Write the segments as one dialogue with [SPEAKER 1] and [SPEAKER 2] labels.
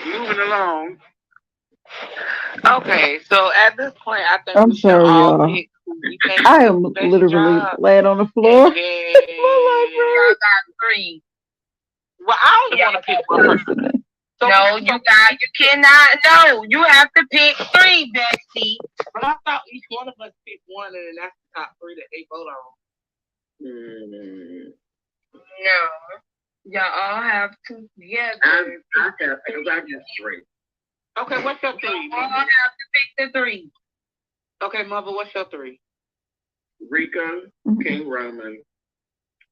[SPEAKER 1] Moving along.
[SPEAKER 2] Okay, so at this point, I think
[SPEAKER 3] I'm
[SPEAKER 2] we should
[SPEAKER 3] sorry,
[SPEAKER 2] all
[SPEAKER 3] y'all.
[SPEAKER 2] pick who we think
[SPEAKER 3] I
[SPEAKER 2] do
[SPEAKER 3] am
[SPEAKER 2] the best
[SPEAKER 3] literally
[SPEAKER 2] job,
[SPEAKER 3] laying on the
[SPEAKER 2] and
[SPEAKER 3] floor. My life
[SPEAKER 2] then
[SPEAKER 3] hurts.
[SPEAKER 4] Y'all got three.
[SPEAKER 2] well, I only
[SPEAKER 4] Y'all
[SPEAKER 2] want to pick one
[SPEAKER 3] I'm
[SPEAKER 2] person.
[SPEAKER 3] listening.
[SPEAKER 2] So we
[SPEAKER 4] no, you cannot. No, you have to pick three, Bestie.
[SPEAKER 2] but I thought each one of us picked one, and then that's the top three that they vote on.
[SPEAKER 1] Mm,
[SPEAKER 4] No, y'all all have to together.
[SPEAKER 1] I got three.
[SPEAKER 2] Okay, what's your three,
[SPEAKER 4] Y'all all
[SPEAKER 2] Mother?
[SPEAKER 4] have to pick the three.
[SPEAKER 2] Okay, Mother, what's your three?
[SPEAKER 1] Rico,
[SPEAKER 3] Mhm.
[SPEAKER 1] King Roman,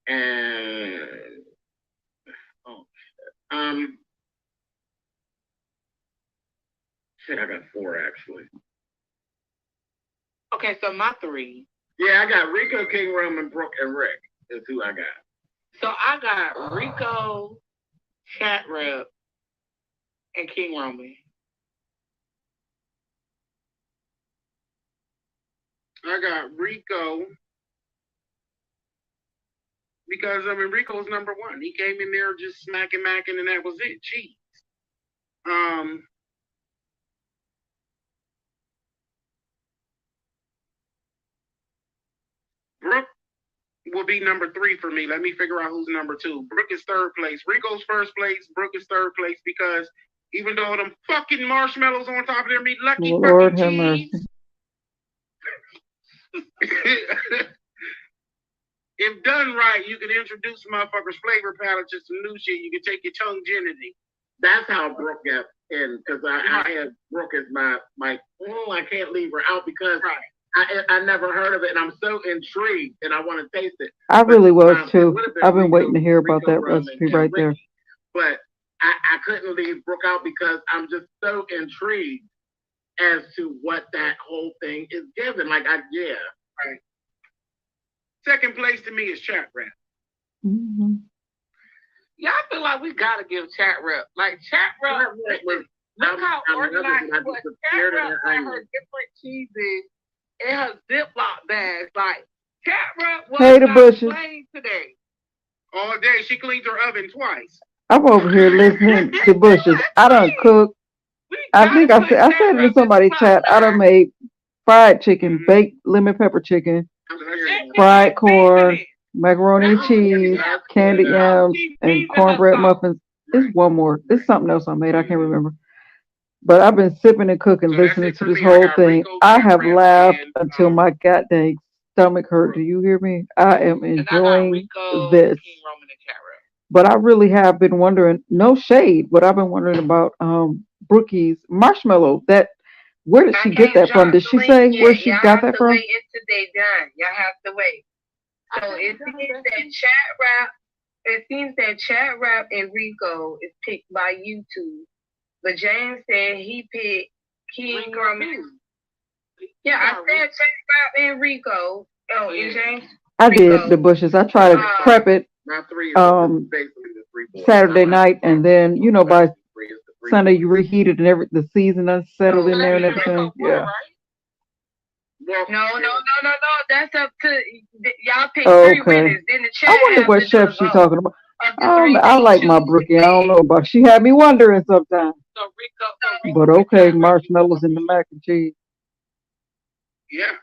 [SPEAKER 1] and oh, um, shit, I got four actually.
[SPEAKER 2] Okay, so my three.
[SPEAKER 1] Yeah, I got Rico, King Roman, Brooke, and Rick. Is who I got.
[SPEAKER 2] So I got Rico, Chat Rep, and King Roman.
[SPEAKER 1] I got Rico because I mean Rico's number one. He came in there just smacking, macking, and that was it. Cheese. Um, Brooke will be number three for me. Let me figure out who's number two. Brooke is third place. Rico's first place. Brooke is third place because even though them fucking marshmallows on top of their meat, lucky fucking
[SPEAKER 3] Lord have
[SPEAKER 1] cheese.
[SPEAKER 3] mercy.
[SPEAKER 1] If done right, you can introduce motherfuckers flavor palette to some new shit. You can take your tongue genity. That's how Brooke got in because I had Brooke as my I can't leave her out because I never heard of it and I'm so intrigued and I want to taste it.
[SPEAKER 3] I
[SPEAKER 1] But
[SPEAKER 3] really was
[SPEAKER 1] it
[SPEAKER 3] too.
[SPEAKER 1] would have been
[SPEAKER 3] I've been waiting to hear about
[SPEAKER 1] Rico
[SPEAKER 3] that
[SPEAKER 1] Rum
[SPEAKER 3] recipe
[SPEAKER 1] and
[SPEAKER 3] right there.
[SPEAKER 1] Ricky. But I couldn't leave Brooke out because I'm just so intrigued as to what that whole thing is given. Like yeah. Right. Second place to me is Chat Rap.
[SPEAKER 3] Hmm.
[SPEAKER 2] Yeah, I feel like we gotta give Chat Rep. Like Chat Rep, look how organized she was. Chat Rep had her different cheeses in her Ziploc bags. Like Chat Rep was
[SPEAKER 3] Hey, the
[SPEAKER 2] not
[SPEAKER 3] bushes.
[SPEAKER 2] playing today.
[SPEAKER 1] All day. She cleans her oven twice.
[SPEAKER 3] I'm over here listening to bushes.
[SPEAKER 2] That's
[SPEAKER 3] I done
[SPEAKER 2] right.
[SPEAKER 3] cook.
[SPEAKER 2] We
[SPEAKER 3] I
[SPEAKER 2] gotta
[SPEAKER 3] think
[SPEAKER 2] put
[SPEAKER 3] I
[SPEAKER 2] Chat
[SPEAKER 3] said it in
[SPEAKER 2] Rep in the
[SPEAKER 3] somebody's chat. I done
[SPEAKER 2] spotlight.
[SPEAKER 3] made fried chicken,
[SPEAKER 1] Mm-hmm.
[SPEAKER 3] baked lemon pepper chicken,
[SPEAKER 1] I'm
[SPEAKER 2] And
[SPEAKER 1] serious.
[SPEAKER 2] she
[SPEAKER 3] fried
[SPEAKER 2] keep beaming
[SPEAKER 3] corn,
[SPEAKER 2] it.
[SPEAKER 3] macaroni
[SPEAKER 2] Not
[SPEAKER 3] and
[SPEAKER 2] only does she
[SPEAKER 3] cheese,
[SPEAKER 2] have
[SPEAKER 3] candied
[SPEAKER 2] good sauce,
[SPEAKER 3] yams,
[SPEAKER 2] she's
[SPEAKER 3] and
[SPEAKER 2] beaming her
[SPEAKER 3] cornbread
[SPEAKER 2] sauce.
[SPEAKER 3] muffins. It's
[SPEAKER 1] Right.
[SPEAKER 3] one more. It's something else I made. I can't
[SPEAKER 1] Mm-hmm.
[SPEAKER 3] remember. But I've been sipping and cooking,
[SPEAKER 1] So that's
[SPEAKER 3] listening
[SPEAKER 1] it
[SPEAKER 3] to
[SPEAKER 1] for
[SPEAKER 3] this
[SPEAKER 1] me. I
[SPEAKER 3] whole
[SPEAKER 1] got
[SPEAKER 3] thing.
[SPEAKER 1] Rico,
[SPEAKER 3] I
[SPEAKER 1] Chat
[SPEAKER 3] have
[SPEAKER 1] Rap,
[SPEAKER 3] laughed
[SPEAKER 1] and
[SPEAKER 3] until my goddamn stomach hurt. Do
[SPEAKER 1] Brooke.
[SPEAKER 3] you hear me? I am
[SPEAKER 2] And I got
[SPEAKER 3] enjoying
[SPEAKER 2] Rico,
[SPEAKER 3] this.
[SPEAKER 2] King Roman, and Chat Rep.
[SPEAKER 3] But I really have been wondering, no shade, but I've been wondering about Brookie's marshmallow. That where did
[SPEAKER 4] I
[SPEAKER 3] she get
[SPEAKER 4] can't
[SPEAKER 3] that from?
[SPEAKER 4] drop
[SPEAKER 3] Did
[SPEAKER 4] the
[SPEAKER 3] she
[SPEAKER 4] link
[SPEAKER 3] say where
[SPEAKER 4] yet.
[SPEAKER 3] she
[SPEAKER 4] Y'all
[SPEAKER 3] got
[SPEAKER 4] have
[SPEAKER 3] that
[SPEAKER 4] to
[SPEAKER 3] from?
[SPEAKER 4] wait until they done. Y'all have to wait.
[SPEAKER 2] I
[SPEAKER 4] So
[SPEAKER 2] think
[SPEAKER 4] it
[SPEAKER 2] done
[SPEAKER 4] seems
[SPEAKER 2] that.
[SPEAKER 4] that Chat Rap, it seems that Chat Rap and Rico is picked by YouTube. But James said he picked King
[SPEAKER 2] Rico
[SPEAKER 4] Roman.
[SPEAKER 2] too.
[SPEAKER 4] Yeah,
[SPEAKER 2] You
[SPEAKER 4] I
[SPEAKER 2] got
[SPEAKER 4] said
[SPEAKER 2] Rico.
[SPEAKER 4] Chat Rap and Rico. Oh,
[SPEAKER 2] Oh
[SPEAKER 4] and
[SPEAKER 2] yeah.
[SPEAKER 4] James
[SPEAKER 3] I did the
[SPEAKER 4] Rico.
[SPEAKER 3] bushes. I try
[SPEAKER 1] So
[SPEAKER 3] to prep it
[SPEAKER 1] my three is
[SPEAKER 3] um
[SPEAKER 1] basically the three boys. I
[SPEAKER 3] Saturday
[SPEAKER 1] like
[SPEAKER 3] night, and then
[SPEAKER 1] but
[SPEAKER 3] by
[SPEAKER 1] three is the three
[SPEAKER 3] Sunday
[SPEAKER 1] boys.
[SPEAKER 3] you reheat it and the seasoning settled
[SPEAKER 4] So
[SPEAKER 3] in
[SPEAKER 2] So that
[SPEAKER 3] there
[SPEAKER 4] we
[SPEAKER 3] and
[SPEAKER 2] means
[SPEAKER 4] can.
[SPEAKER 3] everything.
[SPEAKER 2] Rico won,
[SPEAKER 3] Yeah.
[SPEAKER 2] right?
[SPEAKER 1] Well,
[SPEAKER 4] No, no,
[SPEAKER 1] yeah.
[SPEAKER 4] no, no, no. That's up to y'all. Pick three
[SPEAKER 3] Okay.
[SPEAKER 4] winners. Then the
[SPEAKER 3] I
[SPEAKER 4] chat
[SPEAKER 3] wonder
[SPEAKER 4] have
[SPEAKER 3] what
[SPEAKER 4] to do
[SPEAKER 3] chef
[SPEAKER 4] the
[SPEAKER 3] she
[SPEAKER 4] vote
[SPEAKER 3] talking about.
[SPEAKER 4] of the three
[SPEAKER 3] I
[SPEAKER 4] they
[SPEAKER 3] like my
[SPEAKER 4] choose to
[SPEAKER 3] brookie. I don't
[SPEAKER 4] win.
[SPEAKER 3] know about. She had me wondering sometimes.
[SPEAKER 2] So Rico
[SPEAKER 3] But
[SPEAKER 2] and
[SPEAKER 3] okay,
[SPEAKER 2] Chat Rep, you vote
[SPEAKER 3] marshmallows in the
[SPEAKER 2] for.
[SPEAKER 3] mac and cheese.
[SPEAKER 1] Yeah.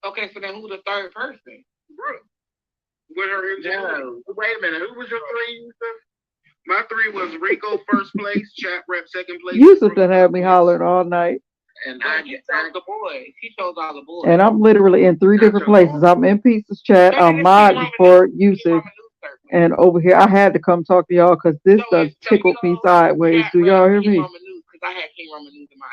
[SPEAKER 2] Okay, so then who the third person?
[SPEAKER 1] Brooke. With her ingenuity. No. Wait a minute. Who was your three, Yusuf? My three was Rico first place, Chat Rep second place, and
[SPEAKER 3] Yusuf
[SPEAKER 1] Brooke
[SPEAKER 3] done had
[SPEAKER 1] third
[SPEAKER 3] me
[SPEAKER 1] place.
[SPEAKER 3] hollering all night.
[SPEAKER 1] And
[SPEAKER 2] But he chose the boys. He chose all the
[SPEAKER 3] And
[SPEAKER 2] boys.
[SPEAKER 3] I'm literally in three
[SPEAKER 1] I
[SPEAKER 3] different
[SPEAKER 1] chose
[SPEAKER 3] places.
[SPEAKER 1] all of
[SPEAKER 3] I'm
[SPEAKER 1] them.
[SPEAKER 3] in Pieces chat.
[SPEAKER 2] So then
[SPEAKER 3] I'm
[SPEAKER 2] it's King
[SPEAKER 3] modding
[SPEAKER 2] Roman
[SPEAKER 3] for
[SPEAKER 2] News. King
[SPEAKER 3] Yusuf.
[SPEAKER 2] Roman News third place.
[SPEAKER 3] And over here, I had to come talk to y'all because this done
[SPEAKER 2] So we
[SPEAKER 3] tickled me
[SPEAKER 2] go
[SPEAKER 3] sideways.
[SPEAKER 2] Chat
[SPEAKER 3] Do
[SPEAKER 2] Rep,
[SPEAKER 3] y'all hear
[SPEAKER 2] King
[SPEAKER 3] me?
[SPEAKER 2] Roman News, because I had King Roman News in my.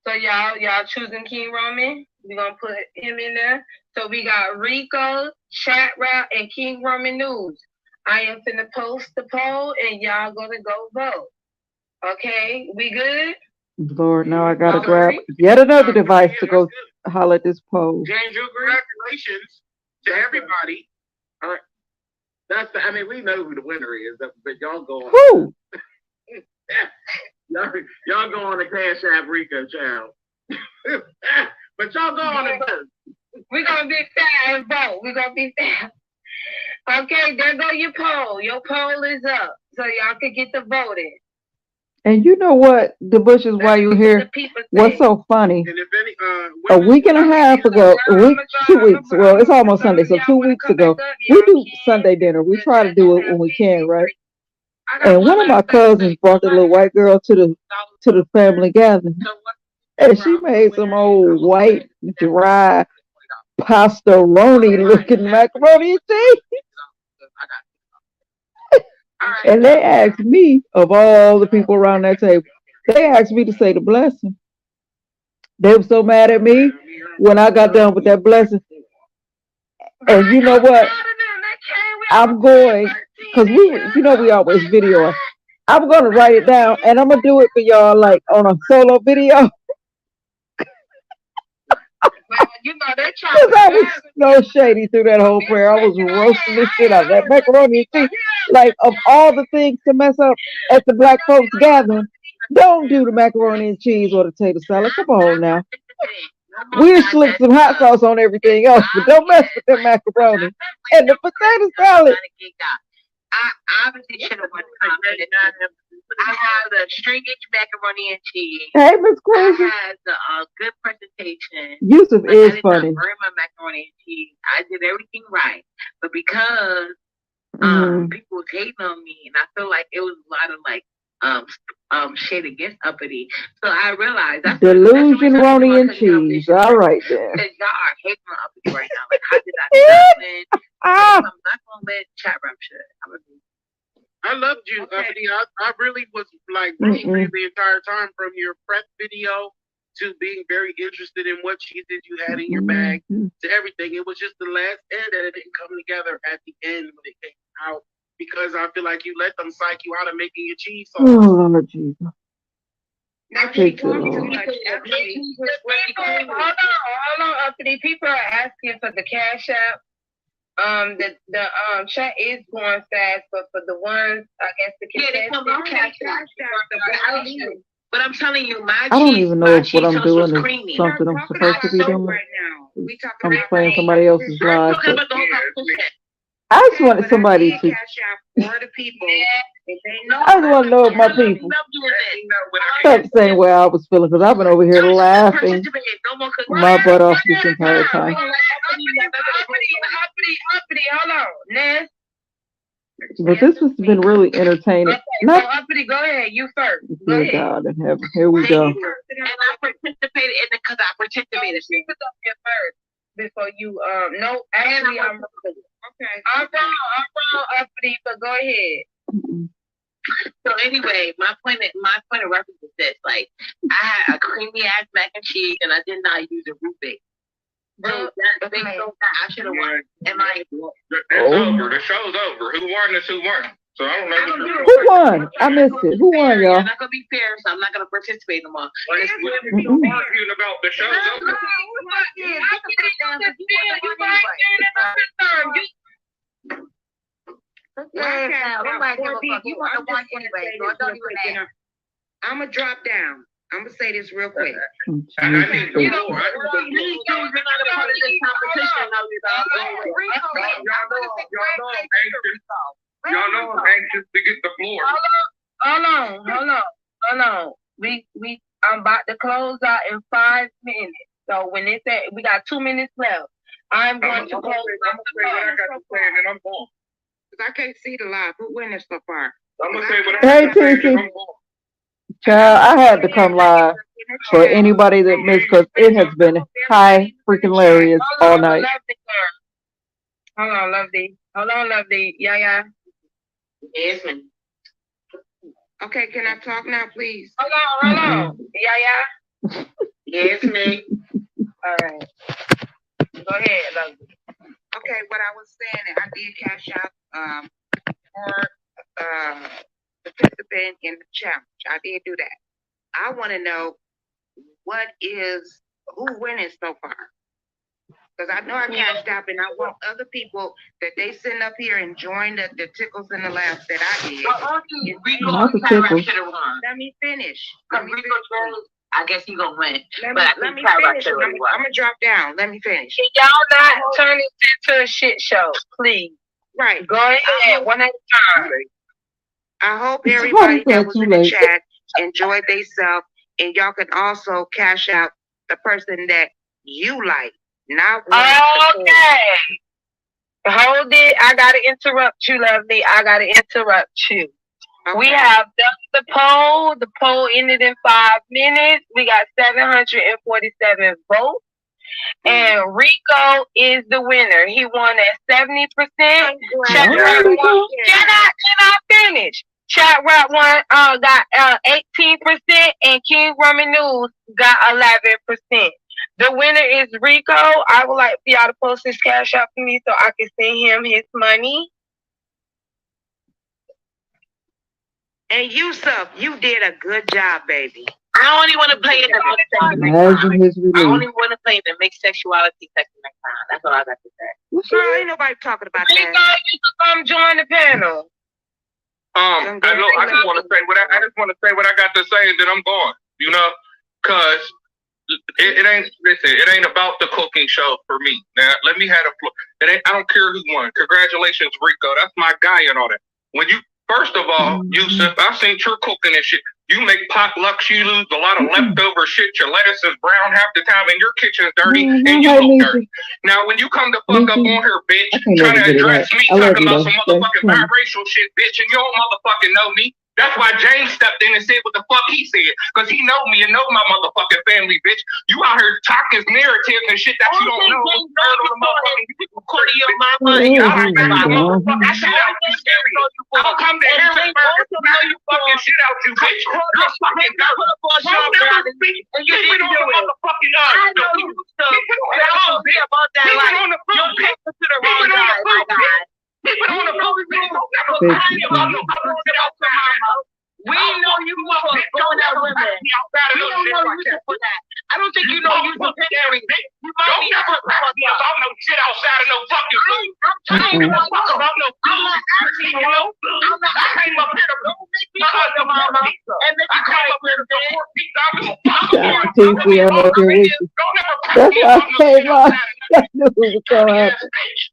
[SPEAKER 4] So y'all choosing King Roman. We gonna put him in there. So we got Rico, Chat Rap, and King Roman News. I am finna post the poll, and y'all gonna go vote. Okay, we good?
[SPEAKER 3] Lord, now I
[SPEAKER 1] Mm-hmm.
[SPEAKER 3] gotta
[SPEAKER 4] Y'all
[SPEAKER 3] grab
[SPEAKER 4] agree?
[SPEAKER 3] yet another
[SPEAKER 1] Sounds good.
[SPEAKER 3] device
[SPEAKER 1] Yeah,
[SPEAKER 3] to
[SPEAKER 1] that's
[SPEAKER 3] go
[SPEAKER 1] good.
[SPEAKER 3] holler at this poll.
[SPEAKER 1] James, you agree? Congratulations to everybody. All right. That's the, I mean, we know who the winner is, but y'all go on.
[SPEAKER 3] Who?
[SPEAKER 1] y'all go on the Cash App Rico channel. But y'all go on and vote.
[SPEAKER 4] We gonna be fair and vote. We gonna be fair. Okay, there go your poll. Your poll is up, so y'all can get to voting.
[SPEAKER 3] And you know what? The bushes while you here.
[SPEAKER 4] The people
[SPEAKER 3] What's
[SPEAKER 4] say.
[SPEAKER 3] so funny?
[SPEAKER 1] And if any
[SPEAKER 3] A
[SPEAKER 1] women,
[SPEAKER 3] week and a half ago, a week, 2 weeks. Well, it's almost Sunday, so 2 weeks ago, we do Sunday dinner. We try to do it when we can, right? And one of my cousins brought the little white girl to the family gathering, and she made some old white dry pastaroni looking macaroni and cheese. And they asked me, of all the people around that table, they asked me to say the blessing. They were so mad at me when I got done with that blessing. And you know what? I'm going, because we always video it. I'm going to write it down, and I'm going to do it for y'all, like, on a solo video.
[SPEAKER 4] Well, you know, they try
[SPEAKER 3] Because I was
[SPEAKER 4] to
[SPEAKER 3] so shady through that whole prayer. I was roasting the shit out of that macaroni and cheese. Like, of all the things to mess up at the black folks gathering, don't do the macaroni and cheese or the potato salad. Come on now. We'll slick some hot sauce on everything else, but don't mess with the macaroni. And the potato salad.
[SPEAKER 4] I obviously should have went commented. I had the stringage macaroni and cheese.
[SPEAKER 3] Hey, Miss
[SPEAKER 4] I
[SPEAKER 3] Quincy.
[SPEAKER 4] had the good presentation.
[SPEAKER 3] Yusuf
[SPEAKER 4] But I
[SPEAKER 3] is
[SPEAKER 4] did
[SPEAKER 3] funny.
[SPEAKER 4] not burn my macaroni and cheese. I did everything right. But because
[SPEAKER 3] Mhm.
[SPEAKER 4] people was hating on me, and I feel like it was a lot of like shade against uppity. So I realized
[SPEAKER 3] Delusion, Roni, and cheese. All right, then.
[SPEAKER 4] because y'all are hating on uppity right now. Like, how did I do nothing?
[SPEAKER 3] Ah,
[SPEAKER 4] I'm not gonna let chat rap shit. I'm gonna be
[SPEAKER 1] I loved you,
[SPEAKER 4] okay.
[SPEAKER 1] Uppity. I really was like rooting for you
[SPEAKER 3] mm-mm.
[SPEAKER 1] the entire time, from your prep video to being very interested in what cheeses you had in your bag
[SPEAKER 3] Mhm.
[SPEAKER 1] to everything. It was just the last end that it didn't come together at the end when it came out, because I feel like you let them psych you out of making your cheese
[SPEAKER 3] Oh,
[SPEAKER 1] sauce.
[SPEAKER 3] Lord Jesus.
[SPEAKER 4] Now
[SPEAKER 3] Thank
[SPEAKER 4] she
[SPEAKER 3] you,
[SPEAKER 4] talking too
[SPEAKER 3] Lord.
[SPEAKER 4] much. Actually, hold on, uppity. People are asking for the cash app. The chat is going fast, but for the ones, I guess the
[SPEAKER 2] they come on cash app. But I'm telling you,
[SPEAKER 3] I don't even know if what I'm doing is
[SPEAKER 2] creamy.
[SPEAKER 3] something I'm supposed to be doing.
[SPEAKER 4] right now. We talking
[SPEAKER 3] I'm
[SPEAKER 4] about
[SPEAKER 3] playing somebody else's
[SPEAKER 2] We're
[SPEAKER 3] live.
[SPEAKER 2] talking
[SPEAKER 3] But
[SPEAKER 2] about the whole competition.
[SPEAKER 3] I just wanted somebody to.
[SPEAKER 4] cash app for the people. If they know,
[SPEAKER 3] I just want to know if my people felt the same way I was feeling, because I've been over here laughing my butt off this entire time.
[SPEAKER 4] Uppity, hold on. Ness.
[SPEAKER 3] But this has been really entertaining.
[SPEAKER 4] Okay, so
[SPEAKER 3] Not
[SPEAKER 4] uppity, go ahead. You first. Go
[SPEAKER 3] dear
[SPEAKER 4] ahead.
[SPEAKER 3] God in heaven. Here we go.
[SPEAKER 2] And I participated in it because I participated.
[SPEAKER 4] She was up here first before you. No, actually, I'm wrong. Okay. I'm wrong, uppity, but go ahead.
[SPEAKER 3] Mm-mm.
[SPEAKER 2] So anyway, my point of reference is this: like, I had a creamy ass mac and cheese, and I did not use a root bake. So that they so that I should have won. Am I?
[SPEAKER 5] It's over. The show's over. Who won is who won. So I don't know.
[SPEAKER 3] Who won? I missed it. Who won, y'all?
[SPEAKER 2] I'm not gonna be fair, so I'm not gonna participate no more.
[SPEAKER 5] Like, we're still arguing about the show's over.
[SPEAKER 4] I'm gonna drop down. I'm gonna say this real quick.
[SPEAKER 5] I need the
[SPEAKER 2] You know,
[SPEAKER 5] floor.
[SPEAKER 2] you're not a part of this competition.
[SPEAKER 5] Y'all know I'm anxious to get the floor.
[SPEAKER 4] Hold on. I'm about to close out in 5 minutes. So when they say we got 2 minutes left, I'm going to close.
[SPEAKER 5] I'm gonna say what I got to say, and then I'm gone.
[SPEAKER 4] Cause I can't see the live. Who winning so far?
[SPEAKER 5] I'm gonna say what I
[SPEAKER 3] Hey,
[SPEAKER 5] got to say, and then
[SPEAKER 3] Tissy.
[SPEAKER 5] I'm gone.
[SPEAKER 3] Child, I had to come live for anybody that missed, because it has been high freaking hilarious all night.
[SPEAKER 4] Hold on, Lovely. Yeah.
[SPEAKER 2] Yes, man.
[SPEAKER 4] Okay, can I talk now, please? Hold on. Yeah.
[SPEAKER 2] Yes, man.
[SPEAKER 4] All right. Go ahead, Lovely. Okay, what I was saying, I did cash out for participant in the challenge. I did do that. I want to know who winning so far. Because I know I cashed out, and I want other people that they send up here and join the tickles in the laughs that I did.
[SPEAKER 3] Not the tickle.
[SPEAKER 4] Let me finish.
[SPEAKER 2] I guess he gonna win.
[SPEAKER 4] Let
[SPEAKER 2] But
[SPEAKER 4] me
[SPEAKER 2] I think
[SPEAKER 4] finish. I'm gonna drop down. Let me finish.
[SPEAKER 6] Can y'all not turn this into a shit show, please?
[SPEAKER 4] Right.
[SPEAKER 6] Go ahead, one at a time.
[SPEAKER 4] I hope everybody that was in the chat
[SPEAKER 7] enjoy themselves, and y'all can also cash out the person that you like. Not
[SPEAKER 6] Okay. Hold it. I gotta interrupt you, lovely. I gotta interrupt you.
[SPEAKER 7] Okay.
[SPEAKER 6] We have done the poll. The poll ended in 5 minutes. We got 747 votes. And Rico is the winner. He won at 70%. Chat Rap won. Can I finish? Chat Rap won got 18% and King Roman News got 11%. The winner is Rico. I would like for y'all to post his cash out for me so I can send him his money.
[SPEAKER 7] And Yusuf, you did a good job, baby.
[SPEAKER 8] I only want to play in the mixed section next
[SPEAKER 3] Imagine
[SPEAKER 8] time.
[SPEAKER 3] his
[SPEAKER 8] I
[SPEAKER 3] release.
[SPEAKER 8] only want to play in the mixed sexuality section next time. That's all I got to say.
[SPEAKER 7] Girl, ain't nobody talking about
[SPEAKER 6] Rico,
[SPEAKER 7] that.
[SPEAKER 6] you can come join the panel.
[SPEAKER 5] I know. I just want to say what I got to say, and then I'm going. You know, cause it ain't. Listen, it ain't about the cooking show for me. Now, let me have a floor. It ain't. I don't care who won. Congratulations, Rico. That's my guy and all that. When you first of all, Yusuf, I seen your cooking and shit. You make potlucks, you lose a lot of leftover shit. Your lettuce is brown half the time, and your kitchen's dirty, and you look dirty. Now, when you come to fuck up on her, bitch, trying to address me, talking about some motherfucking biracial shit, bitch, and you don't motherfucking know me. That's why James stepped in and said what the fuck he said, because he know me and know my motherfucking family, bitch. You out here talking narratives and shit that you don't know. Heard on the motherfucking court of your mama, and you out here motherfucking shit out. You serious? I'll come to Harrisburg and smell you fucking shit out, you bitch. You're fucking dirty. Don't never speak. Keep it on the motherfucking
[SPEAKER 8] I know you stuff. I don't care about that.
[SPEAKER 5] Keep it on the
[SPEAKER 8] You're
[SPEAKER 5] food, bitch.
[SPEAKER 8] to the wrong guy, my guy.
[SPEAKER 5] Keep it on the food, bitch. Don't never cry about no shit outside.
[SPEAKER 8] We know you for going out women. We don't know you for that. I don't think you know you for picturing. You might
[SPEAKER 5] Don't
[SPEAKER 8] need to
[SPEAKER 5] never
[SPEAKER 8] put the
[SPEAKER 5] talk
[SPEAKER 8] fuck
[SPEAKER 5] to me
[SPEAKER 8] up.
[SPEAKER 5] about no shit outside of no fucking food. I don't give a fuck about no food.
[SPEAKER 8] I'm not asking
[SPEAKER 5] You know, I came up here to
[SPEAKER 8] Don't make me call your mama and make
[SPEAKER 5] I
[SPEAKER 8] you
[SPEAKER 5] came
[SPEAKER 8] cry
[SPEAKER 5] up here to
[SPEAKER 8] for
[SPEAKER 5] support pizza. I give a fuck
[SPEAKER 3] Shout
[SPEAKER 5] about
[SPEAKER 3] out to TC, I'm up here with you.
[SPEAKER 5] Don't ever talk
[SPEAKER 3] That's
[SPEAKER 5] to me
[SPEAKER 3] why I
[SPEAKER 5] about no
[SPEAKER 3] came
[SPEAKER 5] shit
[SPEAKER 3] on.
[SPEAKER 5] outside of
[SPEAKER 3] I knew it was gonna
[SPEAKER 5] no
[SPEAKER 3] happen.
[SPEAKER 5] bitch.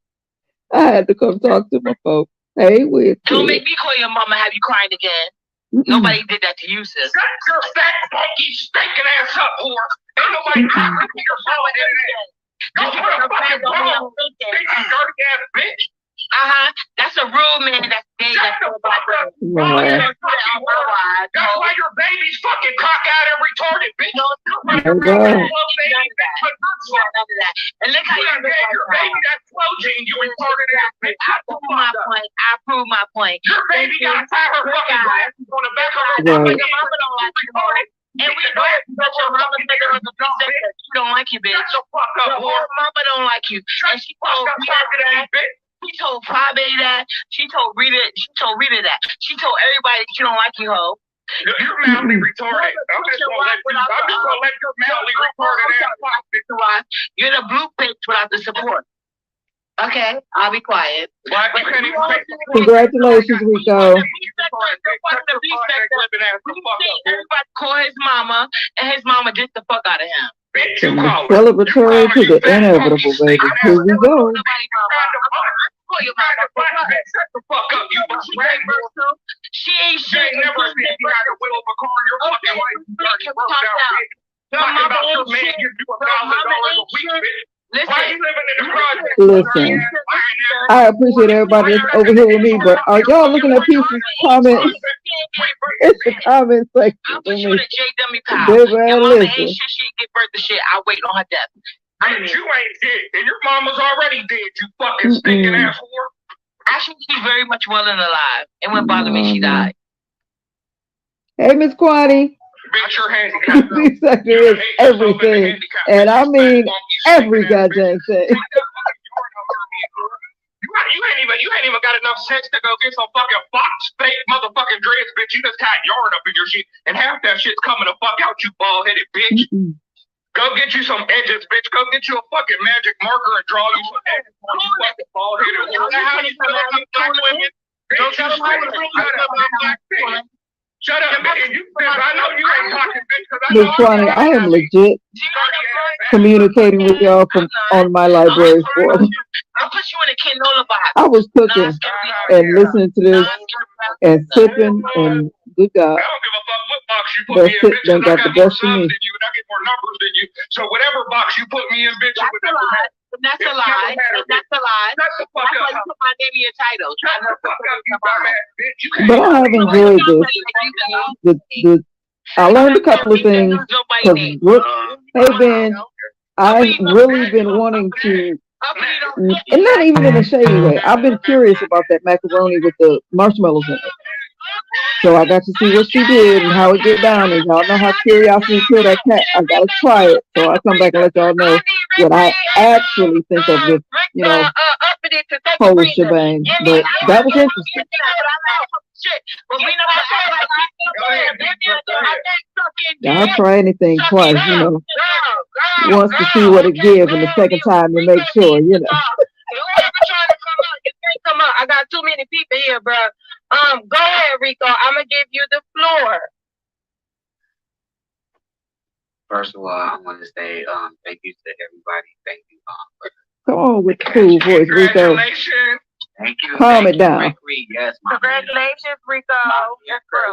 [SPEAKER 3] I had to come talk to my folks. Hey, with
[SPEAKER 8] Don't
[SPEAKER 3] you.
[SPEAKER 8] make me call your mama, have you crying again.
[SPEAKER 3] Mm-mm.
[SPEAKER 8] Nobody did that to you, sis.
[SPEAKER 5] Shut your fat, funky, stinking ass up, whore. Ain't nobody talking to your phone in there. Don't put a fucking phone. Stinking, dirty ass bitch.
[SPEAKER 8] That's a real man that's gay.
[SPEAKER 5] Shut
[SPEAKER 8] That's
[SPEAKER 5] the
[SPEAKER 8] so
[SPEAKER 5] fuck
[SPEAKER 8] bad.
[SPEAKER 5] up.
[SPEAKER 3] Wow.
[SPEAKER 5] That's why your baby's fucking cock-eyed and retarded, bitch.
[SPEAKER 3] Oh, God.
[SPEAKER 8] And look how you look
[SPEAKER 5] Your
[SPEAKER 8] right
[SPEAKER 5] baby got slow gene, you retarded ass bitch.
[SPEAKER 8] I prove my point.
[SPEAKER 5] Your baby got to tie her fucking glasses on the back of her
[SPEAKER 3] Right.
[SPEAKER 5] fucking
[SPEAKER 8] Your mama don't like you, boy. And we know that your mama said her the bitch. She don't like you, bitch.
[SPEAKER 5] Shut the fuck
[SPEAKER 8] Your
[SPEAKER 5] up, whore.
[SPEAKER 8] mama don't like you. And she told
[SPEAKER 5] Fuck up
[SPEAKER 8] me
[SPEAKER 5] talking to me,
[SPEAKER 8] that.
[SPEAKER 5] bitch.
[SPEAKER 8] She told Fabe that. She told Rita that. She told everybody that she don't like you, ho.
[SPEAKER 5] You're mildly retarded. I'm just gonna let your mildly retarded ass talk, bitch.
[SPEAKER 8] You're the blue page without the support. Okay, I'll be quiet.
[SPEAKER 5] Why you can't even say
[SPEAKER 3] Congratulations, Rico.
[SPEAKER 8] Everybody call his mama, and his mama did the fuck out of him.
[SPEAKER 5] Bitch, you call her.
[SPEAKER 3] Celebratory to the inevitable, baby. Here we go.
[SPEAKER 5] Shut the fuck up, you rag.
[SPEAKER 8] She ain't
[SPEAKER 5] She ain't never seen you had a wheel of a car in your fucking life. You dirty broke down bitch. Talking about your man gives you $1,000 a week, bitch. Why you living in the project?
[SPEAKER 3] Listen, I appreciate everybody that's over here with me, but are y'all looking at people's comments? It's the comment section
[SPEAKER 8] I'll
[SPEAKER 3] for
[SPEAKER 8] put you
[SPEAKER 3] me.
[SPEAKER 8] in a JW pile.
[SPEAKER 3] Baby,
[SPEAKER 8] Your mama
[SPEAKER 3] listen.
[SPEAKER 8] ain't shit. She give birth to shit. I wait on her death.
[SPEAKER 5] Bitch, you ain't dead, and your mama's already dead, you fucking stinking ass whore.
[SPEAKER 8] Actually, she's very much well and alive. It wouldn't bother me if she died.
[SPEAKER 3] Hey, Miss Quani.
[SPEAKER 5] Bitch, you're handicapped.
[SPEAKER 3] B-section is everything, and I mean every goddamn thing.
[SPEAKER 5] You ain't even got enough sense to go get some fucking fox fake motherfucking dreads, bitch. You just tied yarn up in your shit, and half that shit's coming the fuck out, you bald-headed bitch. Go get you some edges, bitch. Go get you a fucking magic marker and draw you some edges on you fucking bald-headed. How you feel about black women? Don't you shut up, black bitch. Shut up, bitch. I know you ain't talking, bitch, because I know
[SPEAKER 3] Miss Quani, I am legit communicating with y'all from on my library forum.
[SPEAKER 8] I'll put you in a canola box.
[SPEAKER 3] I was cooking and listening to this and sipping, and good God.
[SPEAKER 5] I don't give a fuck what box box you put me in, bitch,
[SPEAKER 3] done got
[SPEAKER 5] I
[SPEAKER 3] the
[SPEAKER 5] got more
[SPEAKER 3] best of
[SPEAKER 5] subs
[SPEAKER 3] me.
[SPEAKER 5] than you and I get more numbers than you. So whatever box you put me in, bitch, it would never matter.
[SPEAKER 8] That's a lie. That's a lie.
[SPEAKER 5] Shut the fuck
[SPEAKER 8] That's why
[SPEAKER 5] up.
[SPEAKER 8] you put my name in your title.
[SPEAKER 5] Shut the fuck up, you dumbass bitch. You can't
[SPEAKER 3] But I have enjoyed this. I learned a couple of things. Cause Brooke, hey Ben, I've really been wanting to, and not even in a shady way. I've been curious about that macaroni with the marshmallows in it. So I got to see what she did and how it get down. And y'all know how curiosity killed that cat. I gotta try it. So I'll come back and let y'all know what I actually think of the, whole shebang. But that was interesting. I'll try anything twice, once to see what it gives, and the second time to make sure,
[SPEAKER 6] Whoever trying to come up, you can't come up. I got too many people here, bro. Go ahead, Rico. I'm gonna give you the floor.
[SPEAKER 9] First of all, I want to say thank you to everybody. Thank you.
[SPEAKER 3] Come on with the cool voice, Rico.
[SPEAKER 5] Congratulations.
[SPEAKER 9] Thank you.
[SPEAKER 3] Calm it down.
[SPEAKER 9] Yes,
[SPEAKER 6] Congratulations, Rico.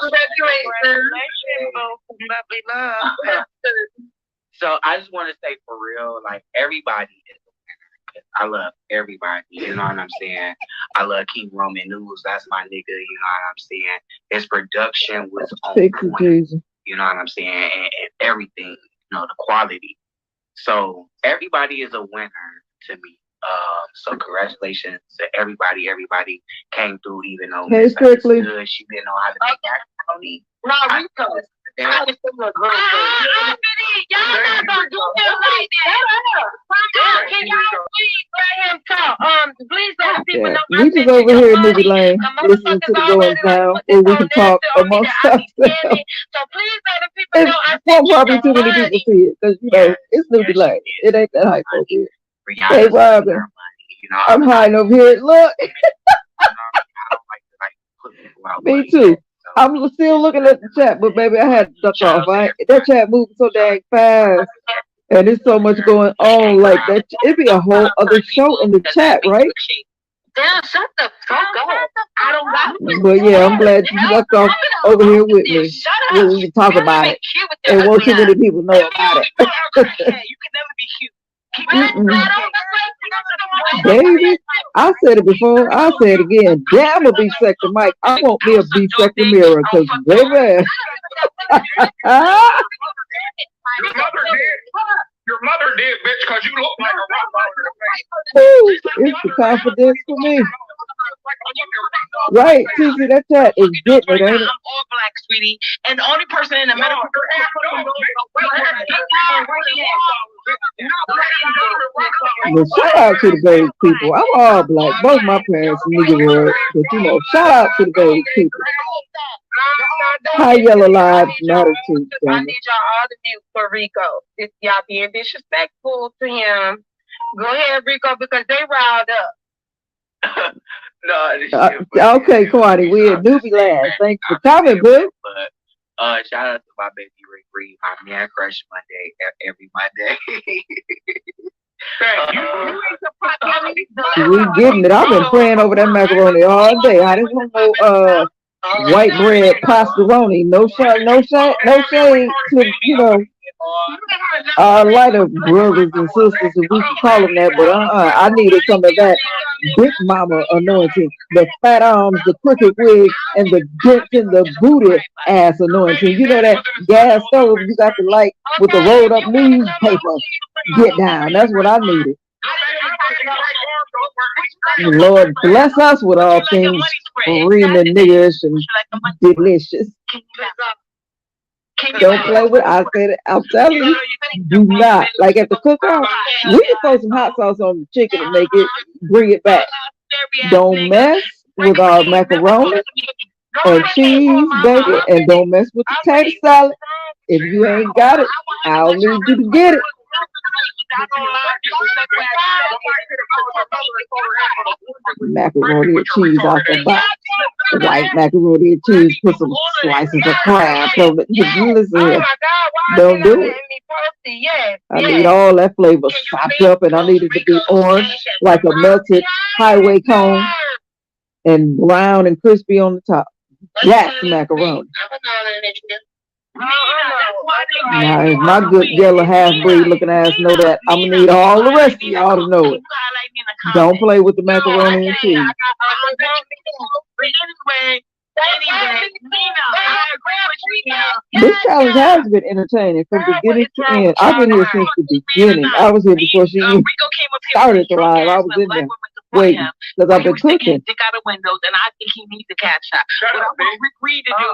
[SPEAKER 6] Congratulations,
[SPEAKER 7] Lovely love.
[SPEAKER 9] So I just want to say for real, like everybody is a winner. I love everybody. You know what I'm saying? I love King Roman News. That's my nigga. You know what I'm saying? His production was on point. You know what I'm saying? And everything, the quality. So everybody is a winner to me. So congratulations to everybody. Everybody came through, even though
[SPEAKER 3] hey, Strictly,
[SPEAKER 9] she didn't know how to make macaroni.
[SPEAKER 6] No, Rico. Y'all not gonna do him like that. Can y'all please let him talk? Please let the people know.
[SPEAKER 3] We just over here in Newbie Lane, listening to the goings down, where we can talk amongst ourselves.
[SPEAKER 6] So please let the people know.
[SPEAKER 3] Won't probably too many people see it, because it's Newbie Lane. It ain't that hype over here. Hey, Robin, I'm hiding over here. Look. Me too. I'm still looking at the chat, but baby, I had to duck off. That chat moving so dang fast, and there's so much going on. Like that, it'd be a whole other show in the chat, right?
[SPEAKER 6] Damn, shut the fuck up. I don't got.
[SPEAKER 3] But yeah, I'm glad you ducked off over here with me. We can talk about it. And won't too many people know about it.
[SPEAKER 8] You can never be cute.
[SPEAKER 3] Baby, I said it before, I'll say it again. Damn a B-sector Mike. I want me a B-sector mirror, because baby.
[SPEAKER 5] Your mother did, bitch, because you look like a rock.
[SPEAKER 3] It's the confidence for me. Right, TC, that chat is getting it, ain't it?
[SPEAKER 8] I'm all black, sweetie, and the only person in the middle.
[SPEAKER 3] Well, shout out to the Beige people. I'm all black. Both my parents nigga were, but shout out to the Beige people. High yellow lives matter too.
[SPEAKER 6] I need y'all all to mute for Rico. If y'all being disrespectful to him, go ahead, Rico, because they riled up.
[SPEAKER 3] Okay, Kwani, we're at Newbie Land. Thanks for coming, boo.
[SPEAKER 9] But shout out to my baby Rick Reed, my man crush Monday, every Monday.
[SPEAKER 3] We getting it. I've been praying over that macaroni all day. I didn't want no white bread pastaroni. No shade to our lighter brothers and sisters, if we can call them that, but I needed some of that Big Mama anointing, the fat arms, the crooked wig, and the dents in the booty ass anointing. You know that gas stove you got to light with the rolled up newspaper. Get down. That's what I needed. Lord bless us with all things green and niggerish and delicious. Don't play with it. I said it. I'm telling you, do not. Like at the cookout, we can throw some hot sauce on the chicken and make it, bring it back. Don't mess with our macaroni and cheese, baby, and don't mess with the tater salad. If you ain't got it, I'll need you to get it. Macaroni and cheese off the box. White macaroni and cheese. Put some slices of crab on it. Listen here. Don't do it. I need all that flavor chopped up, and I need it to be orange, like a melted highway cone, and brown and crispy on the top. That's macaroni. Now, if my good yellow half breed looking ass know that, I'm gonna need all the rest of y'all to know it. Don't play with the macaroni and cheese. This challenge has been entertaining from beginning to end. I've been here since the beginning. I was here before she even started the live. I was in there waiting because I've been cooking.
[SPEAKER 8] Dick out of windows, and I think he needs a cash shot. What I want Rick Reed to do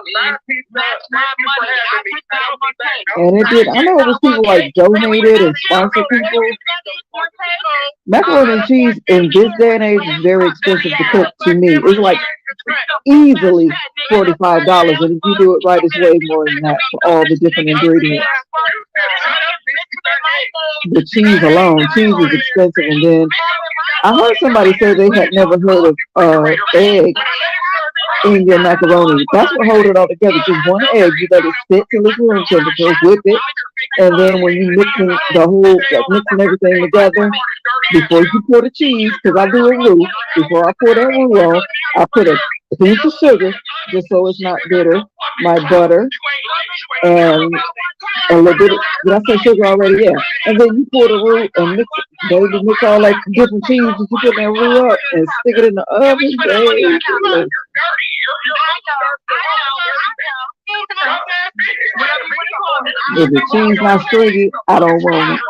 [SPEAKER 8] is match my money. I think that on my pay.
[SPEAKER 3] And it did. I know it was people like donated and sponsored people. Macaroni and cheese in this day and age is very expensive to cook to me. It's like easily $45. And if you do it right, it's way more than that for all the different ingredients. The cheese alone, cheese is expensive. And then I heard somebody say they had never heard of egg in your macaroni. That's what holds it all together. Just one egg, you let it sit till it's room temperature, whip it, and then when you mixing the whole, mixing everything together, before you pour the cheese, because I do a roux, before I pour that roux on, I put a piece of sugar, just so it's not bitter, my butter, and a little bit of, did I say sugar already? Yeah. And then you pour the roux and mix it. Baby, mix all that different cheese that you put in that roux up and stick it in the oven, baby. If the cheese not stringy, I don't want it.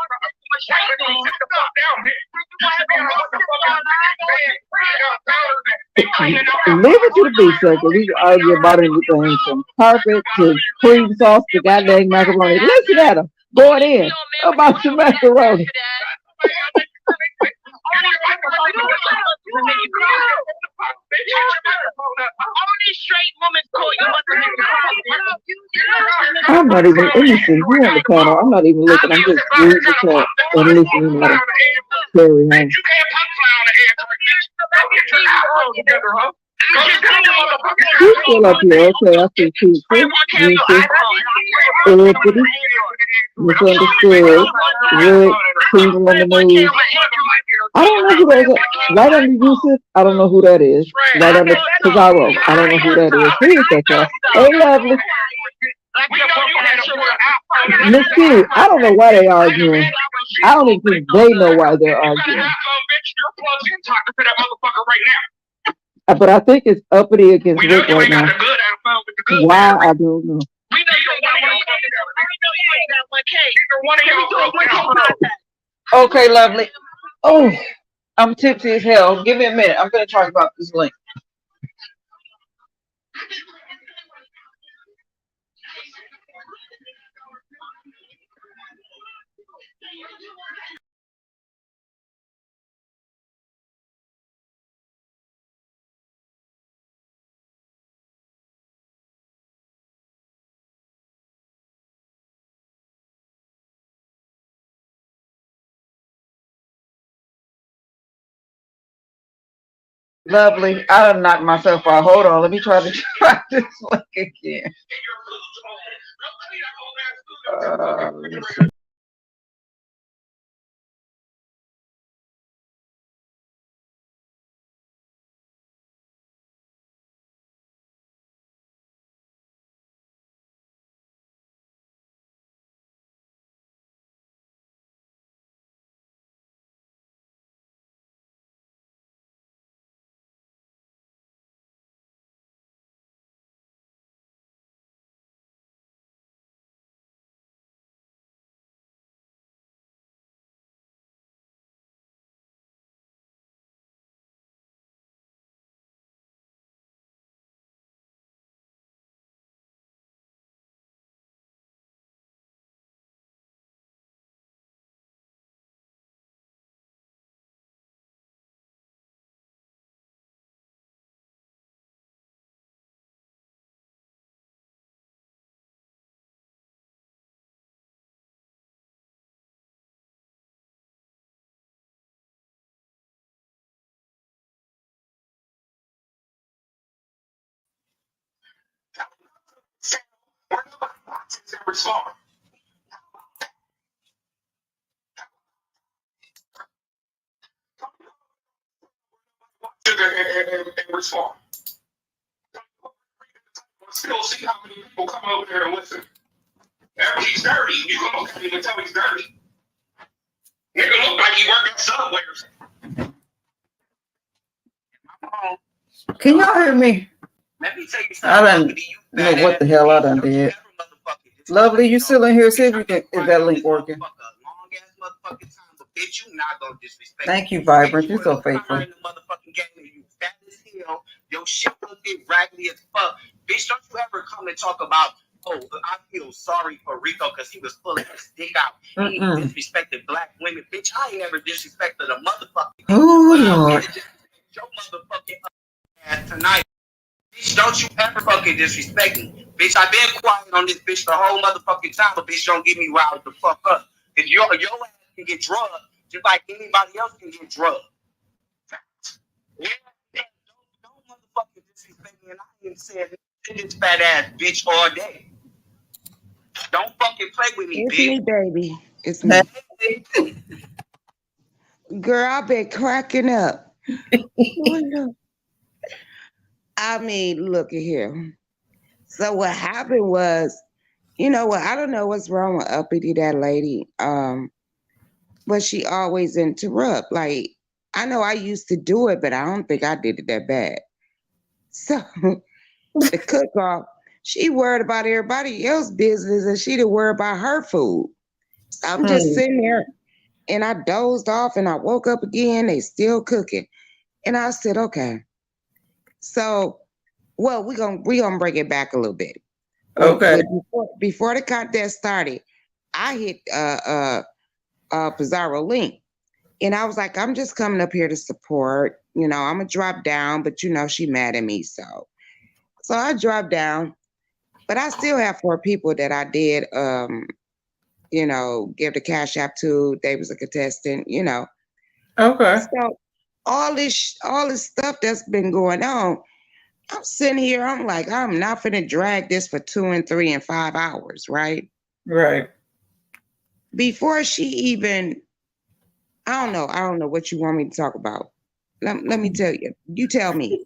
[SPEAKER 3] Leave it to the beef circle. We can argue about anything from carpet to cream sauce to goddamn macaroni. Listen at them going in about your macaroni. I'm not even listening. You on the panel. I'm not even looking. I'm just reading the chat and listening to Carrie on. He's still up here. Okay, I see two. Misunderstood. Rick, Single on the news. I don't know who that is. Right under Yusuf, I don't know who that is. Right under Cesaro, I don't know who that is. Who is that guy? Hey, lovely. Miss Q, I don't know why they're arguing. I don't even think they know why they're arguing. But I think it's uppity against Rick right now. Why, I don't know. Okay, lovely. Oh, I'm tipsy as hell. Give me a minute. I'm going to talk about this link. Lovely. I done knocked myself out. Hold on. Let me try to try this link again. Let me see.
[SPEAKER 5] And respond. Still see how many people come over there and listen. Every dirty. You can't even tell he's dirty. Nigga look like he worked at Subway or something.
[SPEAKER 3] Can y'all hear me?
[SPEAKER 5] Let me tell you
[SPEAKER 3] I
[SPEAKER 5] something.
[SPEAKER 3] don't know what the hell I done did. Lovely, you still in here? See if you can, is that link working? Thank you, Vibrant. You're so faithful.
[SPEAKER 9] Your shit look raggedy as fuck. Bitch, don't you ever come and talk about, oh, I feel sorry for Rico because he was pulling his dick out. He disrespected black women. Bitch, I ain't ever disrespected a motherfucking
[SPEAKER 3] oh, Lord.
[SPEAKER 9] Your motherfucking ass tonight. Bitch, don't you ever fucking disrespect me. Bitch, I've been quiet on this bitch the whole motherfucking time, but bitch, don't get me riled the fuck up. Because your ass can get drugged just like anybody else can get drugged. Yeah, don't motherfucking disrespect me, and I ain't saying this fat ass bitch all day. Don't fucking play with me,
[SPEAKER 7] It's
[SPEAKER 9] bitch.
[SPEAKER 7] me, baby. It's me. Girl, I've been cracking up. I mean, look at here. So what happened was, you know what? I don't know what's wrong with Uppity, that lady. But she always interrupt. Like, I know I used to do it, but I don't think I did it that bad. So the cook-off, she worried about everybody else's business and she didn't worry about her food. So I'm just sitting there and I dozed off and I woke up again. They still cooking. And I said, okay. So, well, we're gonna bring it back a little bit.
[SPEAKER 3] Okay.
[SPEAKER 7] But before the contest started, I hit Pizarro link. And I was like, I'm just coming up here to support. You know, I'm gonna drop down, but you know, she mad at me. So I dropped down, but I still have 4 people that I did you know, give the cash app to. They was a contestant, you know.
[SPEAKER 3] Okay.
[SPEAKER 7] So all this stuff that's been going on, I'm sitting here, I'm like, I'm not finna drag this for 2 and 3 and 5 hours, right?
[SPEAKER 3] Right.
[SPEAKER 7] Before she even, I don't know what you want me to talk about. Let me tell you. You tell me.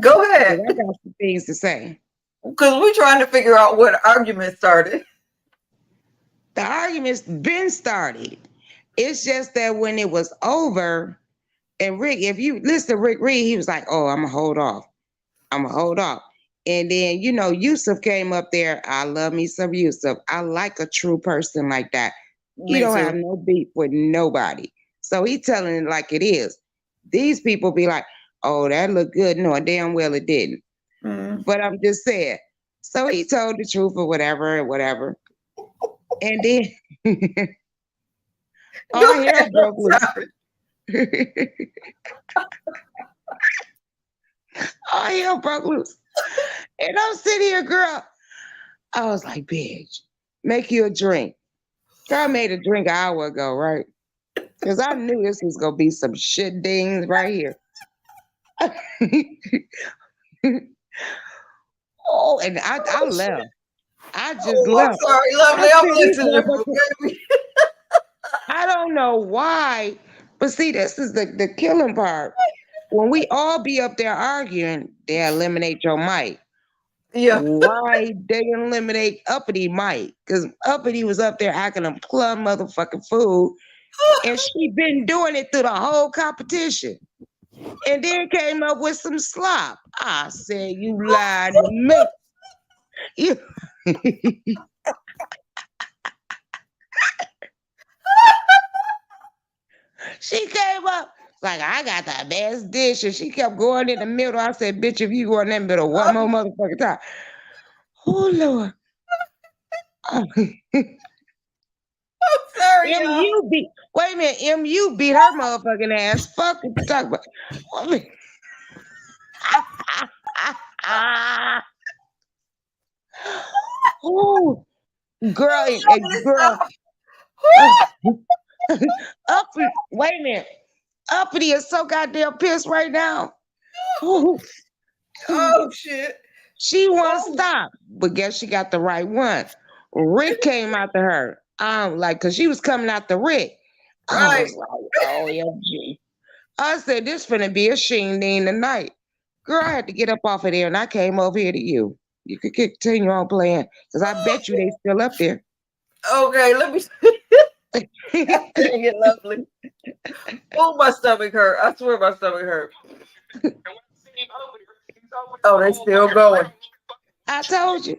[SPEAKER 3] Go ahead.
[SPEAKER 7] I got some things to say.
[SPEAKER 3] Because we're trying to figure out what argument started.
[SPEAKER 7] The argument's been started. It's just that when it was over, and Rick, if you listen to Rick Reed, he was like, oh, I'm going to hold off. And then, you know, Yusuf came up there. I love me some Yusuf. I like a true person like that. He don't have no beef with nobody. So he telling it like it is. These people be like, oh, that looked good. No, damn well it didn't. But I'm just saying. So he told the truth or whatever. And then all hell broke loose. All hell broke loose. And I'm sitting here, girl. I was like, bitch, make you a drink. Girl, I made a drink an hour ago, right? Because I knew this was going to be some shit dings right here. Oh, and I left. I just left.
[SPEAKER 3] I'm sorry, Lovely. I'm listening, baby.
[SPEAKER 7] I don't know why, but see, this is the killing part. When we all be up there arguing, they eliminate your mic.
[SPEAKER 3] Yeah.
[SPEAKER 7] Why they eliminate Uppity mic? Because Uppity was up there acting a plum motherfucking fool, and she been doing it through the whole competition. And then came up with some slop. I said, you lied to me. You She came up like, I got the best dish. And she kept going in the middle. I said, bitch, if you go in the middle one more motherfucking time. Oh, Lord.
[SPEAKER 3] I'm sorry,
[SPEAKER 7] MU beat, wait a minute, MU beat her motherfucking ass. Fuck what you talking about. Oh, girl, girl. Uppity, wait a minute. Uppity is so goddamn pissed right now.
[SPEAKER 3] Oh, shit.
[SPEAKER 7] She won't stop, but guess she got the right one. Rick came after her. Like, cause she was coming after Rick. I was like, OMG. I said, this finna be a shindig tonight. Girl, I had to get up off of there and I came over here to you. You could continue on playing, cause I bet you they still up there.
[SPEAKER 3] Okay, let me. Dang it, lovely. Oh, my stomach hurt. I swear my stomach hurt. Oh, they still going.
[SPEAKER 7] I told you.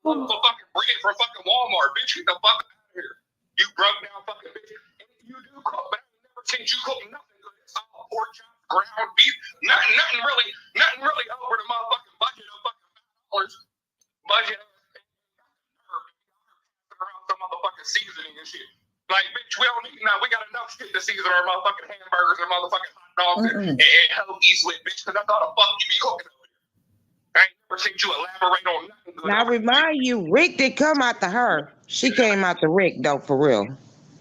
[SPEAKER 5] For fucking bread from fucking Walmart, bitch. Get the fuck out of here. You broke down fucking bitch. And you do cook, but I never seen you cook nothing good. It's all pork chops, ground beef, nothing really over the motherfucking budget of fucking dollars. Budget around some motherfucking seasoning and shit. Like, bitch, we don't need now. We got enough shit to season our motherfucking hamburgers and motherfucking hot dogs and hoagies with, bitch, because that's all the fuck you be cooking over here. I ain't never seen you elaborate on nothing good.
[SPEAKER 7] Now remind you, Rick did come after her. She came after Rick though, for real.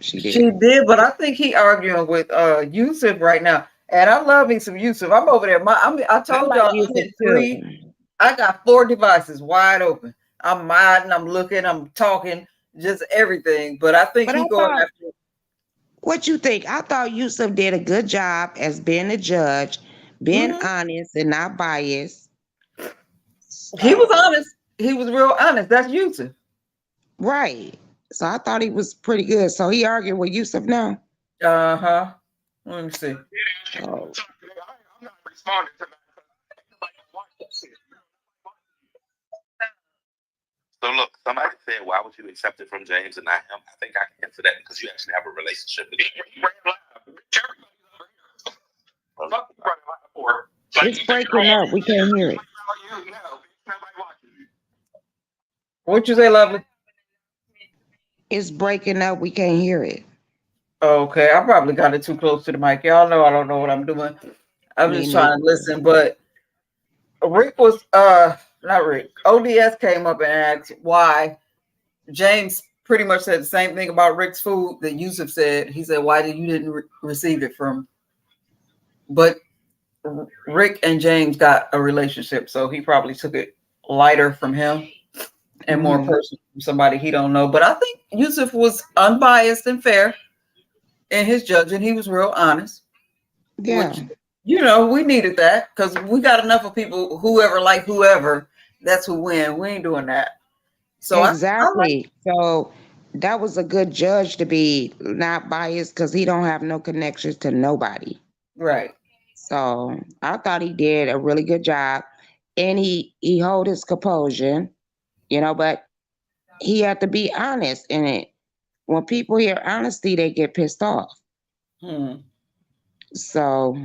[SPEAKER 7] She did.
[SPEAKER 3] She did, but I think he arguing with Yusuf right now. And I love me some Yusuf. I'm over there. I told y'all I'm at 3. I got 4 devices wide open. I'm modding, I'm looking, I'm talking, just everything. But I think he's going after.
[SPEAKER 7] What you think? I thought Yusuf did a good job as being a judge, being honest and not biased.
[SPEAKER 3] He was honest. He was real honest. That's Yusuf.
[SPEAKER 7] Right. So I thought he was pretty good. So he argued with Yusuf now.
[SPEAKER 3] Uh-huh. Let me see.
[SPEAKER 5] I'm not responding to that.
[SPEAKER 10] So look, somebody said, why would you accept it from James and not him? I think I can answer that because you actually have a relationship with him.
[SPEAKER 7] It's breaking up. We can't hear it.
[SPEAKER 3] What'd you say, lovely?
[SPEAKER 7] It's breaking up. We can't hear it.
[SPEAKER 3] Okay, I probably got it too close to the mic. Y'all know I don't know what I'm doing. I'm just trying to listen. But Rick was not Rick. ODS came up and asked why. James pretty much said the same thing about Rick's food that Yusuf said. He said, why did you didn't receive it from? But Rick and James got a relationship, so he probably took it lighter from him and more personal from somebody he don't know. But I think Yusuf was unbiased and fair in his judging. He was real honest.
[SPEAKER 7] Yeah.
[SPEAKER 3] Which, we needed that because we got enough of people, whoever like whoever, that's who win. We ain't doing that. So
[SPEAKER 7] exactly. So that was a good judge to be not biased because he don't have no connections to nobody.
[SPEAKER 3] Right.
[SPEAKER 7] So I thought he did a really good job. And he held his composure, but he had to be honest in it. When people hear honesty, they get pissed off. So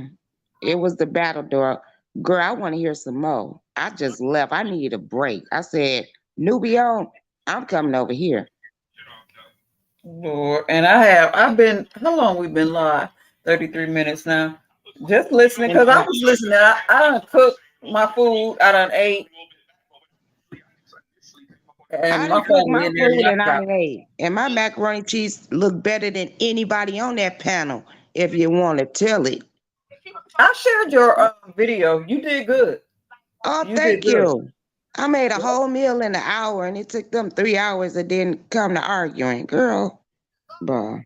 [SPEAKER 7] it was the battle door. Girl, I want to hear some more. I just left. I need a break. I said, Nubio, I'm coming over here.
[SPEAKER 3] Lord, and I've been, how long we been live? 33 minutes now. Just listening, because I was listening. I done cooked my food. I done ate. And
[SPEAKER 7] I done cooked my food and I done ate. And my macaroni cheese look better than anybody on that panel, if you want to tell it.
[SPEAKER 3] I shared your video. You did good.
[SPEAKER 7] Oh, thank you. I made a whole meal in an hour, and it took them 3 hours and didn't come to arguing. Girl, bruh.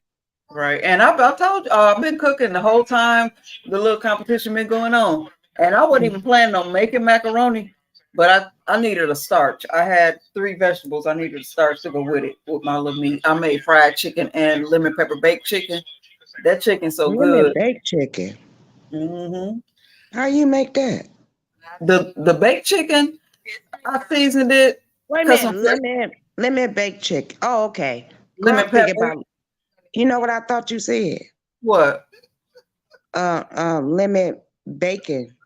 [SPEAKER 3] Right. And I told you, I've been cooking the whole time the little competition been going on. And I wasn't even planning on making macaroni, but I needed a starch. I had 3 vegetables. I needed a starch to go with it, with my little meat. I made fried chicken and lemon pepper baked chicken. That chicken's so good.
[SPEAKER 7] Lemon baked chicken? How you make that?
[SPEAKER 3] The baked chicken, I seasoned it.
[SPEAKER 7] Wait a minute, lemon baked chicken. Oh, okay.
[SPEAKER 3] Lemon pepper.
[SPEAKER 7] You know what I thought you said?
[SPEAKER 3] What?
[SPEAKER 7] Lemon bacon.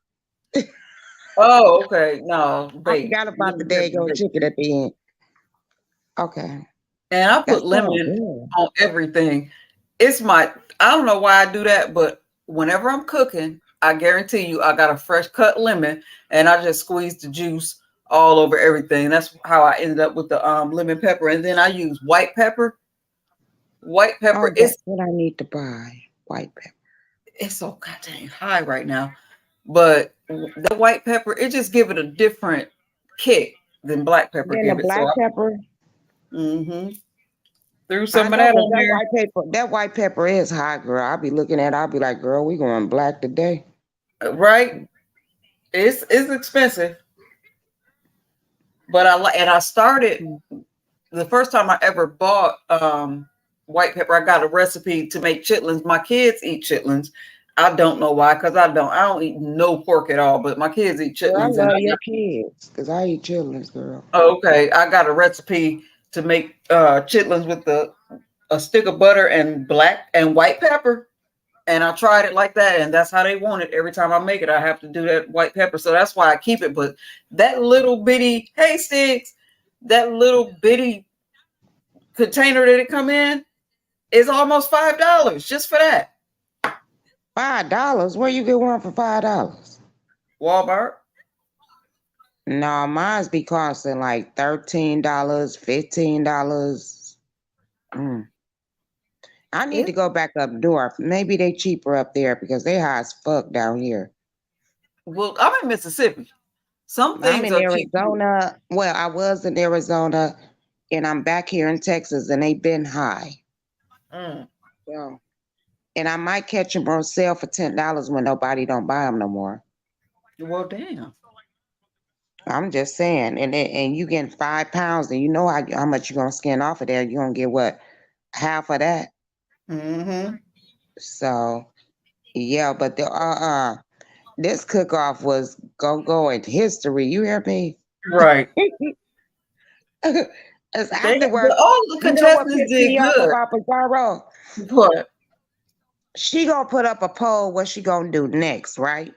[SPEAKER 3] Oh, okay. No,
[SPEAKER 7] I forgot about the daggone chicken at the end. Okay.
[SPEAKER 3] And I put lemon on everything. I don't know why I do that, but whenever I'm cooking, I guarantee you I got a fresh cut lemon and I just squeeze the juice all over everything. That's how I ended up with the lemon pepper. And then I use white pepper. White pepper is
[SPEAKER 7] what I need to buy. White pepper.
[SPEAKER 3] It's so goddamn high right now. But the white pepper, it just give it a different kick than black pepper.
[SPEAKER 7] Than the black pepper?
[SPEAKER 3] Threw some of that on there.
[SPEAKER 7] That white pepper is high, girl. I'll be looking at it, I'll be like, girl, we going black today.
[SPEAKER 3] Right? It's expensive. But I started the first time I ever bought white pepper. I got a recipe to make chitlins. My kids eat chitlins. I don't know why, because I don't eat no pork at all. But my kids eat
[SPEAKER 7] Girl, I
[SPEAKER 3] chitlins,
[SPEAKER 7] love your kids because I eat chitlins, girl.
[SPEAKER 3] okay, I got a recipe to make chitlins with a stick of butter and black and white pepper. And I tried it like that, and that's how they want it. Every time I make it, I have to do that white pepper. So that's why I keep it. But that little bitty, hey Sticks, that little bitty container that it come in is almost $5 just for that.
[SPEAKER 7] $5? Where you get one for $5?
[SPEAKER 3] Walmart.
[SPEAKER 7] No, mine's be costing like $13, $15. I need to go back up north. Maybe they cheaper up there because they high as fuck down here.
[SPEAKER 3] Well, I'm in Mississippi. Some
[SPEAKER 7] I'm
[SPEAKER 3] things
[SPEAKER 7] in
[SPEAKER 3] are cheap.
[SPEAKER 7] Arizona. Well, I was in Arizona, and I'm back here in Texas, and they've been high. So, and I might catch them on sale for $10 when nobody don't buy them no more.
[SPEAKER 3] Well, damn.
[SPEAKER 7] I'm just saying, and you getting 5 pounds, and you know how much you're gonna skin off of there. You're gonna get what, half of that? So yeah, but this cook-off was go in history. You hear me?
[SPEAKER 3] Right.
[SPEAKER 7] As afterwards,
[SPEAKER 3] all the
[SPEAKER 7] you know what
[SPEAKER 3] contestants
[SPEAKER 7] pissed
[SPEAKER 3] did
[SPEAKER 7] me off
[SPEAKER 3] good.
[SPEAKER 7] about Pizarro?
[SPEAKER 3] What?
[SPEAKER 7] She gonna put up a poll. What she gonna do next, right?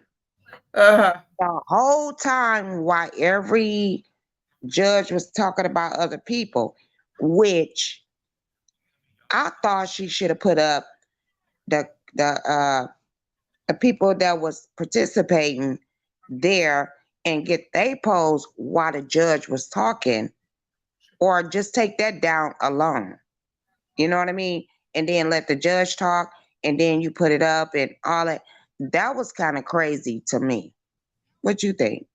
[SPEAKER 3] The
[SPEAKER 7] whole time while every judge was talking about other people, which I thought she should have put up the people that was participating there and get they polls while the judge was talking, or just take that down alone. You know what I mean? And then let the judge talk, and then you put it up and all that. That was kind of crazy to me. What you think?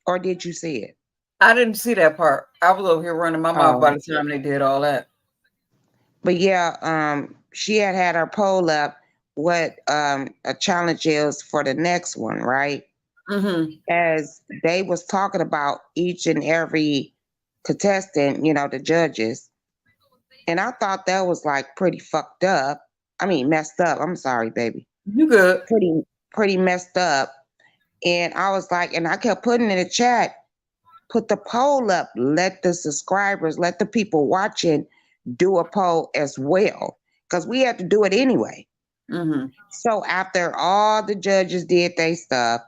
[SPEAKER 7] Or did you see it?
[SPEAKER 3] I didn't see that part. I was over here running my mouth by the time they did all that.
[SPEAKER 7] But yeah, she had her poll up what a challenge is for the next one, right? As they was talking about each and every contestant, you know, the judges. And I thought that was like pretty fucked up. I mean, messed up. I'm sorry, baby.
[SPEAKER 3] You good.
[SPEAKER 7] Pretty messed up. And I was like, and I kept putting in the chat, put the poll up, let the subscribers, let the people watching do a poll as well. Because we had to do it anyway. So after all the judges did their stuff,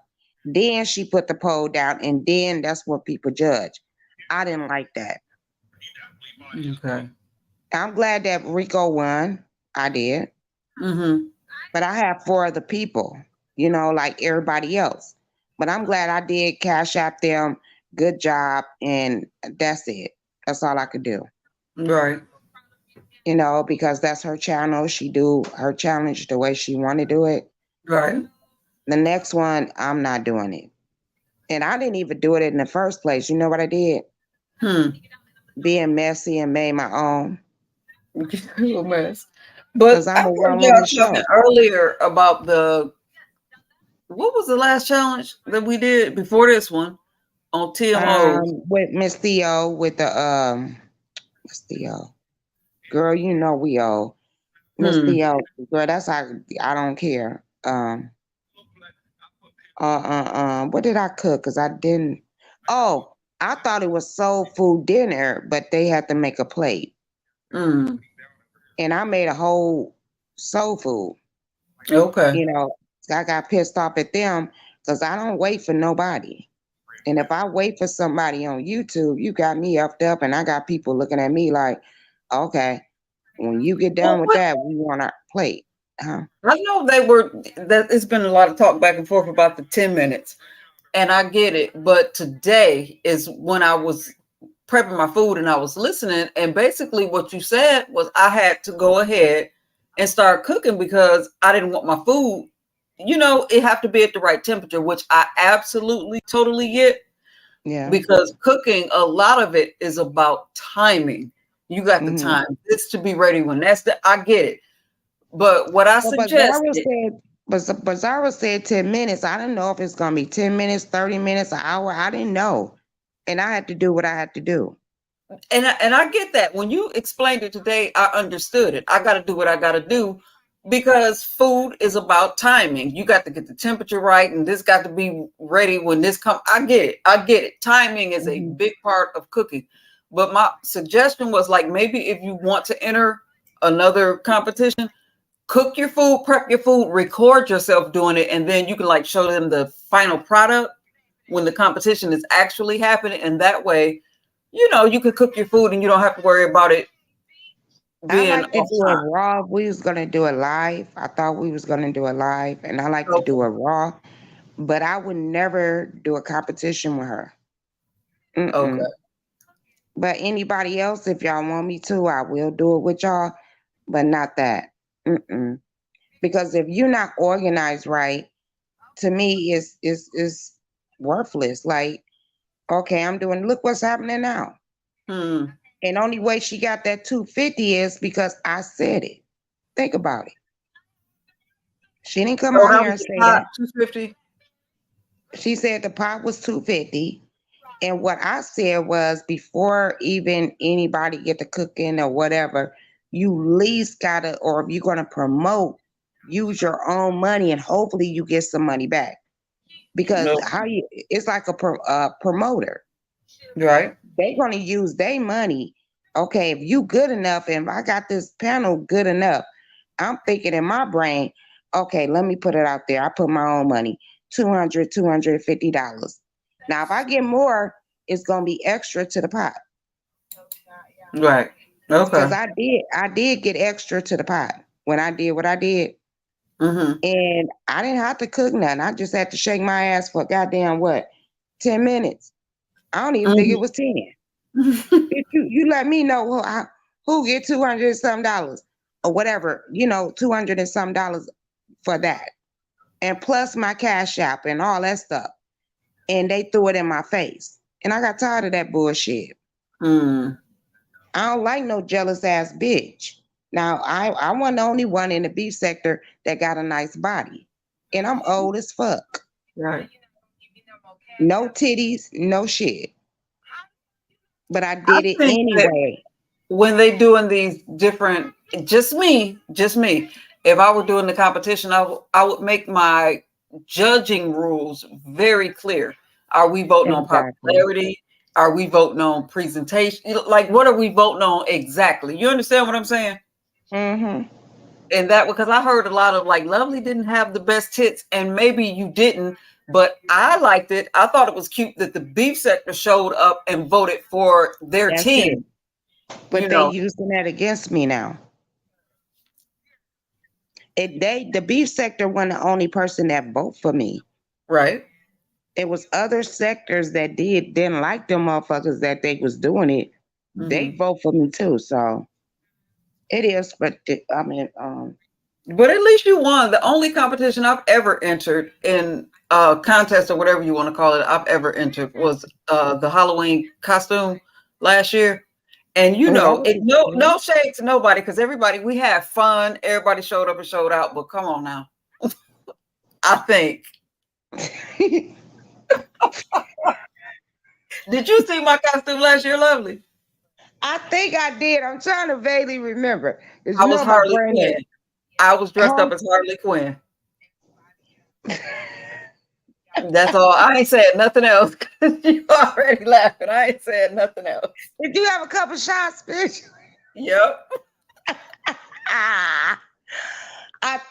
[SPEAKER 7] then she put the poll down, and then that's what people judge. I didn't like that.
[SPEAKER 3] Okay.
[SPEAKER 7] I'm glad that Rico won. I did. But I have 4 other people, you know, like everybody else. But I'm glad I did cash out them. Good job. And that's it. That's all I could do.
[SPEAKER 3] Right.
[SPEAKER 7] You know, because that's her channel. She do her challenge the way she want to do it.
[SPEAKER 3] Right.
[SPEAKER 7] The next one, I'm not doing it. And I didn't even do it in the first place. You know what I did? Being messy and made my own.
[SPEAKER 3] You a mess. But I heard y'all talking earlier about what was the last challenge that we did before this one on TMO?
[SPEAKER 7] With Miss Theo with the Miss Theo. Girl, you know we owe. Miss Theo, girl, that's how I don't care. What did I cook? Cause I didn't. Oh, I thought it was soul food dinner, but they had to make a plate. And I made a whole soul food.
[SPEAKER 3] Okay.
[SPEAKER 7] You know, I got pissed off at them because I don't wait for nobody. And if I wait for somebody on YouTube, you got me upped up, and I got people looking at me like, okay, when you get done with that, we want our plate.
[SPEAKER 3] I know that it's been a lot of talk back and forth about the 10 minutes, and I get it. But today is when I was prepping my food and I was listening, and basically what you said was I had to go ahead and start cooking because I didn't want my food, you know, it have to be at the right temperature, which I absolutely totally get.
[SPEAKER 7] Yeah.
[SPEAKER 3] Because cooking, a lot of it is about timing. You got the time this to be ready when I get it. But what I suggest,
[SPEAKER 7] Bizarro said 10 minutes. I didn't know if it's gonna be 10 minutes, 30 minutes, an hour. I didn't know. And I had to do what I had to do.
[SPEAKER 3] And I get that. When you explained it today, I understood it. I got to do what I got to do because food is about timing. You got to get the temperature right, and this got to be ready when this comes. I get it. I get it. Timing is a big part of cooking. But my suggestion was like maybe if you want to enter another competition, cook your food, prep your food, record yourself doing it, and then you can like show them the final product when the competition is actually happening. And that way, you know, you could cook your food and you don't have to worry about it being
[SPEAKER 7] I like to
[SPEAKER 3] off
[SPEAKER 7] do a
[SPEAKER 3] time.
[SPEAKER 7] raw. We was gonna do a live. I thought we was gonna do a live, and I like to
[SPEAKER 3] Okay.
[SPEAKER 7] do a raw, but I would never do a competition with her.
[SPEAKER 3] Okay.
[SPEAKER 7] But anybody else, if y'all want me to, I will do it with y'all, but not that. Because if you're not organized right, to me, is worthless. Like, okay, I'm doing. Look what's happening now. And only way she got that 250 is because I said it. Think about it. She didn't come out here and say that.
[SPEAKER 3] 250.
[SPEAKER 7] She said the pot was 250. And what I said was before even anybody get to cooking or whatever, you least gotta, or if you're gonna promote, use your own money and hopefully you get some money back. Because it's like a promoter.
[SPEAKER 3] Right.
[SPEAKER 7] They're gonna use their money. Okay, if you good enough and I got this panel good enough, I'm thinking in my brain, okay, let me put it out there. I put my own money, $250. Now, if I get more, it's gonna be extra to the pot.
[SPEAKER 3] Right.
[SPEAKER 7] Because
[SPEAKER 3] Okay.
[SPEAKER 7] I did get extra to the pot when I did what I did. And I didn't have to cook nothing. I just had to shake my ass for goddamn what? 10 minutes. I don't even think it was 10. If you let me know who get $200 and some dollars or whatever, you know, $200 and some dollars for that. And plus my cash app and all that stuff. And they threw it in my face. And I got tired of that bullshit. I don't like no jealous ass bitch. Now, I wasn't the only one in the beef sector that got a nice body. And I'm old as fuck.
[SPEAKER 3] Right.
[SPEAKER 7] No titties, no shit. But I
[SPEAKER 3] I
[SPEAKER 7] did it
[SPEAKER 3] think that
[SPEAKER 7] anyway.
[SPEAKER 3] when they doing these different, just me, if I were doing the competition, I would make my judging rules very clear. Are we voting on
[SPEAKER 7] Exactly.
[SPEAKER 3] popularity? Are we voting on presentation? Like, what are we voting on exactly? You understand what I'm saying? And that, because I heard a lot of like, Lovely didn't have the best tits, and maybe you didn't, but I liked it. I thought it was cute that the beef sector showed up and voted for their
[SPEAKER 7] That's
[SPEAKER 3] team.
[SPEAKER 7] it. But they using that against me now. The beef sector wasn't the only person that vote for me.
[SPEAKER 3] Right.
[SPEAKER 7] It was other sectors that didn't like them motherfuckers that they was doing it. They vote for me too. So it is, but I mean,
[SPEAKER 3] but at least you won. The only competition I've ever entered in contest or whatever you want to call it, I've ever entered was the Halloween costume last year. And you know, no shade to nobody, because everybody, we had fun. Everybody showed up and showed out. But come on now, I think. Did you see my costume last year, Lovely?
[SPEAKER 7] I think I did. I'm trying to vaguely remember.
[SPEAKER 3] I was Harley Quinn. I was dressed up as Harley Quinn. That's all. I ain't said nothing else. You already laughing. I ain't said nothing else.
[SPEAKER 7] Did you have a couple shots, bitch?
[SPEAKER 3] Yep.
[SPEAKER 7] I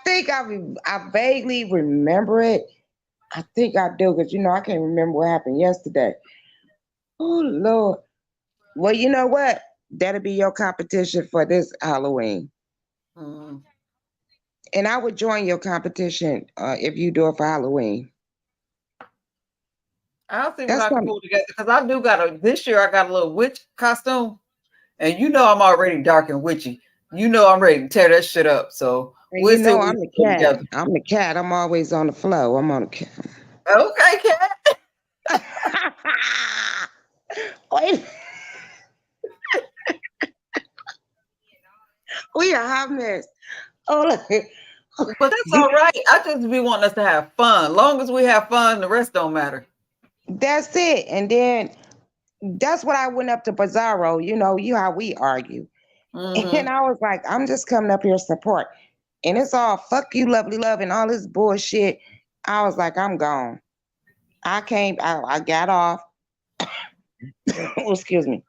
[SPEAKER 7] think I vaguely remember it. I think I do, because you know I can't remember what happened yesterday. Oh Lord. Well, you know what? That'll be your competition for this Halloween. And I would join your competition if you do it for Halloween.
[SPEAKER 3] I'll see what I can pull together, because I do got this year I got a little witch costume, and you know I'm already dark and witchy. You know I'm ready to tear that shit up. So
[SPEAKER 7] we'll see. I'm the cat. Together. I'm the cat. I'm always on the flow. I'm on the cat.
[SPEAKER 3] Okay, cat.
[SPEAKER 7] Wait. We a hot mess. Oh,
[SPEAKER 3] but that's all right. I just be wanting us to have fun. Long as we have fun, the rest don't matter.
[SPEAKER 7] That's it. And then that's what I went up to Bizarro. You know, how we argue. And I was like, I'm just coming up here to support. And it's all fuck you, lovely love, and all this bullshit. I was like, I'm gone. I got off. Oh, excuse me.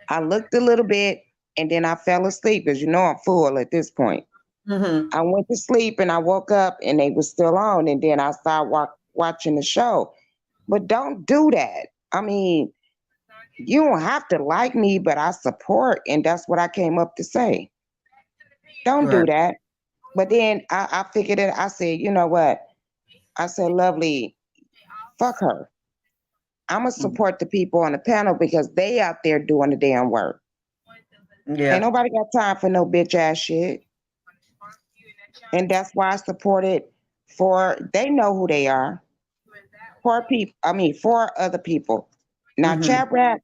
[SPEAKER 7] I looked a little bit and then I fell asleep because you know I'm full at this point. I went to sleep and I woke up and they were still on, and then I started watching the show. But don't do that. I mean, you don't have to like me, but I support, and that's what I came up to say. Don't do that. But then I figured it. I said, you know what? I said, lovely, fuck her. I'm gonna support the people on the panel because they out there doing the damn work.
[SPEAKER 3] Yeah.
[SPEAKER 7] Ain't nobody got time for no bitch ass shit. And that's why I supported they know who they are. For other people. Now, Chat Rap,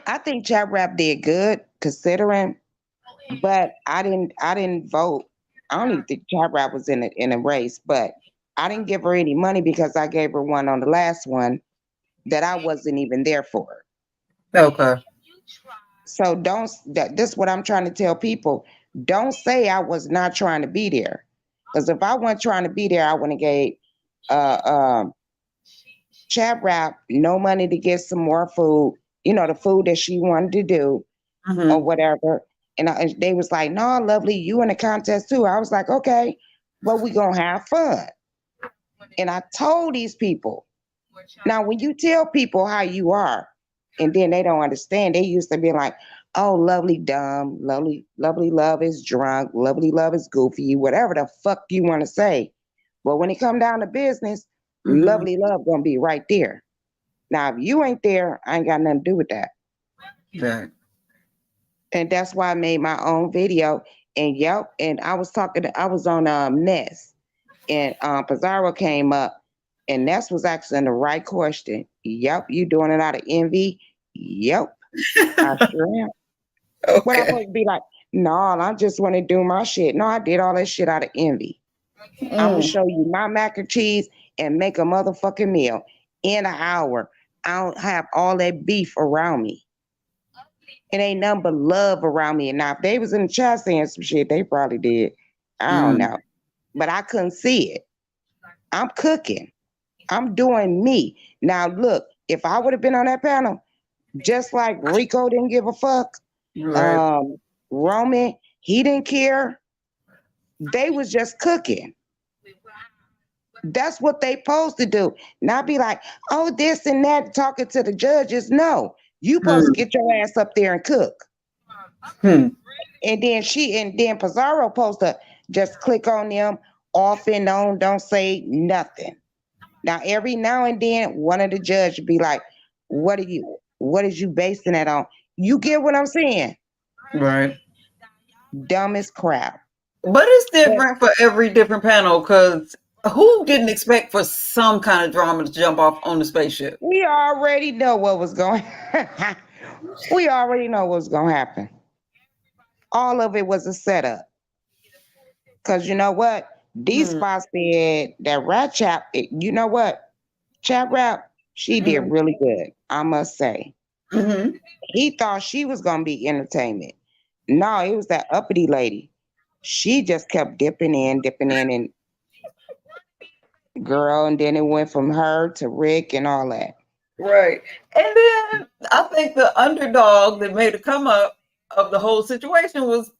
[SPEAKER 7] I think Chat Rap did good considering, but I didn't vote. I don't even think Chat Rap was in a race, but I didn't give her any money because I gave her one on the last one that I wasn't even there for.
[SPEAKER 3] Okay.
[SPEAKER 7] So this is what I'm trying to tell people. Don't say I was not trying to be there. Because if I wasn't trying to be there, I wouldn't have gave Chat Rap no money to get some more food, the food that she wanted to do or whatever. And they was like, no, lovely, you in the contest too. I was like, okay, but we gonna have fun. And I told these people, now when you tell people how you are and then they don't understand, they used to be like, oh, lovely dumb, lovely love is drunk, lovely love is goofy, whatever the fuck you want to say. But when it come down to business, lovely love gonna be right there. Now, if you ain't there, I ain't got nothing to do with that.
[SPEAKER 3] Right.
[SPEAKER 7] And that's why I made my own video. And and I was on Ness, and Pizarro came up, and Ness was asking the right question. Yep, you doing it out of envy? Yep, I sure am.
[SPEAKER 3] Okay.
[SPEAKER 7] What I'm supposed to be like? No, I just want to do my shit. No, I did all that shit out of envy. I'm gonna show you my mac and cheese and make a motherfucking meal in an hour. I don't have all that beef around me. It ain't nothing but love around me. And now, if they was in the chat saying some shit, they probably did. I don't know. But I couldn't see it. I'm cooking. I'm doing me. Now, look, if I would have been on that panel, just like Rico didn't give a fuck, Roman, he didn't care. They was just cooking. That's what they supposed to do. Not be like, oh, this and that, talking to the judges. No, you supposed to get your ass up there and cook. And then Pizarro supposed to just click on them off and on, don't say nothing. Now, every now and then, one of the judges be like, what is you basing that on? You get what I'm saying?
[SPEAKER 3] Right.
[SPEAKER 7] Dumb as crap.
[SPEAKER 3] But it's different for every different panel, because who didn't expect for some kind of drama to jump off on the spaceship?
[SPEAKER 7] We already know what was going We already know what's going to happen. All of it was a setup. Because you know what? These spots said that Rat Chap, you know what? Chat Rap, she did really good, I must say. He thought she was going to be entertainment. No, it was that uppity lady. She just kept dipping in, and girl, and then it went from her to Rick and all that.
[SPEAKER 3] Right. And then I think the underdog that made a come up of the whole situation was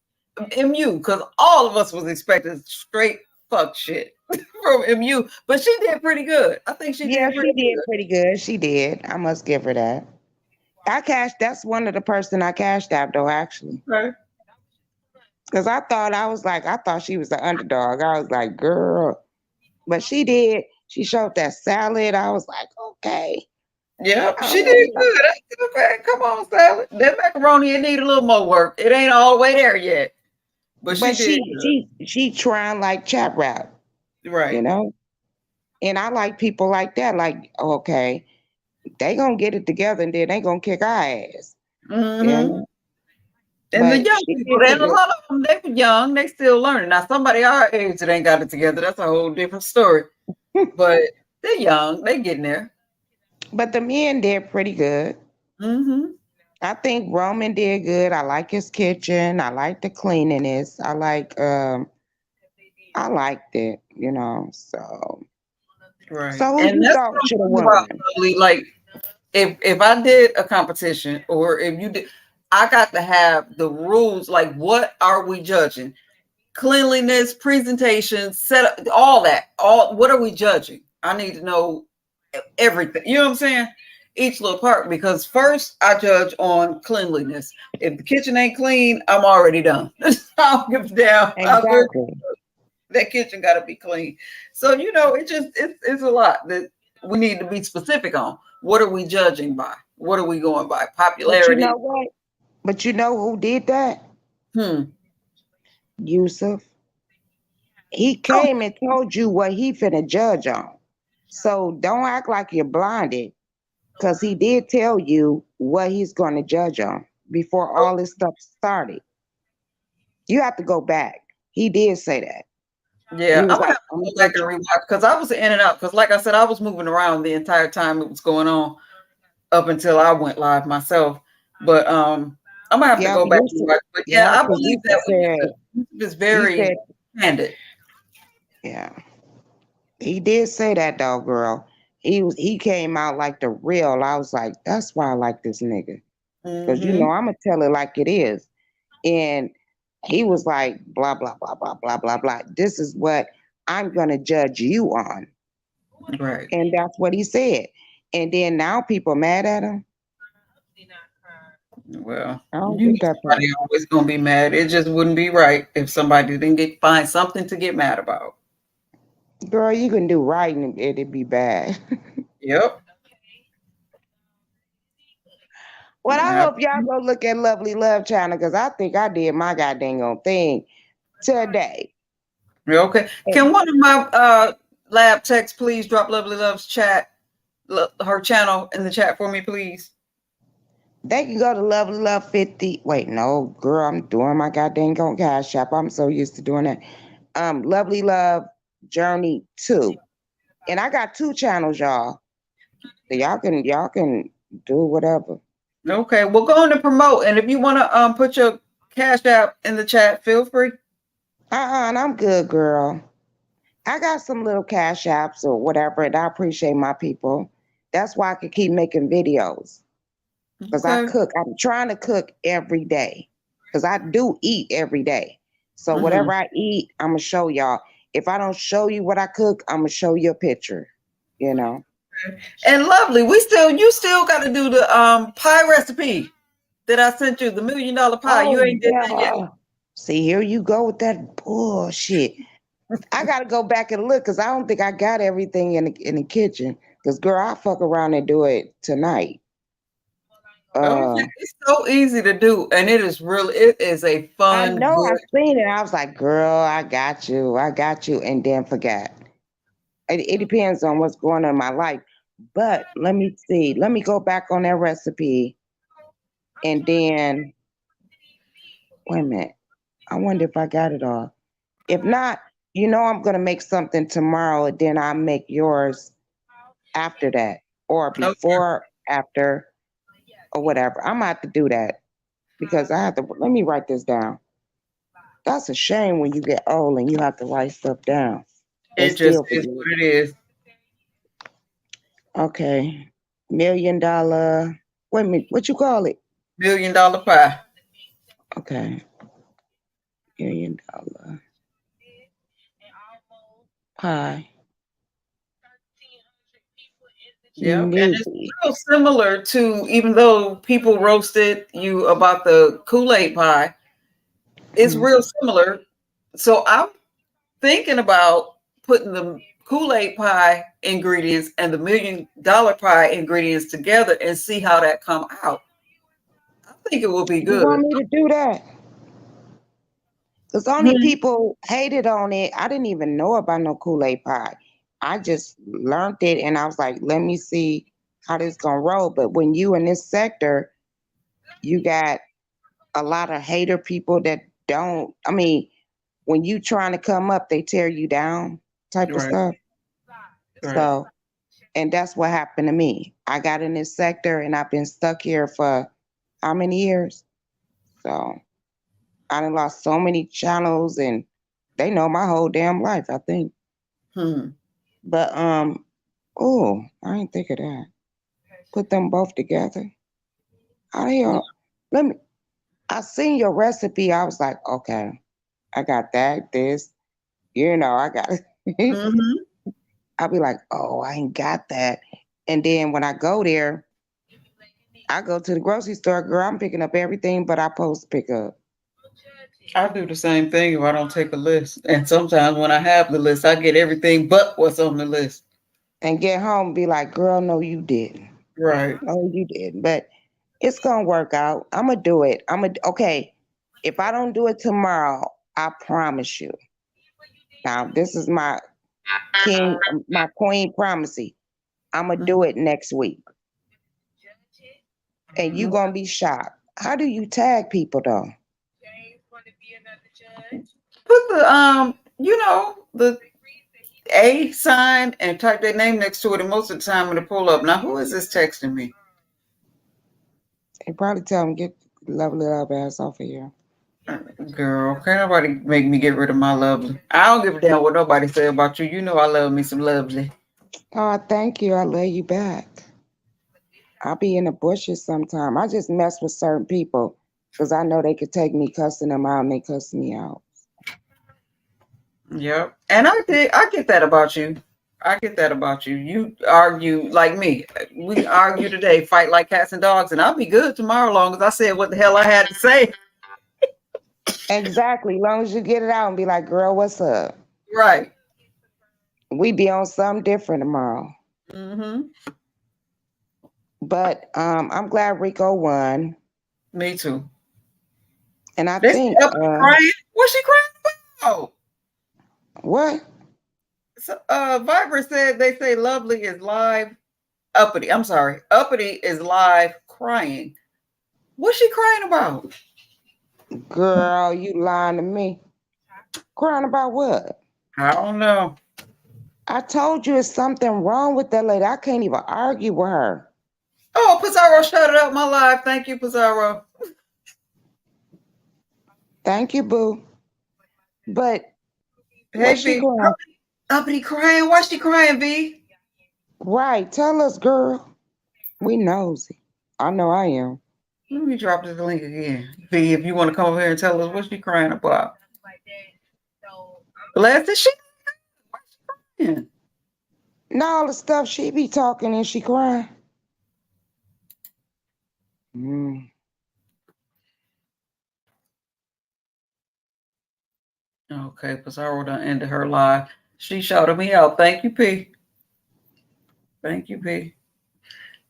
[SPEAKER 3] MU, because all of us was expecting straight fuck shit from MU, but she did pretty good. I think she did
[SPEAKER 7] pretty good. She did. I must give her that. That's one of the person I cashed out though, actually.
[SPEAKER 3] Right.
[SPEAKER 7] Because I thought she was the underdog. I was like, girl. But she did. She showed that salad. I was like, okay.
[SPEAKER 3] Yeah, she did good. Okay, come on, salad. That macaroni, it need a little more work. It ain't all the way there yet. But
[SPEAKER 7] she trying like Chat Rap.
[SPEAKER 3] Right.
[SPEAKER 7] You know? And I like people like that. Like, okay, they gonna get it together and then they gonna kick our ass.
[SPEAKER 3] And the young people, and a lot of them, they were young, they still learning. Now, somebody our age that ain't got it together, that's a whole different story. But they're young, they getting there.
[SPEAKER 7] But the men did pretty good.
[SPEAKER 3] Mm-hmm.
[SPEAKER 7] I think Roman did good. I like his kitchen. I like the cleanliness. I liked it, you know.
[SPEAKER 3] Right.
[SPEAKER 7] So who
[SPEAKER 3] And
[SPEAKER 7] you
[SPEAKER 3] that's
[SPEAKER 7] thought
[SPEAKER 3] what I'm
[SPEAKER 7] should have
[SPEAKER 3] talking about,
[SPEAKER 7] won?
[SPEAKER 3] Lovely. Like if I did a competition or if you did, I got to have the rules. Like, what are we judging? Cleanliness, presentation, setup, all that. All what are we judging? I need to know everything. You know what I'm saying? Each little part, because first I judge on cleanliness. If the kitchen ain't clean, I'm already done. I don't give a damn.
[SPEAKER 7] Exactly.
[SPEAKER 3] That kitchen got to be clean. So you know, it's a lot that we need to be specific on. What are we judging by? What are we going by?
[SPEAKER 7] But you
[SPEAKER 3] Popularity.
[SPEAKER 7] know what? But you know who did that?
[SPEAKER 3] Hmm.
[SPEAKER 7] Yusuf. He
[SPEAKER 3] Oh,
[SPEAKER 7] came and told you what he finna judge on. So don't act like you're blinded, because he did tell you what he's gonna judge on before all this stuff started. You have to go back. He did say that.
[SPEAKER 3] yeah,
[SPEAKER 7] He
[SPEAKER 3] I'm
[SPEAKER 7] was
[SPEAKER 3] gonna
[SPEAKER 7] like,
[SPEAKER 3] have
[SPEAKER 7] I'm
[SPEAKER 3] to
[SPEAKER 7] gonna
[SPEAKER 3] go back
[SPEAKER 7] judge
[SPEAKER 3] and
[SPEAKER 7] you.
[SPEAKER 3] rewatch because I was in and out. Because, like I said, I was moving around the entire time it was going on up until I went live myself. But I'm gonna have to
[SPEAKER 7] Yeah,
[SPEAKER 3] go
[SPEAKER 7] but
[SPEAKER 3] back and
[SPEAKER 7] Yusuf,
[SPEAKER 3] watch. But yeah,
[SPEAKER 7] yeah,
[SPEAKER 3] I
[SPEAKER 7] because
[SPEAKER 3] believe
[SPEAKER 7] Yusuf
[SPEAKER 3] that with
[SPEAKER 7] said,
[SPEAKER 3] Yusuf. Yusuf is
[SPEAKER 7] he said,
[SPEAKER 3] very candid.
[SPEAKER 7] yeah, he did say that though, girl. He came out like the real. I was like, that's why I like this nigga. Because you know,
[SPEAKER 3] Mm-hmm.
[SPEAKER 7] I'm gonna tell it like it is. And he was like, blah, blah, blah, blah, blah, blah, blah. This is what I'm gonna judge you on.
[SPEAKER 3] Right.
[SPEAKER 7] And that's what he said. And then now people mad at him.
[SPEAKER 3] Well,
[SPEAKER 7] I don't
[SPEAKER 3] you know
[SPEAKER 7] get that part.
[SPEAKER 3] somebody always gonna be mad. It just wouldn't be right if somebody didn't find something to get mad about.
[SPEAKER 7] Girl, you can do right and it'd be bad.
[SPEAKER 3] Yep.
[SPEAKER 7] Well, I
[SPEAKER 3] Yep.
[SPEAKER 7] hope y'all go look at Lovely Love Channel because I think I did my goddamn own thing today.
[SPEAKER 3] Okay. Can one of my lab techs please drop Lovely Love's her channel in the chat for me, please?
[SPEAKER 7] They can go to Lovely Love 50. Wait, no, girl, I'm doing my goddamn cash app. I'm so used to doing that. Lovely Love Journey 2. And I got 2 channels, y'all. So y'all can do whatever.
[SPEAKER 3] Okay. Well, go on and promote, and if you want to put your cash app in the chat, feel free.
[SPEAKER 7] And I'm good, girl. I got some little cash apps or whatever, and I appreciate my people. That's why I can keep making videos. Because I
[SPEAKER 3] Okay.
[SPEAKER 7] cook. I'm trying to cook every day. Because I do eat every day. So
[SPEAKER 3] Mm-hmm.
[SPEAKER 7] whatever I eat, I'm gonna show y'all. If I don't show you what I cook, I'm gonna show you a picture. You know.
[SPEAKER 3] And Lovely, you still got to do the pie recipe that I sent you, the $1,000,000 pie. You
[SPEAKER 7] Oh
[SPEAKER 3] ain't did that yet.
[SPEAKER 7] yeah. See, here you go with that bullshit. I gotta go back and look because I don't think I got everything in the kitchen. Because girl, I fuck around and do it tonight.
[SPEAKER 3] Okay,
[SPEAKER 7] Uh,
[SPEAKER 3] it's so easy to do, and it is a
[SPEAKER 7] I
[SPEAKER 3] fun,
[SPEAKER 7] know I
[SPEAKER 3] good.
[SPEAKER 7] seen it. I was like, girl, I got you, and then forgot. It depends on what's going on in my life. But let me see. Let me go back on that recipe, and then wait a minute. I wonder if I got it all. If not, you know I'm gonna make something tomorrow, and then I'll make yours after that, or
[SPEAKER 3] Okay.
[SPEAKER 7] before, after, or whatever. I'm gonna have to do that because I have to. Let me write this down. That's a shame when you get old and you have to write stuff down and
[SPEAKER 3] It just
[SPEAKER 7] still
[SPEAKER 3] is
[SPEAKER 7] forget.
[SPEAKER 3] what it is.
[SPEAKER 7] Okay. $1,000,000. Wait a minute. What you call it?
[SPEAKER 3] $1,000,000 pie.
[SPEAKER 7] Okay. $1,000,000 pie.
[SPEAKER 3] Yeah, and it's
[SPEAKER 7] Newbie.
[SPEAKER 3] real similar to, even though people roasted you about the Kool-Aid pie, it's
[SPEAKER 7] Mhm.
[SPEAKER 3] real similar. So I'm thinking about putting the Kool-Aid pie ingredients and the $1,000,000 pie ingredients together and see how that come out. I think it will be
[SPEAKER 7] You want
[SPEAKER 3] good.
[SPEAKER 7] me to do that? Because only
[SPEAKER 3] Hmm.
[SPEAKER 7] people hated on it. I didn't even know about no Kool-Aid pie. I just learned it and I was like, let me see how this gonna roll. But when you in this sector, you got a lot of hater people that don't. I mean, when you trying to come up, they tear you down type of
[SPEAKER 3] Right,
[SPEAKER 7] stuff.
[SPEAKER 3] right.
[SPEAKER 7] So And that's what happened to me. I got in this sector and I've been stuck here for how many years? So I done lost so many channels and they know my whole damn life, I think. But oh, I didn't think of that. Put them both together. How the hell? I seen your recipe. I was like, okay, I got that, this, I got it. I'll be like, oh, I ain't got that. And then when I go there, I go to the grocery store, girl, I'm picking up everything but I supposed to pick up.
[SPEAKER 3] I do the same thing if I don't take a list. And sometimes when I have the list, I get everything but what's on the list.
[SPEAKER 7] And get home and be like, girl, no, you didn't.
[SPEAKER 3] Right.
[SPEAKER 7] No, you didn't. But it's going to work out. I'm going to do it. Okay, if I don't do it tomorrow, I promise you. Now, this is my queen promisey. I'm going to do it next week. And you going to be shocked. How do you tag people, though?
[SPEAKER 3] Put the, the A sign and type their name next to it, and most of the time it'll pull up. Now, who is this texting me?
[SPEAKER 7] They probably tell them, get lovely love ass off of here.
[SPEAKER 3] Girl, can't nobody make me get rid of my lovely. I don't give a damn what nobody say about you. You know I love me some lovely.
[SPEAKER 7] Oh, thank you. I love you back. I'll be in the bushes sometime. I just mess with certain people because I know they could take me cussing them out and they cuss me out.
[SPEAKER 3] Yep. And I get that about you. I get that about you. You argue like me. We argue today, fight like cats and dogs, and I'll be good tomorrow long as I said what the hell I had to say.
[SPEAKER 7] Exactly. As long as you get it out and be like, girl, what's up?
[SPEAKER 3] Right.
[SPEAKER 7] We be on something different tomorrow. But I'm glad Rico won.
[SPEAKER 3] Me too.
[SPEAKER 7] And I think
[SPEAKER 3] crying. What's she crying about?
[SPEAKER 7] What?
[SPEAKER 3] So Viber said they say lovely is live. Uppity. I'm sorry. Uppity is live crying. What's she crying about?
[SPEAKER 7] Girl, you lying to me. Crying about what?
[SPEAKER 3] I don't know.
[SPEAKER 7] I told you it's something wrong with that lady. I can't even argue with her.
[SPEAKER 3] Oh, Pizarro shut it up my live. Thank you, Pizarro.
[SPEAKER 7] Thank you, boo. But
[SPEAKER 3] hey, she crying? Uppity crying? Why she crying, V?
[SPEAKER 7] Right. Tell us, girl. We nosy. I know I am.
[SPEAKER 3] Let me drop this link again. V, if you want to come over here and tell us what she crying about. Bless is she? Why she crying?
[SPEAKER 7] And all the stuff she be talking and she crying.
[SPEAKER 3] Okay, Pizarro done ended her live. She shouted me out. Thank you, P. Thank you, P.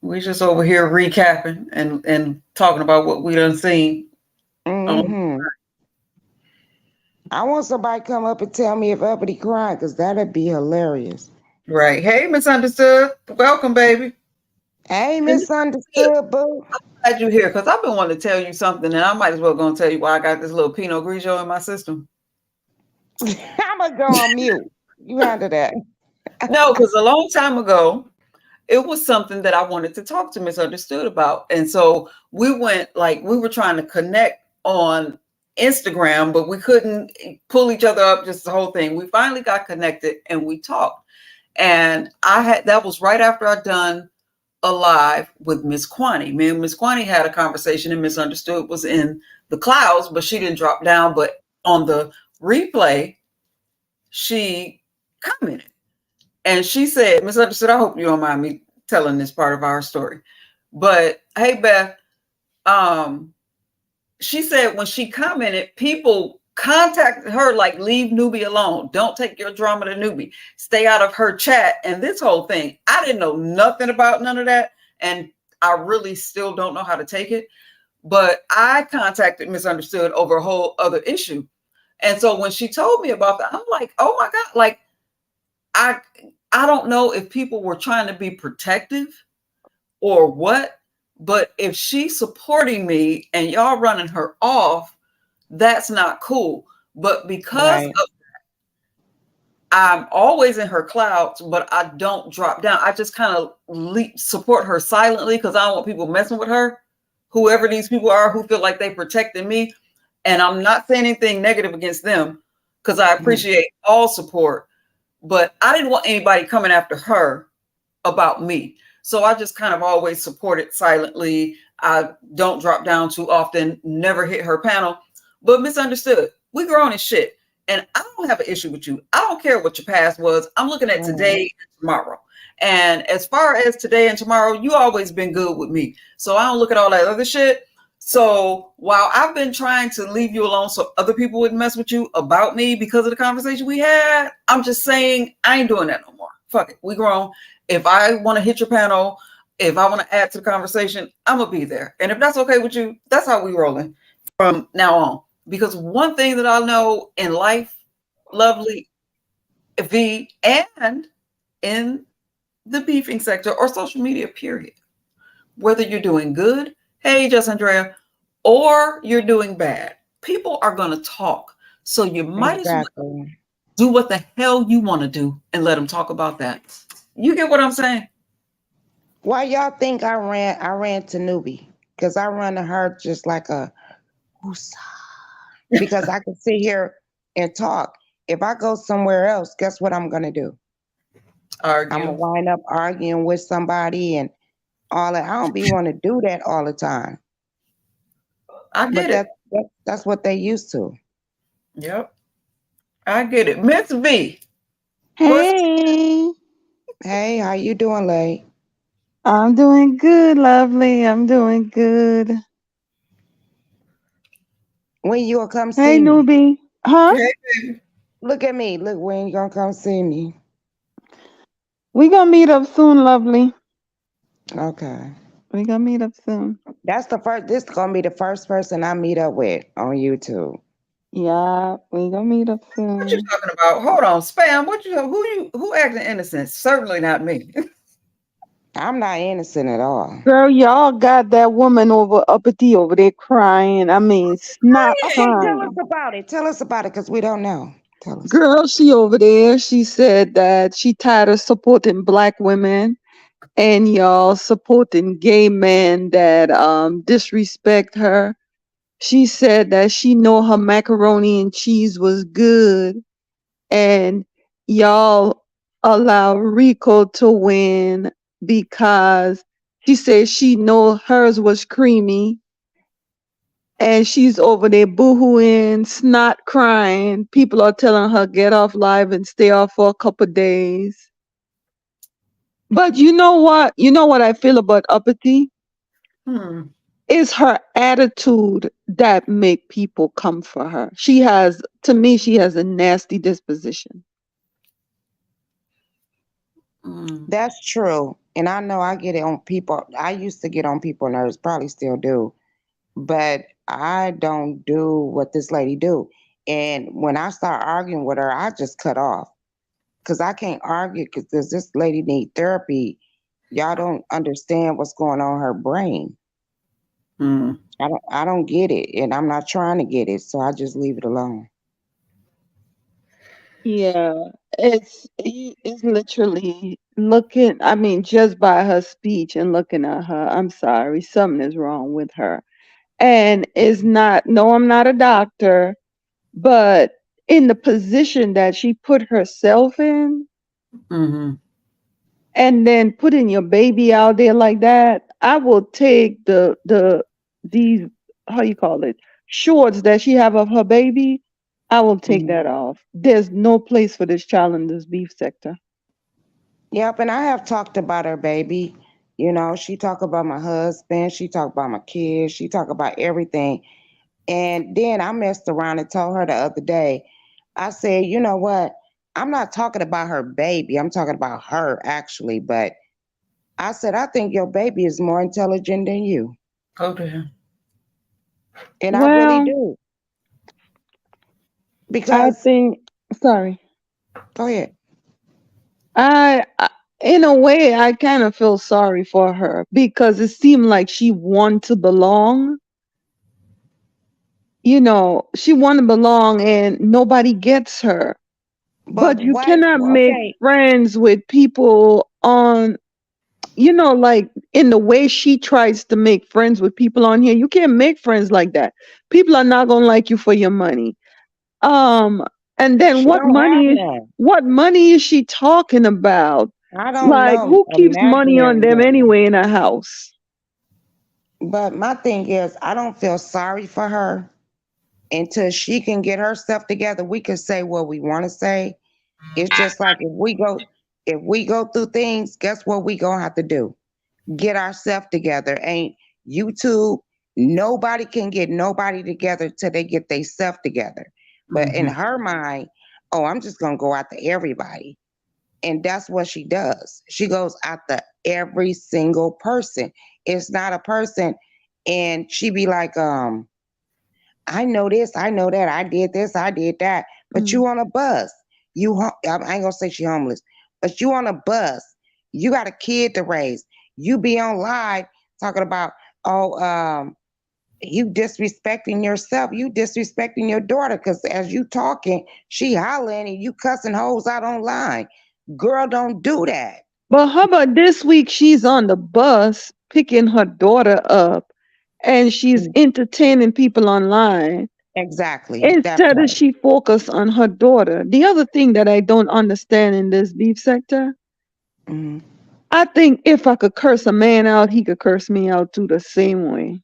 [SPEAKER 3] We just over here recapping and talking about what we done seen.
[SPEAKER 7] I want somebody to come up and tell me if Uppity crying, because that'd be hilarious.
[SPEAKER 3] Right. Hey, Misunderstood. Welcome, baby.
[SPEAKER 7] Hey, Misunderstood, boo.
[SPEAKER 3] I'm glad you're here because I've been wanting to tell you something, and I might as well go and tell you why I got this little Pinot Grigio in my system.
[SPEAKER 7] I'm going to go on mute. You handle that.
[SPEAKER 3] No, because a long time ago, it was something that I wanted to talk to Misunderstood about. And so we were trying to connect on Instagram, but we couldn't pull each other up, just the whole thing. We finally got connected and we talked. And that was right after I'd done a live with Miss Kwani. Me and Miss Kwani had a conversation, and Misunderstood was in the clouds, but she didn't drop down. But on the replay, she commented. And she said, Misunderstood, I hope you don't mind me telling this part of our story. But hey, Beth, she said when she commented, people contacted her like, leave Newbie alone. Don't take your drama to Newbie. Stay out of her chat. And this whole thing, I didn't know nothing about none of that. And I really still don't know how to take it. But I contacted Misunderstood over a whole other issue. And so when she told me about that, I'm like, oh my God, like, I don't know if people were trying to be protective or what, but if she's supporting me and y'all running her off, that's not cool. But because of that, I'm always in her clouds, but I don't drop down. I just kind of support her silently because I don't want people messing with her, whoever these people are who feel like they protecting me. And I'm not saying anything negative against them because I appreciate all support, but I didn't want anybody coming after her about me. So I just kind of always support it silently. I don't drop down too often, never hit her panel, but misunderstood. We grown as shit. And I don't have an issue with you. I don't care what your past was. I'm looking at today and tomorrow. And as far as today and tomorrow, you always been good with me. So I don't look at all that other shit. So while I've been trying to leave you alone so other people wouldn't mess with you about me because of the conversation we had, I'm just saying I ain't doing that no more. Fuck it. We grown. If I want to hit your panel, if I want to add to the conversation, I'm going to be there. And if that's okay with you, that's how we rolling from now on. Because one thing that I know in life, lovely V, and in the beefing sector or social media, period, whether you're doing good, hey, Just Andrea, or you're doing bad, people are going to talk. So you might as well do what the hell you want to do and let them talk about that. You get what I'm saying?
[SPEAKER 7] Why y'all think I ran to Newbie? Because I run to her just like a whoosah. Because I can sit here and talk. If I go somewhere else, guess what I'm gonna do?
[SPEAKER 3] Argue.
[SPEAKER 7] I'm gonna wind up arguing with somebody and all that. I don't be want to do that all the time.
[SPEAKER 3] I get it.
[SPEAKER 7] That's what they used to.
[SPEAKER 3] Yep. I get it. Miss V.
[SPEAKER 11] Hey.
[SPEAKER 7] Hey, how you doing, Lay?
[SPEAKER 11] I'm doing good, lovely. I'm doing good.
[SPEAKER 7] When you gonna come see
[SPEAKER 11] Hey,
[SPEAKER 7] me?
[SPEAKER 11] newbie. Huh?
[SPEAKER 3] Hey.
[SPEAKER 7] Look at me. Look, when you gonna come see me?
[SPEAKER 11] We gonna meet up soon, lovely.
[SPEAKER 7] Okay.
[SPEAKER 11] We gonna meet up soon.
[SPEAKER 7] That's the first. This gonna be the first person I meet up with on YouTube.
[SPEAKER 11] Yeah, we gonna meet up soon.
[SPEAKER 3] What you talking about? Hold on, Spam. Who acting innocent? Certainly not me.
[SPEAKER 7] I'm not innocent at all.
[SPEAKER 11] Girl, y'all got that woman uppity over there crying. I mean, snot
[SPEAKER 7] Okay,
[SPEAKER 11] crying.
[SPEAKER 7] tell us about it. Tell us about it, cause we don't know. Tell us.
[SPEAKER 11] Girl, she over there. She said that she tired of supporting black women and y'all supporting gay men that disrespect her. She said that she know her macaroni and cheese was good and y'all allow Rico to win because she said she know hers was creamy and she's over there boohooing, snot crying. People are telling her get off live and stay off for a couple days. But you know what? You know what I feel about Uppity? It's her attitude that make people come for her. To me, she has a nasty disposition.
[SPEAKER 7] That's true. And I know I get it on people. I used to get on people's nerves, probably still do. But I don't do what this lady do. And when I start arguing with her, I just cut off. Because I can't argue because this lady need therapy. Y'all don't understand what's going on in her brain. I don't get it. And I'm not trying to get it. So I just leave it alone.
[SPEAKER 11] Yeah, it's literally looking, I mean, just by her speech and looking at her, I'm sorry, something is wrong with her. And it's not, no, I'm not a doctor, but in the position that she put herself in, and then putting your baby out there like that, I will take these, how you call it, shorts that she have of her baby. I will take that off. There's no place for this child in this beef sector.
[SPEAKER 7] Yep, and I have talked about her baby. You know, she talk about my husband, she talk about my kids, she talk about everything. And then I messed around and told her the other day, I said, you know what? I'm not talking about her baby. I'm talking about her actually. But I said, I think your baby is more intelligent than you.
[SPEAKER 3] Okay.
[SPEAKER 7] And I really do. Because
[SPEAKER 11] sorry.
[SPEAKER 7] Go ahead.
[SPEAKER 11] I in a way, I kind of feel sorry for her because it seemed like she wanted to belong. You know, she wanted to belong and nobody gets her.
[SPEAKER 3] But you
[SPEAKER 7] why?
[SPEAKER 3] cannot make
[SPEAKER 7] Okay,
[SPEAKER 3] friends with people on, like in the way she tries to make friends with people on here. You can't make friends like that. People are not gonna like you for your money. Um, and then
[SPEAKER 7] she don't have none.
[SPEAKER 3] what money is she talking about?
[SPEAKER 7] I don't
[SPEAKER 3] Like,
[SPEAKER 7] know,
[SPEAKER 3] who keeps money on
[SPEAKER 7] imaginary
[SPEAKER 3] them
[SPEAKER 7] money.
[SPEAKER 3] anyway in a house?
[SPEAKER 7] But my thing is, I don't feel sorry for her until she can get herself together. We can say what we want to say. It's just like if we go through things, guess what we gonna have to do? Get ourselves together. Ain't YouTube? Nobody can get nobody together till they get themselves together. But in her mind, oh, I'm just gonna go after everybody. And that's what she does. She goes after every single person. It's not a person. And she be like, I know this, I know that, I did this, I did that. But you on a bus. I ain't gonna say she homeless, but you on a bus. You got a kid to raise. You be on live talking about, oh, you disrespecting yourself. You disrespecting your daughter because as you talking, she hollering and you cussing hoes out online. Girl, don't do that.
[SPEAKER 3] But how about this week? She's on the bus picking her daughter up, and she's entertaining people online
[SPEAKER 7] Exactly. That
[SPEAKER 3] instead of
[SPEAKER 7] part.
[SPEAKER 3] she focus on her daughter. The other thing that I don't understand in this beef sector,
[SPEAKER 7] Mhm.
[SPEAKER 3] I think if I could curse a man out, he could curse me out too the same way.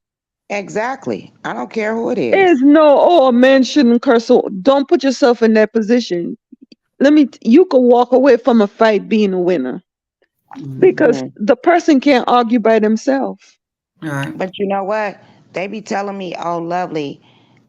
[SPEAKER 7] Exactly. I don't care who it
[SPEAKER 3] There's
[SPEAKER 7] is.
[SPEAKER 3] no, oh, a man shouldn't curse. So don't put yourself in that position. You could walk away from a fight being a winner because
[SPEAKER 7] Mhm.
[SPEAKER 3] the person can't argue by themselves.
[SPEAKER 12] All right.
[SPEAKER 7] But you know what? They be telling me, oh, lovely,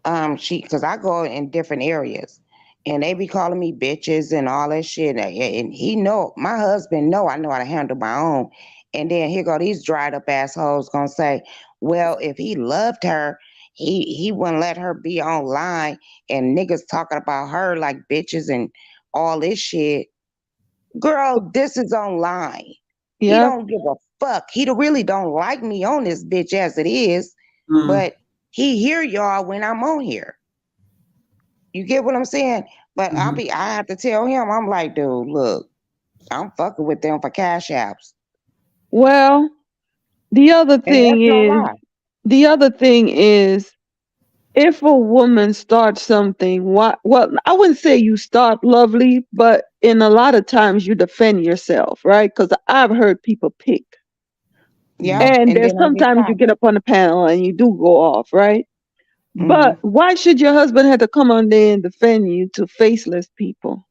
[SPEAKER 7] because I go in different areas, and they be calling me bitches and all that shit. And he know, my husband know I know how to handle my own. And then here go these dried up assholes gonna say, well, if he loved her, he wouldn't let her be online and niggas talking about her like bitches and all this shit. Girl, this is online. He
[SPEAKER 3] Yeah.
[SPEAKER 7] don't give a fuck. He really don't like me on this bitch as it is,
[SPEAKER 12] Mm.
[SPEAKER 7] but he hear y'all when I'm on here. You get what I'm saying? But I have to tell him, I'm like, dude, look, I'm fucking with them for cash apps.
[SPEAKER 3] Well, the other
[SPEAKER 7] And
[SPEAKER 3] thing
[SPEAKER 7] that's no
[SPEAKER 3] is,
[SPEAKER 7] lie.
[SPEAKER 3] the other thing is, if a woman starts something, well, I wouldn't say you start lovely, but in a lot of times you defend yourself, right? Because I've heard people pick.
[SPEAKER 7] Yep.
[SPEAKER 3] And
[SPEAKER 7] And
[SPEAKER 3] there's
[SPEAKER 7] then I get
[SPEAKER 3] sometimes you
[SPEAKER 7] shot.
[SPEAKER 3] get up on the panel and you do go off, right?
[SPEAKER 7] Hmm.
[SPEAKER 3] But why should your husband have to come on there and defend you to faceless people?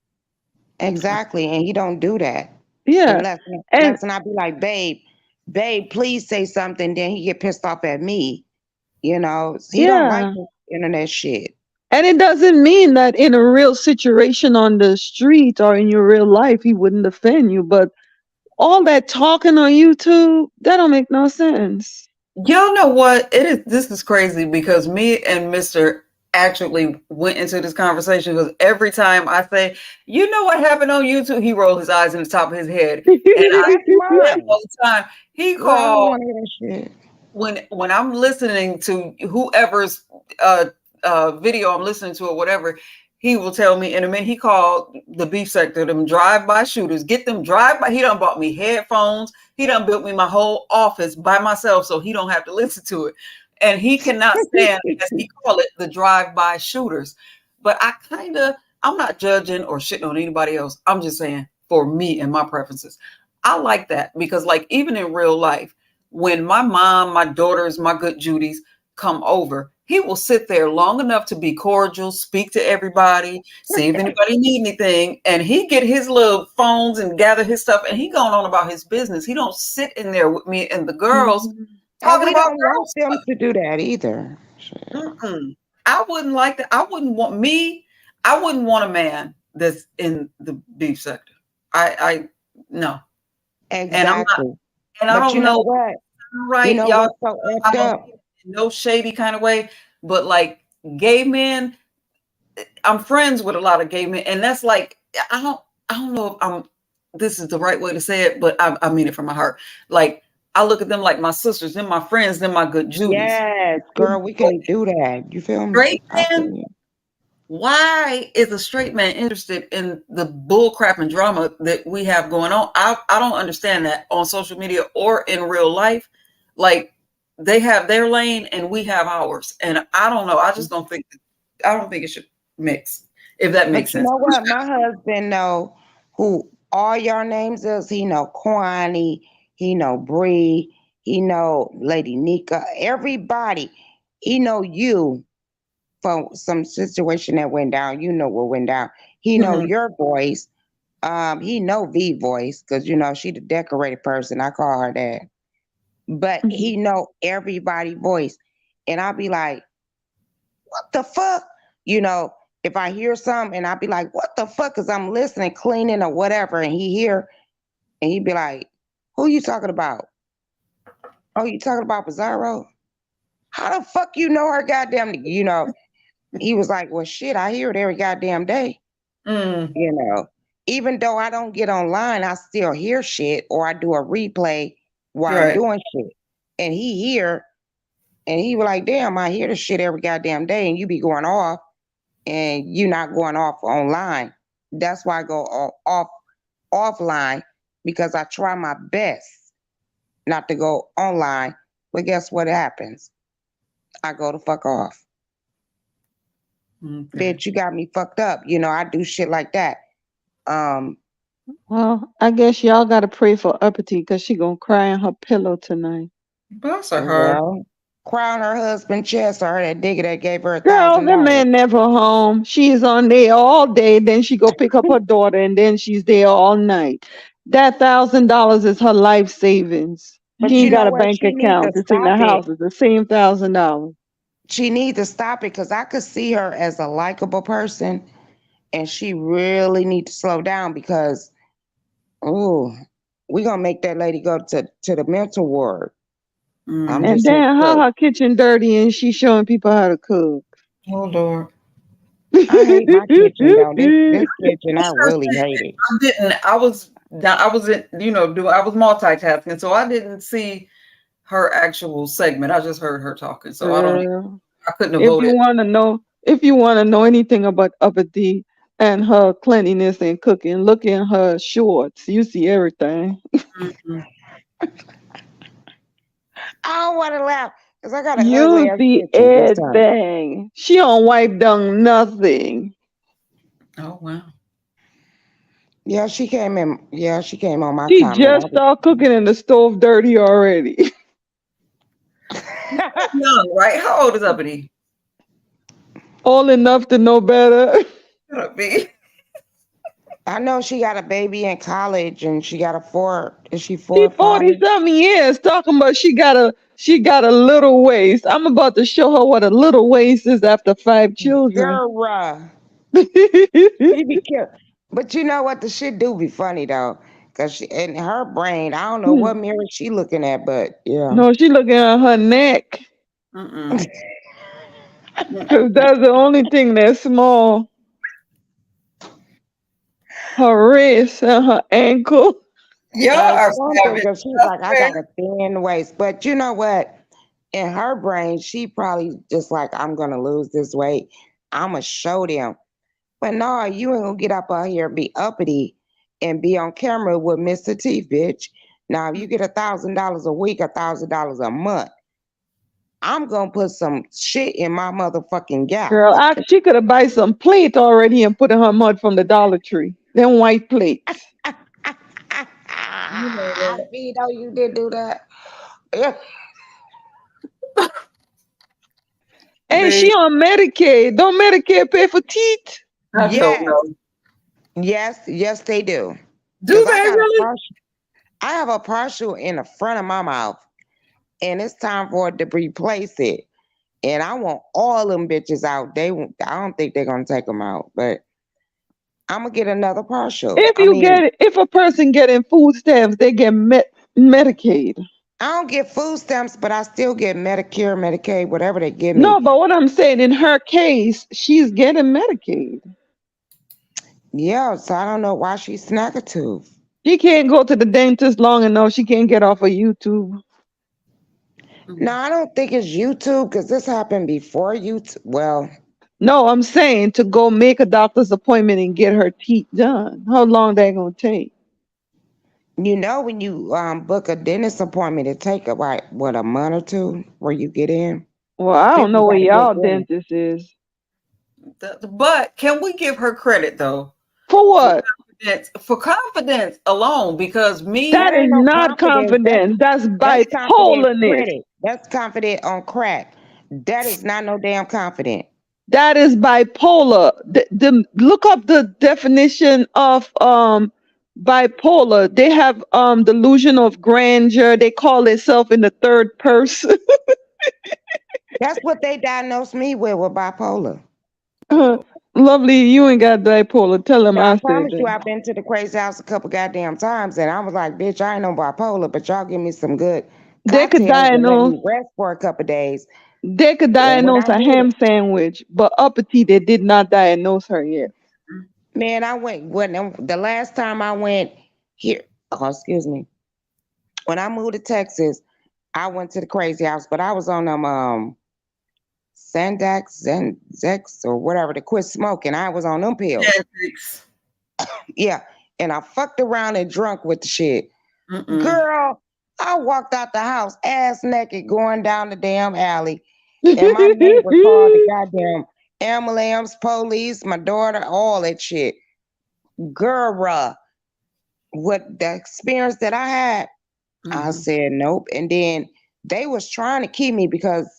[SPEAKER 7] Exactly. And he don't do that.
[SPEAKER 3] Yeah.
[SPEAKER 7] Unless
[SPEAKER 3] And
[SPEAKER 7] unless and I be like, babe, please say something. Then he get pissed off at me. He don't like
[SPEAKER 3] yeah.
[SPEAKER 7] this internet shit.
[SPEAKER 3] And it doesn't mean that in a real situation on the street or in your real life he wouldn't defend you, but all that talking on YouTube, that don't make no sense.
[SPEAKER 12] Y'all know what? This is crazy because me and Mr. actually went into this conversation because every time I say, you know what happened on YouTube, he rolled his eyes in the top of his head. And I
[SPEAKER 7] That's
[SPEAKER 12] do that
[SPEAKER 7] mine.
[SPEAKER 12] all the time. He
[SPEAKER 7] Girl, I don't
[SPEAKER 12] called
[SPEAKER 7] want to hear that shit.
[SPEAKER 12] when I'm listening to whoever's video I'm listening to or whatever, he will tell me in a minute. He called the beef sector, them drive-by shooters, get them drive-by. He done bought me headphones. He done built me my whole office by myself so he don't have to listen to it. And he cannot stand, as he call it, the drive-by shooters. But I'm not judging or shitting on anybody else. I'm just saying for me and my preferences. I like that because like even in real life, when my mom, my daughters, my good Judy's come over, he will sit there long enough to be cordial, speak to everybody, see if anybody need anything, and he get his little phones and gather his stuff, and he going on about his business. He don't sit in there with me and the girls
[SPEAKER 7] And
[SPEAKER 12] talking
[SPEAKER 7] we
[SPEAKER 12] about
[SPEAKER 7] don't want
[SPEAKER 12] girls
[SPEAKER 7] them
[SPEAKER 12] stuff.
[SPEAKER 7] to do that either. Shit.
[SPEAKER 12] I wouldn't like that. I wouldn't want a man that's in the beef sector. I no, and I'm not,
[SPEAKER 7] Exactly.
[SPEAKER 12] and I
[SPEAKER 7] But you
[SPEAKER 12] don't
[SPEAKER 7] know
[SPEAKER 12] know
[SPEAKER 7] what? You
[SPEAKER 12] right,
[SPEAKER 7] know
[SPEAKER 12] y'all.
[SPEAKER 7] what's so
[SPEAKER 12] I
[SPEAKER 7] effed
[SPEAKER 12] don't
[SPEAKER 7] up?
[SPEAKER 12] in no shady kind of way, but like gay men, I'm friends with a lot of gay men, and that's like I don't know if this is the right way to say it, but I mean it from my heart. Like I look at them like my sisters, then my friends, then my good Judies.
[SPEAKER 7] Yes, girl, we can do that. You feel me?
[SPEAKER 12] Straight
[SPEAKER 7] I feel
[SPEAKER 12] men,
[SPEAKER 7] you.
[SPEAKER 12] why is a straight man interested in the bull crap and drama that we have going on? I don't understand that on social media or in real life. Like, they have their lane and we have ours, and I don't know. I just don't think it should mix. If that makes
[SPEAKER 7] But you
[SPEAKER 12] sense.
[SPEAKER 7] know what? My husband know who all your names is. He know Kwani. He know Bree. He know Lady Nika. Everybody. He know you from some situation that went down. You know what went down. He know your voice. He know V voice because you know she the decorated person. I call her that. But he know everybody voice, and I'll be like, what the fuck? You know, if I hear something and I'll be like, what the fuck? Because I'm listening, cleaning or whatever, and he hear and he'd be like, who you talking about? Oh, you talking about Bizarro? How the fuck you know her goddamn, you know? He was like, well, shit, I hear it every goddamn day. You know, even though I don't get online, I still hear shit or I do a replay while I'm doing shit. And he hear and he was like, damn, I hear this shit every goddamn day and you be going off and you not going off online. That's why I go offline because I try my best not to go online. But guess what happens? I go the fuck off. Bitch, you got me fucked up. You know, I do shit like that.
[SPEAKER 11] Well, I guess y'all gotta pray for Uppity because she gonna cry in her pillow tonight.
[SPEAKER 12] Bless her heart.
[SPEAKER 7] Well, cry on her husband's chest or that nigga that gave her
[SPEAKER 11] Girl, the
[SPEAKER 7] $1,000.
[SPEAKER 11] man never home. She's on there all day. Then she go pick up her daughter, and then she's there all night. That $1,000 is her life savings.
[SPEAKER 7] But
[SPEAKER 11] She
[SPEAKER 7] you
[SPEAKER 11] ain't
[SPEAKER 7] know
[SPEAKER 11] got a
[SPEAKER 7] what?
[SPEAKER 11] bank
[SPEAKER 7] She need to
[SPEAKER 11] account. It's in the
[SPEAKER 7] stop it.
[SPEAKER 11] house. It's the same $1,000.
[SPEAKER 7] She needs to stop it because I could see her as a likable person, and she really need to slow down because, oh, we gonna make that lady go to the mental ward. I'm
[SPEAKER 11] And
[SPEAKER 7] just here
[SPEAKER 11] then
[SPEAKER 7] to
[SPEAKER 11] her kitchen dirty, and she showing people how to cook.
[SPEAKER 12] Oh Lord.
[SPEAKER 7] I hate my kitchen though. This kitchen, I really hate it.
[SPEAKER 12] I was in, I was multitasking, so I didn't see her actual segment. I just heard her talking, so I couldn't have
[SPEAKER 11] If
[SPEAKER 12] voted.
[SPEAKER 11] you want to know anything about Uppity and her cleanliness and cooking, look in her shorts. You see everything.
[SPEAKER 7] I don't want to laugh because I got an ugly
[SPEAKER 11] You
[SPEAKER 7] ass
[SPEAKER 11] see
[SPEAKER 7] kitchen this time.
[SPEAKER 11] everything. She don't wipe down nothing.
[SPEAKER 12] Oh wow.
[SPEAKER 7] Yeah, she came in. Yeah, she came on my
[SPEAKER 11] She
[SPEAKER 7] comment.
[SPEAKER 11] just started cooking in the stove dirty already.
[SPEAKER 12] Young, right? How old is Uppity?
[SPEAKER 11] Old enough to know better.
[SPEAKER 7] I know she got a baby in college and she got is she 4
[SPEAKER 11] She
[SPEAKER 7] or 5?
[SPEAKER 11] 40-something years talking about she got a little waist. I'm about to show her what a little waist is after 5 children.
[SPEAKER 7] Girl, she be cute. But you know what? The shit do be funny though. Cause she in her brain, I don't know what mirror she looking at, but yeah.
[SPEAKER 11] No, she looking at her neck. Cause that's the only thing that's small. Her wrist and her ankle.
[SPEAKER 12] Yeah,
[SPEAKER 7] because she's like, I got a thin waist. But you know what? In her brain, she probably just like, I'm gonna lose this weight. I'ma show them. But no, you ain't gonna get up out here and be uppity and be on camera with Mr. T, bitch. Now, if you get $1,000 a week, $1,000 a month, I'm gonna put some shit in my motherfucking gap.
[SPEAKER 11] Girl, she could have buy some plate already and put in her mud from the Dollar Tree. Them white plates.
[SPEAKER 7] You know you did do that. Yeah.
[SPEAKER 11] And she on Medicaid. Don't Medicaid pay for teeth?
[SPEAKER 7] Yes, they do.
[SPEAKER 12] Do they really?
[SPEAKER 7] I have a partial in the front of my mouth, and it's time for it to replace it. And I want all them bitches out. I don't think they're gonna take them out, but I'm gonna get another partial.
[SPEAKER 11] If a person getting food stamps, they get Medicaid.
[SPEAKER 7] I don't get food stamps, but I still get Medicare, Medicaid, whatever they give me.
[SPEAKER 11] No, but what I'm saying, in her case, she's getting Medicaid.
[SPEAKER 7] Yeah, so I don't know why she's snackatooth.
[SPEAKER 11] She can't go to the dentist long enough. She can't get off of YouTube.
[SPEAKER 7] No, I don't think it's YouTube because this happened before YouTube. Well,
[SPEAKER 11] No, I'm saying to go make a doctor's appointment and get her teeth done. How long that gonna take?
[SPEAKER 7] You know, when you book a dentist appointment, it take about what, a month or two where you get in.
[SPEAKER 11] Well, I don't
[SPEAKER 7] People
[SPEAKER 11] know where
[SPEAKER 7] got a good
[SPEAKER 11] y'all
[SPEAKER 7] dentist.
[SPEAKER 11] dentist is.
[SPEAKER 12] But can we give her credit though
[SPEAKER 11] For what?
[SPEAKER 12] for confidence alone? Because me,
[SPEAKER 11] That
[SPEAKER 7] That
[SPEAKER 11] is
[SPEAKER 7] ain't no
[SPEAKER 11] not
[SPEAKER 7] confidence.
[SPEAKER 11] confidence. That's
[SPEAKER 7] That's confident
[SPEAKER 11] bipolarness.
[SPEAKER 7] credit. That's confident on crack. That is not no damn confident.
[SPEAKER 11] That is bipolar. Look up the definition of bipolar. They have delusion of grandeur. They call themselves in the third person.
[SPEAKER 7] That's what they diagnosed me with bipolar.
[SPEAKER 11] Lovely, you ain't got bipolar. Tell them
[SPEAKER 7] Now, I
[SPEAKER 11] I said
[SPEAKER 7] promise you,
[SPEAKER 11] that.
[SPEAKER 7] I've been to the crazy house a couple goddamn times, and I was like, bitch, I ain't no bipolar, but y'all give me some good
[SPEAKER 11] They could
[SPEAKER 7] cocktails and let
[SPEAKER 11] diagnose.
[SPEAKER 7] me rest for a couple days.
[SPEAKER 11] They could
[SPEAKER 7] And when
[SPEAKER 11] diagnose
[SPEAKER 7] I
[SPEAKER 11] a
[SPEAKER 7] did it,
[SPEAKER 11] ham sandwich, but uppity they did not diagnose her yet.
[SPEAKER 7] man, I went when the last time I went here. Oh, excuse me. When I moved to Texas, I went to the crazy house, but I was on them Sandax, Zex, or whatever to quit smoking. I was on them pills. Yeah, and I fucked around and drunk with the shit. Girl, I walked out the house ass naked going down the damn alley. And my neighbor called the goddamn ambulance, police, my daughter, all that shit. Girl, what the experience that I had, I said nope. And then they was trying to keep me because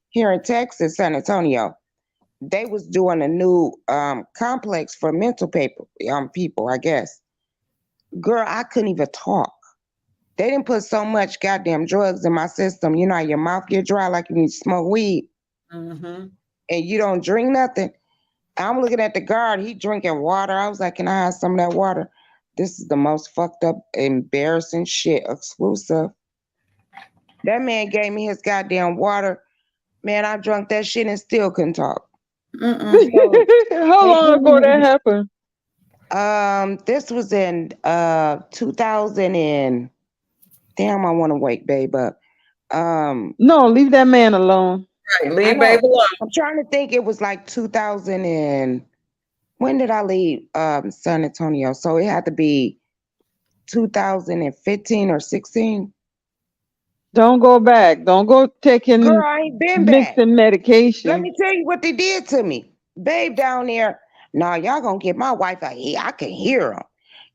[SPEAKER 7] here in Texas, San Antonio, they was doing a new complex for mental people, I guess. Girl, I couldn't even talk. They didn't put so much goddamn drugs in my system. You know how your mouth get dry like you need to smoke weed and you don't drink nothing. I'm looking at the guard. He drinking water. I was like, can I have some of that water? This is the most fucked up, embarrassing shit exclusive. That man gave me his goddamn water. Man, I drunk that shit and still couldn't talk. So
[SPEAKER 11] How
[SPEAKER 7] they
[SPEAKER 11] long
[SPEAKER 7] put
[SPEAKER 11] ago
[SPEAKER 7] me
[SPEAKER 11] that happened?
[SPEAKER 7] this was in 2000 and damn, I want to wake babe up.
[SPEAKER 11] No, leave that man alone.
[SPEAKER 12] Right,
[SPEAKER 7] I
[SPEAKER 12] leave
[SPEAKER 7] know.
[SPEAKER 12] baby alone.
[SPEAKER 7] I'm trying to think. It was like 2000 and when did I leave San Antonio? So it had to be 2015 or 16.
[SPEAKER 11] Don't go back. Don't go taking
[SPEAKER 7] Girl, I ain't been back.
[SPEAKER 11] mixing
[SPEAKER 7] Let
[SPEAKER 11] medication.
[SPEAKER 7] me tell you what they did to me. Babe down there, nah, y'all gonna get my wife out here. I can hear him.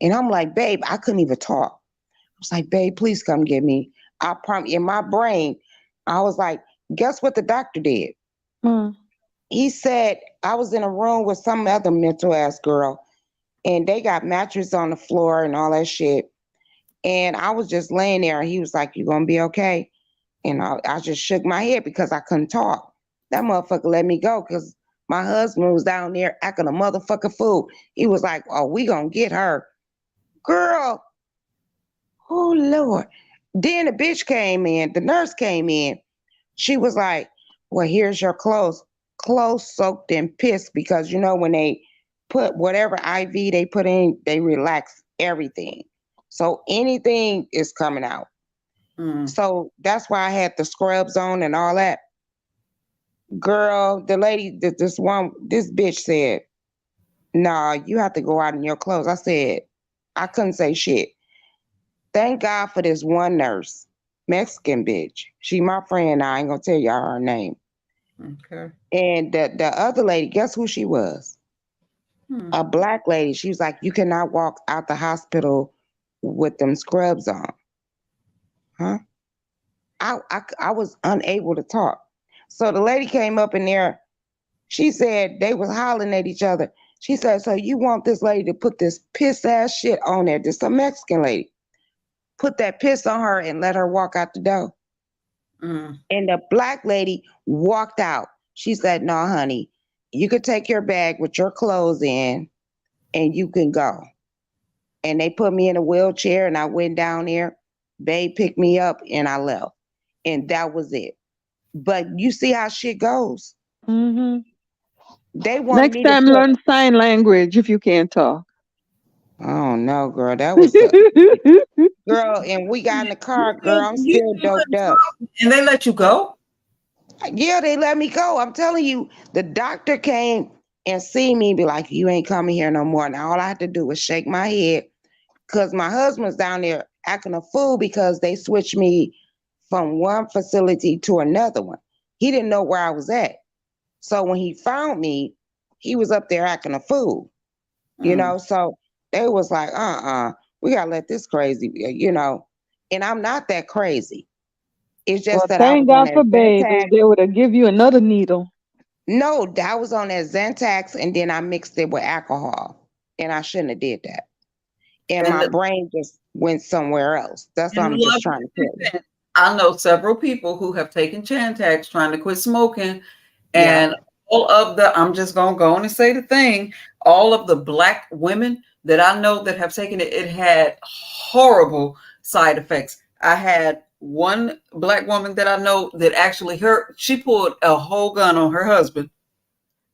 [SPEAKER 7] And I'm like, babe, I couldn't even talk. I was like, babe, please come get me. I promise. In my brain, I was like, guess what the doctor did? He said I was in a room with some other mental ass girl, and they got mattress on the floor and all that shit. And I was just laying there, and he was like, "You gonna be okay?" And I just shook my head because I couldn't talk. That motherfucker let me go because my husband was down there acting a motherfucking fool. He was like, "Oh, we gonna get her, girl." Oh Lord. Then the bitch came in. The nurse came in. She was like, well, here's your clothes. Clothes soaked in piss because, you know, when they put whatever IV they put in, they relax everything. So anything is coming out. So that's why I had the scrubs on and all that. Girl, the lady, this bitch said, nah, you have to go out in your clothes. I said, I couldn't say shit. Thank God for this one nurse, Mexican bitch. She my friend. I ain't gonna tell y'all her name.
[SPEAKER 12] Okay.
[SPEAKER 7] And the other lady, guess who she was? A black lady. She was like, you cannot walk out the hospital with them scrubs on. Huh? I was unable to talk. So the lady came up in there. She said they was hollering at each other. She said, so you want this lady to put this piss ass shit on there? This a Mexican lady. Put that piss on her and let her walk out the door. And the black lady walked out. She said, no, honey, you could take your bag with your clothes in and you can go. And they put me in a wheelchair and I went down there. They picked me up and I left. And that was it. But you see how shit goes. They wanted
[SPEAKER 11] Next
[SPEAKER 7] me to
[SPEAKER 11] time,
[SPEAKER 7] put,
[SPEAKER 11] learn sign language if you can't talk.
[SPEAKER 7] oh no, girl, that was girl, and we got in the car, girl. I'm still doped up.
[SPEAKER 12] And they let you go?
[SPEAKER 7] Yeah, they let me go. I'm telling you, the doctor came and see me, be like, you ain't coming here no more. Now all I had to do was shake my head because my husband's down there acting a fool because they switched me from one facility to another one. He didn't know where I was at. So when he found me, he was up there acting a fool, you know? So they was like, we gotta let this crazy, you know? And I'm not that crazy. It's
[SPEAKER 11] Well,
[SPEAKER 7] just that I was
[SPEAKER 11] thank
[SPEAKER 7] on
[SPEAKER 11] God
[SPEAKER 7] that
[SPEAKER 11] for babies.
[SPEAKER 7] Zantac.
[SPEAKER 11] They would have give you another needle.
[SPEAKER 7] No, I was on that Zantac and then I mixed it with alcohol. And I shouldn't have did that. And
[SPEAKER 12] And
[SPEAKER 7] my brain just went somewhere else. That's what
[SPEAKER 12] And
[SPEAKER 7] I'm just trying to tell you.
[SPEAKER 12] I know several people who have taken Chantax trying to quit smoking,
[SPEAKER 7] Yeah.
[SPEAKER 12] and all of the, I'm just gonna go on and say the thing, all of the Black women that I know that have taken it, it had horrible side effects. I had one Black woman that I know that actually she pulled a whole gun on her husband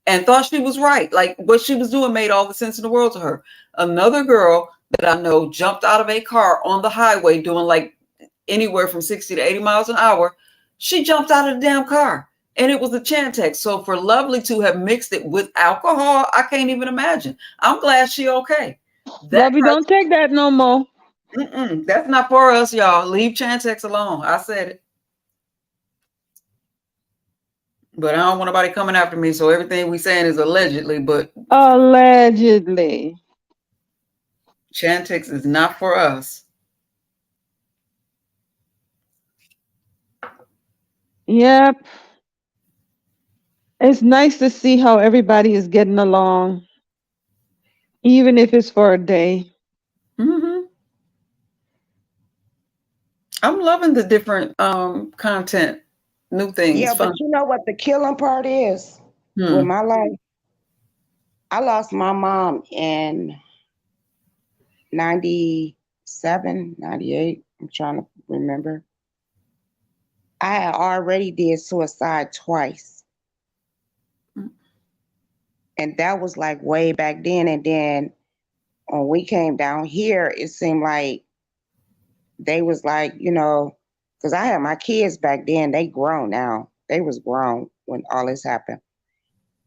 [SPEAKER 12] and thought she was right. Like what she was doing made all the sense in the world to her. Another girl that I know jumped out of a car on the highway doing like anywhere from 60 to 80 miles an hour. She jumped out of the damn car and it was a Chantix. So for Lovely to have mixed it with alcohol, I can't even imagine. I'm glad she okay.
[SPEAKER 11] Lovey, don't take that no more.
[SPEAKER 12] That's not for us, y'all. Leave Chantix alone. I said it. But I don't want nobody coming after me. So everything we saying is allegedly, but
[SPEAKER 11] Allegedly.
[SPEAKER 12] Chantix is not for us.
[SPEAKER 11] Yep. It's nice to see how everybody is getting along, even if it's for a day.
[SPEAKER 12] I'm loving the different content, new things.
[SPEAKER 7] Yeah, but
[SPEAKER 12] Fun.
[SPEAKER 7] you know what the killing part is with my life? I lost my mom in 97, 98. I'm trying to remember. I had already did suicide twice. And that was like way back then. And then when we came down here, it seemed like they was like, you know, because I had my kids back then, they grown now. They was grown when all this happened.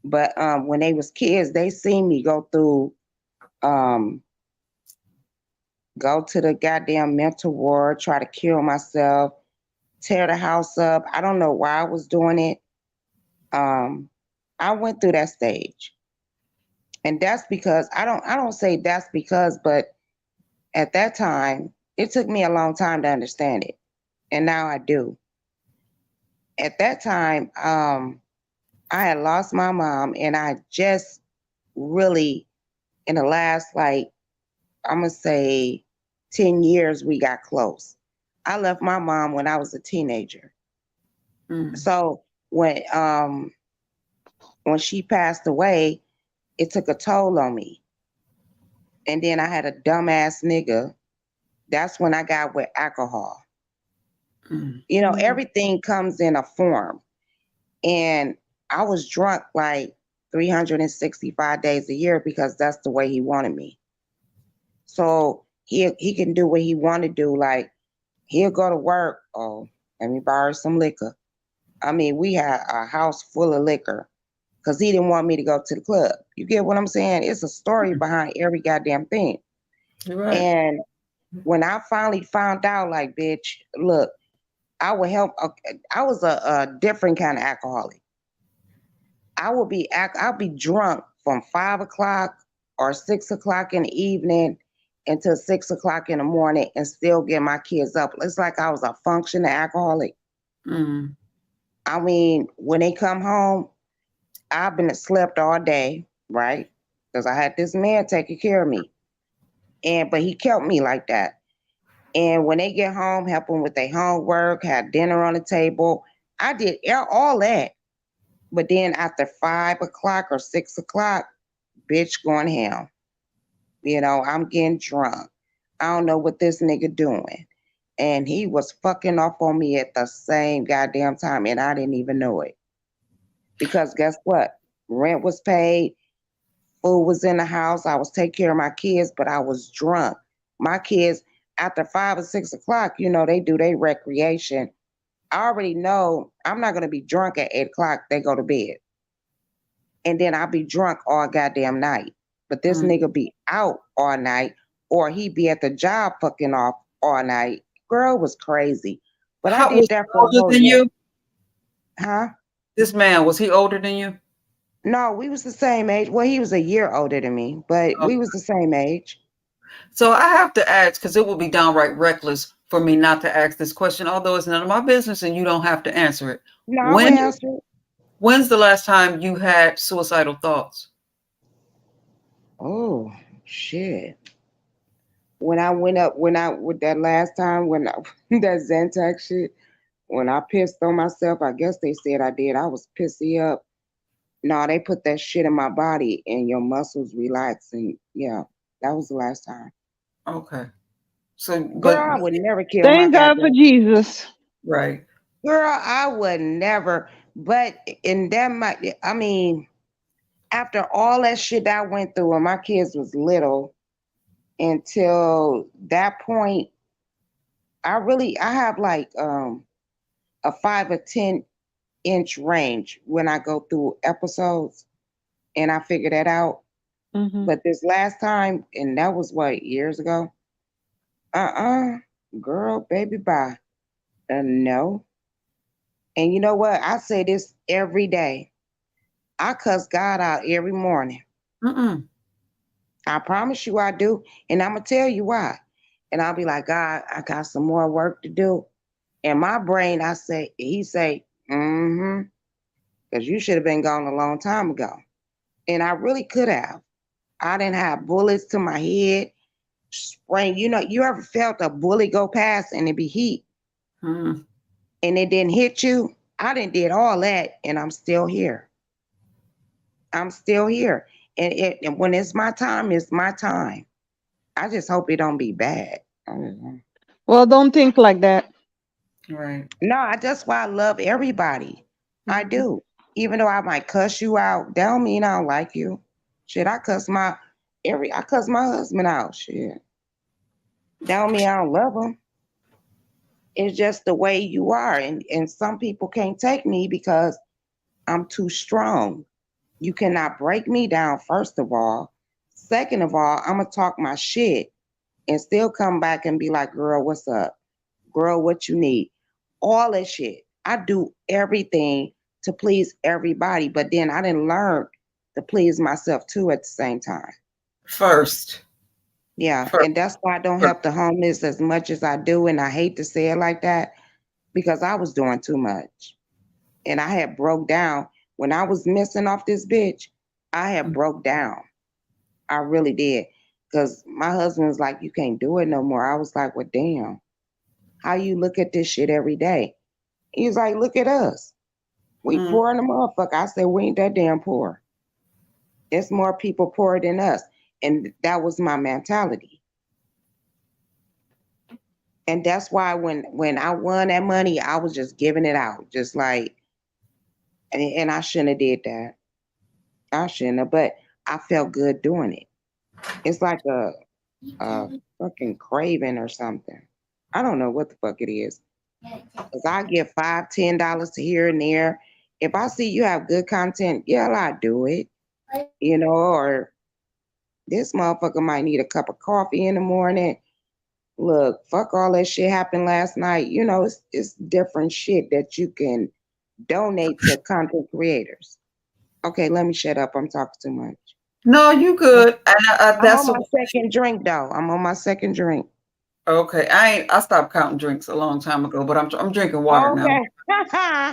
[SPEAKER 7] But when they was kids, they seen me go through, go to the goddamn mental ward, try to kill myself, tear the house up. I don't know why I was doing it. I went through that stage. And that's because I don't say that's because, but at that time, it took me a long time to understand it. And now I do. At that time, I had lost my mom and I just really in the last like I'm gonna say 10 years we got close. I left my mom when I was a teenager. So when she passed away, it took a toll on me. And then I had a dumbass nigga. That's when I got with alcohol. You know, everything comes in a form. And I was drunk like 365 days a year because that's the way he wanted me. So he can do what he want to do. Like he'll go to work. Oh, let me borrow some liquor. I mean, we had a house full of liquor because he didn't want me to go to the club. You get what I'm saying? It's a story behind every goddamn thing.
[SPEAKER 12] Right.
[SPEAKER 7] And when I finally found out, like, bitch, look, I would help. I was a different kind of alcoholic. I'll be drunk from 5 o'clock or 6 o'clock in the evening until 6 o'clock in the morning and still get my kids up. It's like I was a functioning alcoholic. I mean, when they come home, I've been slept all day, right? Because I had this man taking care of me. But he kept me like that. And when they get home, help them with their homework, had dinner on the table. I did all that. But then after 5 o'clock or 6 o'clock, bitch going ham. You know, I'm getting drunk. I don't know what this nigga doing. And he was fucking off on me at the same goddamn time, and I didn't even know it. Because guess what? Rent was paid, food was in the house, I was taking care of my kids, but I was drunk. My kids, after 5 or 6 o'clock, you know, they do their recreation. I already know I'm not gonna be drunk at 8 o'clock. They go to bed, and then I'll be drunk all goddamn night. But this nigga be out all night, or he be at the job fucking off all night. Girl was crazy, but I did that for a
[SPEAKER 12] older
[SPEAKER 7] whole
[SPEAKER 12] than
[SPEAKER 7] year.
[SPEAKER 12] you?
[SPEAKER 7] Huh?
[SPEAKER 12] This man, was he older than you?
[SPEAKER 7] No, we was the same age. Well, he was a year older than me, but we was the same age.
[SPEAKER 12] So I have to ask, because it would be downright reckless for me not to ask this question, although it's none of my business and you don't have to answer it.
[SPEAKER 7] No, I will answer it.
[SPEAKER 12] When's the last time you had suicidal thoughts?
[SPEAKER 7] Oh, shit. With that last time, that Zantac shit, when I pissed on myself, I guess they said I did. I was pissy up. No, they put that shit in my body and your muscles relax. And yeah, that was the last time.
[SPEAKER 12] Okay. So,
[SPEAKER 7] girl, I would never kill
[SPEAKER 11] Thank God for Jesus.
[SPEAKER 12] Right.
[SPEAKER 7] Girl, I would never. But in that, I mean, after all that shit I went through when my kids was little, until that point, I have like a 5 or 10 inch range when I go through episodes, and I figure that out. But this last time, and that was what, years ago? Girl, baby, bye. No. And you know what? I say this every day. I cuss God out every morning. I promise you I do. And I'm going to tell you why. And I'll be like, God, I got some more work to do. And my brain, he say, because you should have been gone a long time ago. And I really could have. I didn't have bullets to my head, spraying. You know, you ever felt a bullet go past and it be heat? And it didn't hit you? I didn't did all that, and I'm still here. I'm still here. And when it's my time, it's my time. I just hope it don't be bad.
[SPEAKER 11] Well, don't think like that.
[SPEAKER 7] Right. No, that's why I love everybody. I do. Even though I might cuss you out, that don't mean I don't like you. Shit, I cuss my husband out. Shit. That don't mean I don't love him. It's just the way you are. And some people can't take me because I'm too strong. You cannot break me down, first of all. Second of all, I'm going to talk my shit and still come back and be like, girl, what's up? Girl, what you need? All that shit. I do everything to please everybody, but then I didn't learn to please myself too at the same time.
[SPEAKER 12] First.
[SPEAKER 7] Yeah, and that's why I don't help the homeless as much as I do, and I hate to say it like that because I was doing too much. And I had broke down. When I was missing off this bitch, I had broke down. I really did. Because my husband was like, you can't do it no more. I was like, well, damn. How you look at this shit every day? He was like, look at us. We poor in the motherfucker. I said, we ain't that damn poor. There's more people poorer than us. And that was my mentality. And that's why when I won that money, I was just giving it out. Just like, and I shouldn't have did that. I shouldn't have, but I felt good doing it. It's like a fucking craving or something. I don't know what the fuck it is. Cause I get $5, $10 to here and there. If I see you have good content, yeah, I'll do it. You know, or this motherfucker might need a cup of coffee in the morning. Look, fuck all that shit happened last night. You know, it's different shit that you can donate to content creators. Okay, let me shut up. I'm talking too much.
[SPEAKER 12] No, you good.
[SPEAKER 7] I'm on my second drink though. I'm on my second drink.
[SPEAKER 12] Okay, I stopped counting drinks a long time ago, but I'm drinking water now.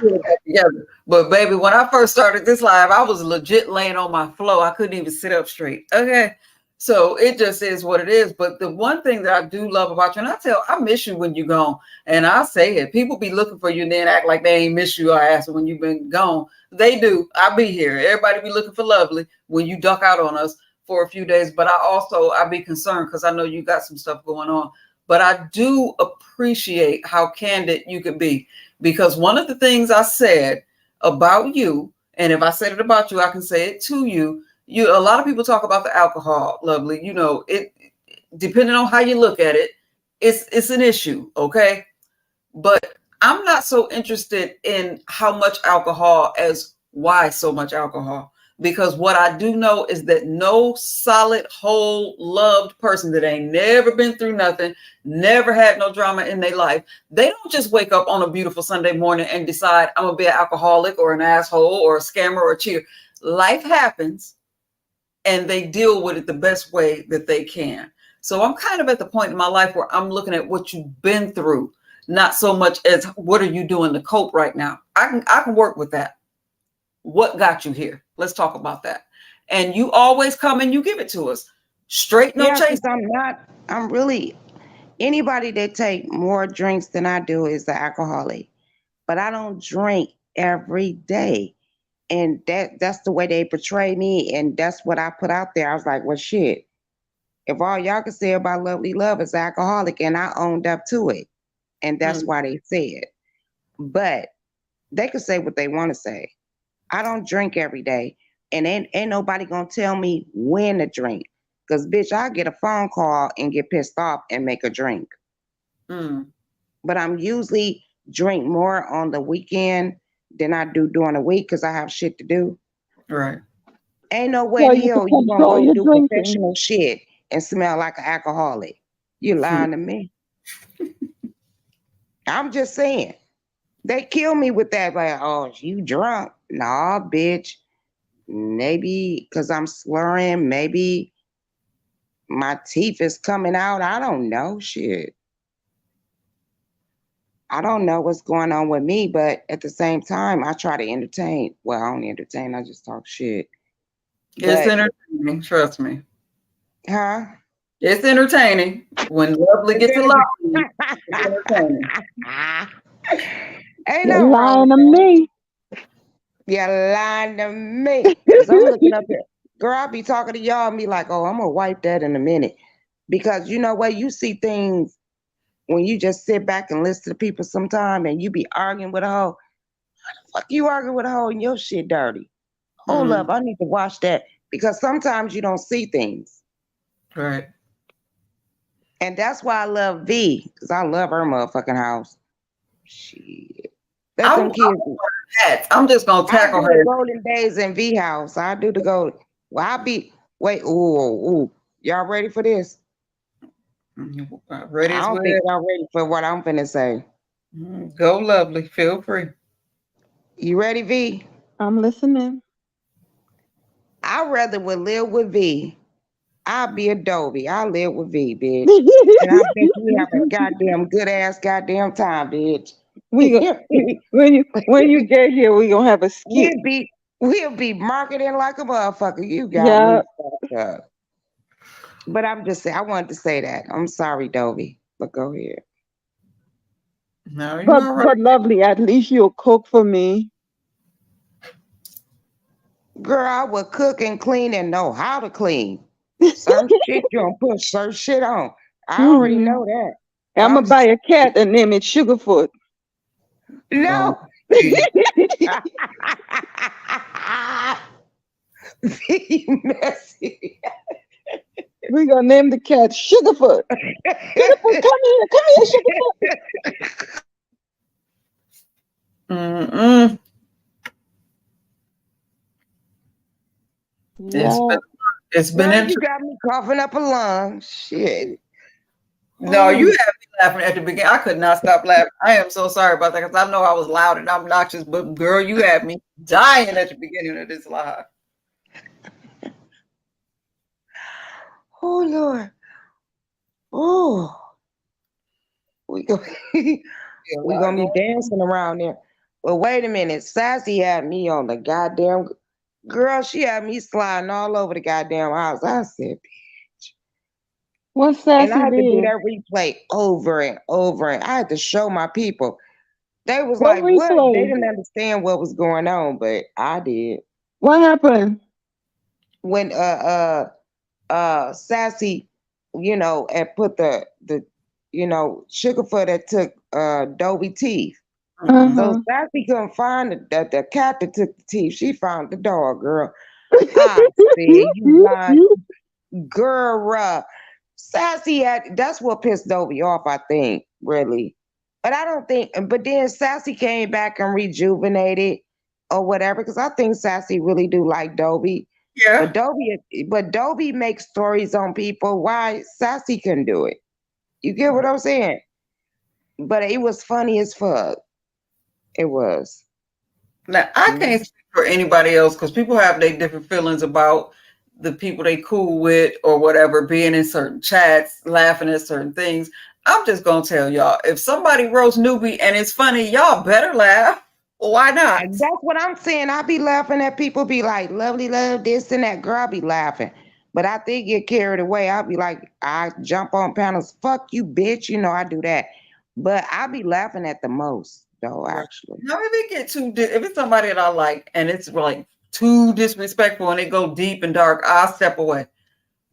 [SPEAKER 12] Together. But baby, when I first started this live, I was legit laying on my floor. I couldn't even sit up straight. Okay. So it just is what it is. But the one thing that I do love about you, and I miss you when you're gone. And I say it. People be looking for you and then act like they ain't miss you or ask when you've been gone. They do. I be here. Everybody be looking for lovely when you duck out on us for a few days. But I be concerned because I know you got some stuff going on. But I do appreciate how candid you could be, because one of the things I said about you, and if I said it about you, I can say it to you. A lot of people talk about the alcohol, lovely. You know, it depending on how you look at it, it's an issue, okay? But I'm not so interested in how much alcohol as why so much alcohol. Because what I do know is that no solid, whole, loved person that ain't never been through nothing, never had no drama in their life, they don't just wake up on a beautiful Sunday morning and decide I'm gonna be an alcoholic or an asshole or a scammer or a cheater. Life happens and they deal with it the best way that they can. So I'm kind of at the point in my life where I'm looking at what you've been through, not so much as what are you doing to cope right now. I can work with that. What got you here? Let's talk about that. And you always come and you give it to us. Straight, no chase.
[SPEAKER 7] I'm really, anybody that take more drinks than I do is the alcoholic. But I don't drink every day. And that's the way they portray me. And that's what I put out there. I was like, well, shit. If all y'all can say about Lovely Love is alcoholic, and I owned up to it. And that's why they said. But they could say what they want to say. I don't drink every day. And ain't nobody gonna tell me when to drink. Because, bitch, I get a phone call and get pissed off and make a drink. But I'm usually drink more on the weekend than I do during the week because I have shit to do.
[SPEAKER 12] Right.
[SPEAKER 7] Ain't no way in hell you gonna go do professional shit and smell like an alcoholic. You lying to me. I'm just saying. They kill me with that, like, oh, you drunk. Nah, bitch. Maybe because I'm slurring, maybe my teeth is coming out. I don't know. Shit. I don't know what's going on with me, but at the same time, I try to entertain. Well, I don't entertain, I just talk shit.
[SPEAKER 12] It's entertaining, trust me.
[SPEAKER 7] Huh?
[SPEAKER 12] It's entertaining. When Lovely gets a lot of you, it's entertaining.
[SPEAKER 7] Ain't
[SPEAKER 11] You're
[SPEAKER 7] no
[SPEAKER 11] lying to me.
[SPEAKER 7] You're lying to me. Because I'm looking up here. Girl, I'll be talking to y'all and be like, oh, I'm going to wipe that in a minute. Because you know what? You see things when you just sit back and listen to people sometime and you be arguing with a hoe. How the fuck you arguing with a hoe and your shit dirty? Hold up, I need to watch that. Because sometimes you don't see things.
[SPEAKER 12] Right.
[SPEAKER 7] And that's why I love V. Because I love her motherfucking house. Shit. Let them kids.
[SPEAKER 12] I'm just gonna tackle her.
[SPEAKER 7] The golden days in V house. I do the golden. Well, I'll be. Wait. Ooh. Y'all ready for this?
[SPEAKER 12] Ready?
[SPEAKER 7] I don't think y'all ready for what I'm finna say.
[SPEAKER 12] Go, Lovely. Feel free.
[SPEAKER 7] You ready, V?
[SPEAKER 11] I'm listening.
[SPEAKER 7] I'd rather would live with V. I'll be Adobe. I live with V, bitch. And I bet we have a goddamn good ass goddamn time, bitch.
[SPEAKER 11] When you get here, we gonna have a skit.
[SPEAKER 7] We'll be marketing like a motherfucker. You got me fucked up. But I'm just saying, I wanted to say that. I'm sorry, Dovey, but go ahead.
[SPEAKER 12] No, you're
[SPEAKER 11] but,
[SPEAKER 12] all right.
[SPEAKER 11] but Lovely, at least you'll cook for me.
[SPEAKER 7] Girl, I would cook and clean and know how to clean. Certain shit you don't put certain shit on. I already know that.
[SPEAKER 11] I'm gonna buy a cat and name it Sugarfoot.
[SPEAKER 7] No. Messy.
[SPEAKER 11] We're gonna name the cat Sugarfoot. Sugarfoot, come here, Sugarfoot.
[SPEAKER 12] Yeah. It's been
[SPEAKER 7] interesting. You got me coughing up a lung. Shit.
[SPEAKER 12] No, you had me laughing at the beginning. I could not stop laughing. I am so sorry about that because I know I was loud and obnoxious, but girl, you had me dying at the beginning of this live.
[SPEAKER 7] Oh Lord. Oh. We gonna be dancing around there. Well, wait a minute. Sassy had me on the goddamn girl. She had me sliding all over the goddamn house. I said, bitch.
[SPEAKER 11] What's Sassy?
[SPEAKER 7] And I had to do that replay over and over. And I had to show my people. They was like, what? They didn't understand what was going on, but I did.
[SPEAKER 11] What happened?
[SPEAKER 7] When Sassy, had put the Sugarfoot that took Dobie teeth. So Sassy couldn't find the cat that took the teeth. She found the dog, girl. I see you lying, girl. Sassy that's what pissed Dobie off, I think, really. But I don't think. But then Sassy came back and rejuvenated or whatever, because I think Sassy really do like Dobie.
[SPEAKER 12] Yeah.
[SPEAKER 7] But Dobie makes stories on people. Why Sassy can do it? You get what I'm saying? But it was funny as fuck. It was.
[SPEAKER 12] Now I can't speak for anybody else because people have their different feelings about the people they cool with or whatever, being in certain chats, laughing at certain things. I'm just gonna tell y'all, if somebody roast Newbie and it's funny, y'all better laugh. Why not?
[SPEAKER 7] And that's what I'm saying. I be laughing at people be like, lovely love, this and that. Girl, I be laughing. But I think get carried away. I'll be like, I jump on panels, fuck you, bitch. You know, I do that. But I be laughing at the most, though, actually.
[SPEAKER 12] Now, if it get if it's somebody that I like and it's like too disrespectful and it go deep and dark, I'll step away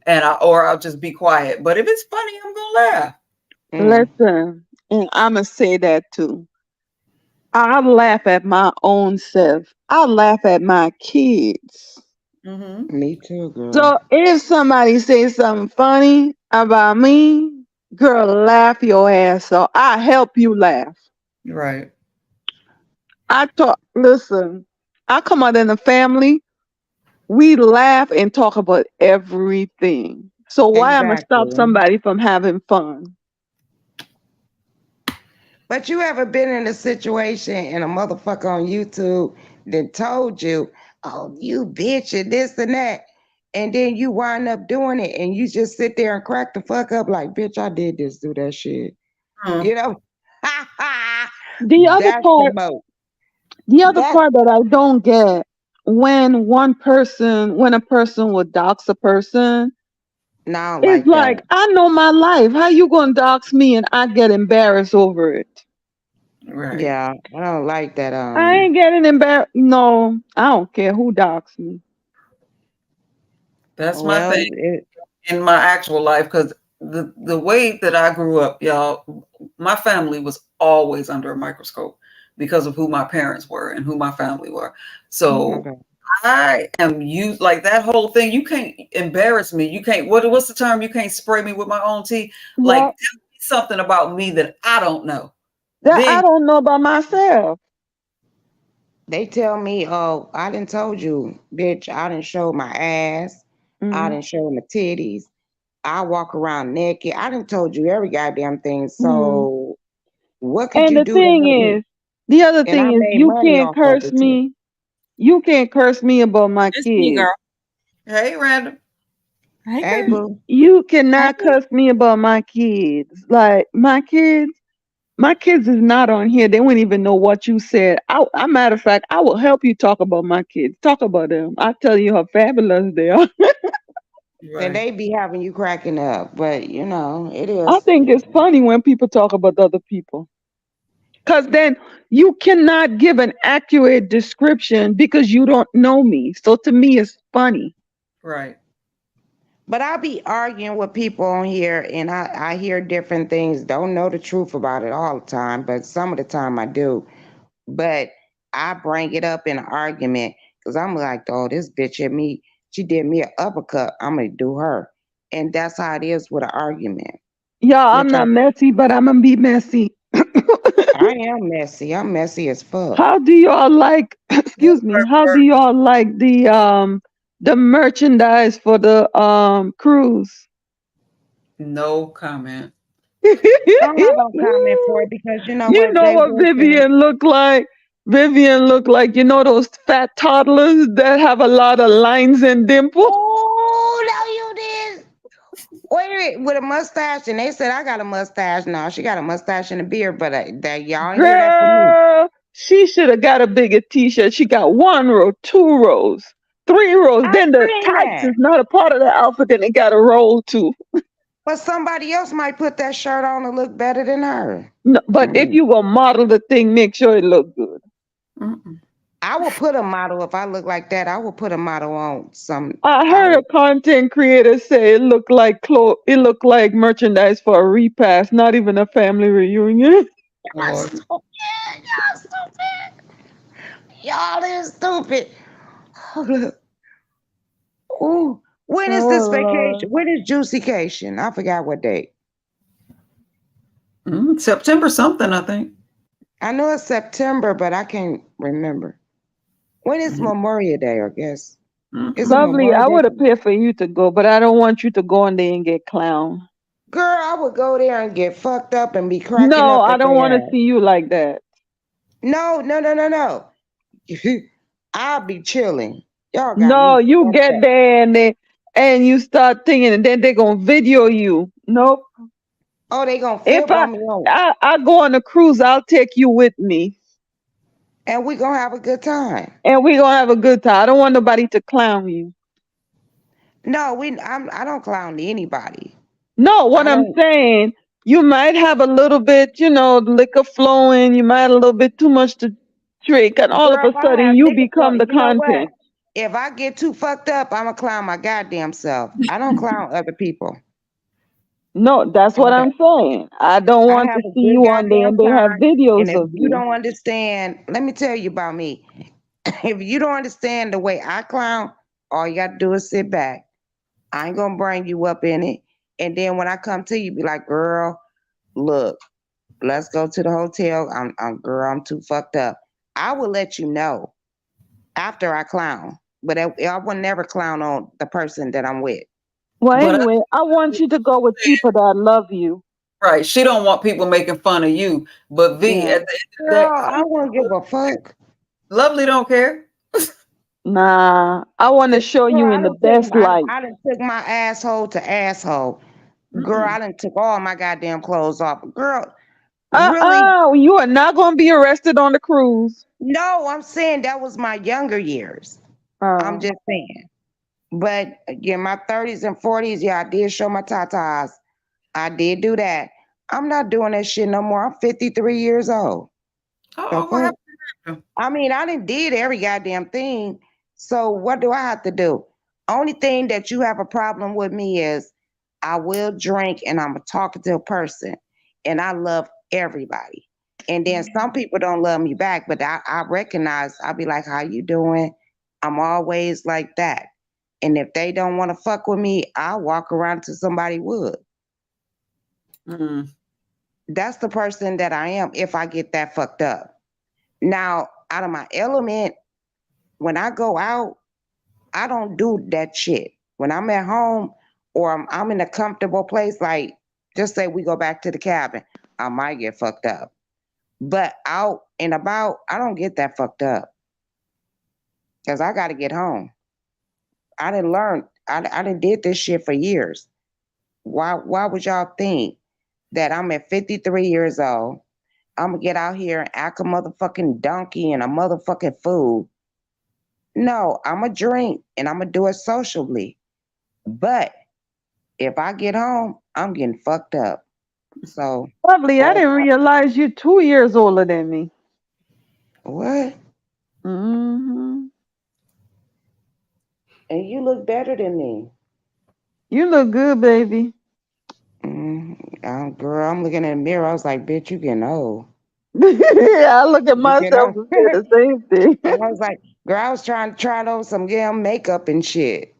[SPEAKER 12] and I'll just be quiet. But if it's funny, I'm gonna laugh.
[SPEAKER 11] Listen, and I'ma say that too. I laugh at my own self. I laugh at my kids.
[SPEAKER 7] Me too, girl.
[SPEAKER 11] So if somebody says something funny about me, girl, laugh your ass off. I help you laugh.
[SPEAKER 12] Right.
[SPEAKER 11] Listen, I come out in a family, we laugh and talk about everything. So why am I stop
[SPEAKER 7] Exactly.
[SPEAKER 11] somebody from having fun?
[SPEAKER 7] But you ever been in a situation and a motherfucker on YouTube that told you, oh, you bitch and this and that, and then you wind up doing it and you just sit there and crack the fuck up like, bitch, I did this, do that shit. You know?
[SPEAKER 11] The other part that I don't get, when a person would dox a person,
[SPEAKER 7] no,
[SPEAKER 11] it's like I know my life. How you gonna dox me and I get embarrassed over it?
[SPEAKER 12] Right.
[SPEAKER 7] Yeah, I don't like that.
[SPEAKER 11] I ain't getting embarrassed. No, I don't care who dox me.
[SPEAKER 12] That's my thing in my actual life, because the way that I grew up, y'all, my family was always under a microscope because of who my parents were and who my family were. So I am used like that whole thing. You can't embarrass me. You can't. What's the term? You can't spray me with my own tea. Like tell me something about me that I don't know.
[SPEAKER 11] That I don't know about myself.
[SPEAKER 7] They tell me, oh, I done told you, bitch, I done showed my ass. I done showed my titties. I walk around naked. I done told you every goddamn thing. So what could you do to hurt me?
[SPEAKER 11] The other thing is, you can't curse me. You can't curse me about my kids.
[SPEAKER 12] Girl. Hey, Random.
[SPEAKER 7] Hey, boo.
[SPEAKER 11] You cannot curse me about my kids. Like my kids is not on here. They wouldn't even know what you said. I matter of fact, I will help you talk about my kids. Talk about them. I tell you how fabulous they are.
[SPEAKER 7] And they be having you cracking up, but you know, it is.
[SPEAKER 11] I think it's funny when people talk about other people. Because then you cannot give an accurate description because you don't know me. So to me, it's funny.
[SPEAKER 12] Right.
[SPEAKER 7] But I'll be arguing with people on here and I hear different things. Don't know the truth about it all the time, but some of the time I do. But I bring it up in an argument because I'm like, oh, this bitch hit me. She did me an uppercut. I'm going to do her. And that's how it is with an argument.
[SPEAKER 11] Yeah, I'm not messy, but I'm going to be messy.
[SPEAKER 7] I am messy. I'm messy as fuck.
[SPEAKER 11] How do y'all like, excuse me, how do y'all like the merchandise for the cruise?
[SPEAKER 12] No comment.
[SPEAKER 7] I'm not gonna comment for it because you know
[SPEAKER 11] what Vivian looked like? Vivian looked like, you know, those fat toddlers that have a lot of lines and dimples?
[SPEAKER 7] Oh, no, you did. Wait, with a mustache, and they said I got a mustache now. She got a mustache and a beard, but that y'all ain't hear that from me.
[SPEAKER 11] She should have got a bigger t-shirt. She got 1 row, 2 rows, 3 rows. Then the tights is not a part of the outfit. Then it got a roll too.
[SPEAKER 7] But somebody else might put that shirt on and look better than her.
[SPEAKER 11] No, but if you will model the thing, make sure it look good.
[SPEAKER 7] I will put a model if I look like that. I will put a model on some.
[SPEAKER 11] I heard a content creator say it looked like merchandise for a repast, not even a family reunion.
[SPEAKER 7] Y'all stupid. Y'all is stupid. Ooh, when is this vacation? When is Juicycation? I forgot what date.
[SPEAKER 12] September something, I think.
[SPEAKER 7] I know it's September, but I can't remember. When is Memorial Day, I guess? Is it
[SPEAKER 3] Lovely,
[SPEAKER 7] Memorial
[SPEAKER 3] I would
[SPEAKER 7] Day?
[SPEAKER 3] have paid for you to go, but I don't want you to go in there and get clowned.
[SPEAKER 7] Girl, I would go there and get fucked up and be cracking
[SPEAKER 3] No,
[SPEAKER 7] up
[SPEAKER 3] I
[SPEAKER 7] at
[SPEAKER 3] don't want to
[SPEAKER 7] their ass.
[SPEAKER 3] see you like that.
[SPEAKER 7] No, no, no, no, no. I'll be chilling. Y'all got
[SPEAKER 3] No,
[SPEAKER 7] me
[SPEAKER 3] you
[SPEAKER 7] fucked
[SPEAKER 3] get
[SPEAKER 7] up.
[SPEAKER 3] there and you start thinking, and then they're gonna video you. Nope.
[SPEAKER 7] Oh, they gonna
[SPEAKER 3] If
[SPEAKER 7] flip on me on,
[SPEAKER 3] I go on a cruise, I'll take you with me,
[SPEAKER 7] and we gonna have a good time.
[SPEAKER 3] and we gonna have a good time. I don't want nobody to clown you.
[SPEAKER 7] No, I don't clown anybody.
[SPEAKER 3] No, what
[SPEAKER 7] I
[SPEAKER 3] I'm
[SPEAKER 7] don't.
[SPEAKER 3] saying, you might have a little bit, liquor flowing. You might have a little bit too much to drink, and all of
[SPEAKER 7] Girl,
[SPEAKER 3] a
[SPEAKER 7] if I
[SPEAKER 3] sudden
[SPEAKER 7] have
[SPEAKER 3] you
[SPEAKER 7] liquor flow,
[SPEAKER 3] become the
[SPEAKER 7] you know what?
[SPEAKER 3] content.
[SPEAKER 7] If I get too fucked up, I'ma clown my goddamn self. I don't clown other people.
[SPEAKER 3] No, that's what I'm saying. I don't
[SPEAKER 7] I
[SPEAKER 3] want to
[SPEAKER 7] have a
[SPEAKER 3] see
[SPEAKER 7] good
[SPEAKER 3] you on there
[SPEAKER 7] goddamn
[SPEAKER 3] and they have
[SPEAKER 7] time. And
[SPEAKER 3] videos
[SPEAKER 7] if
[SPEAKER 3] of
[SPEAKER 7] you
[SPEAKER 3] you.
[SPEAKER 7] don't understand, let me tell you about me. If you don't understand the way I clown, all you got to do is sit back. I ain't gonna bring you up in it. And then when I come to you, be like, girl, look, let's go to the hotel. Girl, I'm too fucked up. I will let you know after I clown, but I will never clown on the person that I'm with.
[SPEAKER 3] Well,
[SPEAKER 12] But
[SPEAKER 3] anyway, I want you to go with people that love you.
[SPEAKER 12] right, she don't want people making fun of you. But V,
[SPEAKER 7] Yeah.
[SPEAKER 12] at the end of
[SPEAKER 7] Girl,
[SPEAKER 12] that,
[SPEAKER 7] I won't give a fuck.
[SPEAKER 12] Lovely don't care.
[SPEAKER 3] Nah, I want to show
[SPEAKER 7] Girl,
[SPEAKER 3] you in the best light.
[SPEAKER 7] I done took my asshole to asshole. Girl, I done took all my goddamn clothes off. Girl, really?
[SPEAKER 3] You are not going to be arrested on the cruise.
[SPEAKER 7] No, I'm saying that was my younger years. I'm just saying. But in my 30s and 40s, yeah, I did show my tatas. I did do that. I'm not doing that shit no more. I'm 53 years old. The
[SPEAKER 12] Oh, what
[SPEAKER 7] fuck?
[SPEAKER 12] happened?
[SPEAKER 7] I mean, I done did every goddamn thing. So what do I have to do? Only thing that you have a problem with me is I will drink and I'm a talkative person and I love everybody. And then some people don't love me back, but I recognize, I'll be like, how you doing? I'm always like that. And if they don't want to fuck with me, I'll walk around to somebody would. That's the person that I am if I get that fucked up. Now, out of my element, when I go out, I don't do that shit. When I'm at home or I'm in a comfortable place, like just say we go back to the cabin, I might get fucked up. But out and about, I don't get that fucked up because I got to get home. I didn't learn. I didn't did this shit for years. Why would y'all think that I'm at 53 years old? I'm gonna get out here and act a motherfucking donkey and a motherfucking fool. No, I'm gonna drink and I'm gonna do it sociably. But if I get home, I'm getting fucked up. So,
[SPEAKER 3] Lovely, I didn't realize you're 2 years older than me.
[SPEAKER 7] what?
[SPEAKER 3] Hmm.
[SPEAKER 7] And you look better than me.
[SPEAKER 3] You look good, baby.
[SPEAKER 7] Girl, I'm looking in the mirror. I was like, bitch, you getting old.
[SPEAKER 3] Yeah, I look at
[SPEAKER 7] You
[SPEAKER 3] myself
[SPEAKER 7] know?
[SPEAKER 3] and say the same thing.
[SPEAKER 7] And I was like, girl, I was trying to try on some damn makeup and shit.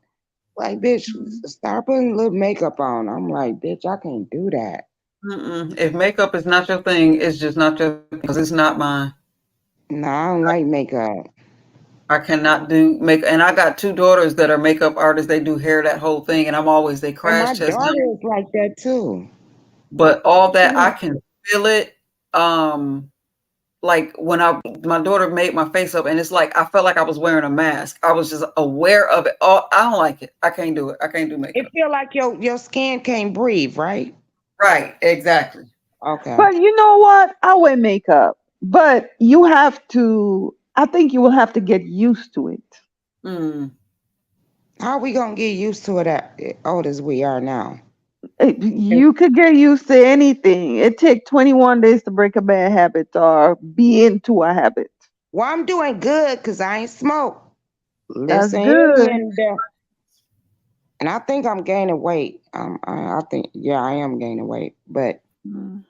[SPEAKER 7] Like, bitch, start putting a little makeup on. I'm like, bitch, I can't do that.
[SPEAKER 12] If makeup is not your thing, it's just not your thing because it's not mine.
[SPEAKER 7] No, I don't like makeup.
[SPEAKER 12] I cannot do makeup, and I got two daughters that are makeup artists. They do hair, that whole thing, and they
[SPEAKER 7] And my
[SPEAKER 12] crash test me.
[SPEAKER 7] daughter is like that too.
[SPEAKER 12] But all that I can feel it. Like when my daughter made my face up, and it's like I felt like I was wearing a mask. I was just aware of it. Oh, I don't like it. I can't do it. I can't do makeup.
[SPEAKER 7] It feel like your skin can't breathe, right?
[SPEAKER 12] Right, exactly.
[SPEAKER 7] Okay.
[SPEAKER 3] But you know what? I wear makeup, but you have to. I think you will have to get used to it.
[SPEAKER 7] How are we gonna get used to it at old as we are now?
[SPEAKER 3] You could get used to anything. It takes 21 days to break a bad habit or be into a habit.
[SPEAKER 7] Well, I'm doing good because I ain't smoke.
[SPEAKER 3] That's
[SPEAKER 7] Listen
[SPEAKER 3] good.
[SPEAKER 7] here, and I think I'm gaining weight. I think, yeah, I am gaining weight, but and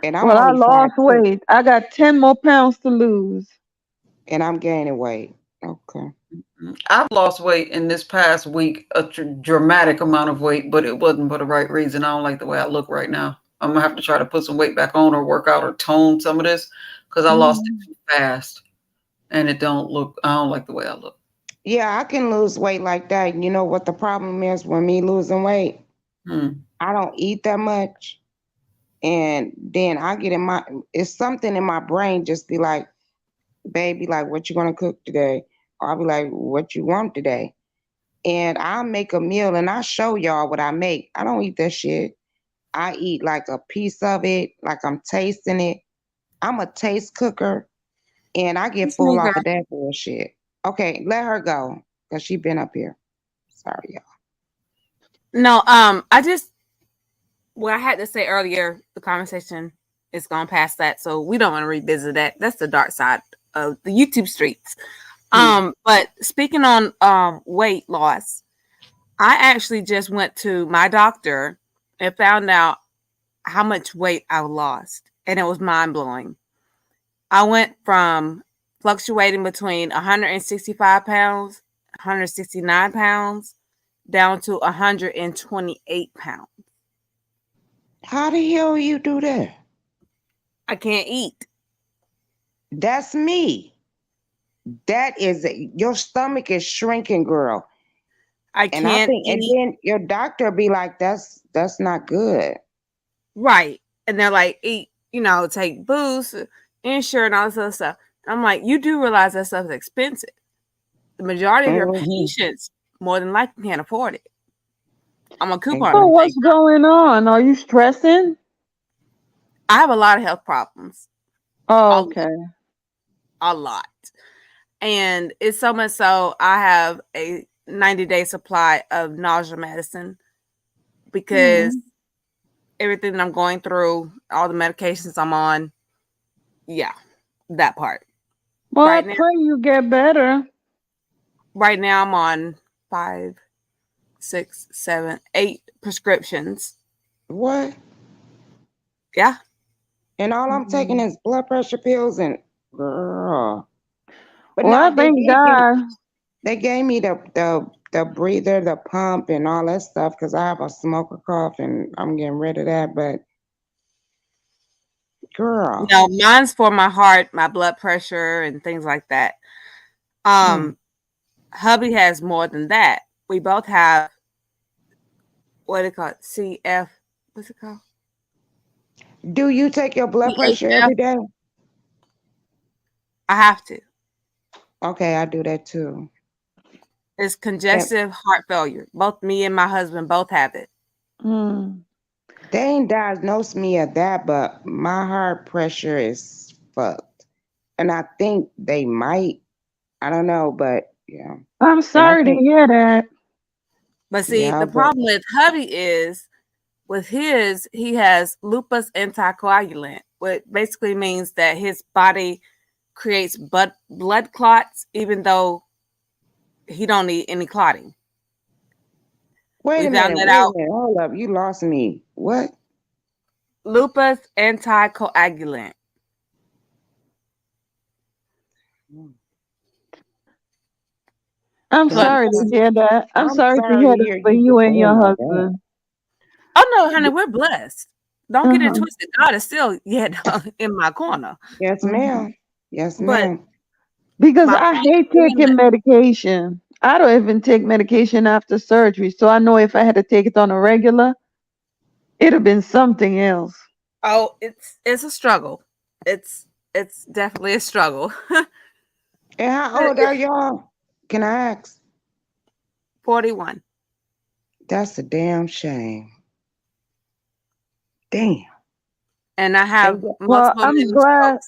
[SPEAKER 7] I'm
[SPEAKER 3] Well, I
[SPEAKER 7] only
[SPEAKER 3] lost
[SPEAKER 7] 5'2",
[SPEAKER 3] weight. I got 10 more pounds to lose.
[SPEAKER 7] and I'm gaining weight. Okay.
[SPEAKER 12] I've lost weight in this past week, a dramatic amount of weight, but it wasn't for the right reason. I don't like the way I look right now. I'm gonna have to try to put some weight back on or work out or tone some of this because I lost it too fast, and it don't look. I don't like the way I look.
[SPEAKER 7] Yeah, I can lose weight like that. You know what the problem is with me losing weight? I don't eat that much. And then I get in my, it's something in my brain just be like, baby, like, what you gonna cook today? Or I'll be like, what you want today? And I'll make a meal and I show y'all what I make. I don't eat that shit. I eat like a piece of it, like I'm tasting it. I'm a taste cooker and I get full off of that bullshit. Okay, let her go because she been up here. Sorry, y'all.
[SPEAKER 13] No, I just what I had to say earlier, the conversation is gone past that, so we don't want to revisit that. That's the dark side of the YouTube streets. But speaking on weight loss, I actually just went to my doctor and found out how much weight I lost, and it was mind blowing. I went from fluctuating between 165 pounds, 169 pounds, down to 128 pounds.
[SPEAKER 7] How the hell you do that?
[SPEAKER 13] I can't eat.
[SPEAKER 7] That's me. That is your stomach is shrinking, girl.
[SPEAKER 13] I can't eat.
[SPEAKER 7] And then your doctor be like, that's not good.
[SPEAKER 13] Right. And they're like, eat, take boost, insure, and all this other stuff. I'm like, you do realize that stuff is expensive. The majority of your patients more than likely can't afford it. I'm a coupon.
[SPEAKER 11] So what's going on? Are you stressing?
[SPEAKER 13] I have a lot of health problems.
[SPEAKER 11] Oh, okay.
[SPEAKER 13] A lot. And it's so much so I have a 90-day supply of nausea medicine because everything that I'm going through, all the medications I'm on, yeah, that part.
[SPEAKER 11] Well, I pray you get better.
[SPEAKER 13] Right now I'm on 5, 6, 7, 8 prescriptions.
[SPEAKER 7] What?
[SPEAKER 13] Yeah.
[SPEAKER 7] And all I'm taking is blood pressure pills and girl. But
[SPEAKER 11] well, thank God.
[SPEAKER 7] They gave me the breather, the pump, and all that stuff because I have a smoker cough and I'm getting rid of that. But girl,
[SPEAKER 13] no, mine's for my heart, my blood pressure, and things like that. Hubby has more than that. We both have what do you call it? CF. What's it called?
[SPEAKER 7] Do you take your blood pressure every day?
[SPEAKER 13] I have to.
[SPEAKER 7] Okay, I do that too.
[SPEAKER 13] It's congestive heart failure. Both me and my husband both have it.
[SPEAKER 7] They ain't diagnosed me of that, but my heart pressure is fucked. And I think they might. I don't know, but yeah.
[SPEAKER 11] I'm sorry to hear that.
[SPEAKER 13] But see, the problem with hubby is with his, he has lupus anticoagulant, which basically means that his body creates blood clots, even though he don't need any clotting.
[SPEAKER 7] Wait a minute, hold up. You lost me. What?
[SPEAKER 13] Lupus anticoagulant.
[SPEAKER 11] I'm sorry to hear that. I'm sorry to hear that for you and your husband.
[SPEAKER 13] Oh no, honey, we're blessed. Don't get it twisted. God is still in my corner.
[SPEAKER 7] Yes, ma'am. Yes, ma'am.
[SPEAKER 11] Because I hate taking medication. I don't even take medication after surgery. So I know if I had to take it on a regular, it'd have been something else.
[SPEAKER 13] Oh, it's a struggle. It's definitely a struggle.
[SPEAKER 7] And how old are y'all? Can I ask?
[SPEAKER 13] 41.
[SPEAKER 7] That's a damn shame. Damn.
[SPEAKER 13] And I have
[SPEAKER 11] I'm glad.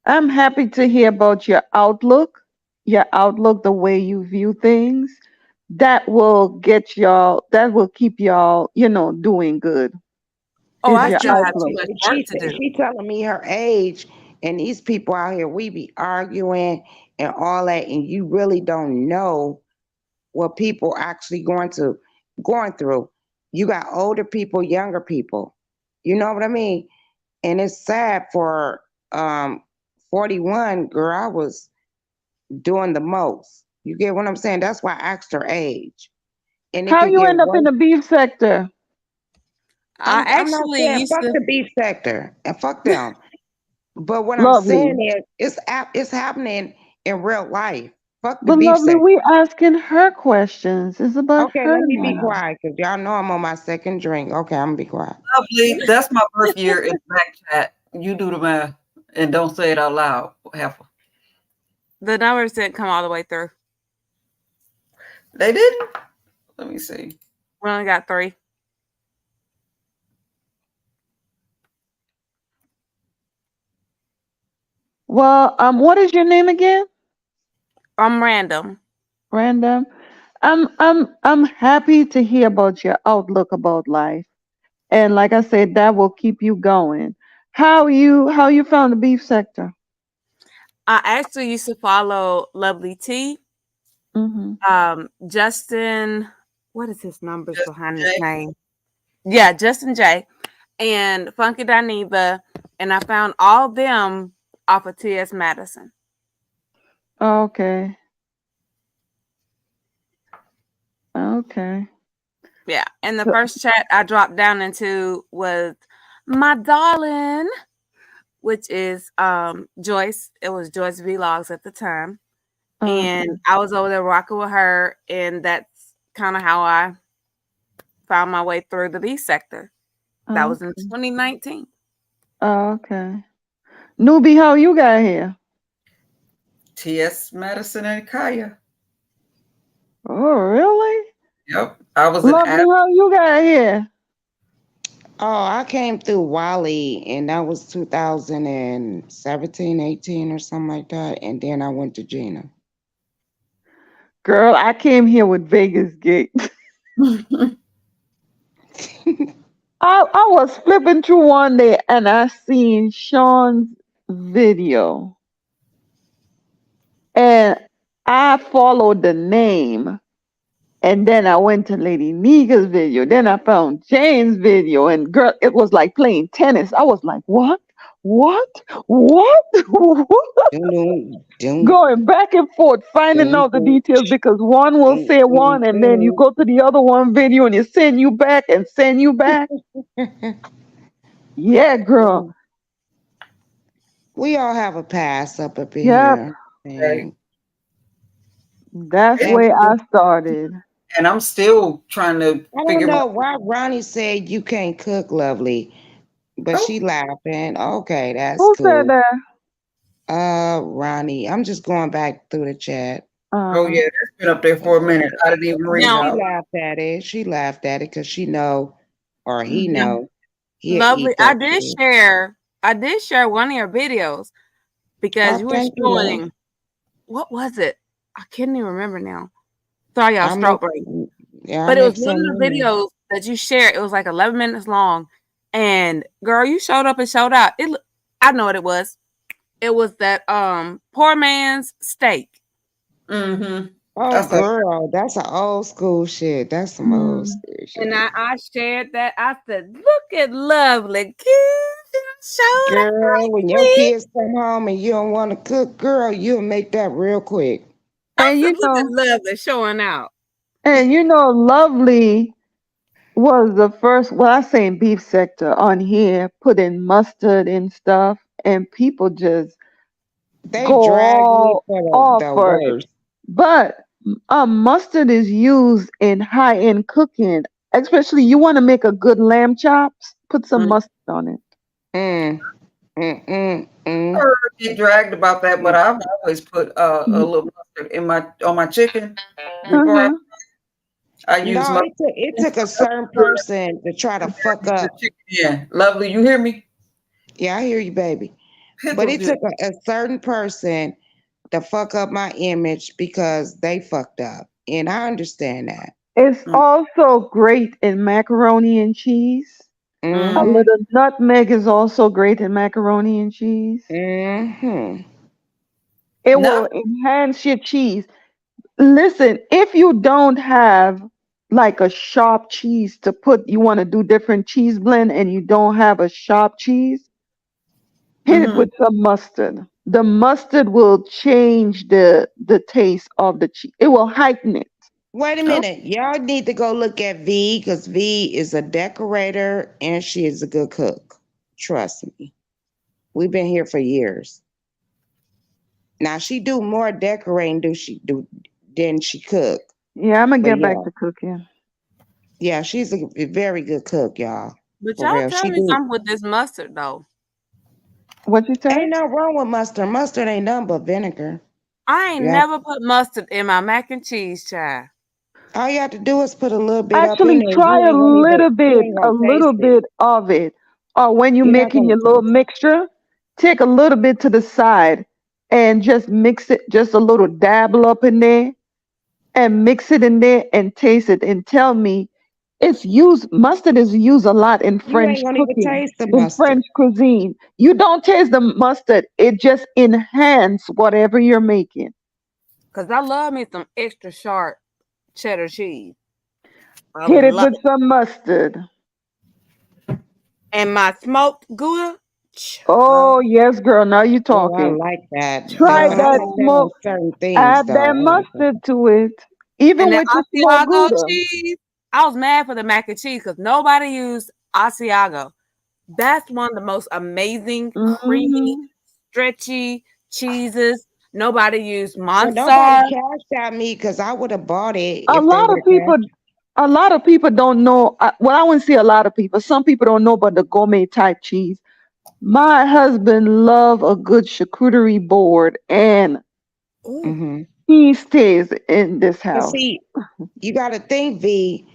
[SPEAKER 11] I'm happy to hear about your outlook, the way you view things. That will get y'all, that will keep y'all, doing good.
[SPEAKER 13] Oh, I still have too much work to do.
[SPEAKER 7] She telling me her age, and these people out here, we be arguing and all that, and you really don't know what people actually going through. You got older people, younger people. You know what I mean? And it's sad for 41, girl, I was doing the most. You get what I'm saying? That's why I asked her age. And
[SPEAKER 11] how you end up in the beef sector?
[SPEAKER 13] I
[SPEAKER 7] I'm not
[SPEAKER 13] actually
[SPEAKER 7] saying
[SPEAKER 13] used
[SPEAKER 7] fuck
[SPEAKER 13] to.
[SPEAKER 7] the beef sector and fuck them. But what I'm
[SPEAKER 3] Lovely.
[SPEAKER 7] saying is, it's happening in real life. Fuck the
[SPEAKER 3] But
[SPEAKER 7] beef
[SPEAKER 3] lovely,
[SPEAKER 7] sector.
[SPEAKER 3] we asking her questions. It's about
[SPEAKER 7] Okay,
[SPEAKER 3] her
[SPEAKER 7] let me be
[SPEAKER 3] now.
[SPEAKER 7] quiet because y'all know I'm on my second drink. Okay, I'm gonna be quiet.
[SPEAKER 12] Lovely. That's my birth year in back chat. You do the math and don't say it out loud. Heifer.
[SPEAKER 13] The numbers didn't come all the way through.
[SPEAKER 12] They didn't. Let me see.
[SPEAKER 13] We only got 3.
[SPEAKER 3] Well, what is your name again?
[SPEAKER 13] I'm random.
[SPEAKER 3] Random. I'm happy to hear about your outlook about life. And like I said, that will keep you going. How you found the beef sector?
[SPEAKER 13] I actually used to follow Lovely T. Justin, what is his numbers
[SPEAKER 12] Justin
[SPEAKER 13] behind
[SPEAKER 12] J.
[SPEAKER 13] his name? Yeah, Justin J. And Funky Dineva. And I found all of them off of T.S. Madison.
[SPEAKER 3] Okay. Okay.
[SPEAKER 13] Yeah. And the
[SPEAKER 3] So,
[SPEAKER 13] first chat I dropped down into was my darling, which is Joyce. It was Joyce Vlogs at the time. And
[SPEAKER 3] okay.
[SPEAKER 13] I was over there rocking with her, and that's kind of how I found my way through the B sector. That was in
[SPEAKER 3] Okay.
[SPEAKER 13] 2019.
[SPEAKER 3] Okay. Newbie, how you got here?
[SPEAKER 12] T.S. Madison and Kaya.
[SPEAKER 3] Oh, really?
[SPEAKER 12] Yep. I was an
[SPEAKER 3] Lovely,
[SPEAKER 12] app.
[SPEAKER 3] how you got here?
[SPEAKER 7] Oh, I came through Wally, and that was 2017, 18, or something like that. And then I went to Gina.
[SPEAKER 3] Girl, I came here with Vegas Gate. I was flipping through one day and I seen Sean's video. And I followed the name. And then I went to Lady Niga's video. Then I found Jane's video. And girl, it was like playing tennis. I was like, what? What? What? What? Going back and forth, finding out the details because one will say one and then you go to the other one video and it send you back and send you back. Yeah, girl.
[SPEAKER 7] We all have a past up in
[SPEAKER 3] Yep.
[SPEAKER 7] here.
[SPEAKER 12] Right.
[SPEAKER 3] That's
[SPEAKER 7] And
[SPEAKER 3] where I started.
[SPEAKER 12] And I'm still trying to
[SPEAKER 7] I don't
[SPEAKER 12] figure
[SPEAKER 7] know
[SPEAKER 12] my.
[SPEAKER 7] why Ronnie said you can't cook, Lovely, but
[SPEAKER 12] Oh,
[SPEAKER 7] she laughing. Okay, that's
[SPEAKER 3] Who said
[SPEAKER 7] cool.
[SPEAKER 3] that?
[SPEAKER 7] Ronnie, I'm just going back through the chat.
[SPEAKER 12] oh yeah, that's been up there for a minute. I didn't even read it
[SPEAKER 13] Now,
[SPEAKER 7] She
[SPEAKER 12] out.
[SPEAKER 7] laughed at it. She laughed at it because she know, or he
[SPEAKER 13] now,
[SPEAKER 7] know, he'll
[SPEAKER 13] Lovely,
[SPEAKER 7] eat that shit.
[SPEAKER 13] I did share one of your videos because
[SPEAKER 7] Oh,
[SPEAKER 13] you were
[SPEAKER 7] thank you, love.
[SPEAKER 13] showing, what was it? I can't even remember now. Sorry, y'all,
[SPEAKER 7] I make,
[SPEAKER 13] stroke break.
[SPEAKER 7] yeah, I
[SPEAKER 13] But it was
[SPEAKER 7] make
[SPEAKER 13] one
[SPEAKER 7] some
[SPEAKER 13] of the
[SPEAKER 7] money.
[SPEAKER 13] videos that you shared. It was like 11 minutes long. And girl, you showed up and showed out. I know what it was. It was that poor man's steak.
[SPEAKER 12] Mm-hmm.
[SPEAKER 7] Oh,
[SPEAKER 12] That's like,
[SPEAKER 7] girl, that's an old school shit. That's some old school
[SPEAKER 13] And
[SPEAKER 7] shit.
[SPEAKER 13] I shared that. I said, look at Lovely. Showed out
[SPEAKER 7] Girl, when your
[SPEAKER 13] me.
[SPEAKER 7] kids come home and you don't want to cook, girl, you'll make that real quick.
[SPEAKER 13] I
[SPEAKER 3] And
[SPEAKER 13] said,
[SPEAKER 3] you
[SPEAKER 13] look at
[SPEAKER 3] know,
[SPEAKER 13] Lovely showing out.
[SPEAKER 3] Lovely was the first, well, I say in beef sector on here, put in mustard and stuff, and people just
[SPEAKER 7] They
[SPEAKER 3] go
[SPEAKER 7] drag me
[SPEAKER 3] all
[SPEAKER 7] for
[SPEAKER 3] off
[SPEAKER 7] the
[SPEAKER 3] for it.
[SPEAKER 7] worst.
[SPEAKER 3] But mustard is used in high-end cooking, especially you want to make a good lamb chops, put some mustard on it.
[SPEAKER 7] Mm, mm, mm,
[SPEAKER 12] I
[SPEAKER 7] mm,
[SPEAKER 12] heard get dragged about that, but
[SPEAKER 7] mm.
[SPEAKER 12] I've always put a little mustard in on my chicken before
[SPEAKER 3] Uh-huh.
[SPEAKER 12] I use
[SPEAKER 7] No,
[SPEAKER 12] mustard.
[SPEAKER 7] it took a certain person to try to fuck
[SPEAKER 12] The
[SPEAKER 7] up.
[SPEAKER 12] chicken in. Lovely, you hear me?
[SPEAKER 7] Yeah, I hear you, baby. But
[SPEAKER 12] Pickle
[SPEAKER 7] it
[SPEAKER 12] juice.
[SPEAKER 7] took a certain person to fuck up my image because they fucked up. And I understand that.
[SPEAKER 3] It's also great in macaroni and cheese. A
[SPEAKER 7] Mm-hmm.
[SPEAKER 3] little nutmeg is also great in macaroni and cheese.
[SPEAKER 7] Mm-hmm.
[SPEAKER 3] It
[SPEAKER 12] No.
[SPEAKER 3] will enhance your cheese. Listen, if you don't have like a sharp cheese to put, you want to do different cheese blend and you don't have a sharp cheese, hit it
[SPEAKER 12] Mm-hmm.
[SPEAKER 3] with some mustard. The mustard will change the taste of the cheese. It will heighten it.
[SPEAKER 7] Wait a minute. Y'all need to go look at V because V is a decorator and she is a good cook. Trust me. We've been here for years. Now she do more decorating than she cook.
[SPEAKER 11] Yeah, I'm gonna
[SPEAKER 7] But
[SPEAKER 11] get
[SPEAKER 7] yeah,
[SPEAKER 11] back to cooking.
[SPEAKER 7] yeah, she's a very good cook, y'all.
[SPEAKER 13] But
[SPEAKER 7] For
[SPEAKER 13] y'all
[SPEAKER 7] real.
[SPEAKER 13] tell
[SPEAKER 7] She
[SPEAKER 13] me
[SPEAKER 7] do.
[SPEAKER 13] something with this mustard though.
[SPEAKER 11] What you say?
[SPEAKER 7] Ain't no wrong with mustard. Mustard ain't nothing but vinegar.
[SPEAKER 13] I ain't
[SPEAKER 7] Yeah.
[SPEAKER 13] never put mustard in my mac and cheese, child.
[SPEAKER 7] All you have to do is put a little bit up in
[SPEAKER 11] Actually,
[SPEAKER 7] there.
[SPEAKER 11] try
[SPEAKER 7] You
[SPEAKER 11] a
[SPEAKER 7] ain't gonna even
[SPEAKER 11] little
[SPEAKER 7] you
[SPEAKER 11] bit,
[SPEAKER 7] ain't
[SPEAKER 11] a
[SPEAKER 7] gonna
[SPEAKER 11] little
[SPEAKER 7] taste it.
[SPEAKER 11] bit of it. Or when you're
[SPEAKER 7] You're not
[SPEAKER 11] making
[SPEAKER 7] gonna
[SPEAKER 11] your little
[SPEAKER 7] taste it.
[SPEAKER 11] mixture, take a little bit to the side and just mix it, just a little dabble up in there and mix it in there and taste it and tell me it's used, mustard is used a lot in
[SPEAKER 7] You
[SPEAKER 11] French
[SPEAKER 7] ain't gonna even
[SPEAKER 11] cooking,
[SPEAKER 7] taste the
[SPEAKER 11] in
[SPEAKER 7] mustard.
[SPEAKER 11] French cuisine. You don't taste the mustard, it just enhance whatever you're making.
[SPEAKER 13] Cause I love me some extra sharp cheddar cheese. I
[SPEAKER 11] Hit it
[SPEAKER 13] love
[SPEAKER 11] with
[SPEAKER 13] it.
[SPEAKER 11] some mustard.
[SPEAKER 13] And my smoked Gouda.
[SPEAKER 11] Oh yes, girl, now you
[SPEAKER 7] Oh, I
[SPEAKER 11] talking.
[SPEAKER 7] like that.
[SPEAKER 11] Try
[SPEAKER 7] But I
[SPEAKER 11] that
[SPEAKER 7] like that on
[SPEAKER 11] smoke.
[SPEAKER 7] certain things
[SPEAKER 11] Add
[SPEAKER 7] though.
[SPEAKER 11] that
[SPEAKER 7] I like that.
[SPEAKER 11] mustard to it,
[SPEAKER 13] And
[SPEAKER 11] even
[SPEAKER 13] that
[SPEAKER 11] with your smoked
[SPEAKER 13] Asiago
[SPEAKER 11] Gouda.
[SPEAKER 13] cheese. I was mad for the mac and cheese because nobody used Asiago. That's one of the most amazing, creamy,
[SPEAKER 11] Hmm.
[SPEAKER 13] stretchy cheeses. Nobody used
[SPEAKER 7] Well, nobody
[SPEAKER 13] Monsard.
[SPEAKER 7] cashed out me because I would have bought it
[SPEAKER 11] A
[SPEAKER 7] if they
[SPEAKER 11] lot
[SPEAKER 7] would
[SPEAKER 11] of
[SPEAKER 7] have
[SPEAKER 11] people,
[SPEAKER 7] cashed.
[SPEAKER 11] a lot of people don't know. Well, I wouldn't say a lot of people. Some people don't know about the gourmet type cheese. My husband love a good charcuterie board, and
[SPEAKER 13] Ooh.
[SPEAKER 7] Mm-hmm.
[SPEAKER 11] he stays in this
[SPEAKER 7] But
[SPEAKER 11] house.
[SPEAKER 7] see, you got to think, V.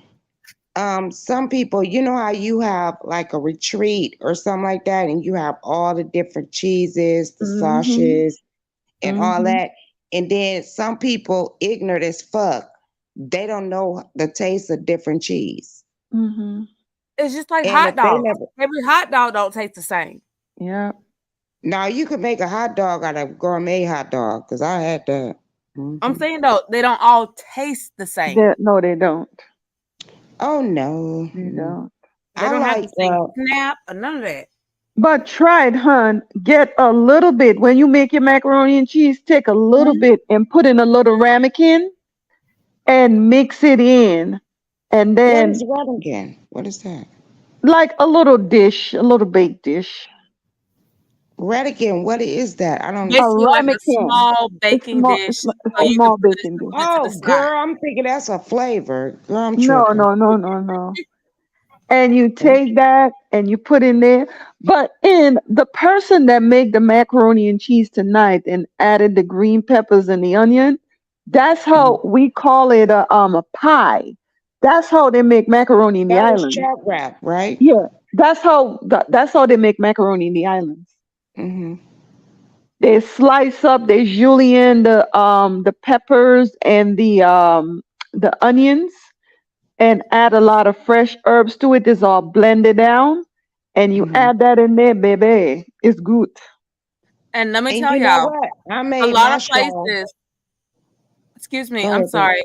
[SPEAKER 7] Some people, you know how you have like a retreat or something like that, and you have all the different cheeses, the
[SPEAKER 11] Hmm.
[SPEAKER 7] sauces, and all
[SPEAKER 11] Hmm.
[SPEAKER 7] that. And then some people, ignorant as fuck, they don't know the taste of different cheese.
[SPEAKER 11] Hmm.
[SPEAKER 13] It's just like
[SPEAKER 7] And if
[SPEAKER 13] hot
[SPEAKER 7] they
[SPEAKER 13] dogs.
[SPEAKER 7] never,
[SPEAKER 13] Every hot dog don't taste the same.
[SPEAKER 11] Yeah.
[SPEAKER 7] now you could make a hot dog out of a gourmet hot dog because I had that.
[SPEAKER 13] I'm
[SPEAKER 7] Hmm.
[SPEAKER 13] saying though, they don't all taste the same.
[SPEAKER 11] No, they don't.
[SPEAKER 7] Oh no,
[SPEAKER 11] They don't.
[SPEAKER 13] They
[SPEAKER 7] I
[SPEAKER 13] don't have
[SPEAKER 7] like
[SPEAKER 13] the same snap or none of that.
[SPEAKER 11] But try it, hun. Get a little bit. When you make your macaroni and cheese, take a little
[SPEAKER 13] Mhm.
[SPEAKER 11] bit and put in a little ramekin and mix it in. And
[SPEAKER 7] what
[SPEAKER 11] then
[SPEAKER 7] is Wellington? What is that?
[SPEAKER 11] like a little dish, a little baked dish.
[SPEAKER 7] Redigan, what is that? I don't.
[SPEAKER 11] A
[SPEAKER 13] Basically, like a
[SPEAKER 11] ramekin.
[SPEAKER 13] small
[SPEAKER 11] It's
[SPEAKER 13] baking
[SPEAKER 11] small,
[SPEAKER 13] dish,
[SPEAKER 11] it's
[SPEAKER 13] so
[SPEAKER 11] a
[SPEAKER 13] you can
[SPEAKER 11] small
[SPEAKER 13] put it
[SPEAKER 11] baking dish.
[SPEAKER 13] to the
[SPEAKER 7] Oh,
[SPEAKER 13] side.
[SPEAKER 7] girl, I'm thinking that's a flavor. Girl, I'm
[SPEAKER 11] No,
[SPEAKER 7] tripping.
[SPEAKER 11] no, no, no, no. And you take that and you put in there. But in the person that made the macaroni and cheese tonight and added the green peppers and the onion, that's how we call it a pie. That's how they make macaroni in the
[SPEAKER 7] That was
[SPEAKER 11] islands.
[SPEAKER 7] chat wrap, right?
[SPEAKER 11] Yeah, that's how they make macaroni in the islands.
[SPEAKER 7] Mm-hmm.
[SPEAKER 11] They slice up, they julienne the peppers and the onions and add a lot of fresh herbs to it. It's all blended down, and you
[SPEAKER 7] Mm-hmm.
[SPEAKER 11] add that in there, baby. It's good.
[SPEAKER 13] And let me
[SPEAKER 7] And
[SPEAKER 13] tell
[SPEAKER 7] you know
[SPEAKER 13] y'all,
[SPEAKER 7] what? I
[SPEAKER 13] a
[SPEAKER 7] made
[SPEAKER 13] lot
[SPEAKER 7] my
[SPEAKER 13] of
[SPEAKER 7] straw.
[SPEAKER 13] places, excuse me,
[SPEAKER 7] Go
[SPEAKER 13] I'm
[SPEAKER 7] ahead, babe.
[SPEAKER 13] sorry,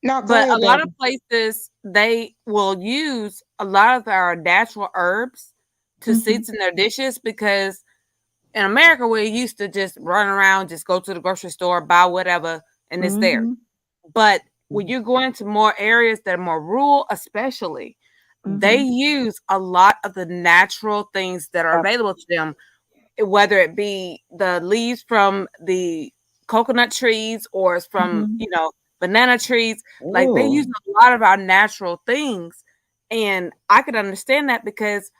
[SPEAKER 7] No, go
[SPEAKER 13] but a
[SPEAKER 7] ahead,
[SPEAKER 13] lot of
[SPEAKER 7] baby.
[SPEAKER 13] places they will use a lot of our natural herbs to
[SPEAKER 11] Hmm.
[SPEAKER 13] season their dishes because in America we're used to just run around, just go to the grocery store, buy whatever, and it's there.
[SPEAKER 11] Hmm.
[SPEAKER 13] But when you go into more areas that are more rural, especially, they
[SPEAKER 11] Hmm.
[SPEAKER 13] use a lot of the natural things that are
[SPEAKER 11] Yep.
[SPEAKER 13] available to them, whether it be the leaves from the coconut trees or it's from,
[SPEAKER 11] Hmm.
[SPEAKER 13] banana trees. Like they use
[SPEAKER 7] Oh,
[SPEAKER 13] a lot of our natural things. And I could understand that because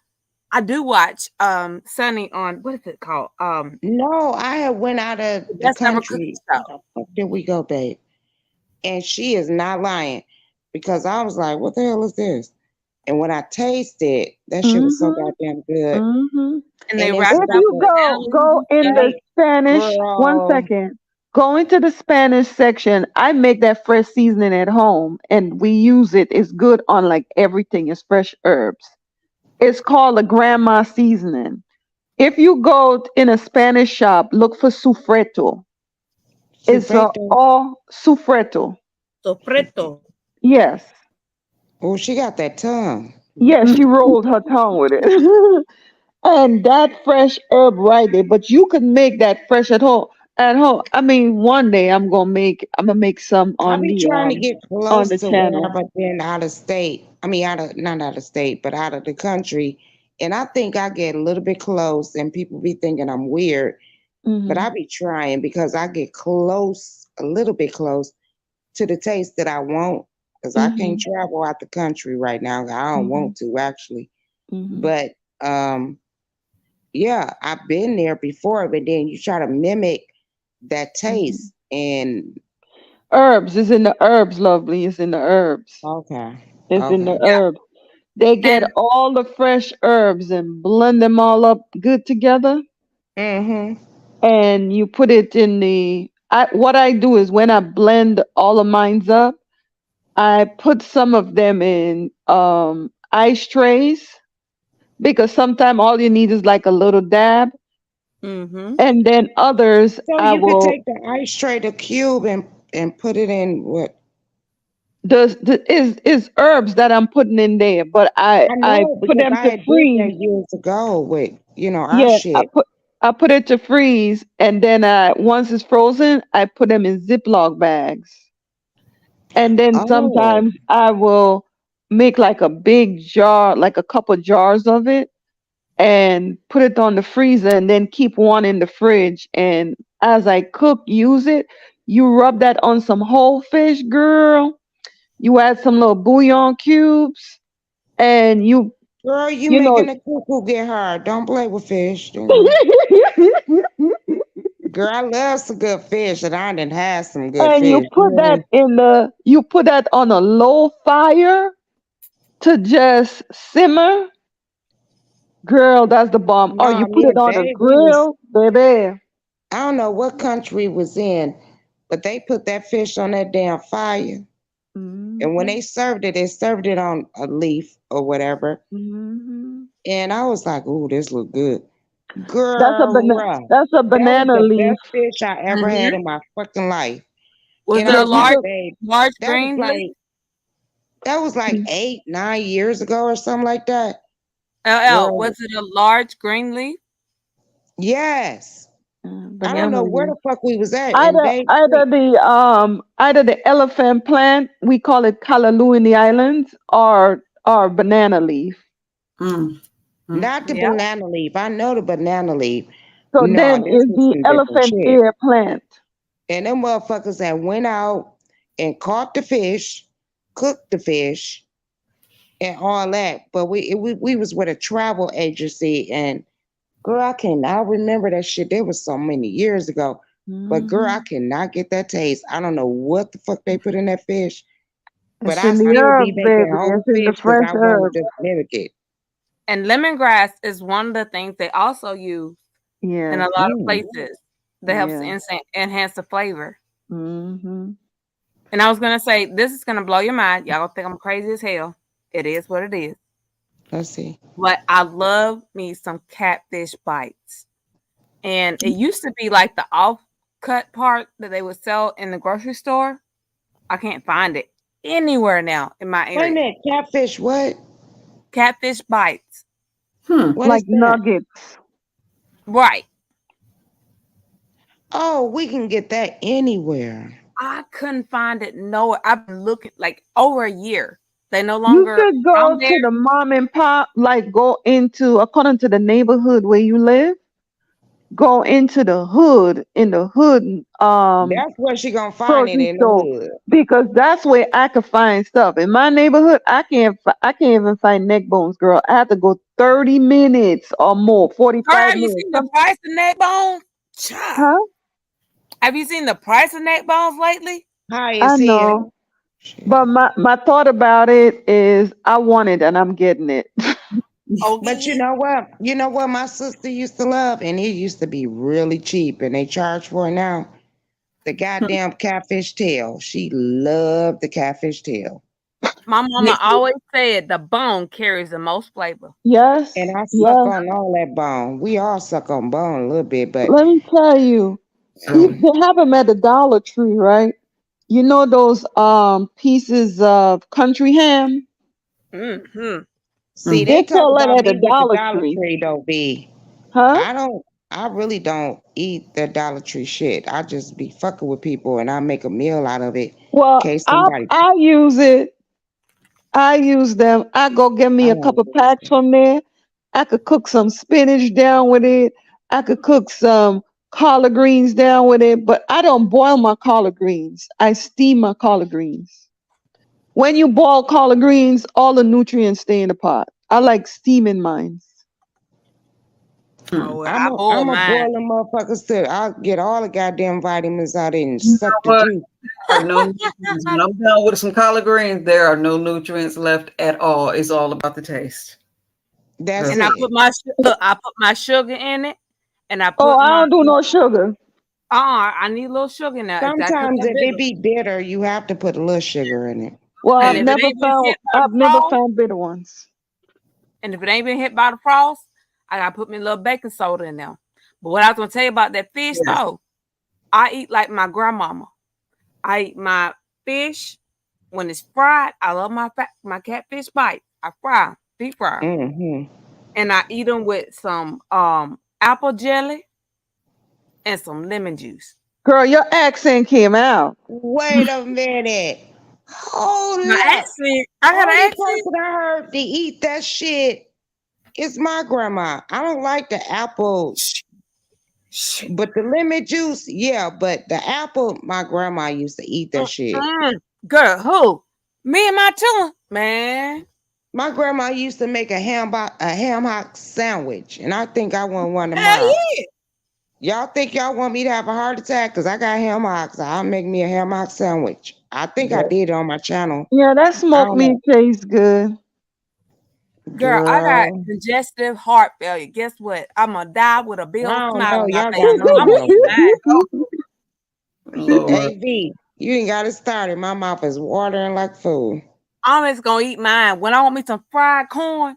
[SPEAKER 13] I do watch Sunny on what is it called?
[SPEAKER 7] no, I had went out of the
[SPEAKER 13] That's Never Cookie
[SPEAKER 7] country.
[SPEAKER 13] Show.
[SPEAKER 7] Where the fuck did we go, babe? And she is not lying because I was like, what the hell is this? And when I tasted, that shit was so
[SPEAKER 11] Hmm.
[SPEAKER 7] goddamn good.
[SPEAKER 11] Hmm.
[SPEAKER 13] And they
[SPEAKER 7] And it's
[SPEAKER 13] wrap
[SPEAKER 11] If
[SPEAKER 13] it up
[SPEAKER 11] you
[SPEAKER 7] super
[SPEAKER 13] with
[SPEAKER 11] go
[SPEAKER 13] almonds
[SPEAKER 11] in
[SPEAKER 13] and
[SPEAKER 11] the
[SPEAKER 7] like,
[SPEAKER 11] Spanish, one
[SPEAKER 7] girl.
[SPEAKER 11] second. Go into the Spanish section. I make that fresh seasoning at home, and we use it. It's good on like everything. It's fresh herbs. It's called a grandma seasoning. If you go in a Spanish shop, look for sufreto. It's
[SPEAKER 7] Sufreto.
[SPEAKER 11] all sufreto.
[SPEAKER 13] sofrito.
[SPEAKER 11] Yes.
[SPEAKER 7] Oh, she got that tongue.
[SPEAKER 11] Yes, she rolled her tongue with it. And that fresh herb right there, but you can make that fresh at home. at home. I mean, one day I'm gonna make some
[SPEAKER 7] I be trying to get
[SPEAKER 11] on
[SPEAKER 7] close
[SPEAKER 11] the
[SPEAKER 7] to where
[SPEAKER 11] channel.
[SPEAKER 7] I've been out of state. I mean, not out of state, but out of the country. And I think I get a little bit close, and people be thinking I'm weird. But I
[SPEAKER 11] Mhm.
[SPEAKER 7] be trying because I get close, a little bit close to the taste that I want. Because I can't
[SPEAKER 11] Mhm.
[SPEAKER 7] travel out the country right now. I don't
[SPEAKER 11] Mhm.
[SPEAKER 7] want to actually.
[SPEAKER 11] Mhm.
[SPEAKER 7] But yeah, I've been there before. But then you try to mimic that
[SPEAKER 11] Mhm.
[SPEAKER 7] taste, and
[SPEAKER 11] Herbs is in the herbs, lovely. It's in the herbs.
[SPEAKER 7] okay,
[SPEAKER 11] It's in the
[SPEAKER 7] okay.
[SPEAKER 13] Yeah.
[SPEAKER 11] herbs. They get
[SPEAKER 13] And
[SPEAKER 11] all the fresh herbs and blend them all up good together,
[SPEAKER 7] Mm-hmm.
[SPEAKER 11] and you put it in the. What I do is when I blend all of mines up, I put some of them in ice trays because sometimes all you need is like a little dab,
[SPEAKER 13] mm-hmm.
[SPEAKER 11] and then others
[SPEAKER 7] So
[SPEAKER 11] I
[SPEAKER 7] you could
[SPEAKER 11] will.
[SPEAKER 7] take the ice tray, the cube, and put it in what?
[SPEAKER 11] The is herbs that I'm putting in there, but
[SPEAKER 7] I
[SPEAKER 11] I
[SPEAKER 7] know
[SPEAKER 11] put
[SPEAKER 7] because
[SPEAKER 11] them
[SPEAKER 7] I
[SPEAKER 11] to
[SPEAKER 7] had did
[SPEAKER 11] freeze.
[SPEAKER 7] that years ago with our
[SPEAKER 11] Yeah,
[SPEAKER 7] shit.
[SPEAKER 11] I put it to freeze, and then once it's frozen, I put them in Ziploc bags. And then
[SPEAKER 7] Oh,
[SPEAKER 11] sometimes I will make like a big jar, like a couple jars of it, and put it on the freezer, and then keep one in the fridge. And as I cook, use it. You rub that on some whole fish, girl. You add some little bouillon cubes, and
[SPEAKER 7] girl, you
[SPEAKER 11] you know.
[SPEAKER 7] making the cuckoo get hard. Don't play with fish. Girl, I love some good fish, and I done had some good
[SPEAKER 11] And
[SPEAKER 7] fish.
[SPEAKER 11] you put that on a low fire to just simmer. Girl, that's the bomb. Or
[SPEAKER 7] No,
[SPEAKER 11] you put
[SPEAKER 7] yeah,
[SPEAKER 11] it on a
[SPEAKER 7] we was.
[SPEAKER 11] grill, baby.
[SPEAKER 7] I don't know what country it was in, but they put that fish on that damn fire. And when
[SPEAKER 11] Hmm.
[SPEAKER 7] they served it on a leaf or whatever.
[SPEAKER 11] Hmm.
[SPEAKER 7] And I was like, "Ooh, this look good."
[SPEAKER 11] That's a
[SPEAKER 7] Girl,
[SPEAKER 11] that's a
[SPEAKER 7] that was
[SPEAKER 11] banana
[SPEAKER 7] the
[SPEAKER 11] leaf.
[SPEAKER 7] best fish I ever
[SPEAKER 13] Mm-hmm.
[SPEAKER 7] had in my fucking life.
[SPEAKER 13] Was
[SPEAKER 7] And
[SPEAKER 13] it
[SPEAKER 7] I
[SPEAKER 13] a
[SPEAKER 7] was like,
[SPEAKER 11] Because
[SPEAKER 7] babe,
[SPEAKER 13] large
[SPEAKER 7] that was
[SPEAKER 13] green leaf?
[SPEAKER 7] like that was like 8, 9 years ago or something like that.
[SPEAKER 13] LL,
[SPEAKER 7] Girl,
[SPEAKER 13] was it a large green leaf?
[SPEAKER 7] yes. I don't
[SPEAKER 11] banana
[SPEAKER 7] know where
[SPEAKER 11] leaf.
[SPEAKER 7] the fuck we was at. And babe,
[SPEAKER 11] Either the elephant plant, we call it callaloo in the islands, or banana leaf.
[SPEAKER 12] Mm. Mm.
[SPEAKER 7] not the
[SPEAKER 13] Yeah.
[SPEAKER 7] banana leaf. I know the banana leaf.
[SPEAKER 11] So
[SPEAKER 7] No,
[SPEAKER 11] then
[SPEAKER 7] this
[SPEAKER 11] is
[SPEAKER 7] was
[SPEAKER 11] the
[SPEAKER 7] some different
[SPEAKER 11] elephant
[SPEAKER 7] shit.
[SPEAKER 11] ear plant.
[SPEAKER 7] And them motherfuckers that went out and caught the fish, cooked the fish, and all that. But we was with a travel agency, and girl, I cannot remember that shit. That was so many years ago. But girl, I
[SPEAKER 11] Hmm.
[SPEAKER 7] cannot get that taste. I don't know what the fuck they put in that fish, but
[SPEAKER 11] It's
[SPEAKER 7] I
[SPEAKER 11] in the
[SPEAKER 7] still be
[SPEAKER 11] herbs,
[SPEAKER 7] making
[SPEAKER 11] baby.
[SPEAKER 7] whole
[SPEAKER 11] It's in the
[SPEAKER 7] fish because
[SPEAKER 11] fresh
[SPEAKER 7] I wanted
[SPEAKER 11] herbs.
[SPEAKER 7] to mimic it.
[SPEAKER 13] And lemongrass is one of the things they also use in
[SPEAKER 11] Yes.
[SPEAKER 13] a lot of
[SPEAKER 7] Mm.
[SPEAKER 13] places that helps to
[SPEAKER 11] Yeah.
[SPEAKER 13] enhance the flavor.
[SPEAKER 11] Hmm.
[SPEAKER 13] And I was gonna say, this is gonna blow your mind. Y'all gonna think I'm crazy as hell. It is what it is.
[SPEAKER 7] Let's see.
[SPEAKER 13] But I love me some catfish bites. And it used to be like the off cut part that they would sell in the grocery store. I can't find it anywhere now in my
[SPEAKER 7] Wait a
[SPEAKER 13] area.
[SPEAKER 7] minute, catfish, what?
[SPEAKER 13] Catfish bites.
[SPEAKER 12] Hmm.
[SPEAKER 7] What is
[SPEAKER 11] Like
[SPEAKER 7] that?
[SPEAKER 11] nuggets.
[SPEAKER 13] Right.
[SPEAKER 7] Oh, we can get that anywhere.
[SPEAKER 13] I couldn't find it nowhere. I've been looking like over a year. They no
[SPEAKER 11] You
[SPEAKER 13] longer
[SPEAKER 11] could go
[SPEAKER 13] found there.
[SPEAKER 11] to the mom and pop, like go into, according to the neighborhood where you live, go into the hood, in the hood,
[SPEAKER 7] That's where she gonna find it
[SPEAKER 11] grocery
[SPEAKER 7] in the
[SPEAKER 11] store,
[SPEAKER 7] hood.
[SPEAKER 11] because that's where I could find stuff. In my neighborhood, I can't even find neck bones, girl. I have to go 30 minutes or more,
[SPEAKER 13] Girl,
[SPEAKER 11] 45
[SPEAKER 13] have you
[SPEAKER 11] minutes.
[SPEAKER 13] seen the price of neck bones? Child.
[SPEAKER 11] Huh?
[SPEAKER 13] Have you seen the price of neck bones lately?
[SPEAKER 7] How you
[SPEAKER 11] I
[SPEAKER 7] see it?
[SPEAKER 11] know. But my thought about it is I want it and I'm getting it.
[SPEAKER 7] But you
[SPEAKER 13] Okay.
[SPEAKER 7] know what? You know what my sister used to love, and it used to be really cheap, and they charge for it now. The goddamn catfish tail. She loved the catfish tail,
[SPEAKER 13] My mama always said the bone carries the most flavor.
[SPEAKER 11] Yes,
[SPEAKER 7] and I suck
[SPEAKER 11] yes.
[SPEAKER 7] on all that bone. We all suck on bone a little bit, but
[SPEAKER 11] Let me tell you, they have them at the Dollar Tree, right? You know those pieces of country ham?
[SPEAKER 13] Mm-hmm.
[SPEAKER 7] see,
[SPEAKER 11] They
[SPEAKER 7] they talk
[SPEAKER 11] sell that
[SPEAKER 7] about
[SPEAKER 11] at the
[SPEAKER 7] me with the
[SPEAKER 11] Dollar
[SPEAKER 7] Dollar
[SPEAKER 11] Tree.
[SPEAKER 7] Tree though, B.
[SPEAKER 11] Huh?
[SPEAKER 7] I don't I really don't eat the Dollar Tree shit. I just be fucking with people and I make a meal out of it in
[SPEAKER 11] Well,
[SPEAKER 7] case
[SPEAKER 11] I
[SPEAKER 7] somebody.
[SPEAKER 11] I use it. I use them. I go get
[SPEAKER 7] I
[SPEAKER 11] me a
[SPEAKER 7] don't
[SPEAKER 11] couple packs from there. I could cook some spinach down with it. I could cook some collard greens down with it, but I don't boil my collard greens. I steam my collard greens. When you boil collard greens, all the nutrients stay in the pot. I like steaming mine.
[SPEAKER 12] Hmm.
[SPEAKER 13] Oh, well,
[SPEAKER 7] I'm
[SPEAKER 13] I
[SPEAKER 7] a
[SPEAKER 13] boil
[SPEAKER 7] I'm a
[SPEAKER 13] mine.
[SPEAKER 7] boil them motherfuckers too. I'll get all the goddamn vitamins out of it and
[SPEAKER 12] You
[SPEAKER 7] suck
[SPEAKER 12] know
[SPEAKER 7] the
[SPEAKER 12] what?
[SPEAKER 7] juice.
[SPEAKER 12] There are no nutrients. When I'm done with some collard greens, there are no nutrients left at all. It's all about the taste.
[SPEAKER 7] That's
[SPEAKER 13] And I
[SPEAKER 7] it.
[SPEAKER 13] put my look, I put my sugar in it, and I
[SPEAKER 11] Oh,
[SPEAKER 13] put
[SPEAKER 11] I
[SPEAKER 13] my
[SPEAKER 11] don't do no sugar.
[SPEAKER 13] I need a little sugar in there. It's got to come
[SPEAKER 7] Sometimes
[SPEAKER 13] that
[SPEAKER 7] if it
[SPEAKER 13] bitter.
[SPEAKER 7] be bitter, you have to put a little sugar in it.
[SPEAKER 11] Well,
[SPEAKER 13] And
[SPEAKER 12] Okay.
[SPEAKER 13] if it ain't been hit by the
[SPEAKER 11] I've never
[SPEAKER 13] frost,
[SPEAKER 11] found bitter ones.
[SPEAKER 13] and if it ain't been hit by the frost, I gotta put me a little baking soda in there. But what I was gonna tell you about that fish
[SPEAKER 12] Yes.
[SPEAKER 13] though, I eat like my grandmama. I eat my fish when it's fried. I love my catfish bite. I fry 'em, deep fry 'em.
[SPEAKER 7] Mm-hmm.
[SPEAKER 13] And I eat them with some apple jelly and some lemon juice.
[SPEAKER 11] Girl, your accent came out.
[SPEAKER 7] Wait a minute. Hold
[SPEAKER 13] My
[SPEAKER 7] up.
[SPEAKER 13] accent, I got an
[SPEAKER 7] Only
[SPEAKER 13] accent.
[SPEAKER 7] person I heard to eat that shit is my grandma. I don't like the apple, but the lemon juice, yeah. But the apple, my grandma used to eat that shit.
[SPEAKER 13] Girl, who? Me and my children, man.
[SPEAKER 7] My grandma used to make a ham hock sandwich, and I think I want one
[SPEAKER 13] Hell
[SPEAKER 7] tomorrow.
[SPEAKER 13] yeah.
[SPEAKER 7] Y'all think y'all want me to have a heart attack? Cause I got ham hocks. I'll make me a ham hock sandwich. I think I did it on my channel.
[SPEAKER 11] Yeah, that
[SPEAKER 7] I
[SPEAKER 11] smoked
[SPEAKER 7] don't
[SPEAKER 11] meat
[SPEAKER 7] know.
[SPEAKER 11] tastes good.
[SPEAKER 13] Girl, I got
[SPEAKER 7] Girl,
[SPEAKER 13] congestive heart failure. Guess what? I'm gonna die with a big
[SPEAKER 7] I
[SPEAKER 13] old
[SPEAKER 7] don't
[SPEAKER 13] smile
[SPEAKER 7] know.
[SPEAKER 13] on my
[SPEAKER 7] Y'all
[SPEAKER 13] face.
[SPEAKER 7] got my
[SPEAKER 13] I'm gonna
[SPEAKER 7] mouth.
[SPEAKER 13] eat mine.
[SPEAKER 12] Lord.
[SPEAKER 7] Hey V, you ain't got it started. My mouth is watering like food.
[SPEAKER 13] I'm just gonna eat mine. When I want me some fried corn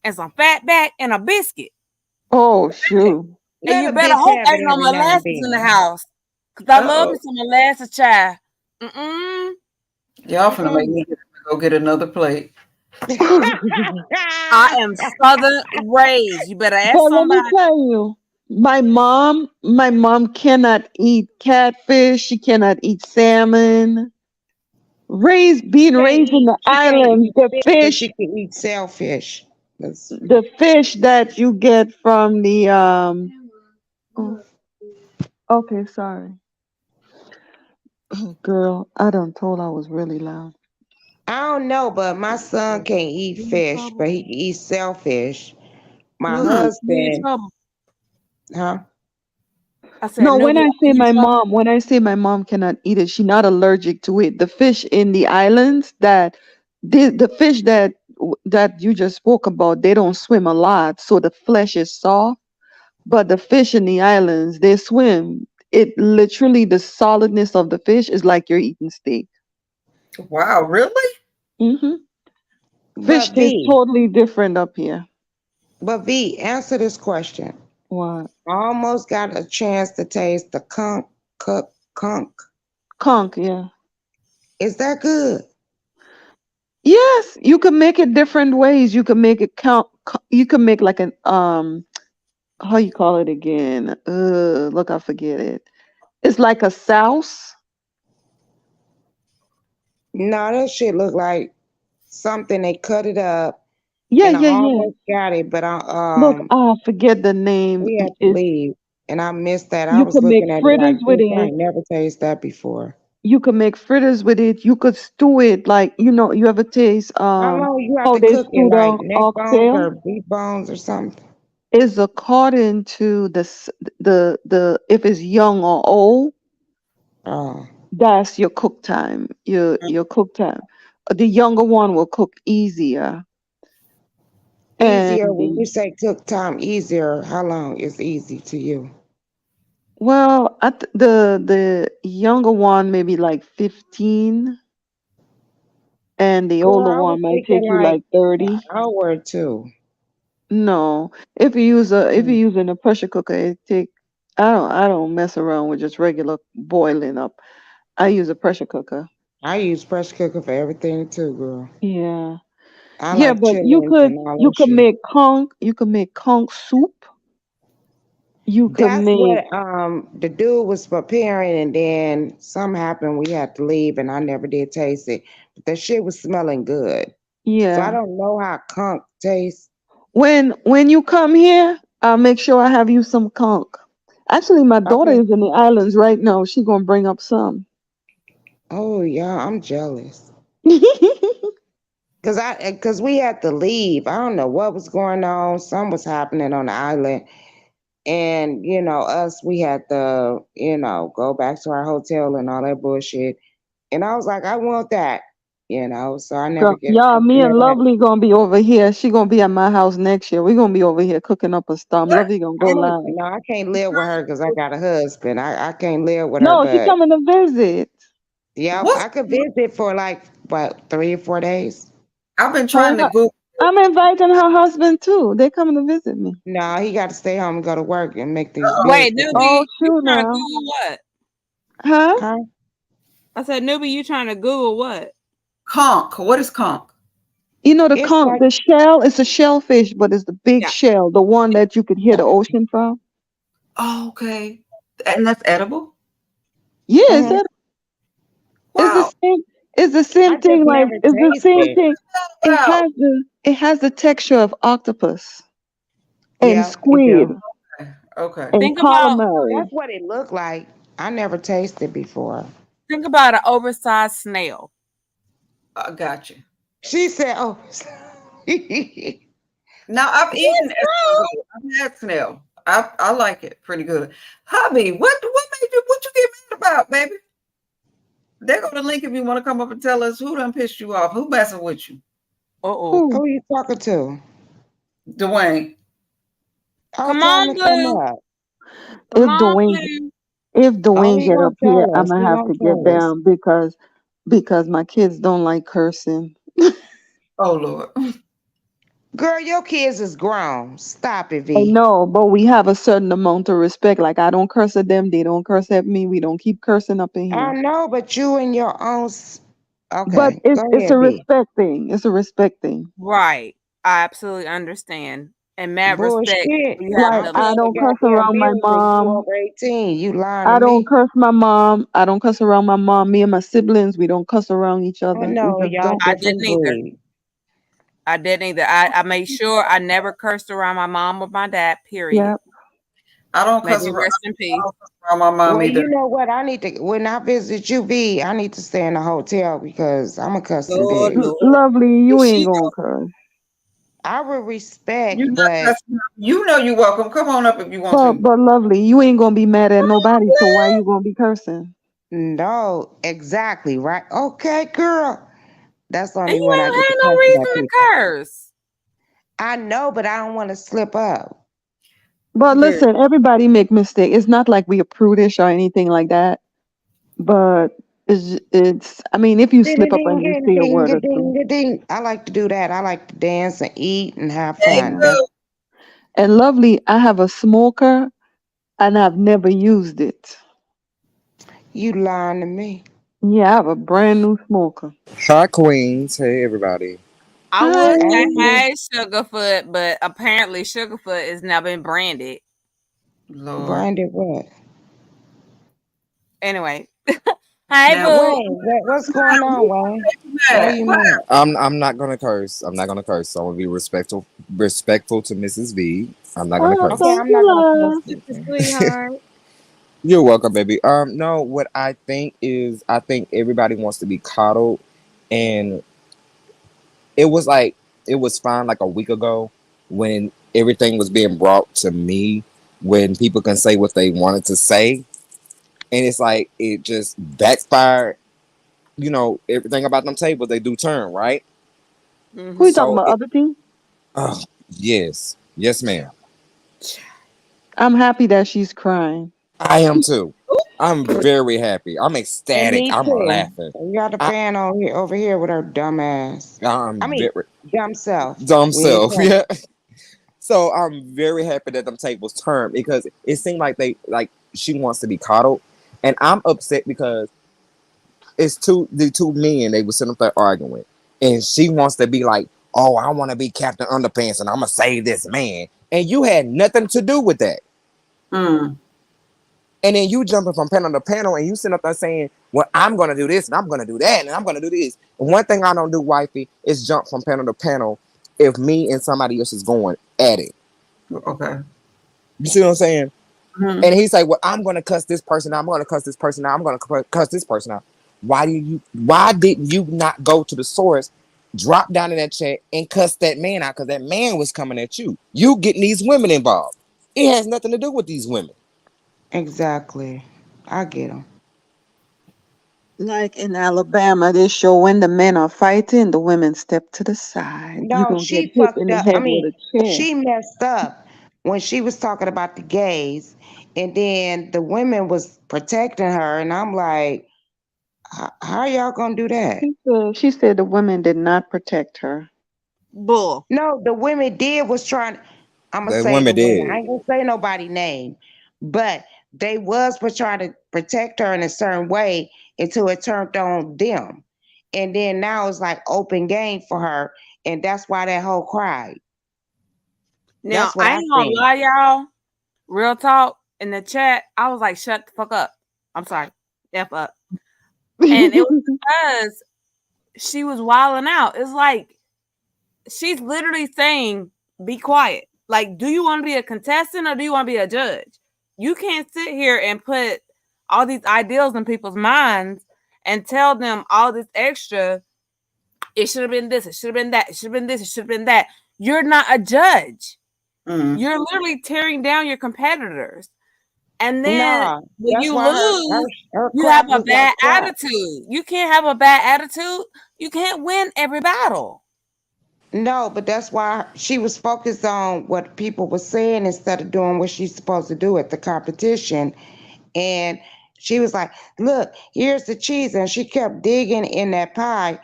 [SPEAKER 13] and some fat back and a biscuit.
[SPEAKER 11] Oh shoot.
[SPEAKER 13] And
[SPEAKER 7] Let
[SPEAKER 13] you
[SPEAKER 7] a
[SPEAKER 13] better
[SPEAKER 7] bitch
[SPEAKER 13] hope
[SPEAKER 7] have it
[SPEAKER 13] ain't no
[SPEAKER 7] every now and
[SPEAKER 13] molasses in the
[SPEAKER 7] then.
[SPEAKER 13] house. Cause I love me
[SPEAKER 12] Uh-oh.
[SPEAKER 13] some molasses, child. Mm-mm.
[SPEAKER 12] Y'all finna make
[SPEAKER 7] Mm-mm.
[SPEAKER 12] me go get another plate.
[SPEAKER 13] I am southern raised. You better ask
[SPEAKER 11] But let me
[SPEAKER 13] somebody.
[SPEAKER 11] tell you, my mom cannot eat catfish. She cannot eat salmon. Being raised in the
[SPEAKER 7] She can't
[SPEAKER 11] islands,
[SPEAKER 7] eat fish, but she can eat shellfish.
[SPEAKER 11] the fish that you get from the oh, okay, sorry. Oh, girl, I done told I was really loud.
[SPEAKER 7] I don't know, but my son can't eat
[SPEAKER 13] You in
[SPEAKER 7] fish, but
[SPEAKER 13] trouble?
[SPEAKER 7] he can eat shellfish. My
[SPEAKER 13] Milton, you in
[SPEAKER 7] husband,
[SPEAKER 13] trouble?
[SPEAKER 7] huh?
[SPEAKER 13] I said,
[SPEAKER 11] No, when
[SPEAKER 13] Milton,
[SPEAKER 11] I say
[SPEAKER 13] you in
[SPEAKER 11] my
[SPEAKER 13] trouble?
[SPEAKER 11] mom, when I say my mom cannot eat it, she's not allergic to it. The fish in the islands the fish that you just spoke about, they don't swim a lot, so the flesh is soft. But the fish in the islands, they swim. It literally the solidness of the fish is like you're eating steak.
[SPEAKER 12] Wow, really?
[SPEAKER 11] hmm Fish
[SPEAKER 7] But
[SPEAKER 11] tastes
[SPEAKER 7] V,
[SPEAKER 11] totally different up here.
[SPEAKER 7] answer this question.
[SPEAKER 11] What?
[SPEAKER 7] I almost got a chance to taste the conch.
[SPEAKER 11] Conch, yeah.
[SPEAKER 7] Is that good?
[SPEAKER 11] Yes, you can make it different ways. You can make it count. You can make like an how you call it again? Look, I forget it. It's like a sauce.
[SPEAKER 7] No, that shit look like something they cut it up,
[SPEAKER 11] Yeah,
[SPEAKER 7] and I
[SPEAKER 11] yeah, yeah.
[SPEAKER 7] almost got it, but
[SPEAKER 11] Look, I forget the name.
[SPEAKER 7] we had to
[SPEAKER 11] It's
[SPEAKER 7] leave, and I missed that. I
[SPEAKER 11] you
[SPEAKER 7] was
[SPEAKER 11] can make
[SPEAKER 7] looking at it
[SPEAKER 11] fritters
[SPEAKER 7] like
[SPEAKER 11] with
[SPEAKER 7] this. I
[SPEAKER 11] it.
[SPEAKER 7] ain't never tasted that before.
[SPEAKER 11] You can make fritters with it. You could stew it like you ever taste
[SPEAKER 7] How long you have
[SPEAKER 11] how
[SPEAKER 7] to
[SPEAKER 11] they
[SPEAKER 7] cook it?
[SPEAKER 11] stew
[SPEAKER 7] Like
[SPEAKER 11] the
[SPEAKER 7] neck bones
[SPEAKER 11] oxtail?
[SPEAKER 7] or beef bones or something?
[SPEAKER 11] Is according to the if it's young or old,
[SPEAKER 7] Oh,
[SPEAKER 11] that's your cook time. Your cook time. The younger one will cook easier. And
[SPEAKER 7] easier. When you say cook time easier, how long is easy to you?
[SPEAKER 11] well, the younger one maybe like 15, and the
[SPEAKER 7] Girl,
[SPEAKER 11] older
[SPEAKER 7] I was
[SPEAKER 11] one might
[SPEAKER 7] thinking
[SPEAKER 11] take you
[SPEAKER 7] like
[SPEAKER 11] like
[SPEAKER 7] an
[SPEAKER 11] 30.
[SPEAKER 7] hour or two.
[SPEAKER 11] No, if you're using a pressure cooker, it take. I don't mess around with just regular boiling up. I use a pressure cooker.
[SPEAKER 7] I use pressure cooker for everything too, girl.
[SPEAKER 11] Yeah,
[SPEAKER 7] I
[SPEAKER 11] yeah,
[SPEAKER 7] like
[SPEAKER 11] but
[SPEAKER 7] chitlins and all
[SPEAKER 11] you
[SPEAKER 7] that
[SPEAKER 11] could
[SPEAKER 7] shit.
[SPEAKER 11] make conch soup. You can
[SPEAKER 7] That's
[SPEAKER 11] make.
[SPEAKER 7] what the dude was preparing, and then something happened. We had to leave, and I never did taste it. But the shit was smelling good. So I
[SPEAKER 11] Yeah.
[SPEAKER 7] don't know how conch tastes.
[SPEAKER 11] When you come here, I'll make sure I have you some conch. Actually, my daughter
[SPEAKER 7] Okay.
[SPEAKER 11] is in the islands right now. She gonna bring up some.
[SPEAKER 7] Oh yeah, I'm jealous. Cause we had to leave. I don't know what was going on. Something was happening on the island. And us, we had to, go back to our hotel and all that bullshit. And I was like, I want that, so I never
[SPEAKER 11] So,
[SPEAKER 7] get
[SPEAKER 11] yeah, me and
[SPEAKER 7] never had.
[SPEAKER 11] Lovely gonna be over here. She gonna be at my house next year. We gonna be over here cooking up a storm. Lovely gonna go live.
[SPEAKER 7] No, I can't live with her because I got a husband. I can't live with her,
[SPEAKER 11] No, she
[SPEAKER 7] but
[SPEAKER 11] coming to visit.
[SPEAKER 7] yeah,
[SPEAKER 12] What?
[SPEAKER 7] I could visit for like what 3 or 4 days.
[SPEAKER 12] I've been
[SPEAKER 11] Her
[SPEAKER 12] trying to Google.
[SPEAKER 11] I'm inviting her husband too. They coming to visit me.
[SPEAKER 7] No, he got to stay home and go to work and make these bills
[SPEAKER 13] Wait,
[SPEAKER 7] pay.
[SPEAKER 11] Oh,
[SPEAKER 13] Newbie, you
[SPEAKER 11] shoot
[SPEAKER 13] trying to
[SPEAKER 11] now.
[SPEAKER 13] Google what?
[SPEAKER 11] Huh?
[SPEAKER 7] Huh?
[SPEAKER 13] I said, Newbie, you trying to Google what?
[SPEAKER 12] Conch. What is conch?
[SPEAKER 11] You know the
[SPEAKER 7] It's
[SPEAKER 11] conch,
[SPEAKER 7] like
[SPEAKER 11] the shell, it's a shellfish, but it's the big
[SPEAKER 13] Yeah.
[SPEAKER 11] shell, the one that you could hear the ocean from.
[SPEAKER 12] Oh, okay. And that's edible?
[SPEAKER 11] Yeah,
[SPEAKER 7] mhm.
[SPEAKER 11] it's the
[SPEAKER 12] Wow.
[SPEAKER 11] same. It's the
[SPEAKER 7] I
[SPEAKER 11] same
[SPEAKER 7] just
[SPEAKER 11] thing. Like
[SPEAKER 7] never
[SPEAKER 11] it's the same
[SPEAKER 7] tasted.
[SPEAKER 11] thing.
[SPEAKER 12] Wow.
[SPEAKER 11] It has the texture of octopus and
[SPEAKER 7] Yeah, it
[SPEAKER 11] squid
[SPEAKER 7] do.
[SPEAKER 12] Okay.
[SPEAKER 11] and
[SPEAKER 13] Think about
[SPEAKER 11] calamari.
[SPEAKER 7] That's what it looked like. I never tasted before.
[SPEAKER 13] think about an oversized snail.
[SPEAKER 12] I got you.
[SPEAKER 7] She said, "Oh,
[SPEAKER 12] Now I've eaten escargot. I've had snail. I like it pretty good. Hubby, what made you what you get mad about, baby? There go the link if you want to come up and tell us who done pissed you off. Who messing with you?
[SPEAKER 13] Uh-oh.
[SPEAKER 11] Who?
[SPEAKER 7] who you talking to?"
[SPEAKER 12] Dwayne.
[SPEAKER 7] Oh,
[SPEAKER 13] Come
[SPEAKER 7] tell him
[SPEAKER 13] on,
[SPEAKER 7] to come
[SPEAKER 13] Blue.
[SPEAKER 7] up.
[SPEAKER 13] Come
[SPEAKER 11] If
[SPEAKER 13] on,
[SPEAKER 11] Dwayne,
[SPEAKER 13] Blue.
[SPEAKER 11] if
[SPEAKER 7] Oh,
[SPEAKER 11] Dwayne
[SPEAKER 7] he
[SPEAKER 11] get up
[SPEAKER 7] won't
[SPEAKER 11] here,
[SPEAKER 7] tell
[SPEAKER 11] I'm
[SPEAKER 7] us.
[SPEAKER 11] gonna
[SPEAKER 7] He
[SPEAKER 11] have to
[SPEAKER 7] won't
[SPEAKER 11] get
[SPEAKER 7] tell us.
[SPEAKER 11] down because my kids don't like cursing.
[SPEAKER 12] Oh Lord.
[SPEAKER 7] Girl, your kids is grown. Stop it,
[SPEAKER 11] I
[SPEAKER 7] V.
[SPEAKER 11] know, but we have a certain amount of respect. Like I don't curse at them, they don't curse at me. We don't keep cursing up in
[SPEAKER 7] I
[SPEAKER 11] here.
[SPEAKER 7] know, but you and your own.
[SPEAKER 11] But
[SPEAKER 7] Okay, go
[SPEAKER 11] it's a
[SPEAKER 7] ahead, V.
[SPEAKER 11] respect thing. It's a respect thing.
[SPEAKER 13] Right. I absolutely understand. And mad respect,
[SPEAKER 7] Bullshit.
[SPEAKER 13] you have
[SPEAKER 11] Like
[SPEAKER 7] I'm
[SPEAKER 13] to
[SPEAKER 11] I
[SPEAKER 7] paying the
[SPEAKER 11] don't curse
[SPEAKER 7] goddamn
[SPEAKER 11] around my
[SPEAKER 7] bills and you
[SPEAKER 11] mom.
[SPEAKER 7] over 18. You lying to
[SPEAKER 11] I don't
[SPEAKER 7] me?
[SPEAKER 11] curse my mom. I don't cuss around my mom. Me and my siblings, we don't cuss around each
[SPEAKER 7] I
[SPEAKER 11] other. We
[SPEAKER 7] know
[SPEAKER 11] just
[SPEAKER 7] y'all
[SPEAKER 11] don't.
[SPEAKER 13] I
[SPEAKER 7] different
[SPEAKER 13] didn't either.
[SPEAKER 7] breed.
[SPEAKER 13] I didn't either. I made sure I never cursed around my mom or my dad, period.
[SPEAKER 11] Yeah.
[SPEAKER 12] I don't
[SPEAKER 13] May
[SPEAKER 12] cuss
[SPEAKER 13] they
[SPEAKER 12] around.
[SPEAKER 13] rest in
[SPEAKER 12] I
[SPEAKER 13] peace.
[SPEAKER 12] don't cuss around my mom
[SPEAKER 7] Well,
[SPEAKER 12] either.
[SPEAKER 7] you know what? I need to when I visit you, V. I need to stay in a hotel because I'm a cussing
[SPEAKER 13] Lord,
[SPEAKER 7] bitch.
[SPEAKER 13] Lord.
[SPEAKER 11] Lovely,
[SPEAKER 13] Here
[SPEAKER 11] you ain't
[SPEAKER 13] she
[SPEAKER 11] gonna
[SPEAKER 13] go.
[SPEAKER 11] curse.
[SPEAKER 7] I will
[SPEAKER 12] You
[SPEAKER 7] respect,
[SPEAKER 12] not
[SPEAKER 7] but
[SPEAKER 12] cussing out. You know you welcome. Come on up if you want to.
[SPEAKER 11] But lovely, you ain't gonna be mad at nobody. So why you gonna be cursing?
[SPEAKER 7] no, exactly right. Okay, girl. That's
[SPEAKER 13] And
[SPEAKER 7] only
[SPEAKER 13] you
[SPEAKER 7] when I
[SPEAKER 13] ain't
[SPEAKER 7] get to
[SPEAKER 13] had no
[SPEAKER 7] cussing at
[SPEAKER 13] reason to
[SPEAKER 7] people.
[SPEAKER 13] curse.
[SPEAKER 7] I know, but I don't want to slip up.
[SPEAKER 11] But
[SPEAKER 13] Good.
[SPEAKER 11] listen, everybody make mistakes. It's not like we are prudish or anything like that. But it's. I mean, if you
[SPEAKER 7] Ding a
[SPEAKER 11] slip up
[SPEAKER 7] ding
[SPEAKER 11] and you
[SPEAKER 7] a
[SPEAKER 11] say a
[SPEAKER 7] ding
[SPEAKER 11] word
[SPEAKER 7] a
[SPEAKER 11] or two,
[SPEAKER 7] ding a ding. I like to do that. I like to dance and eat and have
[SPEAKER 12] Thank
[SPEAKER 7] fun.
[SPEAKER 11] yeah.
[SPEAKER 7] That's
[SPEAKER 12] you.
[SPEAKER 11] And lovely, I have a smoker and I've never used it.
[SPEAKER 7] you lying to me.
[SPEAKER 11] Yeah, I have a brand new smoker.
[SPEAKER 14] Hi, Queens. Hey, everybody.
[SPEAKER 13] I
[SPEAKER 11] Hi.
[SPEAKER 13] would say,
[SPEAKER 7] Hey,
[SPEAKER 13] hey, Sugarfoot, but apparently Sugarfoot is now been branded.
[SPEAKER 12] Lord.
[SPEAKER 7] Brandy, what?
[SPEAKER 13] Anyway. Hey,
[SPEAKER 12] Now
[SPEAKER 13] boo.
[SPEAKER 7] What's going on, Wayne? Why
[SPEAKER 12] mad.
[SPEAKER 7] you
[SPEAKER 12] What?
[SPEAKER 7] mad?
[SPEAKER 14] I'm not gonna curse. I'm not gonna curse. I'm gonna be respectful to Mrs. V. I'm not gonna
[SPEAKER 11] Oh,
[SPEAKER 7] Okay,
[SPEAKER 14] curse.
[SPEAKER 11] thank
[SPEAKER 7] I'm
[SPEAKER 11] you,
[SPEAKER 7] not gonna post
[SPEAKER 11] love.
[SPEAKER 7] it.
[SPEAKER 13] Sweetheart.
[SPEAKER 14] You're welcome, baby. No, what I think is I think everybody wants to be coddled, and it was like it was fine like a week ago when everything was being brought to me when people can say what they wanted to say, and it's like it just backfired. Everything about them tables they do turn right.
[SPEAKER 11] Who you
[SPEAKER 13] Mm-hmm.
[SPEAKER 11] talking
[SPEAKER 14] So
[SPEAKER 11] about? Other team?
[SPEAKER 14] oh, yes, ma'am.
[SPEAKER 11] I'm happy that she's crying.
[SPEAKER 14] I am too. I'm very happy. I'm
[SPEAKER 7] And
[SPEAKER 14] ecstatic.
[SPEAKER 7] me
[SPEAKER 14] I'm
[SPEAKER 7] too.
[SPEAKER 14] laughing.
[SPEAKER 7] We got a
[SPEAKER 14] I,
[SPEAKER 7] fan over here with her dumb ass.
[SPEAKER 14] I'm
[SPEAKER 7] I mean,
[SPEAKER 14] very
[SPEAKER 7] dumb self.
[SPEAKER 14] dumb
[SPEAKER 7] We ain't
[SPEAKER 14] self.
[SPEAKER 7] talking.
[SPEAKER 14] Yeah. So I'm very happy that them tables turned because it seemed like she wants to be coddled, and I'm upset because it's the two men they were sitting up there arguing, and she wants to be like, oh, I want to be Captain Underpants and I'm gonna save this man, and you had nothing to do with that.
[SPEAKER 12] Mm.
[SPEAKER 14] And then you jumping from panel to panel and you sitting up there saying, well, I'm going to do this and I'm going to do that and I'm going to do this. And one thing I don't do, wifey, is jump from panel to panel if me and somebody else is going at it.
[SPEAKER 12] Okay.
[SPEAKER 14] You see what I'm saying?
[SPEAKER 12] Mm-hmm.
[SPEAKER 14] And he's like, well, I'm going to cuss this person out. I'm going to cuss this person out. I'm going to cuss this person out. Why didn't you not go to the source, drop down in that chat and cuss that man out? Because that man was coming at you. You getting these women involved. It has nothing to do with these women.
[SPEAKER 7] Exactly. I get them.
[SPEAKER 11] Like in Alabama, they show when the men are fighting, the women step to the side. You
[SPEAKER 7] No,
[SPEAKER 11] gonna get
[SPEAKER 7] she
[SPEAKER 11] hit in
[SPEAKER 7] fucked
[SPEAKER 11] the
[SPEAKER 7] up. I
[SPEAKER 11] head with
[SPEAKER 7] mean,
[SPEAKER 11] a chair.
[SPEAKER 7] she messed up when she was talking about the gays, and then the women was protecting her, and I'm like, how y'all gonna do that?
[SPEAKER 11] She said the women did not protect her.
[SPEAKER 13] Bull.
[SPEAKER 7] No, the women did was trying. I'm gonna
[SPEAKER 14] That
[SPEAKER 7] say the
[SPEAKER 14] woman
[SPEAKER 7] women.
[SPEAKER 14] did.
[SPEAKER 7] I ain't gonna say nobody name, but they was trying to protect her in a certain way until it turned on them, and then now it's like open game for her, and that's why that whole cried.
[SPEAKER 13] Now
[SPEAKER 7] That's what
[SPEAKER 13] I
[SPEAKER 7] I
[SPEAKER 13] ain't gonna
[SPEAKER 7] think.
[SPEAKER 13] lie, y'all. Real talk in the chat, I was like, "Shut the fuck up." I'm sorry, f up. And it was because she was wilding out. It's like she's literally saying, "Be quiet." Like, do you want to be a contestant or do you want to be a judge? You can't sit here and put all these ideals in people's minds and tell them all this extra. It should have been this. It should have been that. It should have been this. It should have been that. You're not a judge.
[SPEAKER 12] Mm.
[SPEAKER 13] You're literally tearing down your competitors. And then
[SPEAKER 7] Nah,
[SPEAKER 13] when
[SPEAKER 7] that's
[SPEAKER 13] you
[SPEAKER 7] why
[SPEAKER 13] lose,
[SPEAKER 7] her
[SPEAKER 13] you
[SPEAKER 7] crap
[SPEAKER 13] have a
[SPEAKER 7] was like
[SPEAKER 13] bad
[SPEAKER 7] crap.
[SPEAKER 13] attitude. You can't have a bad attitude. You can't win every battle.
[SPEAKER 7] No, but that's why she was focused on what people were saying instead of doing what she's supposed to do at the competition. And she was like, look, here's the cheese. And she kept digging in that pie.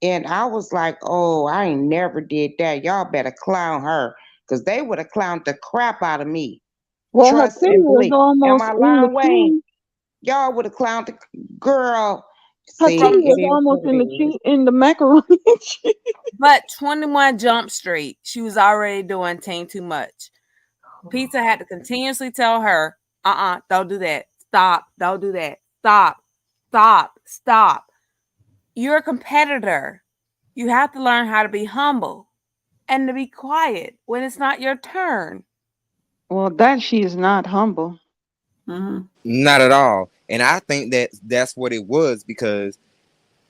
[SPEAKER 7] And I was like, oh, I ain't never did that. Y'all better clown her. Because they would have clowned the crap out of me.
[SPEAKER 11] Well, her
[SPEAKER 7] Trust
[SPEAKER 11] titty
[SPEAKER 7] and
[SPEAKER 11] was
[SPEAKER 7] believe. Am
[SPEAKER 11] almost
[SPEAKER 7] I
[SPEAKER 11] in the
[SPEAKER 7] lying, Wayne?
[SPEAKER 11] cheese.
[SPEAKER 7] Y'all would have clowned the girl.
[SPEAKER 11] Her
[SPEAKER 7] See,
[SPEAKER 11] titty
[SPEAKER 7] it
[SPEAKER 11] was
[SPEAKER 7] is
[SPEAKER 11] almost
[SPEAKER 7] what
[SPEAKER 11] in
[SPEAKER 7] it
[SPEAKER 11] the
[SPEAKER 7] is.
[SPEAKER 11] cheese, in the macaroni and cheese.
[SPEAKER 13] But 21 Jump Street, she was already doing Team Too Much. Pizza had to continuously tell her, don't do that. Stop. Don't do that. Stop. Stop. Stop. You're a competitor. You have to learn how to be humble and to be quiet when it's not your turn.
[SPEAKER 11] Well, that she is not humble.
[SPEAKER 12] Mm-hmm.
[SPEAKER 14] Not at all. And I think that that's what it was because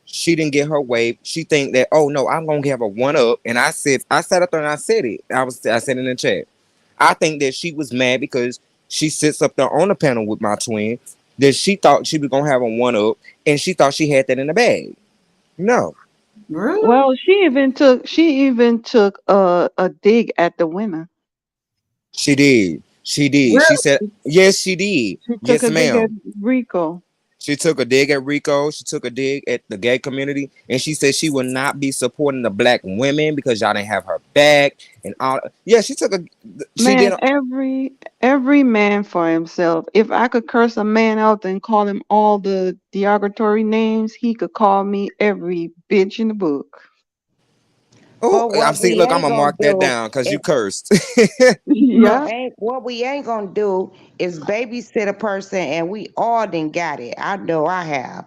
[SPEAKER 14] she didn't get her way. She think that, oh no, I'm gonna have a one up. And I sat up there and I said it. I said in the chat. I think that she was mad because she sits up there on the panel with my twin. That she thought she was gonna have a one up, and she thought she had that in the bag. No.
[SPEAKER 12] Really?
[SPEAKER 11] Well, she even took a dig at the women.
[SPEAKER 14] She did. She did.
[SPEAKER 12] Really?
[SPEAKER 14] She said, yes, she did.
[SPEAKER 11] She took
[SPEAKER 14] Yes,
[SPEAKER 11] a dig at
[SPEAKER 14] ma'am.
[SPEAKER 11] Rico.
[SPEAKER 14] She took a dig at Rico. She took a dig at the gay community. And she said she will not be supporting the black women because y'all didn't have her back. And all. Yeah, she took a. She
[SPEAKER 11] Man,
[SPEAKER 14] did.
[SPEAKER 11] every man for himself. If I could curse a man out and call him all the derogatory names, he could call me every bitch in the book.
[SPEAKER 14] Oh,
[SPEAKER 7] But
[SPEAKER 14] I'm
[SPEAKER 7] what
[SPEAKER 14] see.
[SPEAKER 7] we
[SPEAKER 14] Look, I'm
[SPEAKER 7] ain't
[SPEAKER 14] gonna
[SPEAKER 7] gonna
[SPEAKER 14] mark that
[SPEAKER 7] do
[SPEAKER 14] down because
[SPEAKER 7] is
[SPEAKER 14] you cursed.
[SPEAKER 11] Yeah.
[SPEAKER 7] what we ain't gonna do is babysit a person, and we all done got it. I know I have,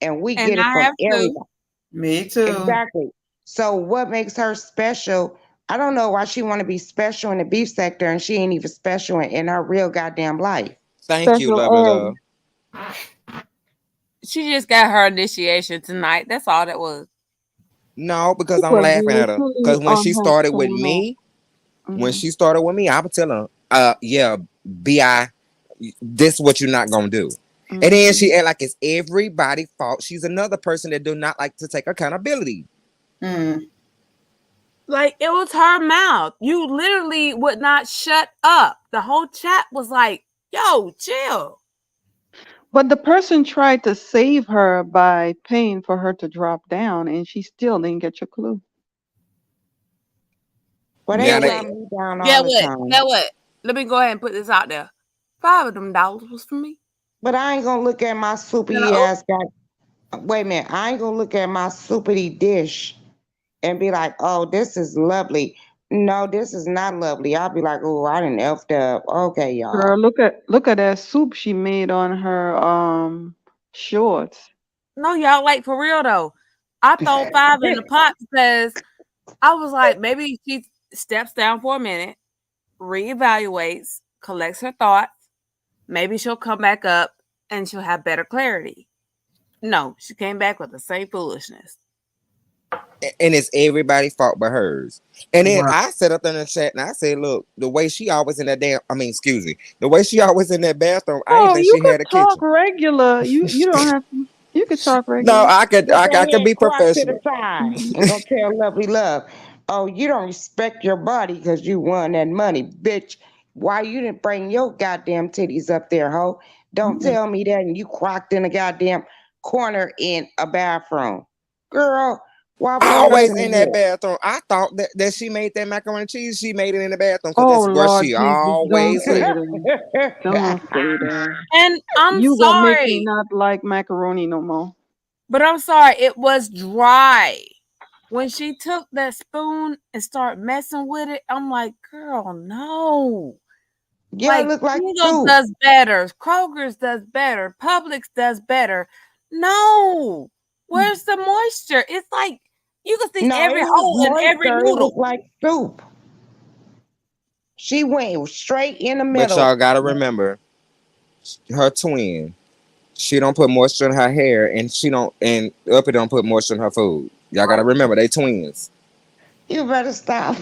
[SPEAKER 7] and we
[SPEAKER 13] And
[SPEAKER 7] get it
[SPEAKER 13] I
[SPEAKER 7] from
[SPEAKER 13] have to.
[SPEAKER 7] everybody.
[SPEAKER 12] Me too.
[SPEAKER 7] Exactly. So what makes her special? I don't know why she want to be special in the beef sector, and she ain't even special in her real goddamn life.
[SPEAKER 14] Thank you,
[SPEAKER 11] Special
[SPEAKER 14] lovely
[SPEAKER 11] ed.
[SPEAKER 14] love.
[SPEAKER 13] She just got her initiation tonight. That's all that was.
[SPEAKER 14] No, because I'm
[SPEAKER 11] Was
[SPEAKER 14] laughing at her.
[SPEAKER 11] literally
[SPEAKER 14] Because when
[SPEAKER 11] on
[SPEAKER 14] she
[SPEAKER 11] her
[SPEAKER 14] started with
[SPEAKER 11] channel.
[SPEAKER 14] me,
[SPEAKER 11] Mhm.
[SPEAKER 14] I would tell her, yeah, Bi, this is what you're not gonna do. And then
[SPEAKER 11] Mhm.
[SPEAKER 14] she act like it's everybody's fault. She's another person that do not like to take accountability.
[SPEAKER 12] Mm.
[SPEAKER 13] Like, it was her mouth. You literally would not shut up. The whole chat was like, yo, chill.
[SPEAKER 11] But the person tried to save her by paying for her to drop down, and she still didn't get your clue.
[SPEAKER 7] But they
[SPEAKER 14] Now
[SPEAKER 13] Get
[SPEAKER 14] that
[SPEAKER 7] drop
[SPEAKER 13] what?
[SPEAKER 7] me down all
[SPEAKER 13] Get
[SPEAKER 7] the
[SPEAKER 13] what?
[SPEAKER 7] time.
[SPEAKER 13] Get what? Let me go ahead and put this out there. $5 of them was for me.
[SPEAKER 7] But I ain't gonna look at my soupy
[SPEAKER 13] Oh,
[SPEAKER 7] ass guy. Wait a minute. I ain't gonna look at my soupy dish and be like, oh, this is lovely. No, this is not lovely. I'll be like, oh, I done effed up. Okay, y'all.
[SPEAKER 11] Girl, look at that soup she made on her shorts.
[SPEAKER 13] No, y'all, like for real though. I throw 5 in the pot because I was like, maybe she steps down for a minute, reevaluates, collects her thoughts. Maybe she'll come back up and she'll have better clarity. No, she came back with the same foolishness.
[SPEAKER 14] And it's everybody's fault but hers. And then
[SPEAKER 3] Right.
[SPEAKER 14] I set up in the chat and I said, look, the way she always in that excuse me, the way she always in that bathroom, I didn't
[SPEAKER 11] Oh,
[SPEAKER 14] think
[SPEAKER 11] you
[SPEAKER 14] she
[SPEAKER 11] could
[SPEAKER 14] had a
[SPEAKER 11] talk
[SPEAKER 14] kitchen.
[SPEAKER 11] regular. You don't have to. You could talk
[SPEAKER 14] No,
[SPEAKER 11] regular.
[SPEAKER 7] Put
[SPEAKER 14] I
[SPEAKER 7] that
[SPEAKER 14] could
[SPEAKER 7] head
[SPEAKER 14] be
[SPEAKER 7] crop to the
[SPEAKER 14] professional.
[SPEAKER 7] side and go tell Lovely Love. Oh, you don't respect your body because you won that money, bitch. Why you didn't bring your goddamn titties up there, ho? Don't tell me that and you crocked in a goddamn corner in a bathroom. Girl, why was you
[SPEAKER 14] Always
[SPEAKER 7] listening
[SPEAKER 14] in
[SPEAKER 7] to
[SPEAKER 14] that
[SPEAKER 7] this?
[SPEAKER 14] bathroom. I thought that she made that macaroni and cheese. She made it in the bathroom because
[SPEAKER 11] Oh
[SPEAKER 14] that's where
[SPEAKER 11] Lord
[SPEAKER 14] she
[SPEAKER 11] Jesus, don't
[SPEAKER 14] always
[SPEAKER 11] say
[SPEAKER 14] went.
[SPEAKER 11] that. Don't say that.
[SPEAKER 13] And I'm
[SPEAKER 11] You gonna make me
[SPEAKER 13] sorry,
[SPEAKER 11] not like macaroni no more.
[SPEAKER 13] but I'm sorry, it was dry. When she took that spoon and started messing with it, I'm like, girl, no.
[SPEAKER 7] Yeah, it
[SPEAKER 13] Like
[SPEAKER 7] look like
[SPEAKER 13] Ingles
[SPEAKER 7] soup.
[SPEAKER 13] does better, Kroger's does better, Publix does better. No, where's the moisture? It's like you can see
[SPEAKER 7] No,
[SPEAKER 13] every
[SPEAKER 7] it was
[SPEAKER 13] hole in every
[SPEAKER 7] moisture. It was
[SPEAKER 13] noodle.
[SPEAKER 7] like soup. She went straight in the
[SPEAKER 14] But
[SPEAKER 7] middle.
[SPEAKER 14] y'all gotta remember, her twin. She don't put moisture in her hair, and she don't, and Uppy don't put moisture in her food. Y'all gotta remember, they twins.
[SPEAKER 7] You better stop.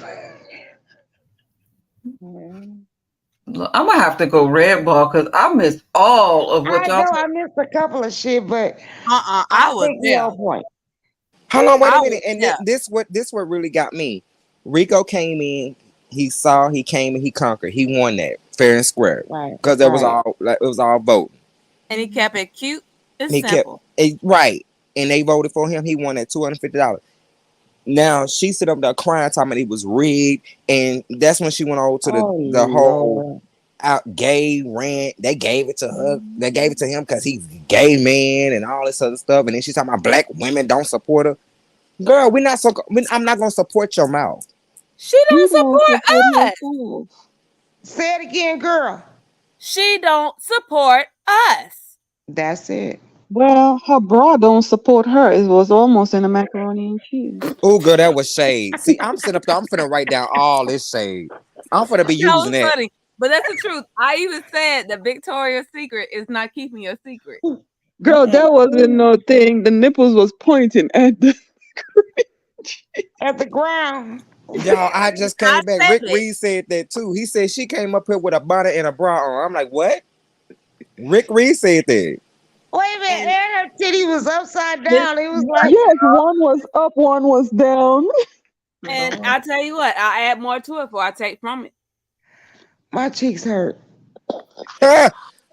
[SPEAKER 12] Look, I'm gonna have to go red ball because I missed all of what
[SPEAKER 7] I
[SPEAKER 12] y'all
[SPEAKER 7] know
[SPEAKER 12] talking.
[SPEAKER 7] I missed a couple of shit, but
[SPEAKER 13] I
[SPEAKER 7] I
[SPEAKER 13] was
[SPEAKER 7] think you
[SPEAKER 13] there.
[SPEAKER 7] on point.
[SPEAKER 14] Hold on, wait a
[SPEAKER 13] I was
[SPEAKER 14] minute. And
[SPEAKER 13] there.
[SPEAKER 14] this what really got me. Rico came in. He came and he conquered. He won that fair and square
[SPEAKER 7] Right,
[SPEAKER 14] because
[SPEAKER 7] right.
[SPEAKER 14] it was all voting.
[SPEAKER 13] And he kept it cute and
[SPEAKER 14] He kept
[SPEAKER 13] simple.
[SPEAKER 14] it right, and they voted for him. He won that $250. Now she sit up there crying, talking about it was rigged, and that's when she went over to
[SPEAKER 7] Oh
[SPEAKER 14] the whole
[SPEAKER 7] Lord.
[SPEAKER 14] out gay rant. They gave it to her. They gave it to him because he's a gay man and all this other stuff. And then she's talking about black women don't support her. Girl, I'm not gonna support your mouth.
[SPEAKER 13] She
[SPEAKER 11] You
[SPEAKER 13] don't
[SPEAKER 11] don't
[SPEAKER 13] support
[SPEAKER 11] support
[SPEAKER 13] us.
[SPEAKER 11] herself.
[SPEAKER 7] Say it again, girl.
[SPEAKER 13] She don't support us.
[SPEAKER 7] That's it.
[SPEAKER 11] Well, her bra don't support her. It was almost in the macaroni and cheese.
[SPEAKER 14] Oh, girl, that was shade. See, I'm sitting up there. I'm finna write down all this shade. I'm finna be
[SPEAKER 13] That
[SPEAKER 14] using
[SPEAKER 13] was
[SPEAKER 14] that.
[SPEAKER 13] funny. But that's the truth. I even said that Victoria's Secret is not keeping your secret.
[SPEAKER 11] Girl, that wasn't no thing. The nipples was pointing at the.
[SPEAKER 7] At the ground.
[SPEAKER 14] Y'all, I just
[SPEAKER 13] I
[SPEAKER 14] came back.
[SPEAKER 13] said
[SPEAKER 14] Rick
[SPEAKER 13] it.
[SPEAKER 14] Reed said that too. He said she came up here with a bonnet and a bra on. I'm like, what? Rick Reed said that.
[SPEAKER 7] Wait a minute,
[SPEAKER 13] And
[SPEAKER 7] and her titty was upside
[SPEAKER 13] this,
[SPEAKER 7] down. It was like,
[SPEAKER 11] Yes, one was up, one was down.
[SPEAKER 13] and
[SPEAKER 7] Lord,
[SPEAKER 13] I tell you what, I'll add more to it before I take from it.
[SPEAKER 7] my cheeks hurt.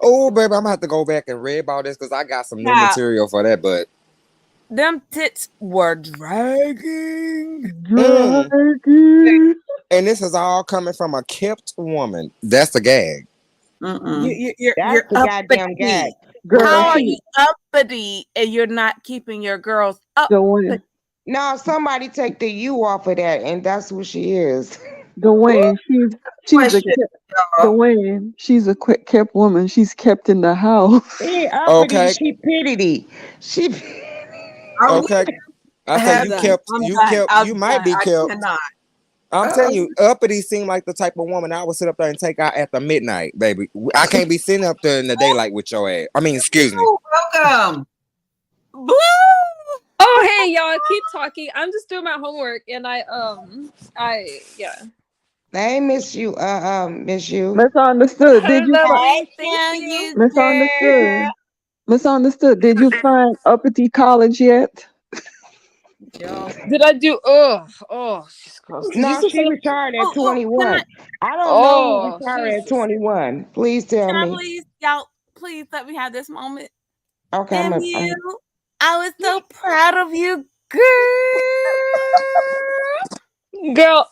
[SPEAKER 14] Oh, baby, I'm gonna have to go back and read about this because I got some new
[SPEAKER 13] Now,
[SPEAKER 14] material for that. But
[SPEAKER 13] them tits were dragging.
[SPEAKER 14] mm,
[SPEAKER 11] Dragging.
[SPEAKER 14] and this is all coming from a kept woman. That's the gag.
[SPEAKER 7] That's
[SPEAKER 13] You're
[SPEAKER 7] the goddamn gag.
[SPEAKER 13] uppity.
[SPEAKER 7] With the
[SPEAKER 13] How are
[SPEAKER 11] Girl,
[SPEAKER 13] you
[SPEAKER 7] heat.
[SPEAKER 13] uppity and you're not keeping your girls up?
[SPEAKER 11] Dwayne,
[SPEAKER 7] No, somebody take the U off of that, and that's who she is.
[SPEAKER 11] Dwayne, she's a
[SPEAKER 12] Question, y'all.
[SPEAKER 11] Dwayne, she's a quick kept woman. She's kept in the house.
[SPEAKER 7] She uppity,
[SPEAKER 14] Okay,
[SPEAKER 7] she pitty. She
[SPEAKER 12] I'm
[SPEAKER 14] okay. I say
[SPEAKER 12] have
[SPEAKER 14] you
[SPEAKER 12] done.
[SPEAKER 14] kept,
[SPEAKER 12] I'm
[SPEAKER 14] you
[SPEAKER 12] done.
[SPEAKER 14] kept,
[SPEAKER 12] I'm
[SPEAKER 14] you might
[SPEAKER 12] done.
[SPEAKER 14] be
[SPEAKER 12] I
[SPEAKER 14] kept.
[SPEAKER 12] cannot.
[SPEAKER 14] I'm telling you, uppity seemed like the type of woman I would sit up there and take out at the midnight, baby. I can't be sitting up there in the daylight with your ass. I mean, excuse me.
[SPEAKER 12] Oh, welcome.
[SPEAKER 13] Blue.
[SPEAKER 15] Oh hey y'all, keep talking. I'm just doing my homework and yeah.
[SPEAKER 7] they miss you, miss you.
[SPEAKER 11] Misunderstood. Did you find
[SPEAKER 13] Hey,
[SPEAKER 15] Thank
[SPEAKER 13] can
[SPEAKER 15] you.
[SPEAKER 13] you, girl?
[SPEAKER 11] misunderstood? Misunderstood. Did you find uppity college yet?
[SPEAKER 15] Did I do she's gross. Did you
[SPEAKER 7] No,
[SPEAKER 15] say
[SPEAKER 7] she
[SPEAKER 15] something?
[SPEAKER 7] retired at
[SPEAKER 13] Oh, can
[SPEAKER 7] 21. I don't know who
[SPEAKER 15] Oh
[SPEAKER 7] retired at
[SPEAKER 15] Jesus.
[SPEAKER 7] 21. Please tell
[SPEAKER 13] can I
[SPEAKER 7] me.
[SPEAKER 13] please, y'all, please let me have this moment?
[SPEAKER 7] Okay,
[SPEAKER 13] And
[SPEAKER 7] I'm
[SPEAKER 13] you, I was so proud of you, girl.
[SPEAKER 15] Girl,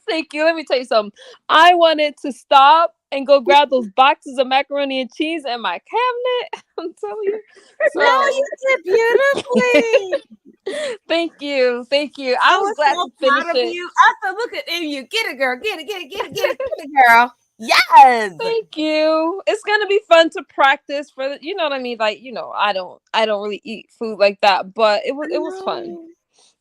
[SPEAKER 15] thank you. Let me tell you something. I wanted to stop and go grab those boxes of macaroni and cheese in my cabinet. I'm telling you. So
[SPEAKER 7] No, you did beautifully.
[SPEAKER 15] thank you. I was glad to finish it.
[SPEAKER 13] You. I said, look at you. Get it, girl. Get it, girl. Yes.
[SPEAKER 15] Thank you. It's gonna be fun to practice for the, you know what I mean? Like, I don't really eat food like that, but it was fun.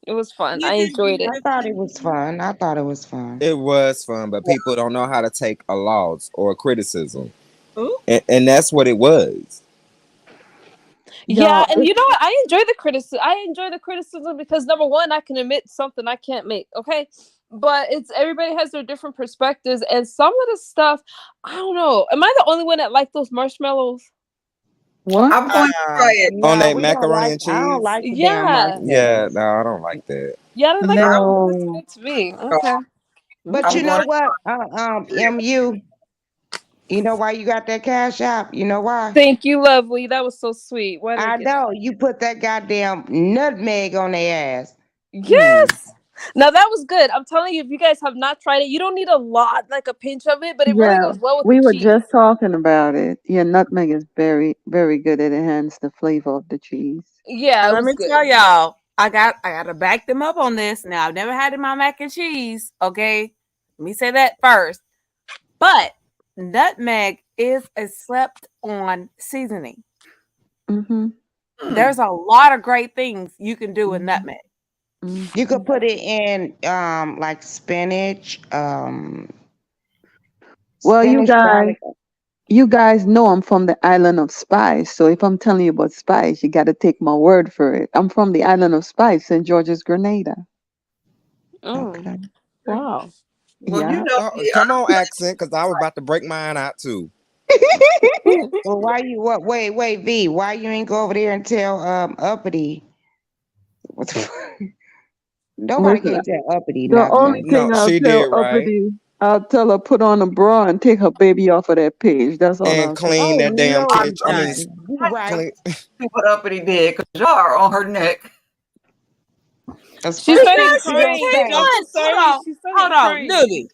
[SPEAKER 15] It was fun. I enjoyed it.
[SPEAKER 7] I thought it was fun.
[SPEAKER 14] It was fun, but people don't know how to take a loss or a criticism.
[SPEAKER 15] Ooh.
[SPEAKER 14] And that's what it was.
[SPEAKER 15] Yeah, and you know what? I enjoy the criticism because number one, I can admit something I can't make. Okay, but it's everybody has their different perspectives, and some of the stuff, I don't know. Am I the only one that like those marshmallows?
[SPEAKER 3] What?
[SPEAKER 12] I'm going to try it.
[SPEAKER 14] On that macaroni and cheese?
[SPEAKER 7] I don't like the damn
[SPEAKER 15] Yeah.
[SPEAKER 7] marshmallows.
[SPEAKER 14] Yeah, no, I don't like that.
[SPEAKER 15] Yeah, I don't like
[SPEAKER 3] No.
[SPEAKER 15] that's good to me. Okay.
[SPEAKER 7] But you know what? MU, you know why you got that cash app? You know why?
[SPEAKER 15] Thank you, lovely. That was so sweet. Why did
[SPEAKER 7] I
[SPEAKER 15] get
[SPEAKER 7] know. You put that goddamn nutmeg on their ass.
[SPEAKER 15] Yes. Now that was good. I'm telling you, if you guys have not tried it, you don't need a lot, like a pinch of it, but it really
[SPEAKER 11] Yeah,
[SPEAKER 15] goes well with
[SPEAKER 11] we
[SPEAKER 15] the
[SPEAKER 11] were
[SPEAKER 15] cheese.
[SPEAKER 11] just talking about it. Yeah, nutmeg is very, very good. It enhances the flavor of the cheese.
[SPEAKER 15] Yeah,
[SPEAKER 13] Let me tell y'all, I gotta back them up on this. Now I've never had it in my mac and cheese. Okay, let me say that first. But nutmeg is a slept on seasoning.
[SPEAKER 11] Mm-hmm.
[SPEAKER 13] There's a lot of great things you can do with nutmeg.
[SPEAKER 7] You could put it in like spinach.
[SPEAKER 11] Well,
[SPEAKER 7] Spinach garlic.
[SPEAKER 11] you guys know I'm from the island of Spice. So if I'm telling you about Spice, you got to take my word for it. I'm from the island of Spice, St. George's, Grenada.
[SPEAKER 7] Okay.
[SPEAKER 15] Wow.
[SPEAKER 12] Well,
[SPEAKER 11] Yeah.
[SPEAKER 12] you know,
[SPEAKER 14] Come on, accent, because I was about to break mine out too.
[SPEAKER 7] Well, why you what? Wait, V. Why you ain't go over there and tell Uppity? What the fuck? Nobody
[SPEAKER 11] Listen,
[SPEAKER 7] can tell Uppity
[SPEAKER 11] the
[SPEAKER 7] nothing.
[SPEAKER 11] only thing I'll tell Uppity, I'll tell her put on a bra and take her baby off of that page. That's all
[SPEAKER 14] And
[SPEAKER 11] I'll say.
[SPEAKER 14] clean that damn
[SPEAKER 7] no,
[SPEAKER 14] pitch. I mean,
[SPEAKER 7] right.
[SPEAKER 12] See what Uppity did because y'all are on her neck.
[SPEAKER 15] She's starting
[SPEAKER 7] First thing
[SPEAKER 15] crying.
[SPEAKER 7] she gonna
[SPEAKER 15] I'm
[SPEAKER 7] say.
[SPEAKER 15] sorry. She's starting
[SPEAKER 13] Hold on,
[SPEAKER 15] crying.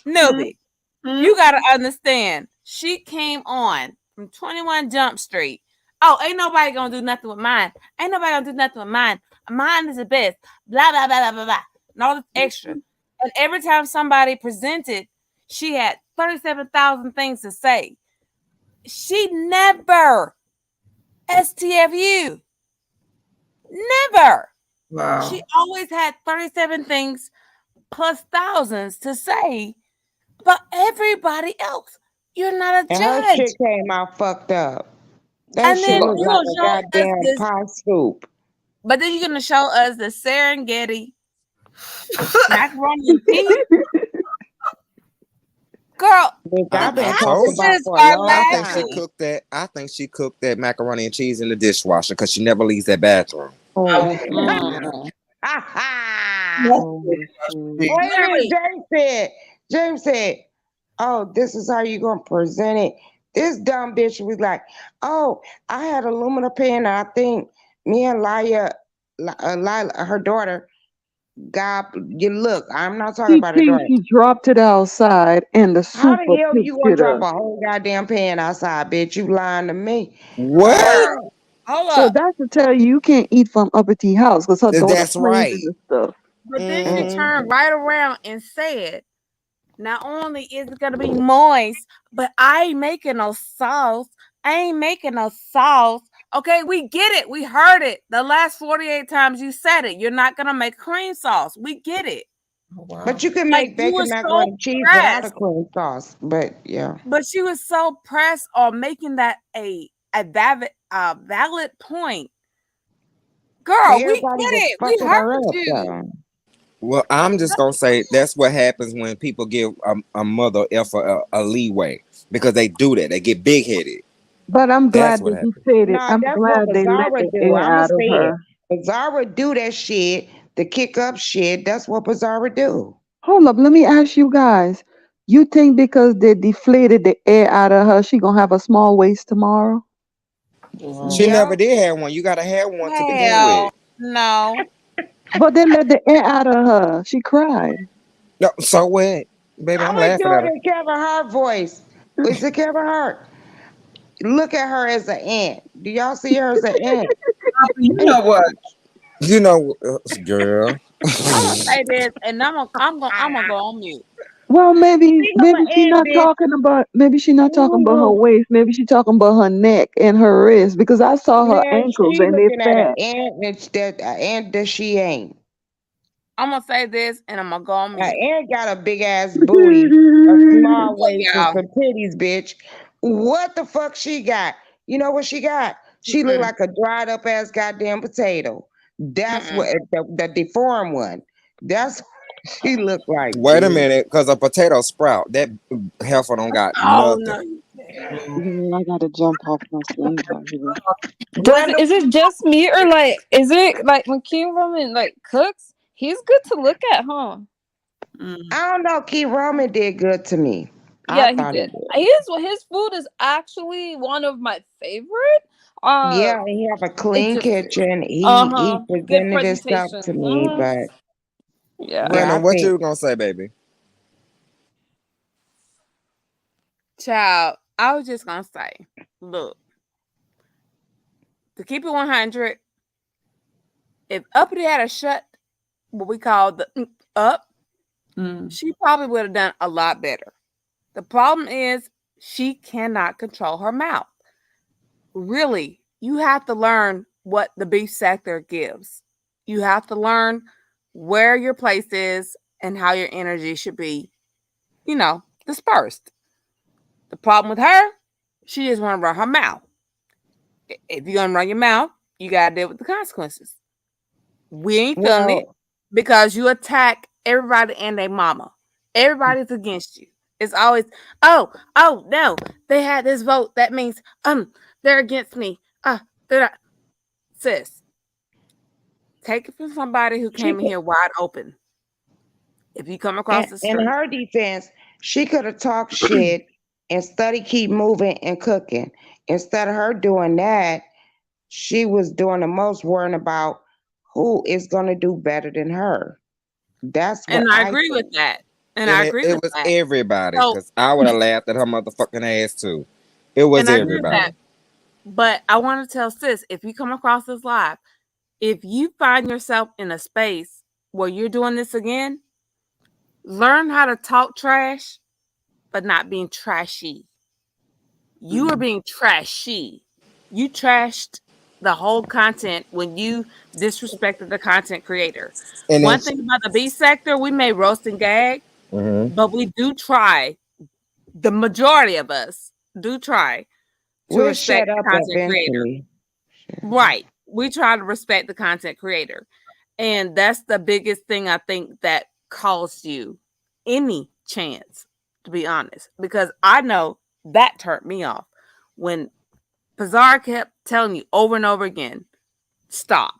[SPEAKER 13] Nuby. You gotta understand. She came on from 21 Jump Street. Oh, ain't nobody gonna do nothing with mine. Ain't nobody gonna do nothing with mine. Mine is the best. Blah blah blah blah blah blah. And all this extra. And every time somebody presented, she had 37,000 things to say. She never STFU. Never.
[SPEAKER 12] Wow.
[SPEAKER 13] She always had 37 things plus thousands to say, but everybody else, you're not a
[SPEAKER 7] And her
[SPEAKER 13] judge.
[SPEAKER 7] shit came out fucked up. That
[SPEAKER 13] And
[SPEAKER 7] shit
[SPEAKER 13] then
[SPEAKER 7] looked
[SPEAKER 13] you're
[SPEAKER 7] like
[SPEAKER 13] gonna
[SPEAKER 7] a
[SPEAKER 13] show us
[SPEAKER 7] goddamn
[SPEAKER 13] this,
[SPEAKER 7] pie scoop.
[SPEAKER 13] but then you're gonna show us the Serengeti macaroni and cheese. Girl,
[SPEAKER 7] I've been
[SPEAKER 14] I
[SPEAKER 7] talking
[SPEAKER 14] told
[SPEAKER 7] about
[SPEAKER 14] you.
[SPEAKER 7] for a long
[SPEAKER 14] I think she
[SPEAKER 7] time.
[SPEAKER 14] cooked that. I think she cooked that macaroni and cheese in the dishwasher because she never leaves that bathroom.
[SPEAKER 11] Oh.
[SPEAKER 7] Wait a minute, James said, oh, this is how you gonna present it. This dumb bitch was like, oh, I had aluminum pan. I think me and Lila, her daughter, got you. Look, I'm not talking
[SPEAKER 11] She
[SPEAKER 7] about her
[SPEAKER 11] thinks
[SPEAKER 7] daughter.
[SPEAKER 11] she dropped it outside and the
[SPEAKER 7] How
[SPEAKER 11] super
[SPEAKER 7] the hell you
[SPEAKER 11] picked
[SPEAKER 7] gonna
[SPEAKER 11] it
[SPEAKER 7] drop
[SPEAKER 11] up.
[SPEAKER 7] a whole goddamn pan outside, bitch? You lying to me?
[SPEAKER 14] What?
[SPEAKER 13] Hold
[SPEAKER 11] So
[SPEAKER 13] up.
[SPEAKER 11] that's to tell you can't eat from Uppity house because her daughter
[SPEAKER 14] That's
[SPEAKER 11] plays
[SPEAKER 14] right.
[SPEAKER 11] in the stuff.
[SPEAKER 13] But then she turned right around and said, not only is it gonna be moist, but I ain't making no sauce. I ain't making no sauce. Okay, we get it. We heard it. The last 48 times you said it. You're not gonna make cream sauce. We get it.
[SPEAKER 7] But you can
[SPEAKER 13] Like
[SPEAKER 7] make
[SPEAKER 13] you
[SPEAKER 7] bacon
[SPEAKER 13] were
[SPEAKER 7] macaroni
[SPEAKER 13] so
[SPEAKER 7] and cheese without a
[SPEAKER 13] pressed.
[SPEAKER 7] cream sauce. But yeah.
[SPEAKER 13] But she was so pressed on making that a valid point. Girl, we get
[SPEAKER 7] Everybody was
[SPEAKER 13] it. We
[SPEAKER 7] fucking her
[SPEAKER 13] heard
[SPEAKER 7] up
[SPEAKER 13] you.
[SPEAKER 7] though.
[SPEAKER 14] Well, I'm just gonna say that's what happens when people give a mother a leeway because they do that. They get big headed.
[SPEAKER 11] But I'm
[SPEAKER 14] That's
[SPEAKER 11] glad
[SPEAKER 14] what
[SPEAKER 11] that you
[SPEAKER 14] happens.
[SPEAKER 11] said it.
[SPEAKER 7] No,
[SPEAKER 11] I'm
[SPEAKER 7] that's what
[SPEAKER 11] glad they let
[SPEAKER 7] Bizarra
[SPEAKER 11] the
[SPEAKER 7] do.
[SPEAKER 11] air
[SPEAKER 7] I'ma
[SPEAKER 11] out of
[SPEAKER 7] say it.
[SPEAKER 11] her.
[SPEAKER 7] Bizarra do that shit, the kick up shit. That's what Bizarra do.
[SPEAKER 11] Hold up, let me ask you guys. You think because they deflated the air out of her, she gonna have a small waist tomorrow?
[SPEAKER 14] She
[SPEAKER 7] Yeah.
[SPEAKER 14] never did have one. You gotta have one to begin
[SPEAKER 13] Hell
[SPEAKER 14] with.
[SPEAKER 13] no.
[SPEAKER 11] But they let the air out of her. She cried.
[SPEAKER 14] No, so what, baby?
[SPEAKER 7] I'm
[SPEAKER 14] I'm
[SPEAKER 7] gonna do
[SPEAKER 14] laughing at
[SPEAKER 7] it
[SPEAKER 14] her.
[SPEAKER 7] in Kevin Hart voice. Is it Kevin Hart? look at her as an ant. Do y'all see her as an ant?
[SPEAKER 12] You know what?
[SPEAKER 14] You know, girl.
[SPEAKER 13] I'm gonna say this, and I'm gonna go on mute.
[SPEAKER 3] Well, maybe
[SPEAKER 7] See her
[SPEAKER 3] she
[SPEAKER 7] ant,
[SPEAKER 3] not
[SPEAKER 7] bitch.
[SPEAKER 3] talking about her
[SPEAKER 7] Ooh.
[SPEAKER 3] waist. Maybe she talking about her neck and her wrist because I saw her
[SPEAKER 7] Man,
[SPEAKER 3] ankles
[SPEAKER 7] she
[SPEAKER 3] and they're
[SPEAKER 7] looking at an
[SPEAKER 3] fat.
[SPEAKER 7] ant that an ant that she ain't.
[SPEAKER 13] I'm gonna say this, and I'm gonna go on
[SPEAKER 7] An
[SPEAKER 13] mute.
[SPEAKER 7] ant got a big ass booty, a small
[SPEAKER 13] Look,
[SPEAKER 7] waist, and
[SPEAKER 13] y'all.
[SPEAKER 7] some titties, bitch. What the fuck she got? You know what she got? She look
[SPEAKER 13] Mm-mm.
[SPEAKER 7] like a dried up ass goddamn potato. That's
[SPEAKER 13] Mm-mm.
[SPEAKER 7] what the deformed one. That's what she look like,
[SPEAKER 14] Wait a
[SPEAKER 7] bitch.
[SPEAKER 14] minute, because a potato sprout, that heifer don't got
[SPEAKER 13] Oh
[SPEAKER 14] nothing.
[SPEAKER 13] no, you can't.
[SPEAKER 3] Girl, I gotta jump off my thing right here.
[SPEAKER 15] Is it just me or like is it like when King Roman like cooks? He's good to look at, huh?
[SPEAKER 7] I don't know. Key Roman did good to me. I
[SPEAKER 15] Yeah, he
[SPEAKER 7] thought he
[SPEAKER 15] did.
[SPEAKER 7] did.
[SPEAKER 15] His food is actually one of my favorite.
[SPEAKER 7] Yeah, he have a
[SPEAKER 15] It
[SPEAKER 7] clean
[SPEAKER 15] just
[SPEAKER 7] kitchen. He
[SPEAKER 15] good
[SPEAKER 7] presented his stuff
[SPEAKER 15] presentation.
[SPEAKER 7] to me, but
[SPEAKER 15] Yeah.
[SPEAKER 7] yeah, I
[SPEAKER 14] Random, what
[SPEAKER 7] think
[SPEAKER 14] you gonna say, baby?
[SPEAKER 13] Child, I was just gonna say, look, to keep it 100, if Uppity had a shut what we call the up, she probably would have done a lot better. The problem is she cannot control her mouth. Really, you have to learn what the beef sector gives. You have to learn where your place is and how your energy should be, dispersed. The problem with her, she just want to run her mouth. If you're gonna run your mouth, you gotta deal with the consequences. We ain't feeling it
[SPEAKER 7] well,
[SPEAKER 13] because you attack everybody and their mama. Everybody's against you. It's always, oh no, they had this vote. That means they're against me. They're not. Sis, take it from somebody who
[SPEAKER 7] she
[SPEAKER 13] came in here wide open. If you come across the
[SPEAKER 7] in
[SPEAKER 13] street,
[SPEAKER 7] her defense, she could have talked shit and study keep moving and cooking. Instead of her doing that, she was doing the most worrying about who is gonna do better than her. That's what
[SPEAKER 13] and I
[SPEAKER 7] I
[SPEAKER 13] agree with
[SPEAKER 7] think.
[SPEAKER 13] that. And
[SPEAKER 14] And
[SPEAKER 13] I
[SPEAKER 14] it,
[SPEAKER 13] agree
[SPEAKER 14] it
[SPEAKER 13] with
[SPEAKER 14] was
[SPEAKER 13] that.
[SPEAKER 14] everybody,
[SPEAKER 13] So,
[SPEAKER 14] because I would have laughed at her motherfucking ass too. It was
[SPEAKER 13] and I agree with that.
[SPEAKER 14] everybody.
[SPEAKER 13] But I want to tell sis, if you come across this live, if you find yourself in a space where you're doing this again, learn how to talk trash, but not being trashy. You are being trashy. You trashed the whole content when you disrespected the content creator.
[SPEAKER 14] And then,
[SPEAKER 13] One thing about the B sector, we may roast and gag, but we do try. The majority of us do try to
[SPEAKER 7] We'll
[SPEAKER 13] respect
[SPEAKER 7] shut
[SPEAKER 13] the
[SPEAKER 7] up
[SPEAKER 13] content creator.
[SPEAKER 7] eventually.
[SPEAKER 13] Right. We try to respect the content creator. And that's the biggest thing I think that costs you any chance, to be honest. Because I know that turned me off. When Pizarro kept telling you over and over again, stop.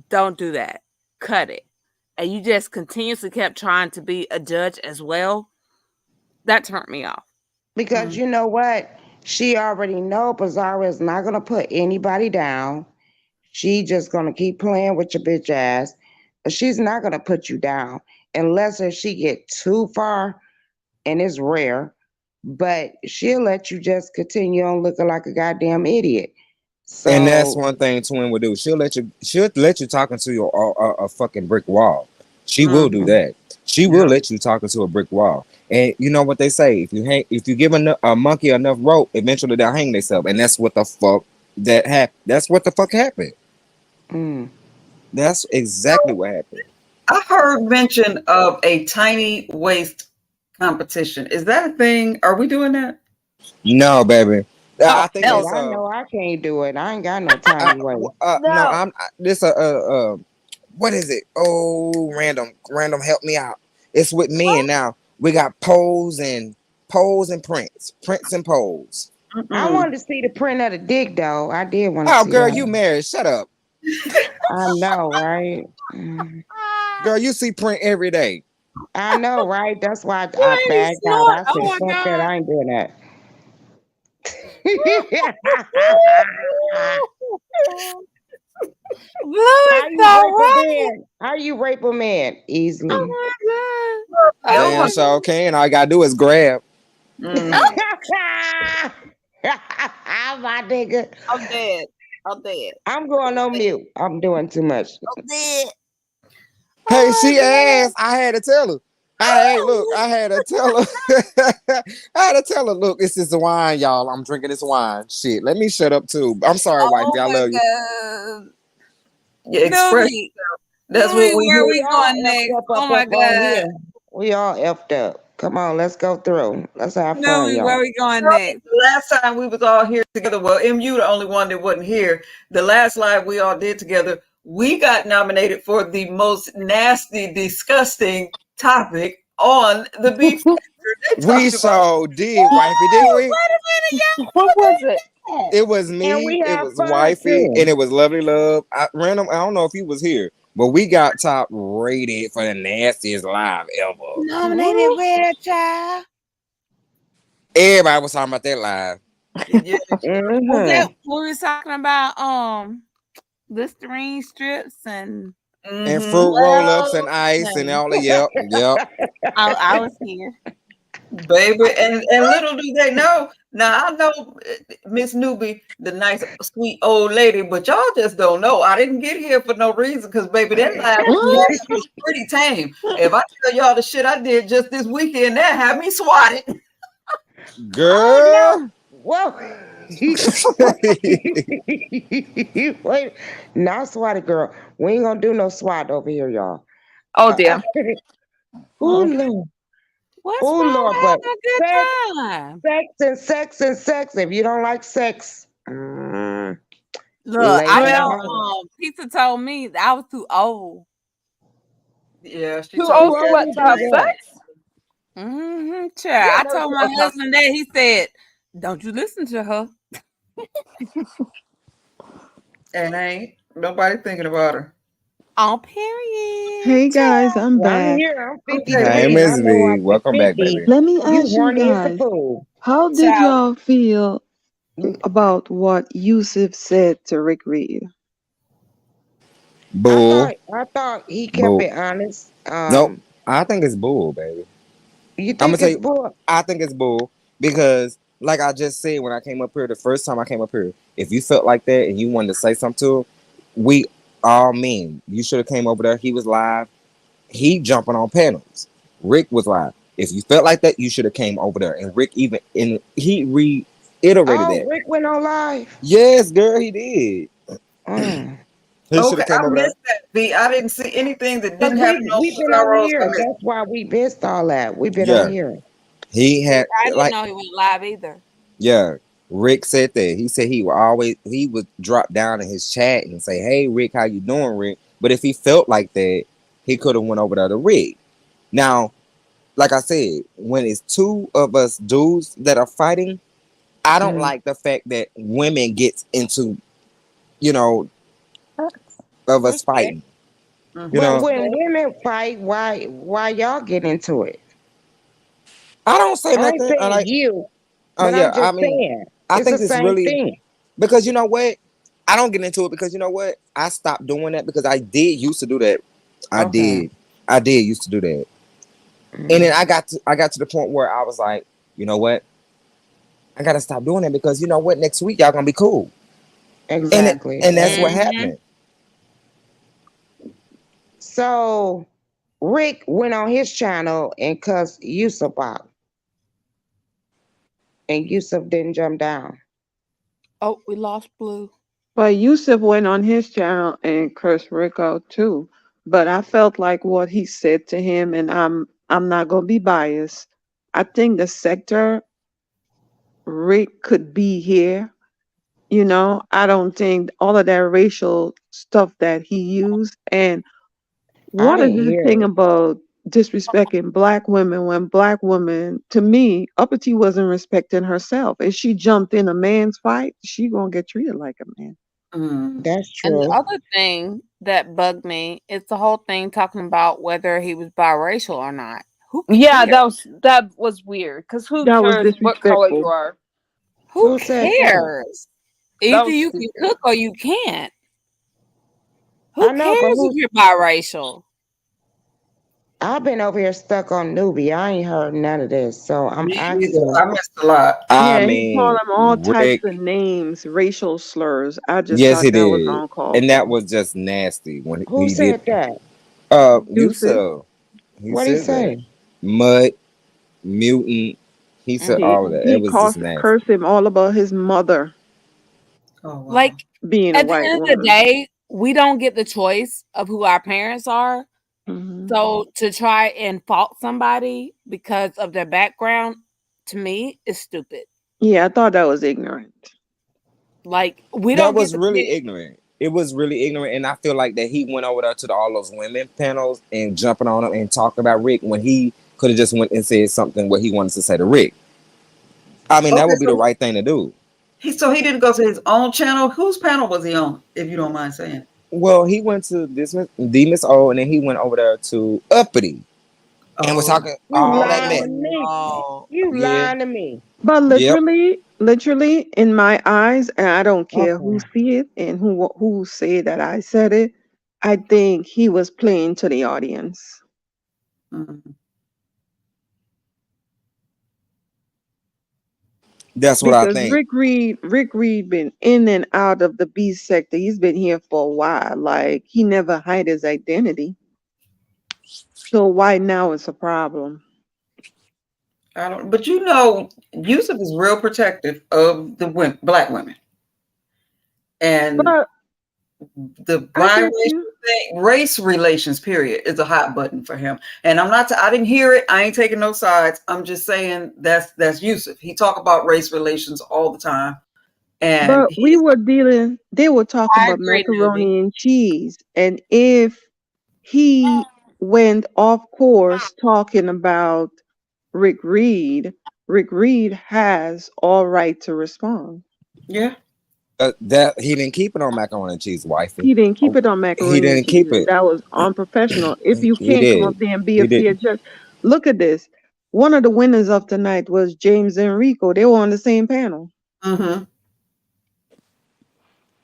[SPEAKER 13] Don't do that. Cut it. And you just continuously kept trying to be a judge as well. That turned me off.
[SPEAKER 7] Because you know what? She already know Pizarro is not gonna put anybody down. She just gonna keep playing with your bitch ass. But she's not gonna put you down unless if she get too far, and it's rare. But she'll let you just continue on looking like a goddamn idiot.
[SPEAKER 14] and that's
[SPEAKER 7] So
[SPEAKER 14] one thing Twin would do. She'll let you talking to your a fucking brick wall. She will do that. She will let you talking to a brick wall. And you know what they say: if you give a monkey enough rope, eventually they'll hang themselves. And that's what the fuck that happened. That's what the fuck happened. That's exactly what happened.
[SPEAKER 12] I heard mention of a tiny waist competition. Is that a thing? Are we doing that?
[SPEAKER 14] No, baby. I think
[SPEAKER 7] because
[SPEAKER 14] it's
[SPEAKER 7] I know I can't do it. I ain't got no tiny waist.
[SPEAKER 14] no. I'm this what is it? Oh, random. Help me out. It's with men now. We got Pose and Prince and Pose.
[SPEAKER 7] I wanted to see the print of the dick though. I did want to
[SPEAKER 14] Oh,
[SPEAKER 7] see
[SPEAKER 14] girl,
[SPEAKER 7] that.
[SPEAKER 14] you married? Shut up,
[SPEAKER 7] I know, right? Mm.
[SPEAKER 14] girl. You see print every day.
[SPEAKER 7] I know, right? That's why I
[SPEAKER 13] Wait,
[SPEAKER 7] bagged out.
[SPEAKER 13] snort.
[SPEAKER 7] I
[SPEAKER 13] Oh
[SPEAKER 7] said,
[SPEAKER 13] my
[SPEAKER 7] fuck that,
[SPEAKER 13] God.
[SPEAKER 7] I ain't doing that.
[SPEAKER 13] Louis,
[SPEAKER 7] How you
[SPEAKER 13] so
[SPEAKER 7] rape a
[SPEAKER 13] right.
[SPEAKER 7] man? How you rape a man? Easily.
[SPEAKER 13] Oh my God. Oh
[SPEAKER 14] Damn,
[SPEAKER 13] my
[SPEAKER 14] so okay, and all I gotta do is grab.
[SPEAKER 13] God.
[SPEAKER 7] My nigga.
[SPEAKER 12] I'm dead. I'm dead.
[SPEAKER 7] I'm going on mute. I'm doing too much.
[SPEAKER 12] I'm dead.
[SPEAKER 14] Hey, she asked. I had to tell her. I had to tell her. I had to tell her, look, this is the wine, y'all. I'm drinking this wine. Shit, let me shut up too. I'm sorry, wifey. I love you.
[SPEAKER 12] God. Yeah, express.
[SPEAKER 13] Newbie,
[SPEAKER 12] That's what we
[SPEAKER 13] where
[SPEAKER 12] do.
[SPEAKER 13] we going next? Oh my God.
[SPEAKER 7] We all effed up. Come on, let's go through. Let's have fun,
[SPEAKER 13] Newbie, where
[SPEAKER 7] y'all.
[SPEAKER 13] we going next?
[SPEAKER 12] The last time we was all here together, well, MU the only one that wasn't here. The last live we all did together, we got nominated for the most nasty, disgusting topic on the beef.
[SPEAKER 14] We so did, wifey, didn't we?
[SPEAKER 13] Wait a minute, y'all.
[SPEAKER 15] What was it?
[SPEAKER 14] It was
[SPEAKER 7] And
[SPEAKER 14] me,
[SPEAKER 7] we
[SPEAKER 14] it
[SPEAKER 7] have
[SPEAKER 14] was
[SPEAKER 7] fun
[SPEAKER 14] wifey,
[SPEAKER 7] too.
[SPEAKER 14] and it was lovely love. I don't know if he was here, but we got top rated for the nastiest live ever.
[SPEAKER 13] Nominated where, child?
[SPEAKER 14] Everybody was talking about that live.
[SPEAKER 12] Yeah.
[SPEAKER 13] Was that what we was talking about? Listerine strips and
[SPEAKER 14] And fruit roll-ups and ice and all the yep.
[SPEAKER 13] I was here.
[SPEAKER 12] Baby, and little do they know. Now I know Miss Newbie, the nice, sweet old lady, but y'all just don't know. I didn't get here for no reason, because baby, that last was pretty tame. If I tell y'all the shit I did just this weekend, that had me swatted.
[SPEAKER 14] Girl.
[SPEAKER 7] Whoa. Wait, not swatted, girl. We ain't gonna do no SWAT over here, y'all.
[SPEAKER 15] Oh dear.
[SPEAKER 7] Oh Lord.
[SPEAKER 13] What's
[SPEAKER 7] Oh
[SPEAKER 13] wrong
[SPEAKER 7] Lord,
[SPEAKER 13] with
[SPEAKER 7] but
[SPEAKER 13] having a good time?
[SPEAKER 7] sex and sex. If you don't like sex,
[SPEAKER 13] Look,
[SPEAKER 7] lay down.
[SPEAKER 13] Pizza told me that I was too old.
[SPEAKER 12] Yeah, she
[SPEAKER 15] Too
[SPEAKER 12] told
[SPEAKER 15] old
[SPEAKER 12] me
[SPEAKER 15] for what, to have sex?
[SPEAKER 13] I told my husband that. He said, "Don't you listen to her."
[SPEAKER 12] And ain't nobody thinking about her.
[SPEAKER 13] On period.
[SPEAKER 11] Hey guys, I'm back.
[SPEAKER 7] here. I'm 53.
[SPEAKER 14] Hey,
[SPEAKER 7] and I
[SPEAKER 14] Miss
[SPEAKER 7] know
[SPEAKER 14] V.
[SPEAKER 7] after
[SPEAKER 14] Welcome back,
[SPEAKER 7] 50,
[SPEAKER 14] baby.
[SPEAKER 11] Let me
[SPEAKER 7] you
[SPEAKER 11] ask you
[SPEAKER 7] horny as the
[SPEAKER 11] guys,
[SPEAKER 7] fool.
[SPEAKER 11] how did
[SPEAKER 13] So-
[SPEAKER 11] y'all feel about what Yusuf said to Rick Reed?
[SPEAKER 14] Bull.
[SPEAKER 7] I thought he kept
[SPEAKER 14] Bull.
[SPEAKER 7] it honest.
[SPEAKER 14] Nope. I think it's bull, baby.
[SPEAKER 7] You
[SPEAKER 14] I'm gonna
[SPEAKER 7] think
[SPEAKER 14] tell
[SPEAKER 7] it's
[SPEAKER 14] you,
[SPEAKER 7] bull?
[SPEAKER 14] I think it's bull because, like I just said when I came up here, the first time I came up here, if you felt like that and you wanted to say something to him, we all men. You should have came over there. He was live. He jumping on panels. Rick was live. If you felt like that, you should have came over there. And Rick he reiterated that.
[SPEAKER 7] Rick went on live.
[SPEAKER 14] Yes, girl, he did. He should
[SPEAKER 12] Okay,
[SPEAKER 14] have came
[SPEAKER 12] I
[SPEAKER 14] over there.
[SPEAKER 12] missed that. V. I didn't see anything that
[SPEAKER 7] But
[SPEAKER 12] didn't have no
[SPEAKER 7] we've been on
[SPEAKER 12] zeros.
[SPEAKER 7] here. That's why we missed all that. We've been
[SPEAKER 14] Yeah.
[SPEAKER 7] on here.
[SPEAKER 14] He had
[SPEAKER 13] I didn't
[SPEAKER 14] like
[SPEAKER 13] know he went live either.
[SPEAKER 14] yeah. Rick said that. He said he would drop down in his chat and say, "Hey Rick, how you doing, Rick?" But if he felt like that, he could have went over there to Rick. Now, like I said, when it's two of us dudes that are fighting, I don't like the fact that women get into, of us fighting.
[SPEAKER 7] But when women fight, why y'all get into it?
[SPEAKER 14] I don't say
[SPEAKER 7] I ain't
[SPEAKER 14] nothing.
[SPEAKER 7] saying you, but
[SPEAKER 14] Yeah,
[SPEAKER 7] I'm just saying
[SPEAKER 14] I
[SPEAKER 7] it's
[SPEAKER 14] think
[SPEAKER 7] the
[SPEAKER 14] it's
[SPEAKER 7] same
[SPEAKER 14] really
[SPEAKER 7] thing.
[SPEAKER 14] because you know what? I don't get into it because you know what? I stopped doing that because I did used to do that. I did used to do that. And then I got to the point where I was like, you know what? I gotta stop doing that because you know what? Next week y'all gonna be cool.
[SPEAKER 7] Exactly.
[SPEAKER 14] And that's what happened.
[SPEAKER 7] So Rick went on his channel and cussed Yusuf out. And Yusuf didn't jump down.
[SPEAKER 13] Oh, we lost Blue.
[SPEAKER 11] But Yusuf went on his channel and cursed Rick out too. But I felt like what he said to him, and I'm not gonna be biased. I think the sector Rick could be here. I don't think all of that racial stuff that he used. And
[SPEAKER 7] I
[SPEAKER 11] what is
[SPEAKER 7] didn't
[SPEAKER 11] this
[SPEAKER 7] hear
[SPEAKER 11] thing
[SPEAKER 7] it.
[SPEAKER 11] about disrespecting black women when black women, to me, Upper T wasn't respecting herself. If she jumped in a man's fight, she gonna get treated like a man.
[SPEAKER 7] That's
[SPEAKER 13] And the
[SPEAKER 7] true.
[SPEAKER 13] other thing that bugged me is the whole thing talking about whether he was biracial or not. Who cares?
[SPEAKER 15] Yeah, that was weird. Because who
[SPEAKER 11] That was
[SPEAKER 15] cares what color you
[SPEAKER 11] disrespectful.
[SPEAKER 15] are?
[SPEAKER 13] Who
[SPEAKER 7] said that?
[SPEAKER 13] cares?
[SPEAKER 15] That
[SPEAKER 13] Either
[SPEAKER 15] was
[SPEAKER 13] you can
[SPEAKER 15] stupid.
[SPEAKER 13] cook or you can't.
[SPEAKER 7] I
[SPEAKER 13] Who
[SPEAKER 7] know, but
[SPEAKER 13] cares if you're biracial?
[SPEAKER 7] I've been over here stuck on newbie. I ain't heard none of this, so I'm
[SPEAKER 12] Me neither.
[SPEAKER 7] asking.
[SPEAKER 12] I missed a lot.
[SPEAKER 14] I
[SPEAKER 11] Yeah, he called
[SPEAKER 14] mean,
[SPEAKER 11] him all types
[SPEAKER 14] Rick.
[SPEAKER 11] of names, racial slurs. I just
[SPEAKER 14] Yes,
[SPEAKER 11] thought
[SPEAKER 14] he
[SPEAKER 11] that was
[SPEAKER 14] did,
[SPEAKER 11] uncalled
[SPEAKER 14] and that
[SPEAKER 11] for.
[SPEAKER 14] was just nasty when
[SPEAKER 7] Who
[SPEAKER 14] he did.
[SPEAKER 7] said that?
[SPEAKER 11] Yusuf,
[SPEAKER 14] Yusuf, he
[SPEAKER 7] What he
[SPEAKER 14] said that.
[SPEAKER 7] say?
[SPEAKER 14] Mud, mutant. He said
[SPEAKER 13] Mhm.
[SPEAKER 14] all of that. It
[SPEAKER 11] he
[SPEAKER 14] was just nasty.
[SPEAKER 11] cursed him all about his mother
[SPEAKER 12] Oh wow.
[SPEAKER 13] Like
[SPEAKER 11] being a
[SPEAKER 13] at the
[SPEAKER 11] white
[SPEAKER 13] end of the
[SPEAKER 11] woman.
[SPEAKER 13] day, we don't get the choice of who our parents are.
[SPEAKER 11] Hmm.
[SPEAKER 13] So to try and fault somebody because of their background, to me, is stupid.
[SPEAKER 11] Yeah, I thought that was ignorant.
[SPEAKER 13] Like we
[SPEAKER 14] That
[SPEAKER 13] don't get
[SPEAKER 14] was
[SPEAKER 13] to
[SPEAKER 14] really
[SPEAKER 13] pick.
[SPEAKER 14] ignorant. It was really ignorant, and I feel like that he went over there to all those women panels and jumping on them and talking about Rick when he could have just went and said something what he wanted to say to Rick. I mean, that
[SPEAKER 12] Okay,
[SPEAKER 14] would be the
[SPEAKER 12] so
[SPEAKER 14] right thing to do.
[SPEAKER 12] he didn't go to his own channel. Whose panel was he on, if you don't mind saying?
[SPEAKER 14] Well, he went to this the Miss O, and then he went over there to Uppity and was
[SPEAKER 12] Oh,
[SPEAKER 14] talking
[SPEAKER 7] You
[SPEAKER 14] all that
[SPEAKER 7] lying
[SPEAKER 14] mess.
[SPEAKER 7] to me.
[SPEAKER 13] Oh,
[SPEAKER 7] You
[SPEAKER 14] Yeah.
[SPEAKER 7] lying to me.
[SPEAKER 11] But
[SPEAKER 14] Yep.
[SPEAKER 11] literally, in my eyes, and I don't care who
[SPEAKER 7] Okay.
[SPEAKER 11] see it and who say that I said it. I think he was playing to the audience
[SPEAKER 12] mhm.
[SPEAKER 14] That's what I
[SPEAKER 11] because
[SPEAKER 14] think.
[SPEAKER 11] Rick Reed been in and out of the B sector. He's been here for a while. Like he never hide his identity. So why now it's a problem?
[SPEAKER 12] I don't. But you know, Yusuf is real protective of the black women, and
[SPEAKER 11] But
[SPEAKER 12] the
[SPEAKER 11] I get you.
[SPEAKER 12] race relations period is a hot button for him. And I'm not. I didn't hear it. I ain't taking no sides. I'm just saying that's Yusuf. He talk about race relations all the time, and
[SPEAKER 11] But we
[SPEAKER 12] he's.
[SPEAKER 11] were dealing, they were talking
[SPEAKER 13] I
[SPEAKER 11] about
[SPEAKER 13] agree, newbie.
[SPEAKER 11] macaroni and cheese. And if he went off course talking about Rick Reed, Rick Reed has all right to respond.
[SPEAKER 12] Yeah.
[SPEAKER 14] That he didn't keep it on macaroni and cheese, wifey.
[SPEAKER 11] He didn't keep it on
[SPEAKER 14] He
[SPEAKER 11] macaroni and
[SPEAKER 14] didn't
[SPEAKER 11] cheese,
[SPEAKER 14] keep
[SPEAKER 11] and
[SPEAKER 14] it.
[SPEAKER 11] that was unprofessional. If you
[SPEAKER 14] He
[SPEAKER 11] can't come up
[SPEAKER 14] did.
[SPEAKER 11] there and be a
[SPEAKER 14] He
[SPEAKER 11] fair
[SPEAKER 14] didn't.
[SPEAKER 11] judge, look at this. One of the winners of tonight was James and Rico. They were on the same panel.
[SPEAKER 12] Mm-hmm.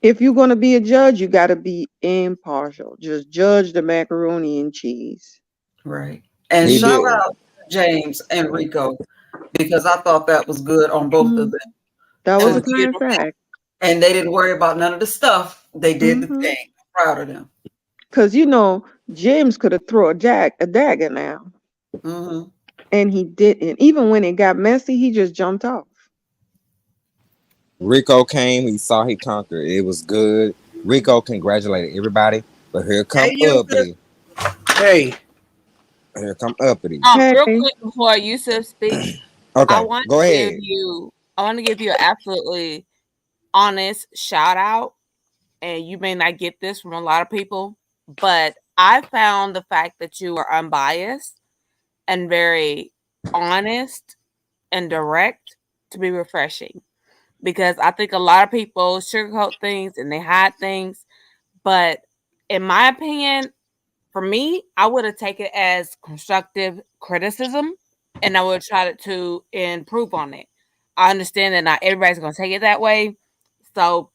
[SPEAKER 11] If you're going to be a judge, you got to be impartial. Just judge the macaroni and cheese.
[SPEAKER 12] Right. And
[SPEAKER 14] He
[SPEAKER 12] shout
[SPEAKER 14] did.
[SPEAKER 12] out James and Rico because I thought that was good on both of
[SPEAKER 11] Mhm.
[SPEAKER 12] them.
[SPEAKER 11] That was a
[SPEAKER 12] And
[SPEAKER 11] class act.
[SPEAKER 12] they didn't worry about none of the stuff. They did the
[SPEAKER 11] Mhm.
[SPEAKER 12] thing. I'm proud of them.
[SPEAKER 11] Because James could have thrown a dagger now,
[SPEAKER 12] Mm-hmm.
[SPEAKER 11] and he didn't. Even when it got messy, he just jumped off.
[SPEAKER 14] Rico came. He saw. He conquered. It was good. Rico congratulated everybody. But here come
[SPEAKER 12] Hey, Yusuf.
[SPEAKER 14] Uppity.
[SPEAKER 1] Hey,
[SPEAKER 14] Here come Uppity.
[SPEAKER 13] Real
[SPEAKER 11] Hey,
[SPEAKER 13] quick before Yusuf speaks, I
[SPEAKER 14] Okay,
[SPEAKER 13] want
[SPEAKER 14] go
[SPEAKER 13] to give
[SPEAKER 14] ahead.
[SPEAKER 13] you, I want to give you an absolutely honest shout out, and you may not get this from a lot of people, but I found the fact that you are unbiased and very honest and direct to be refreshing, because I think a lot of people sugarcoat things and they hide things, but in my opinion, for me, I would have taken it as constructive criticism and I would have tried to improve on it. I understand that not everybody's going to take it that way. So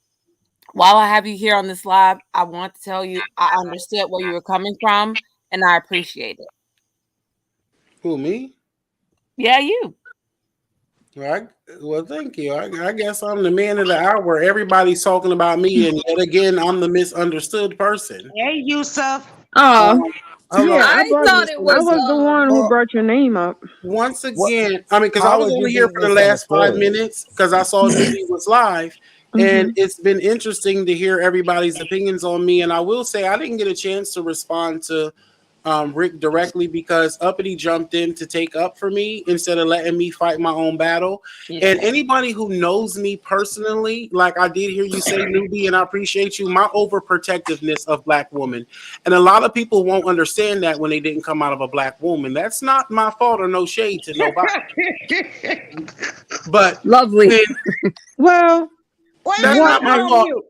[SPEAKER 13] while I have you here on this live, I want to tell you I understood where you were coming from and I appreciate it.
[SPEAKER 1] who, me?
[SPEAKER 13] Yeah, you.
[SPEAKER 1] Well, thank you. I guess I'm the man of the hour. Everybody's talking about me, and yet again, I'm the misunderstood person.
[SPEAKER 7] Hey, Yusuf.
[SPEAKER 1] Um,
[SPEAKER 15] Oh,
[SPEAKER 1] hello.
[SPEAKER 11] yeah,
[SPEAKER 15] I thought it
[SPEAKER 11] I
[SPEAKER 15] was
[SPEAKER 11] was the one who
[SPEAKER 14] Well,
[SPEAKER 11] brought your name up.
[SPEAKER 1] Once
[SPEAKER 14] what?
[SPEAKER 1] again, I mean, because I
[SPEAKER 14] How
[SPEAKER 1] was
[SPEAKER 14] would you
[SPEAKER 1] only here
[SPEAKER 14] be
[SPEAKER 1] for the last 5
[SPEAKER 14] misunderstood?
[SPEAKER 1] minutes because I saw Newbie was live, and
[SPEAKER 11] Hmm.
[SPEAKER 1] it's been interesting to hear everybody's opinions on me. And I will say, I didn't get a chance to respond to Rick directly because Uppity jumped in to take up for me instead of letting me fight my own battle.
[SPEAKER 7] Yeah.
[SPEAKER 1] And anybody who knows me personally, like I did hear you say, Newbie, and I appreciate you, my overprotectiveness of Black women. And a lot of people won't understand that when they didn't come out of a Black woman. That's not my fault or no shade to nobody. But
[SPEAKER 15] lovely.
[SPEAKER 11] Well,
[SPEAKER 7] Wait a
[SPEAKER 1] that's
[SPEAKER 7] minute,
[SPEAKER 11] what
[SPEAKER 1] not
[SPEAKER 7] let me
[SPEAKER 1] my
[SPEAKER 11] I
[SPEAKER 7] go on
[SPEAKER 1] fault
[SPEAKER 7] mute.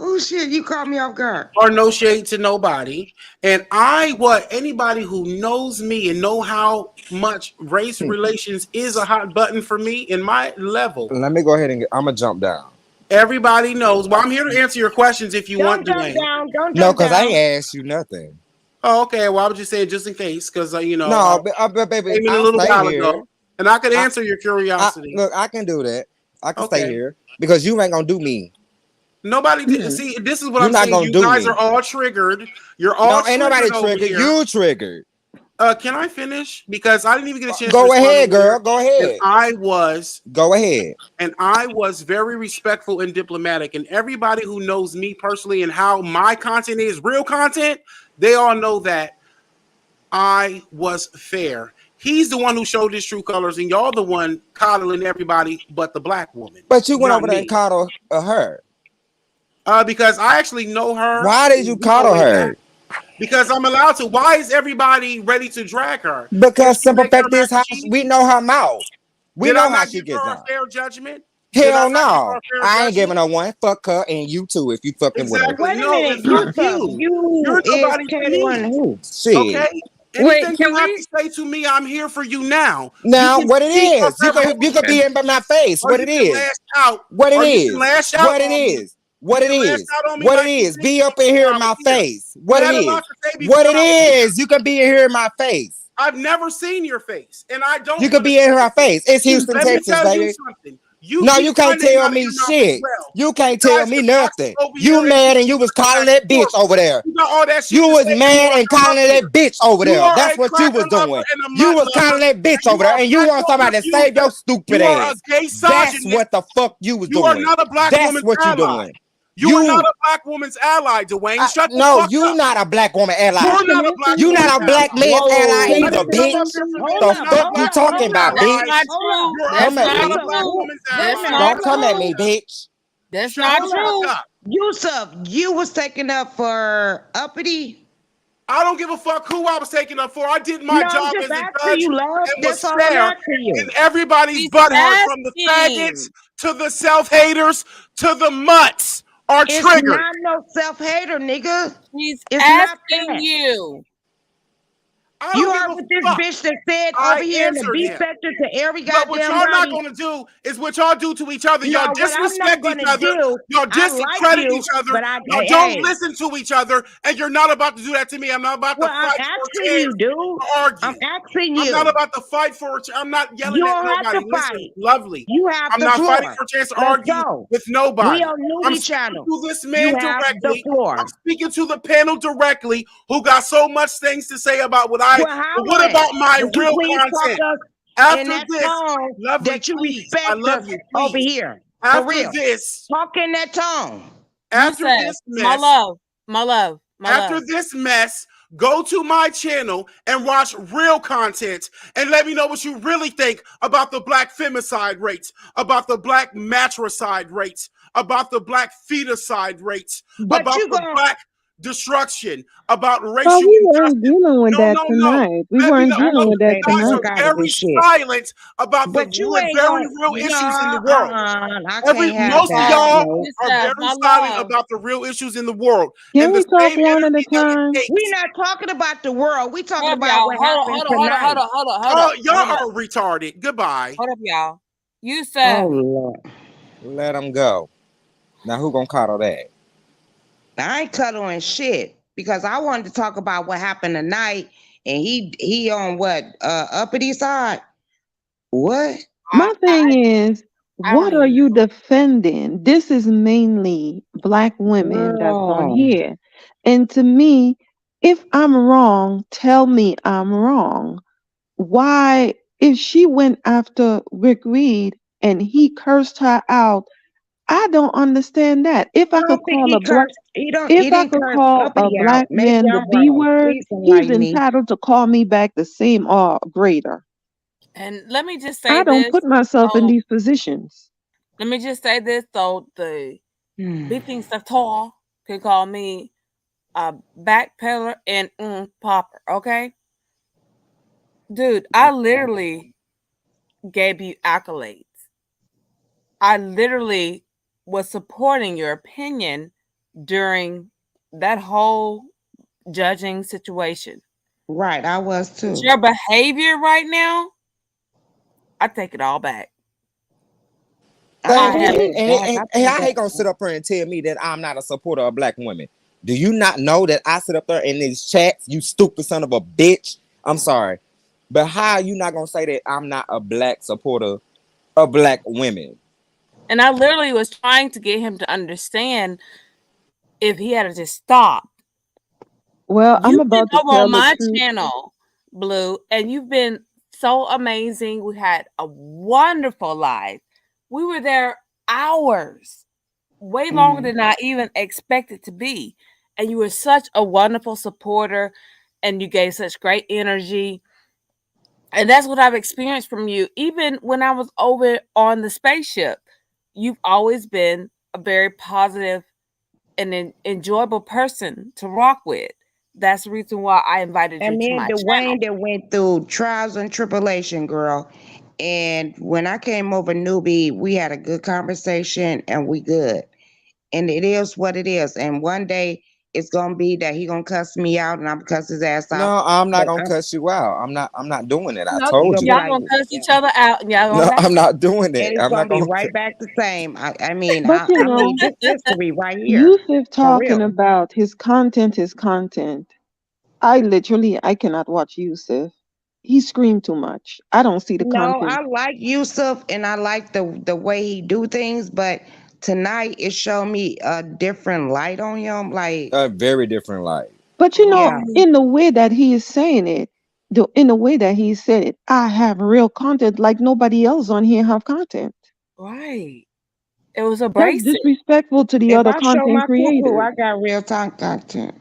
[SPEAKER 7] Oh shit, you caught me off guard.
[SPEAKER 1] or no shade to nobody. And anybody who knows me and know how much race relations is a hot button for me in my level.
[SPEAKER 14] Let me go ahead and I'm gonna jump down.
[SPEAKER 1] Everybody knows. Well, I'm here to answer your questions if you
[SPEAKER 7] Don't
[SPEAKER 1] want,
[SPEAKER 7] jump
[SPEAKER 1] Dwayne.
[SPEAKER 7] down. Don't
[SPEAKER 14] No,
[SPEAKER 7] jump
[SPEAKER 14] cause I
[SPEAKER 7] down.
[SPEAKER 14] ain't asked you nothing.
[SPEAKER 1] Oh, okay. Well, I was just saying, just in case, because
[SPEAKER 14] No, but baby,
[SPEAKER 1] came in a
[SPEAKER 14] I'll
[SPEAKER 1] little
[SPEAKER 14] stay
[SPEAKER 1] while
[SPEAKER 14] here.
[SPEAKER 1] ago, and I could answer your curiosity.
[SPEAKER 14] Look, I can do that. I can stay
[SPEAKER 1] Okay.
[SPEAKER 14] here because you ain't gonna do me.
[SPEAKER 1] Nobody did. See, this is what
[SPEAKER 14] You're
[SPEAKER 1] I'm
[SPEAKER 14] not
[SPEAKER 1] saying.
[SPEAKER 14] gonna
[SPEAKER 1] You
[SPEAKER 14] do
[SPEAKER 1] guys
[SPEAKER 14] me.
[SPEAKER 1] are all triggered. You're all
[SPEAKER 14] No, ain't nobody
[SPEAKER 1] triggered over
[SPEAKER 14] triggered.
[SPEAKER 1] here.
[SPEAKER 14] You triggered.
[SPEAKER 1] Can I finish? Because I didn't even get a chance to
[SPEAKER 14] Go
[SPEAKER 1] respond
[SPEAKER 14] ahead,
[SPEAKER 1] earlier,
[SPEAKER 14] girl. Go ahead. Go ahead.
[SPEAKER 1] And I was very respectful and diplomatic. And everybody who knows me personally and how my content is real content, they all know that I was fair. He's the one who showed his true colors, and y'all the one coddling everybody but the black woman.
[SPEAKER 14] But you went
[SPEAKER 1] not
[SPEAKER 14] over there and
[SPEAKER 1] me.
[SPEAKER 14] coddled her.
[SPEAKER 1] Because I actually know her.
[SPEAKER 14] Why did you
[SPEAKER 1] We go
[SPEAKER 14] coddle
[SPEAKER 1] way
[SPEAKER 14] her?
[SPEAKER 1] back. Because I'm allowed to. Why is everybody ready to drag her?
[SPEAKER 14] Because
[SPEAKER 1] Can she
[SPEAKER 14] simple
[SPEAKER 1] make her
[SPEAKER 14] fact is
[SPEAKER 1] mac and
[SPEAKER 14] how
[SPEAKER 1] cheese?
[SPEAKER 14] we know her mouth. We
[SPEAKER 1] Did I
[SPEAKER 14] know how
[SPEAKER 1] not
[SPEAKER 14] she
[SPEAKER 1] give
[SPEAKER 14] gets
[SPEAKER 1] her a
[SPEAKER 14] down.
[SPEAKER 1] fair judgment? Did I
[SPEAKER 14] Hell
[SPEAKER 1] not give her
[SPEAKER 14] no.
[SPEAKER 1] a fair
[SPEAKER 14] I ain't
[SPEAKER 1] judgment?
[SPEAKER 14] giving her one. Fuck her and you too if you fucking with her.
[SPEAKER 1] Exactly.
[SPEAKER 7] Wait a
[SPEAKER 1] No,
[SPEAKER 7] minute,
[SPEAKER 1] it's not
[SPEAKER 7] Yusuf,
[SPEAKER 1] you.
[SPEAKER 7] you
[SPEAKER 1] You're
[SPEAKER 7] is
[SPEAKER 1] nobody to
[SPEAKER 7] catering
[SPEAKER 1] me.
[SPEAKER 7] who?
[SPEAKER 14] Shit.
[SPEAKER 1] Okay?
[SPEAKER 15] Wait,
[SPEAKER 1] Anything
[SPEAKER 15] can
[SPEAKER 1] you have
[SPEAKER 15] we?
[SPEAKER 1] to say to me, I'm here for you now.
[SPEAKER 14] Now,
[SPEAKER 1] You can
[SPEAKER 14] what it
[SPEAKER 1] speak
[SPEAKER 14] is? You
[SPEAKER 1] however
[SPEAKER 14] could be in my face.
[SPEAKER 1] or
[SPEAKER 14] What
[SPEAKER 1] you
[SPEAKER 14] it
[SPEAKER 1] can
[SPEAKER 14] is?
[SPEAKER 1] lash out.
[SPEAKER 14] What it
[SPEAKER 1] Or you can
[SPEAKER 14] is?
[SPEAKER 1] lash out
[SPEAKER 14] What it
[SPEAKER 1] on me.
[SPEAKER 14] is? What
[SPEAKER 1] You
[SPEAKER 14] it
[SPEAKER 1] can lash
[SPEAKER 14] is?
[SPEAKER 1] out on me
[SPEAKER 14] What it
[SPEAKER 1] like you
[SPEAKER 14] is?
[SPEAKER 1] think
[SPEAKER 14] Be
[SPEAKER 1] you
[SPEAKER 14] up
[SPEAKER 1] know
[SPEAKER 14] in
[SPEAKER 1] when
[SPEAKER 14] here
[SPEAKER 1] I
[SPEAKER 14] in
[SPEAKER 1] was
[SPEAKER 14] my
[SPEAKER 1] here.
[SPEAKER 14] face.
[SPEAKER 1] You
[SPEAKER 14] What it
[SPEAKER 1] had a lot
[SPEAKER 14] is?
[SPEAKER 1] to say
[SPEAKER 14] What
[SPEAKER 1] before
[SPEAKER 14] it
[SPEAKER 1] I was here.
[SPEAKER 14] is? You can be in here in my face.
[SPEAKER 1] I've never seen your face, and I don't
[SPEAKER 14] You could
[SPEAKER 1] want to
[SPEAKER 14] be in
[SPEAKER 1] see
[SPEAKER 14] her
[SPEAKER 1] your face.
[SPEAKER 14] face. It's Houston,
[SPEAKER 1] Let me
[SPEAKER 14] Texas,
[SPEAKER 1] tell you
[SPEAKER 14] baby.
[SPEAKER 1] something. You
[SPEAKER 14] No,
[SPEAKER 1] keep
[SPEAKER 14] you can't
[SPEAKER 1] running
[SPEAKER 14] tell
[SPEAKER 1] out of
[SPEAKER 14] me
[SPEAKER 1] your mouth as
[SPEAKER 14] shit.
[SPEAKER 1] well.
[SPEAKER 14] You can't
[SPEAKER 1] You
[SPEAKER 14] tell
[SPEAKER 1] guys
[SPEAKER 14] me
[SPEAKER 1] can gossip
[SPEAKER 14] nothing.
[SPEAKER 1] over
[SPEAKER 14] You
[SPEAKER 1] here and
[SPEAKER 14] mad and you was calling
[SPEAKER 1] back and
[SPEAKER 14] that bitch
[SPEAKER 1] forth.
[SPEAKER 14] over there.
[SPEAKER 1] You got all that shit
[SPEAKER 14] You
[SPEAKER 1] to
[SPEAKER 14] was
[SPEAKER 1] say before
[SPEAKER 14] mad
[SPEAKER 1] I
[SPEAKER 14] and
[SPEAKER 1] come up
[SPEAKER 14] calling
[SPEAKER 1] here.
[SPEAKER 14] that bitch over
[SPEAKER 1] You
[SPEAKER 14] there.
[SPEAKER 1] are
[SPEAKER 14] That's
[SPEAKER 1] a
[SPEAKER 14] what you
[SPEAKER 1] cracker
[SPEAKER 14] was
[SPEAKER 1] lover
[SPEAKER 14] doing.
[SPEAKER 1] and a
[SPEAKER 14] You
[SPEAKER 1] mutt
[SPEAKER 14] was
[SPEAKER 1] lover.
[SPEAKER 14] calling that bitch
[SPEAKER 1] You
[SPEAKER 14] over there,
[SPEAKER 1] are a
[SPEAKER 14] and you
[SPEAKER 1] black
[SPEAKER 14] want
[SPEAKER 1] woman
[SPEAKER 14] somebody to save
[SPEAKER 1] abuser.
[SPEAKER 14] your stupid
[SPEAKER 1] You are a
[SPEAKER 14] ass.
[SPEAKER 1] gay
[SPEAKER 14] That's
[SPEAKER 1] misogynist.
[SPEAKER 14] what the fuck you was
[SPEAKER 1] You are
[SPEAKER 14] doing.
[SPEAKER 1] not a black
[SPEAKER 14] That's
[SPEAKER 1] woman's
[SPEAKER 14] what you
[SPEAKER 1] ally.
[SPEAKER 14] doing.
[SPEAKER 1] You are not a black woman's ally, Dwayne. Shut the
[SPEAKER 14] No,
[SPEAKER 1] fuck
[SPEAKER 14] you
[SPEAKER 1] up.
[SPEAKER 14] not a black woman ally.
[SPEAKER 1] You're not a black
[SPEAKER 14] You
[SPEAKER 1] woman's
[SPEAKER 14] not a black
[SPEAKER 1] ally.
[SPEAKER 14] man's ally
[SPEAKER 7] Whoa,
[SPEAKER 1] You
[SPEAKER 14] either,
[SPEAKER 1] can come up
[SPEAKER 14] bitch.
[SPEAKER 1] here for me.
[SPEAKER 7] hold
[SPEAKER 14] The
[SPEAKER 1] You're
[SPEAKER 7] up,
[SPEAKER 1] not a
[SPEAKER 14] fuck
[SPEAKER 7] hold
[SPEAKER 14] you
[SPEAKER 1] black
[SPEAKER 7] up,
[SPEAKER 14] talking
[SPEAKER 7] hold
[SPEAKER 1] woman's
[SPEAKER 7] up,
[SPEAKER 14] about,
[SPEAKER 1] ally.
[SPEAKER 13] That's
[SPEAKER 14] bitch?
[SPEAKER 13] not
[SPEAKER 7] hold up.
[SPEAKER 13] true.
[SPEAKER 1] You're
[SPEAKER 13] That's
[SPEAKER 14] Come
[SPEAKER 1] also
[SPEAKER 14] at
[SPEAKER 13] not
[SPEAKER 1] not
[SPEAKER 14] me.
[SPEAKER 1] a black
[SPEAKER 13] true.
[SPEAKER 1] woman's
[SPEAKER 13] That's
[SPEAKER 1] ally.
[SPEAKER 13] not
[SPEAKER 14] Don't come at
[SPEAKER 13] true.
[SPEAKER 14] me, bitch.
[SPEAKER 13] That's
[SPEAKER 1] Shut
[SPEAKER 13] not
[SPEAKER 1] the
[SPEAKER 7] Hold up.
[SPEAKER 1] fuck
[SPEAKER 13] true.
[SPEAKER 1] up.
[SPEAKER 7] Yusuf, you was taking up for uppity.
[SPEAKER 1] I don't give a fuck who I was taking up for. I did my
[SPEAKER 7] No, I'm
[SPEAKER 1] job
[SPEAKER 7] just
[SPEAKER 1] as a
[SPEAKER 7] asking
[SPEAKER 1] judge
[SPEAKER 7] you, love.
[SPEAKER 1] and was
[SPEAKER 7] That's all I'm
[SPEAKER 1] fair.
[SPEAKER 7] asking you.
[SPEAKER 1] And everybody's
[SPEAKER 13] He's
[SPEAKER 1] butthurt from the faggots
[SPEAKER 13] asking.
[SPEAKER 1] to the self-haters to the mutts are
[SPEAKER 7] It's
[SPEAKER 1] triggered.
[SPEAKER 7] not no self-hater, nigga.
[SPEAKER 13] He's
[SPEAKER 7] It's not
[SPEAKER 13] asking
[SPEAKER 7] that.
[SPEAKER 13] you.
[SPEAKER 1] I
[SPEAKER 7] You
[SPEAKER 1] don't give
[SPEAKER 7] heard
[SPEAKER 1] a
[SPEAKER 7] what this
[SPEAKER 1] fuck.
[SPEAKER 7] bitch that said over
[SPEAKER 1] I
[SPEAKER 7] here in the
[SPEAKER 1] answered
[SPEAKER 7] B
[SPEAKER 1] him.
[SPEAKER 7] sector to every
[SPEAKER 1] But what
[SPEAKER 7] goddamn
[SPEAKER 1] y'all not
[SPEAKER 7] body.
[SPEAKER 1] gonna do is what y'all do to each other. Y'all
[SPEAKER 7] No, what I'm not
[SPEAKER 1] disrespect each
[SPEAKER 7] gonna
[SPEAKER 1] other.
[SPEAKER 7] do,
[SPEAKER 1] Y'all
[SPEAKER 7] I like
[SPEAKER 1] discredit
[SPEAKER 7] you,
[SPEAKER 1] each other.
[SPEAKER 7] but
[SPEAKER 1] Y'all don't
[SPEAKER 7] hey,
[SPEAKER 1] listen to each other. And you're not about to do that to me. I'm not about to
[SPEAKER 7] well, I'm
[SPEAKER 1] fight for a
[SPEAKER 7] asking
[SPEAKER 1] chance
[SPEAKER 7] you, dude.
[SPEAKER 1] to argue.
[SPEAKER 7] I'm asking
[SPEAKER 1] I'm not
[SPEAKER 7] you.
[SPEAKER 1] about to fight for a chance. I'm not
[SPEAKER 7] You
[SPEAKER 1] yelling at
[SPEAKER 7] don't have
[SPEAKER 1] nobody.
[SPEAKER 7] to
[SPEAKER 1] Listen,
[SPEAKER 7] fight.
[SPEAKER 1] lovely.
[SPEAKER 7] You have
[SPEAKER 1] I'm
[SPEAKER 7] the
[SPEAKER 1] not fighting
[SPEAKER 7] floor.
[SPEAKER 1] for a chance to
[SPEAKER 7] Let's
[SPEAKER 1] argue
[SPEAKER 7] go.
[SPEAKER 1] with
[SPEAKER 7] We
[SPEAKER 1] nobody.
[SPEAKER 7] on
[SPEAKER 1] I'm
[SPEAKER 7] Newbie
[SPEAKER 1] speaking
[SPEAKER 7] Channel.
[SPEAKER 1] to this
[SPEAKER 7] You
[SPEAKER 1] man
[SPEAKER 7] have the
[SPEAKER 1] directly.
[SPEAKER 7] floor.
[SPEAKER 1] I'm speaking to the panel directly who got so much things to say about what I.
[SPEAKER 7] Well,
[SPEAKER 1] But what
[SPEAKER 7] holler at.
[SPEAKER 1] about my
[SPEAKER 7] But you
[SPEAKER 1] real
[SPEAKER 7] please talk
[SPEAKER 1] content?
[SPEAKER 7] to us in
[SPEAKER 1] After
[SPEAKER 7] that
[SPEAKER 1] this,
[SPEAKER 7] tone
[SPEAKER 1] lovely,
[SPEAKER 7] that you
[SPEAKER 1] please. I
[SPEAKER 7] respect
[SPEAKER 1] love
[SPEAKER 7] us
[SPEAKER 1] you,
[SPEAKER 7] over
[SPEAKER 1] please.
[SPEAKER 7] here. For
[SPEAKER 1] After
[SPEAKER 7] real.
[SPEAKER 1] this,
[SPEAKER 7] Talk in that tone.
[SPEAKER 1] after
[SPEAKER 13] Yusuf,
[SPEAKER 1] this
[SPEAKER 13] my
[SPEAKER 1] mess,
[SPEAKER 13] love, my love, my
[SPEAKER 1] after
[SPEAKER 13] love.
[SPEAKER 1] this mess, go to my channel and watch real content and let me know what you really think about the black femicide rates, about the black matricide rates, about the black feticide rates,
[SPEAKER 7] But
[SPEAKER 1] about
[SPEAKER 7] you
[SPEAKER 1] the
[SPEAKER 7] gonna
[SPEAKER 1] black destruction, about
[SPEAKER 11] But
[SPEAKER 1] racial
[SPEAKER 11] we weren't
[SPEAKER 1] injustice.
[SPEAKER 11] dealing with
[SPEAKER 1] No,
[SPEAKER 11] that
[SPEAKER 1] no, no.
[SPEAKER 11] tonight. We
[SPEAKER 1] Let me
[SPEAKER 11] weren't
[SPEAKER 1] know.
[SPEAKER 7] I
[SPEAKER 11] dealing
[SPEAKER 1] No,
[SPEAKER 11] with
[SPEAKER 7] can
[SPEAKER 11] that
[SPEAKER 1] you
[SPEAKER 7] stay the
[SPEAKER 1] guys
[SPEAKER 11] tonight.
[SPEAKER 1] are
[SPEAKER 7] fuck out of
[SPEAKER 1] very
[SPEAKER 7] this shit.
[SPEAKER 1] silent about the
[SPEAKER 7] But you ain't
[SPEAKER 1] very
[SPEAKER 7] gonna
[SPEAKER 1] real issues in the
[SPEAKER 7] no,
[SPEAKER 1] world.
[SPEAKER 7] I can't have
[SPEAKER 1] Most of
[SPEAKER 7] that.
[SPEAKER 1] y'all
[SPEAKER 7] No.
[SPEAKER 1] are very
[SPEAKER 13] Yusuf, my
[SPEAKER 1] silent
[SPEAKER 13] love.
[SPEAKER 1] about the real issues in the world,
[SPEAKER 11] Can
[SPEAKER 1] and the
[SPEAKER 11] we talk
[SPEAKER 1] same
[SPEAKER 11] one at a
[SPEAKER 1] energy that it
[SPEAKER 11] time?
[SPEAKER 7] We
[SPEAKER 1] takes.
[SPEAKER 7] not talking about the world. We talking
[SPEAKER 13] Hold up,
[SPEAKER 7] about
[SPEAKER 13] y'all.
[SPEAKER 7] what
[SPEAKER 13] Hold on,
[SPEAKER 7] happened
[SPEAKER 13] hold on, hold on,
[SPEAKER 7] tonight.
[SPEAKER 13] hold on, hold on, hold
[SPEAKER 1] Oh,
[SPEAKER 13] up,
[SPEAKER 1] y'all
[SPEAKER 13] hold up,
[SPEAKER 1] are retarded. Goodbye.
[SPEAKER 13] hold up, y'all.
[SPEAKER 7] Oh
[SPEAKER 13] Yusuf,
[SPEAKER 7] Lord.
[SPEAKER 14] Let him go. Now who gonna coddle that?
[SPEAKER 7] I ain't cuddling shit because I wanted to talk about what happened tonight, and he on what uppity side? What?
[SPEAKER 11] My thing is,
[SPEAKER 13] I don't
[SPEAKER 11] what are
[SPEAKER 13] even
[SPEAKER 11] you defending? This is mainly black women that's on
[SPEAKER 7] Girl.
[SPEAKER 11] here. And to me, if I'm wrong, tell me I'm wrong. Why, if she went after Rick Reed and he cursed her out, I don't understand that. If
[SPEAKER 7] I
[SPEAKER 11] I could
[SPEAKER 7] don't think
[SPEAKER 11] call
[SPEAKER 7] he
[SPEAKER 11] a black
[SPEAKER 7] cursed. He don't.
[SPEAKER 11] if
[SPEAKER 7] He
[SPEAKER 11] I
[SPEAKER 7] didn't
[SPEAKER 11] could
[SPEAKER 7] curse
[SPEAKER 11] call a
[SPEAKER 7] uppity out.
[SPEAKER 11] black
[SPEAKER 7] Maybe
[SPEAKER 11] man the
[SPEAKER 7] I'm
[SPEAKER 11] B
[SPEAKER 7] wrong.
[SPEAKER 11] word,
[SPEAKER 7] Please
[SPEAKER 11] he's
[SPEAKER 7] enlighten me.
[SPEAKER 11] entitled to call me back the same or greater.
[SPEAKER 13] And let me just say
[SPEAKER 11] I don't
[SPEAKER 13] this.
[SPEAKER 11] put myself in
[SPEAKER 13] So
[SPEAKER 11] these positions.
[SPEAKER 13] let me just say this. So the
[SPEAKER 7] Hmm.
[SPEAKER 13] beefing Sator can call me a backpedaler and popper. Okay, dude, I literally gave you accolades. I literally was supporting your opinion during that whole judging situation.
[SPEAKER 7] Right, I was
[SPEAKER 13] But
[SPEAKER 7] too.
[SPEAKER 13] your behavior right now, I take it all back.
[SPEAKER 7] I
[SPEAKER 14] Thank
[SPEAKER 7] don't
[SPEAKER 14] you.
[SPEAKER 7] take it back. I
[SPEAKER 14] And
[SPEAKER 7] think
[SPEAKER 14] I
[SPEAKER 7] that
[SPEAKER 14] ain't gonna sit up here and tell me that I'm not a supporter of black women. Do you not know that I sit up there in these chats, you stupid son of a bitch? I'm sorry. But how are you not gonna say that I'm not a black supporter of black women?
[SPEAKER 13] And I literally was trying to get him to understand if he had to just stop.
[SPEAKER 11] Well, I'm
[SPEAKER 13] You've been
[SPEAKER 11] about to
[SPEAKER 13] over
[SPEAKER 11] tell
[SPEAKER 13] on
[SPEAKER 11] the
[SPEAKER 13] my
[SPEAKER 11] truth.
[SPEAKER 13] channel, Blue, and you've been so amazing. We had a wonderful life. We were there hours, way longer than I even expected to be. And you were such a wonderful supporter, and you gave such great energy. And that's what I've experienced from you. Even when I was over on the spaceship, you've always been a very positive and enjoyable person to rock with. That's the reason why I invited you
[SPEAKER 7] And
[SPEAKER 13] to
[SPEAKER 7] me and
[SPEAKER 13] my channel.
[SPEAKER 7] Dwayne that went through trials and tribulation, girl. And when I came over newbie, we had a good conversation and we good. And it is what it is. And one day it's gonna be that he gonna cuss me out and I'm gonna cuss his ass out.
[SPEAKER 14] No, I'm not
[SPEAKER 7] But
[SPEAKER 14] gonna cuss you out. I'm not doing it. I
[SPEAKER 13] No,
[SPEAKER 7] you
[SPEAKER 14] told
[SPEAKER 7] gonna be
[SPEAKER 14] you.
[SPEAKER 13] y'all
[SPEAKER 7] like,
[SPEAKER 13] gonna cuss
[SPEAKER 7] yeah.
[SPEAKER 13] each other out and y'all gonna
[SPEAKER 14] No,
[SPEAKER 13] laugh.
[SPEAKER 14] I'm not doing
[SPEAKER 7] And
[SPEAKER 14] it.
[SPEAKER 7] it's
[SPEAKER 14] I'm
[SPEAKER 7] gonna
[SPEAKER 14] not
[SPEAKER 7] be
[SPEAKER 14] gonna.
[SPEAKER 7] right back the same. I mean,
[SPEAKER 11] But you
[SPEAKER 7] I
[SPEAKER 11] know,
[SPEAKER 7] mean, this history right here,
[SPEAKER 11] Yusuf
[SPEAKER 7] for
[SPEAKER 11] talking
[SPEAKER 7] real.
[SPEAKER 11] about his content is content. I cannot watch Yusuf. He screamed too much. I don't see the
[SPEAKER 7] No,
[SPEAKER 11] content.
[SPEAKER 7] I like Yusuf and I like the way he do things, but tonight it showed me a different light on him. Like,
[SPEAKER 14] A very different light.
[SPEAKER 11] But you know,
[SPEAKER 7] yeah,
[SPEAKER 13] Right,
[SPEAKER 11] in the way that he is saying it, in the way that he said it, I have real content like nobody else on here have content.
[SPEAKER 13] right. It was
[SPEAKER 11] That's
[SPEAKER 13] abrasive.
[SPEAKER 11] disrespectful to the
[SPEAKER 7] if
[SPEAKER 11] other
[SPEAKER 7] I show
[SPEAKER 11] content
[SPEAKER 7] my cuckoo,
[SPEAKER 11] creators.
[SPEAKER 7] I got real time content.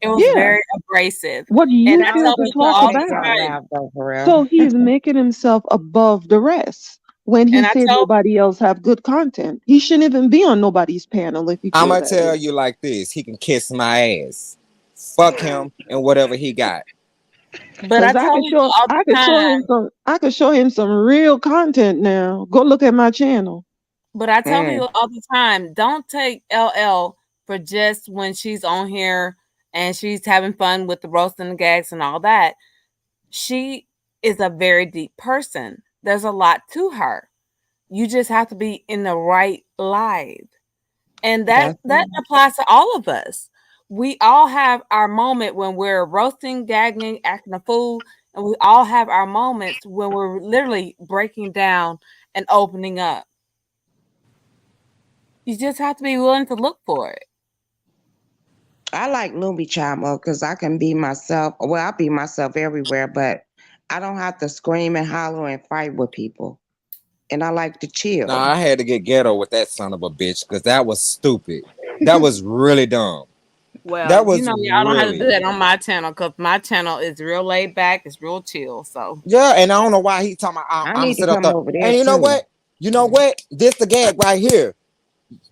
[SPEAKER 13] It was
[SPEAKER 11] Yeah,
[SPEAKER 13] very abrasive.
[SPEAKER 11] what
[SPEAKER 13] And
[SPEAKER 11] you
[SPEAKER 13] I
[SPEAKER 11] feel
[SPEAKER 13] tell
[SPEAKER 11] to
[SPEAKER 7] I'm
[SPEAKER 13] people
[SPEAKER 7] just
[SPEAKER 11] talk
[SPEAKER 13] all
[SPEAKER 7] make
[SPEAKER 13] the
[SPEAKER 11] about.
[SPEAKER 7] y'all
[SPEAKER 13] time,
[SPEAKER 7] laugh though, for real.
[SPEAKER 11] So he's making himself above the rest when he
[SPEAKER 13] and I
[SPEAKER 11] said
[SPEAKER 13] tell
[SPEAKER 11] nobody else have good content. He shouldn't even be on nobody's panel if he
[SPEAKER 14] I'm
[SPEAKER 11] feel
[SPEAKER 14] gonna
[SPEAKER 11] that
[SPEAKER 14] tell
[SPEAKER 11] way.
[SPEAKER 14] you like this. He can kiss my ass. Fuck him and whatever he got.
[SPEAKER 13] but I
[SPEAKER 11] Cause I
[SPEAKER 13] tell
[SPEAKER 11] could
[SPEAKER 13] people
[SPEAKER 11] show
[SPEAKER 13] all
[SPEAKER 11] I
[SPEAKER 13] the
[SPEAKER 11] could show him
[SPEAKER 13] time,
[SPEAKER 11] some I could show him some real content now. Go look at my channel.
[SPEAKER 13] but I tell
[SPEAKER 7] Mm,
[SPEAKER 13] people all the time, don't take LL for just when she's on here and she's having fun with the roast and the gags and all that. She is a very deep person. There's a lot to her. You just have to be in the right live. And that
[SPEAKER 7] that's
[SPEAKER 13] that applies to all of us. We all have our moment when we're roasting, gagging, acting a fool, and we all have our moments when we're literally breaking down and opening up. You just have to be willing to look for it.
[SPEAKER 7] I like Newbie Chamo because I can be myself. Well, I be myself everywhere, but I don't have to scream and holler and fight with people. And I like to
[SPEAKER 14] Now
[SPEAKER 7] chill.
[SPEAKER 14] I had to get ghetto with that son of a bitch because that was stupid. That was really dumb. That
[SPEAKER 13] Well,
[SPEAKER 14] was
[SPEAKER 13] y'all don't have to do
[SPEAKER 14] really
[SPEAKER 13] that on my channel because my channel is real laid back, it's real chill. So
[SPEAKER 14] yeah. And I don't know why he talking about
[SPEAKER 7] I
[SPEAKER 14] I'm
[SPEAKER 7] need to
[SPEAKER 14] sit up
[SPEAKER 7] come
[SPEAKER 14] there.
[SPEAKER 7] over there
[SPEAKER 14] And you know
[SPEAKER 7] too.
[SPEAKER 14] what? You know what? This the gag right here.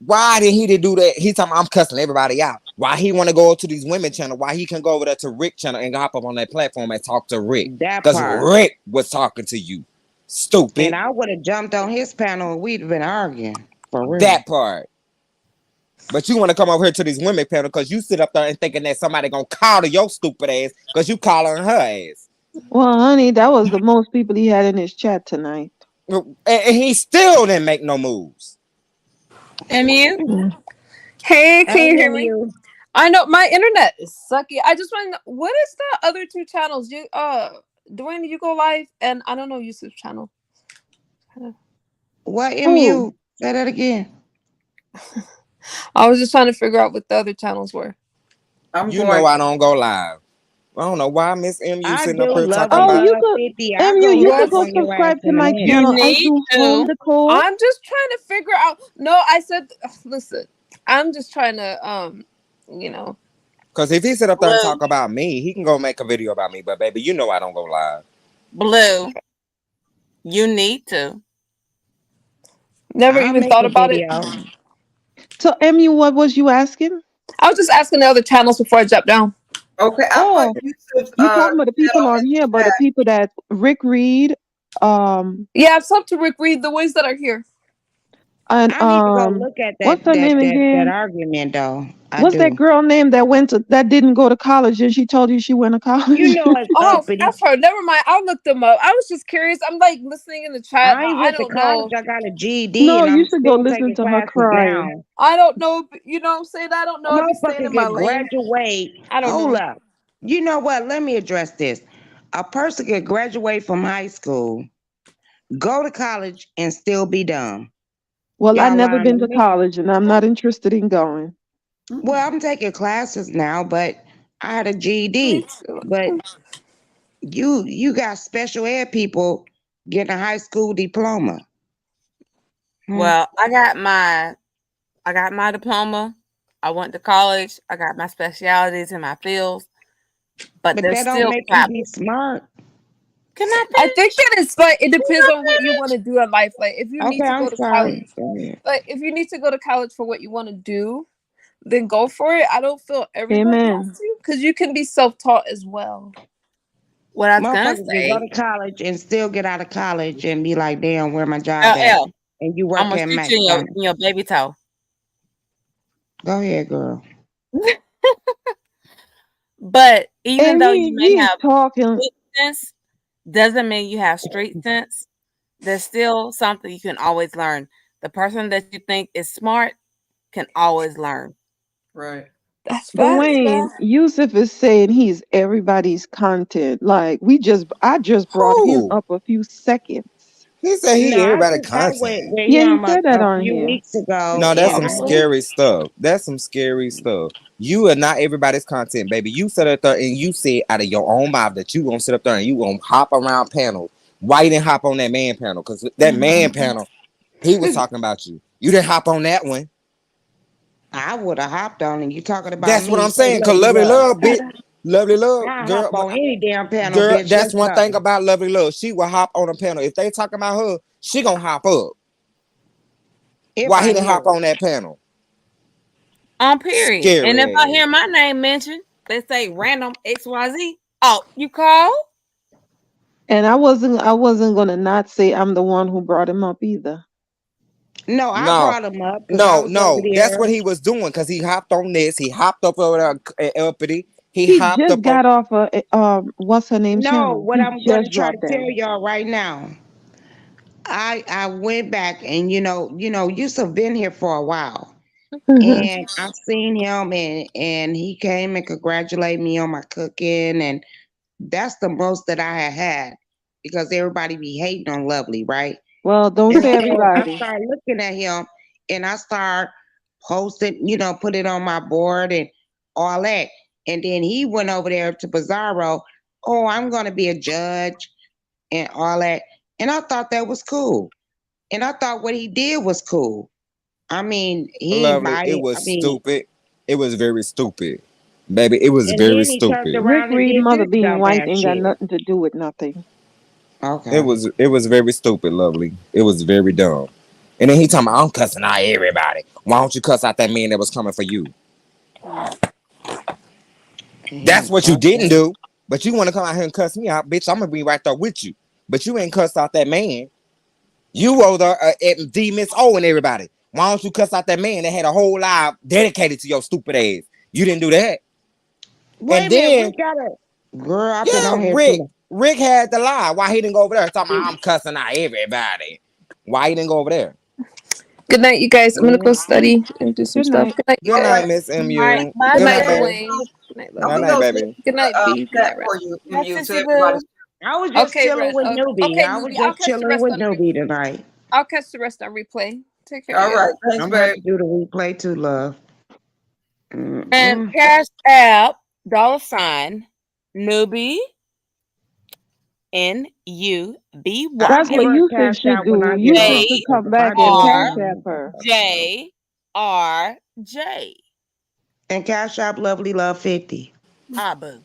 [SPEAKER 14] Why did he do that? He talking about I'm cussing everybody out. Why he want to go to these women channel? Why he can go over there to Rick channel and hop up on that platform and talk to Rick?
[SPEAKER 7] That
[SPEAKER 14] Because
[SPEAKER 7] part.
[SPEAKER 14] Rick was talking to you.
[SPEAKER 7] And
[SPEAKER 14] Stupid.
[SPEAKER 7] I would have jumped on his panel and we'd have been arguing. For real.
[SPEAKER 14] That part. But you want to come over here to these women panel because you sit up there and thinking that somebody gonna call to your stupid ass because you calling her ass.
[SPEAKER 11] Well, honey, that was the most people he had in his chat tonight.
[SPEAKER 14] And he still didn't make no moves.
[SPEAKER 13] MU,
[SPEAKER 15] Hey,
[SPEAKER 7] I
[SPEAKER 15] can you hear
[SPEAKER 7] hear
[SPEAKER 15] me?
[SPEAKER 7] you.
[SPEAKER 15] I know my internet is sucky. I just want to know what is the other two channels? You Dwayne, you go live, and I don't know Yusuf's channel.
[SPEAKER 7] What
[SPEAKER 11] Oh,
[SPEAKER 7] MU? Say that again.
[SPEAKER 15] I was just trying to figure out what the other channels were.
[SPEAKER 12] I'm
[SPEAKER 14] You know
[SPEAKER 12] going.
[SPEAKER 14] I don't go live. I don't know why Miss MU
[SPEAKER 7] I
[SPEAKER 14] sitting up
[SPEAKER 7] do
[SPEAKER 14] here
[SPEAKER 7] love
[SPEAKER 14] talking
[SPEAKER 7] and
[SPEAKER 11] oh,
[SPEAKER 14] about
[SPEAKER 11] you
[SPEAKER 7] love
[SPEAKER 11] could,
[SPEAKER 7] 50. I
[SPEAKER 11] MU,
[SPEAKER 7] go
[SPEAKER 11] you
[SPEAKER 7] live
[SPEAKER 11] could go
[SPEAKER 7] on
[SPEAKER 15] Yes,
[SPEAKER 7] your ass
[SPEAKER 11] subscribe to
[SPEAKER 7] in a
[SPEAKER 11] my
[SPEAKER 13] you
[SPEAKER 7] minute.
[SPEAKER 11] channel. I
[SPEAKER 13] need
[SPEAKER 11] do home
[SPEAKER 13] to.
[SPEAKER 11] decor.
[SPEAKER 15] I'm just trying to figure out. No, I said, listen, I'm just trying to, you know.
[SPEAKER 14] because if he sit up there and
[SPEAKER 13] Blue,
[SPEAKER 14] talk about me, he can go make a video about me. But baby, you know I don't go live.
[SPEAKER 13] Blue, you need to.
[SPEAKER 15] Never
[SPEAKER 7] I'll
[SPEAKER 15] even
[SPEAKER 7] make
[SPEAKER 15] thought
[SPEAKER 7] a
[SPEAKER 15] about it.
[SPEAKER 7] video.
[SPEAKER 11] So, MU, what was you asking?
[SPEAKER 15] I was just asking the other channels before I jumped down.
[SPEAKER 12] Okay, I put
[SPEAKER 11] Oh,
[SPEAKER 12] Yusuf's
[SPEAKER 11] you talking about the people
[SPEAKER 12] channel
[SPEAKER 11] on
[SPEAKER 12] in
[SPEAKER 11] here,
[SPEAKER 12] the
[SPEAKER 11] but the
[SPEAKER 12] chat.
[SPEAKER 11] people that Rick Reed,
[SPEAKER 15] Yeah, I've subbed to Rick Reed, the ones that are here.
[SPEAKER 3] And
[SPEAKER 7] I need to go look at
[SPEAKER 3] what's her name
[SPEAKER 7] that
[SPEAKER 3] again?
[SPEAKER 7] argument though. I
[SPEAKER 3] What's that
[SPEAKER 7] do.
[SPEAKER 3] girl name that didn't go to college and she told you she went to college?
[SPEAKER 7] You know it's
[SPEAKER 15] Oh,
[SPEAKER 7] uppity.
[SPEAKER 15] I've heard. Never mind. I'll look them up. I was just curious. I'm like listening in the chat.
[SPEAKER 7] I ain't
[SPEAKER 15] I
[SPEAKER 7] went to
[SPEAKER 15] don't
[SPEAKER 7] college.
[SPEAKER 15] know.
[SPEAKER 7] I got a GED
[SPEAKER 3] No,
[SPEAKER 7] and
[SPEAKER 3] you
[SPEAKER 7] I'm
[SPEAKER 3] should go
[SPEAKER 7] still
[SPEAKER 3] listen
[SPEAKER 7] taking
[SPEAKER 3] to her
[SPEAKER 7] classes
[SPEAKER 3] crying.
[SPEAKER 7] now.
[SPEAKER 15] I don't know. You know what I'm saying? I don't
[SPEAKER 7] A
[SPEAKER 15] know. I'd be staying
[SPEAKER 7] motherfucker
[SPEAKER 15] in my
[SPEAKER 7] could
[SPEAKER 15] lane.
[SPEAKER 7] graduate.
[SPEAKER 15] I don't
[SPEAKER 7] Hold
[SPEAKER 15] know.
[SPEAKER 7] up. You know what? Let me address this. A person could graduate from high school, go to college, and still be dumb.
[SPEAKER 3] Well, I
[SPEAKER 7] Y'all
[SPEAKER 3] never
[SPEAKER 7] lying
[SPEAKER 3] been
[SPEAKER 7] to
[SPEAKER 3] to
[SPEAKER 7] me?
[SPEAKER 3] college and I'm not interested in going.
[SPEAKER 7] Well, I'm taking classes now, but I had a
[SPEAKER 15] Me
[SPEAKER 7] GED.
[SPEAKER 15] too.
[SPEAKER 7] But you got special ed people getting a high school diploma.
[SPEAKER 13] Well, I got my diploma. I went to college. I got my specialties in my fields, but
[SPEAKER 7] But
[SPEAKER 13] there's
[SPEAKER 7] that don't
[SPEAKER 13] still
[SPEAKER 7] make you
[SPEAKER 13] crap.
[SPEAKER 7] be smart.
[SPEAKER 13] Can I
[SPEAKER 15] I think
[SPEAKER 13] finish?
[SPEAKER 15] that it's like it
[SPEAKER 13] Can
[SPEAKER 15] depends
[SPEAKER 13] I
[SPEAKER 15] on what you want to
[SPEAKER 13] finish?
[SPEAKER 15] do in life. Like if you need
[SPEAKER 7] Okay,
[SPEAKER 15] to
[SPEAKER 7] I'm
[SPEAKER 15] go to college,
[SPEAKER 7] sorry. Go ahead.
[SPEAKER 15] like if you need to go to college for what you want to do, then go for it. I don't feel everybody has
[SPEAKER 3] Amen.
[SPEAKER 15] to because you can be self-taught as well.
[SPEAKER 13] What I was gonna
[SPEAKER 7] Motherfuckers can go
[SPEAKER 13] say,
[SPEAKER 7] to college and still get out of college and be like, damn, where my job at?
[SPEAKER 13] LL,
[SPEAKER 7] And you
[SPEAKER 13] I'm
[SPEAKER 7] work
[SPEAKER 13] gonna
[SPEAKER 7] at
[SPEAKER 13] shoot you in
[SPEAKER 7] McDonald's.
[SPEAKER 13] your baby toe.
[SPEAKER 7] Go ahead, girl.
[SPEAKER 13] But even
[SPEAKER 3] And
[SPEAKER 13] though you may
[SPEAKER 3] he's
[SPEAKER 13] have
[SPEAKER 3] talking.
[SPEAKER 13] good sense, doesn't mean you have street sense. There's still something you can always learn. The person that you think is smart can always learn.
[SPEAKER 12] Right.
[SPEAKER 15] That's facts,
[SPEAKER 3] Dwayne,
[SPEAKER 15] man.
[SPEAKER 3] Yusuf is saying he's everybody's content. Like I just brought him
[SPEAKER 14] Who?
[SPEAKER 3] up a few seconds.
[SPEAKER 14] He said
[SPEAKER 7] No,
[SPEAKER 14] he
[SPEAKER 7] I
[SPEAKER 14] everybody
[SPEAKER 7] just got with,
[SPEAKER 14] content.
[SPEAKER 7] with
[SPEAKER 3] Yeah, he
[SPEAKER 7] him
[SPEAKER 3] said that
[SPEAKER 7] a
[SPEAKER 3] on
[SPEAKER 7] few
[SPEAKER 3] here.
[SPEAKER 7] weeks ago,
[SPEAKER 14] No, that's
[SPEAKER 7] and
[SPEAKER 14] some
[SPEAKER 7] I
[SPEAKER 15] Oh, really?
[SPEAKER 7] was
[SPEAKER 14] scary stuff. That's some scary stuff. You are not everybody's content, baby. You sit up there and you say out of your own mouth that you gonna sit up there and you gonna hop around panels. Why you didn't hop on that man panel? Because that man panel, he was talking about you. You didn't hop on that one.
[SPEAKER 7] I would have hopped on, and you talking about
[SPEAKER 14] That's what
[SPEAKER 7] me.
[SPEAKER 14] I'm
[SPEAKER 7] Say
[SPEAKER 14] saying. Cause
[SPEAKER 7] lovely
[SPEAKER 14] lovely
[SPEAKER 7] love.
[SPEAKER 14] love, bitch. Lovely love,
[SPEAKER 7] I hop
[SPEAKER 14] girl.
[SPEAKER 7] on any damn panel,
[SPEAKER 14] Girl,
[SPEAKER 7] bitch.
[SPEAKER 14] that's
[SPEAKER 7] Let's
[SPEAKER 14] one thing
[SPEAKER 7] go.
[SPEAKER 14] about lovely love. She will hop on a panel. If they talking about her, she gonna hop up.
[SPEAKER 7] If
[SPEAKER 14] Why
[SPEAKER 7] I
[SPEAKER 14] he didn't
[SPEAKER 7] hear
[SPEAKER 14] hop
[SPEAKER 7] it.
[SPEAKER 14] on that panel?
[SPEAKER 13] On period. And if I
[SPEAKER 14] Scary
[SPEAKER 13] hear
[SPEAKER 14] ass.
[SPEAKER 13] my name mentioned, they say random XYZ. Oh, you call?
[SPEAKER 3] And I wasn't gonna not say I'm the one who brought him up either.
[SPEAKER 7] No, I
[SPEAKER 14] No,
[SPEAKER 7] brought him up because I
[SPEAKER 14] no,
[SPEAKER 7] was over
[SPEAKER 14] no. That's
[SPEAKER 7] there.
[SPEAKER 14] what he was doing because he hopped on this. He hopped up over there at uppity. He
[SPEAKER 3] He
[SPEAKER 14] hopped
[SPEAKER 3] just
[SPEAKER 14] up on.
[SPEAKER 3] got off what's her name
[SPEAKER 7] No,
[SPEAKER 3] channel.
[SPEAKER 7] what
[SPEAKER 3] He
[SPEAKER 7] I'm gonna
[SPEAKER 3] just
[SPEAKER 7] try to
[SPEAKER 3] dropped
[SPEAKER 7] tell
[SPEAKER 3] down.
[SPEAKER 7] y'all right now. I went back and Yusuf been here for a while. And I've seen him and he came and congratulated me on my cooking, and that's the most that I had because everybody be hating on Lovely, right?
[SPEAKER 3] Well, don't
[SPEAKER 7] And
[SPEAKER 3] say
[SPEAKER 7] so I
[SPEAKER 3] everybody.
[SPEAKER 7] started looking at him and I started posting, put it on my board and all that. And then he went over there to Bizarro. Oh, I'm gonna be a judge and all that. And I thought that was cool. And I thought what he did was cool. I mean, he
[SPEAKER 14] Lovely. It
[SPEAKER 7] invited,
[SPEAKER 14] was stupid. It was very stupid, baby. It was
[SPEAKER 7] and
[SPEAKER 14] very
[SPEAKER 7] then he turned
[SPEAKER 14] stupid.
[SPEAKER 3] Rick
[SPEAKER 7] around and
[SPEAKER 3] Reed
[SPEAKER 7] did
[SPEAKER 3] mother
[SPEAKER 7] this
[SPEAKER 3] being
[SPEAKER 7] dumb
[SPEAKER 3] white
[SPEAKER 7] ass
[SPEAKER 3] ain't got
[SPEAKER 7] shit.
[SPEAKER 3] nothing to do with nothing.
[SPEAKER 7] Okay.
[SPEAKER 14] It was very stupid, Lovely. It was very dumb. And then he talking about I'm cussing out everybody. Why don't you cuss out that man that was coming for you? That's what you
[SPEAKER 7] Fuck
[SPEAKER 14] didn't
[SPEAKER 7] that.
[SPEAKER 14] do. But you want to come out here and cuss me out, bitch. I'm gonna be right there with you. But you ain't cussed out that man. You over there at D Miss O and everybody. Why don't you cuss out that man that had a whole live dedicated to your stupid ass? You didn't do that.
[SPEAKER 7] Wait
[SPEAKER 14] And
[SPEAKER 7] a minute,
[SPEAKER 14] then,
[SPEAKER 7] we got it. Girl, I've been
[SPEAKER 14] yeah,
[SPEAKER 7] on here too
[SPEAKER 14] Rick.
[SPEAKER 7] long.
[SPEAKER 14] Rick had the lie. Why he didn't go over there talking about I'm cussing out everybody? Why he didn't go over there?
[SPEAKER 15] Good night, you guys. I'm gonna go study and do some
[SPEAKER 3] Good
[SPEAKER 15] stuff.
[SPEAKER 3] night.
[SPEAKER 15] Good night, you
[SPEAKER 14] Good
[SPEAKER 12] All
[SPEAKER 14] night,
[SPEAKER 12] right.
[SPEAKER 15] guys.
[SPEAKER 14] Miss
[SPEAKER 13] Night,
[SPEAKER 14] MU.
[SPEAKER 15] Good
[SPEAKER 14] Good
[SPEAKER 15] night,
[SPEAKER 14] night,
[SPEAKER 12] Okay.
[SPEAKER 14] baby.
[SPEAKER 15] Dwayne. Good night,
[SPEAKER 12] I'm
[SPEAKER 14] Night,
[SPEAKER 15] Lovely.
[SPEAKER 12] gonna
[SPEAKER 14] night,
[SPEAKER 12] go
[SPEAKER 14] baby.
[SPEAKER 15] Good night, B. Good
[SPEAKER 12] chat
[SPEAKER 15] night, Red.
[SPEAKER 12] for you,
[SPEAKER 13] Hi,
[SPEAKER 12] MU, to
[SPEAKER 13] Sissy
[SPEAKER 12] everybody.
[SPEAKER 13] Boo.
[SPEAKER 7] I was just
[SPEAKER 15] Okay,
[SPEAKER 7] chilling
[SPEAKER 15] Red.
[SPEAKER 7] with Newbie.
[SPEAKER 15] Okay,
[SPEAKER 7] I was
[SPEAKER 15] Newbie. I'll
[SPEAKER 7] just
[SPEAKER 15] catch the
[SPEAKER 7] chilling
[SPEAKER 15] rest
[SPEAKER 7] with
[SPEAKER 15] on
[SPEAKER 7] Newbie tonight.
[SPEAKER 15] I'll catch the rest on replay. Take care,
[SPEAKER 12] All
[SPEAKER 15] you guys.
[SPEAKER 12] right. Thanks,
[SPEAKER 7] I'm gonna have
[SPEAKER 12] babe.
[SPEAKER 7] to do the replay too, love.
[SPEAKER 13] And
[SPEAKER 7] Mm-mm.
[SPEAKER 13] Cash App, $, newbie,
[SPEAKER 7] I'll
[SPEAKER 3] That's
[SPEAKER 7] give
[SPEAKER 3] what
[SPEAKER 7] her
[SPEAKER 13] NUBY,
[SPEAKER 7] a
[SPEAKER 3] Yusuf
[SPEAKER 7] cash
[SPEAKER 3] should
[SPEAKER 7] out when
[SPEAKER 3] do.
[SPEAKER 7] I get
[SPEAKER 3] Yusuf
[SPEAKER 7] off.
[SPEAKER 3] should
[SPEAKER 7] Because
[SPEAKER 3] come
[SPEAKER 7] if I
[SPEAKER 3] back and
[SPEAKER 7] do it
[SPEAKER 3] cash
[SPEAKER 7] tomorrow,
[SPEAKER 3] app her.
[SPEAKER 13] JRJ.
[SPEAKER 7] and cash out Lovely Love 50.
[SPEAKER 13] Ah, boo.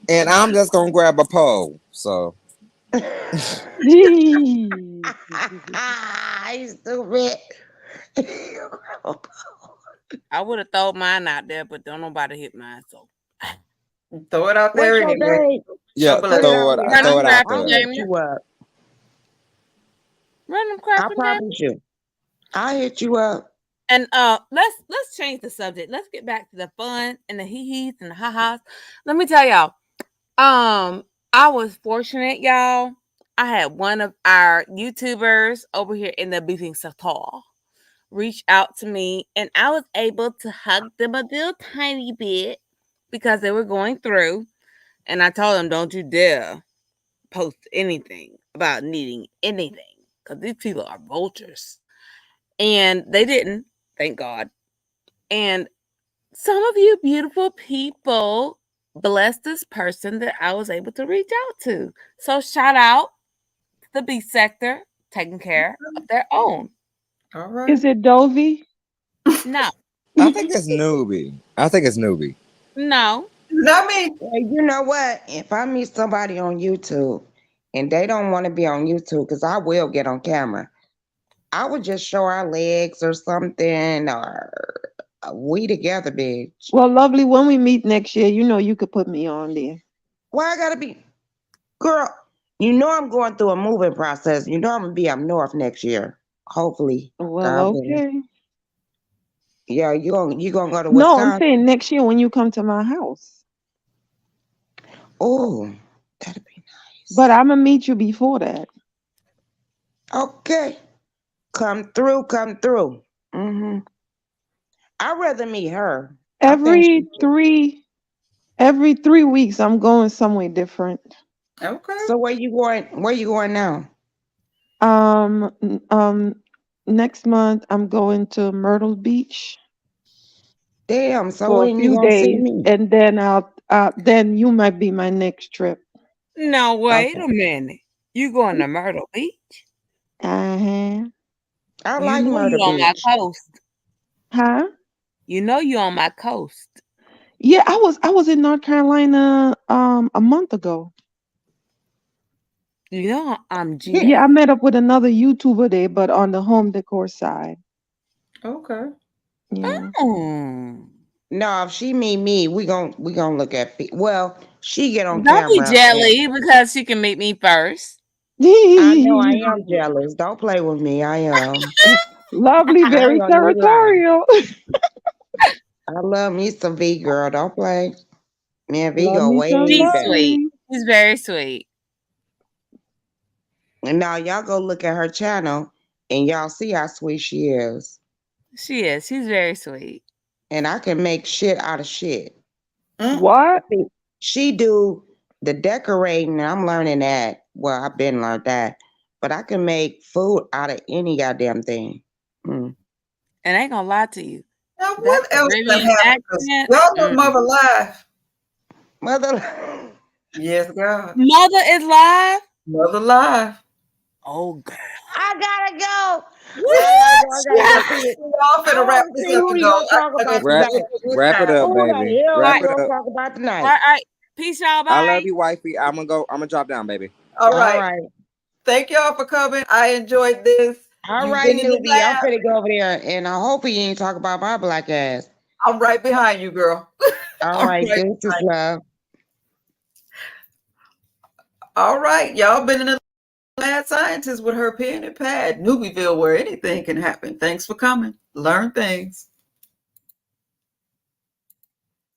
[SPEAKER 14] And I'm just gonna grab a pole. So
[SPEAKER 3] Gee.
[SPEAKER 7] He's stupid.
[SPEAKER 13] I would have thrown mine out there, but don't nobody hit mine, so.
[SPEAKER 12] Throw it out
[SPEAKER 7] What's
[SPEAKER 12] there
[SPEAKER 7] your
[SPEAKER 12] anyway.
[SPEAKER 7] name?
[SPEAKER 14] yeah,
[SPEAKER 12] God bless.
[SPEAKER 7] Put it
[SPEAKER 14] throw
[SPEAKER 7] out
[SPEAKER 14] it,
[SPEAKER 7] there.
[SPEAKER 14] throw it out
[SPEAKER 7] I'll
[SPEAKER 14] there.
[SPEAKER 7] hit
[SPEAKER 13] Damn it.
[SPEAKER 7] you up.
[SPEAKER 13] Random
[SPEAKER 7] I
[SPEAKER 13] crapping damn
[SPEAKER 7] promise you. I'll hit you up.
[SPEAKER 13] And let's change the subject. Let's get back to the fun and the hee-hees and the ha-has. Let me tell y'all. I was fortunate, y'all. I had one of our YouTubers over here in the beefing sector reach out to me, and I was able to hug them a little tiny bit because they were going through. And I told them, don't you dare post anything about needing anything because these people are vultures. And they didn't, thank God. And some of you beautiful people blessed this person that I was able to reach out to. So shout out to the B sector taking care of their own.
[SPEAKER 12] All right.
[SPEAKER 11] Is it Dovey?
[SPEAKER 13] No.
[SPEAKER 14] I think it's newbie.
[SPEAKER 13] No.
[SPEAKER 12] Not me.
[SPEAKER 7] Well, you know what? If I meet somebody on YouTube and they don't want to be on YouTube, because I will get on camera, I would just show our legs or something, or we together, bitch.
[SPEAKER 11] Well, lovely, when we meet next year, you know you could put me on there.
[SPEAKER 7] Why I gotta be, girl? You know I'm going through a moving process. You know I'm gonna be up north next year, hopefully.
[SPEAKER 11] Well, okay.
[SPEAKER 7] Yeah, you gonna go to
[SPEAKER 11] No, I'm
[SPEAKER 7] Wisconsin?
[SPEAKER 11] saying next year when you come to my house.
[SPEAKER 7] Oh, that'd be nice.
[SPEAKER 11] But I'm gonna meet you before that.
[SPEAKER 7] Okay, come through. Mm-hmm. I'd rather meet her.
[SPEAKER 11] Every 3 weeks, I'm going somewhere different.
[SPEAKER 12] Okay.
[SPEAKER 7] So where you going now?
[SPEAKER 11] Next month I'm going to Myrtle Beach.
[SPEAKER 7] Damn. So
[SPEAKER 11] For a
[SPEAKER 7] when you
[SPEAKER 11] few
[SPEAKER 7] gonna see
[SPEAKER 11] days,
[SPEAKER 7] me?
[SPEAKER 11] and then then you might be my next trip.
[SPEAKER 13] No, wait a minute. You going to Myrtle Beach?
[SPEAKER 7] I
[SPEAKER 13] You
[SPEAKER 7] like
[SPEAKER 13] know
[SPEAKER 7] Myrtle
[SPEAKER 13] you on my
[SPEAKER 7] Beach.
[SPEAKER 13] coast.
[SPEAKER 11] Huh?
[SPEAKER 13] You know you on my coast.
[SPEAKER 11] Yeah, I was in North Carolina a month ago.
[SPEAKER 13] You know I'm
[SPEAKER 11] Yeah, I
[SPEAKER 13] GA.
[SPEAKER 11] met up with another YouTuber there, but on the home decor side.
[SPEAKER 12] Okay.
[SPEAKER 11] Yeah.
[SPEAKER 7] No, if she meet me, we gon' look at well, she get on
[SPEAKER 13] Don't be
[SPEAKER 7] camera.
[SPEAKER 13] jelly because she can meet me first.
[SPEAKER 7] I know I am jealous. Don't play with me. I am.
[SPEAKER 11] Lovely,
[SPEAKER 7] I ain't
[SPEAKER 11] very
[SPEAKER 7] gonna even lie.
[SPEAKER 11] territorial.
[SPEAKER 7] I love me some V, girl. Don't play. Man, V
[SPEAKER 11] Love
[SPEAKER 7] go
[SPEAKER 11] me some
[SPEAKER 7] way
[SPEAKER 13] She's
[SPEAKER 7] back.
[SPEAKER 13] sweet.
[SPEAKER 11] lovely.
[SPEAKER 13] She's very sweet.
[SPEAKER 7] And now y'all go look at her channel and y'all see how sweet she is.
[SPEAKER 13] She is. She's very sweet.
[SPEAKER 7] And I can make shit out of shit.
[SPEAKER 11] What?
[SPEAKER 7] She do the decorating, and I'm learning that. Well, I've been learned that. But I can make food out of any goddamn thing.
[SPEAKER 13] And I ain't gonna lie to you.
[SPEAKER 12] Now,
[SPEAKER 13] That
[SPEAKER 12] what else done
[SPEAKER 13] Caribbean
[SPEAKER 12] happened? 'Cause
[SPEAKER 13] accent.
[SPEAKER 12] y'all know Mother live.
[SPEAKER 7] Mother.
[SPEAKER 12] Yes, God.
[SPEAKER 13] Mother is live.
[SPEAKER 12] Mother live.
[SPEAKER 13] Oh, girl.
[SPEAKER 7] I gotta go.
[SPEAKER 13] What?
[SPEAKER 7] I gotta go see it.
[SPEAKER 12] Y'all finna wrap this
[SPEAKER 7] See
[SPEAKER 12] up
[SPEAKER 7] who
[SPEAKER 12] and
[SPEAKER 7] you
[SPEAKER 12] go.
[SPEAKER 7] gonna talk about
[SPEAKER 14] Wrap
[SPEAKER 7] tonight.
[SPEAKER 14] it up,
[SPEAKER 7] Who the
[SPEAKER 14] baby.
[SPEAKER 7] hell
[SPEAKER 14] Wrap
[SPEAKER 7] you
[SPEAKER 14] it
[SPEAKER 7] gonna
[SPEAKER 14] up.
[SPEAKER 7] talk about
[SPEAKER 13] All
[SPEAKER 7] tonight?
[SPEAKER 13] right. Peace, y'all.
[SPEAKER 14] I
[SPEAKER 13] Bye.
[SPEAKER 14] love you, wifey. I'm gonna drop down, baby.
[SPEAKER 12] All
[SPEAKER 7] All
[SPEAKER 12] right.
[SPEAKER 7] right.
[SPEAKER 12] Thank y'all for coming. I enjoyed this.
[SPEAKER 7] All
[SPEAKER 12] You've
[SPEAKER 7] right,
[SPEAKER 12] been in the
[SPEAKER 7] newbie. I'm
[SPEAKER 12] lab.
[SPEAKER 7] finna go over there, and I hope he ain't talk about my black ass.
[SPEAKER 12] I'm right behind you, girl.
[SPEAKER 7] All right,
[SPEAKER 12] right
[SPEAKER 7] deuces, love.
[SPEAKER 12] All right. Y'all been in the Mad Scientist with her pen and pad. Newbieville, where anything can happen. Thanks for coming. Learn things.